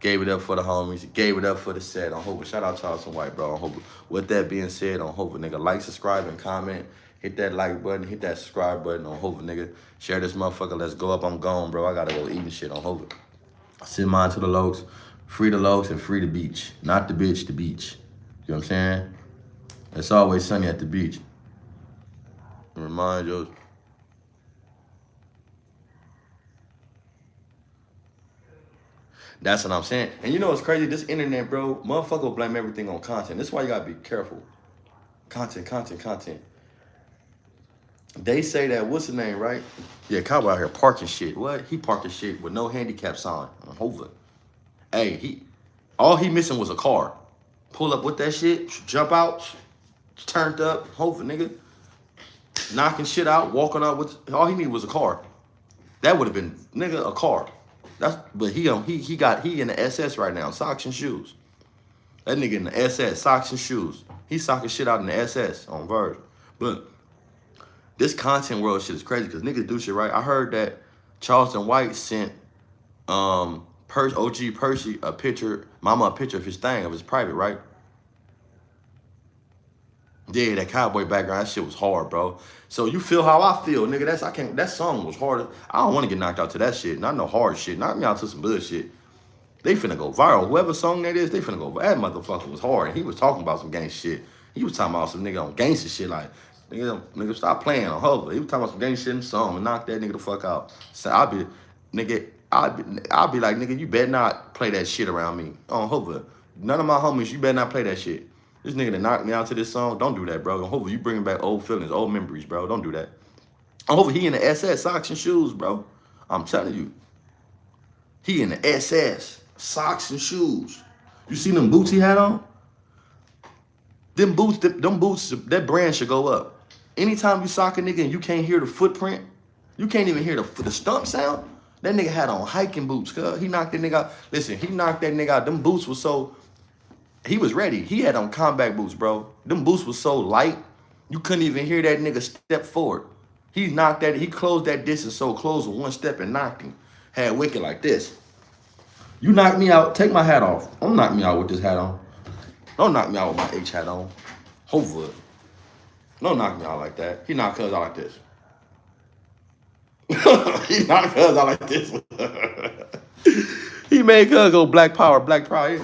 Gave it up for the homies. Gave it up for the set on Hoover. Shout out Charleston White, bro, on Hoover. With that being said, on Hoover, nigga, like, subscribe, and comment. Hit that like button. Hit that subscribe button on Hoover, nigga. Share this motherfucker. Let's go up. I'm gone, bro. I gotta go eating shit on Hoover. Send mine to the Lokes. Free the Lokes and free the beach. Not the bitch, the beach. You know what I'm saying? It's always sunny at the beach. Remind you. That's what I'm saying. And you know what's crazy? This internet, bro, motherfucker will blame everything on content. That's why you gotta be careful. Content. They say that, what's the name, right? Yeah, Cowboy out here parking shit. What? He parking shit with no handicap sign on Hoover. Hey, all he missing was a car. Pull up with that shit, jump out, turned up, Hoover, nigga. Knocking shit out, walking out with, all he needed was a car. That would have been, nigga, a car. But he in the SS right now, socks and shoes. That nigga in the SS, socks and shoes. He's socking shit out in the SS on Verge. But this content world shit is crazy because niggas do shit right. I heard that Charleston White sent OG Percy a picture of his thing, of his private, right? Yeah, that cowboy background, that shit was hard, bro. So you feel how I feel, nigga. That song was hard. I don't want to get knocked out to that shit. Not no hard shit. Knock me out to some bullshit. They finna go viral. Whoever song that is, they finna go. That motherfucker was hard. And he was talking about some gangster shit. He was talking about some nigga on gangster shit. Like, nigga, stop playing on Hoover. He was talking about some gangster shit in the song and knock that nigga the fuck out. So I'll be like, nigga, you better not play that shit around me on Hoover. None of my homies, you better not play that shit. This nigga that knocked me out to this song, don't do that, bro. On Hoover, you bringing back old feelings, old memories, bro. Don't do that. On Hoover, he in the SS, socks and shoes, bro. I'm telling you. He in the SS, socks and shoes. You see them boots he had on? Them boots, that brand should go up. Anytime you sock a nigga and you can't hear the footprint, you can't even hear the stump sound, that nigga had on hiking boots, cuz. He knocked that nigga out. Listen, he knocked that nigga out. Them boots were so... He was ready. He had on combat boots, bro. Them boots was so light, you couldn't even hear that nigga step forward. He closed that distance so close with one step and knocked him. Had Wicked like this. You knocked me out, take my hat off. Don't knock me out with this hat on. Don't knock me out with my H hat on. Hopefully. Don't knock me out like that. He knocked cuz out like this. He knocked cuz out like this. He made cuz go black power, black pride.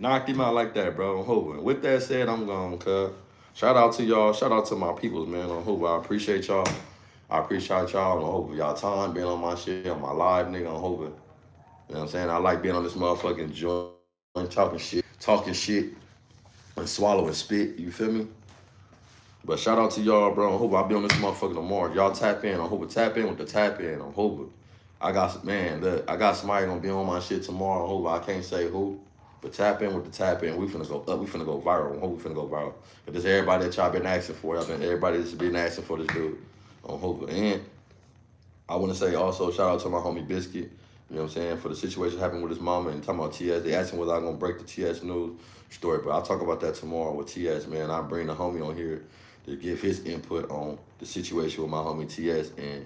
Knocked him out like that, bro. I'm hoping. With that said, I'm gone, cuz. Shout out to y'all. Shout out to my peoples, man. On Hoover. I appreciate y'all. I appreciate y'all. On Hoover. Y'all time being on my shit, on my live, nigga, on Hoover. You know what I'm saying? I like being on this motherfucking joint, talking shit, and swallowing spit. You feel me? But shout out to y'all, bro. On Hoover. I'll be on this motherfucker tomorrow. Y'all tap in on Hoover. Tap in with the tap in on Hoover. I got somebody gonna be on my shit tomorrow on Hoover. I can't say who. But tap in with the tap in. We finna go up. We finna go viral. We finna go viral. But this everybody that y'all been asking for. Everybody that's been asking for this dude on Hoover. And I want to say also shout out to my homie Biscuit. You know what I'm saying? For the situation happened with his mama and talking about TS. They asked him whether I'm gonna break the TS news story. But I'll talk about that tomorrow with TS, man. I'll bring the homie on here to give his input on the situation with my homie TS and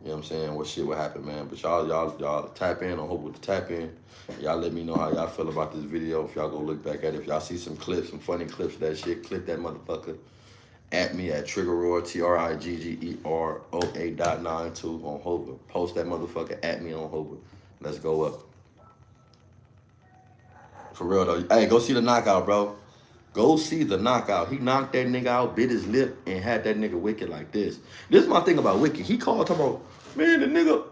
you know what I'm saying, what shit would happen, man. But y'all tap in on Hope with the tap in. Y'all let me know how y'all feel about this video. If y'all go look back at it, if y'all see some clips, some funny clips of that shit, click that motherfucker at me at Triggerroar, TRIGGEROA.92 on Hover. Post that motherfucker at me on Hover. Let's go up. For real though. Hey, go see the knockout, bro. Go see the knockout. He knocked that nigga out, bit his lip, and had that nigga Wicked like this. This is my thing about Wicked. He called talking about, man, the nigga,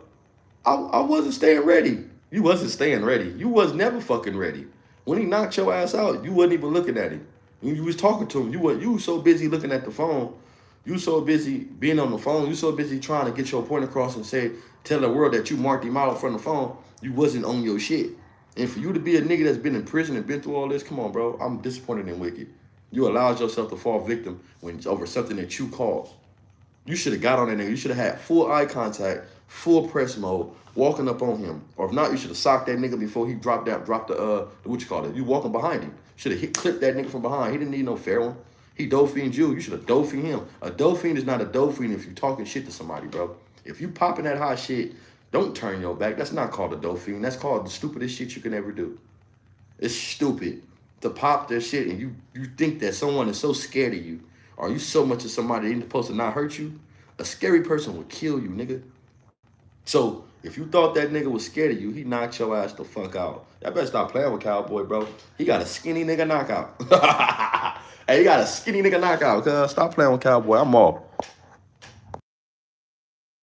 I wasn't staying ready. You wasn't staying ready. You was never fucking ready. When he knocked your ass out, you wasn't even looking at him. When you was talking to him, you was so busy looking at the phone. You so busy being on the phone. You so busy trying to get your point across and tell the world that you marked him out from the phone. You wasn't on your shit. And for you to be a nigga that's been in prison and been through all this, come on, bro. I'm disappointed in Wicked. You allowed yourself to fall victim when it's over something that you caused. You should have got on that nigga. You should have had full eye contact, full press mode, walking up on him. Or if not, you should have socked that nigga before he dropped the what you call it? You walking behind him. Should have clipped that nigga from behind. He didn't need no fair one. He dope-fiend you. You should have dope-fiend him. A dope-fiend is not a dope-fiend if you talking shit to somebody, bro. If you popping that hot shit, don't turn your back. That's not called a dope-fiend. That's called the stupidest shit you can ever do. It's stupid to pop that shit and you think that someone is so scared of you or you so much of somebody that ain't supposed to not hurt you. A scary person would kill you, nigga. So if you thought that nigga was scared of you, he knocked your ass the fuck out. Y'all better stop playing with Cowboy, bro. He got a skinny nigga knockout. Hey, he got a skinny nigga knockout, cuz. Stop playing with Cowboy. I'm off.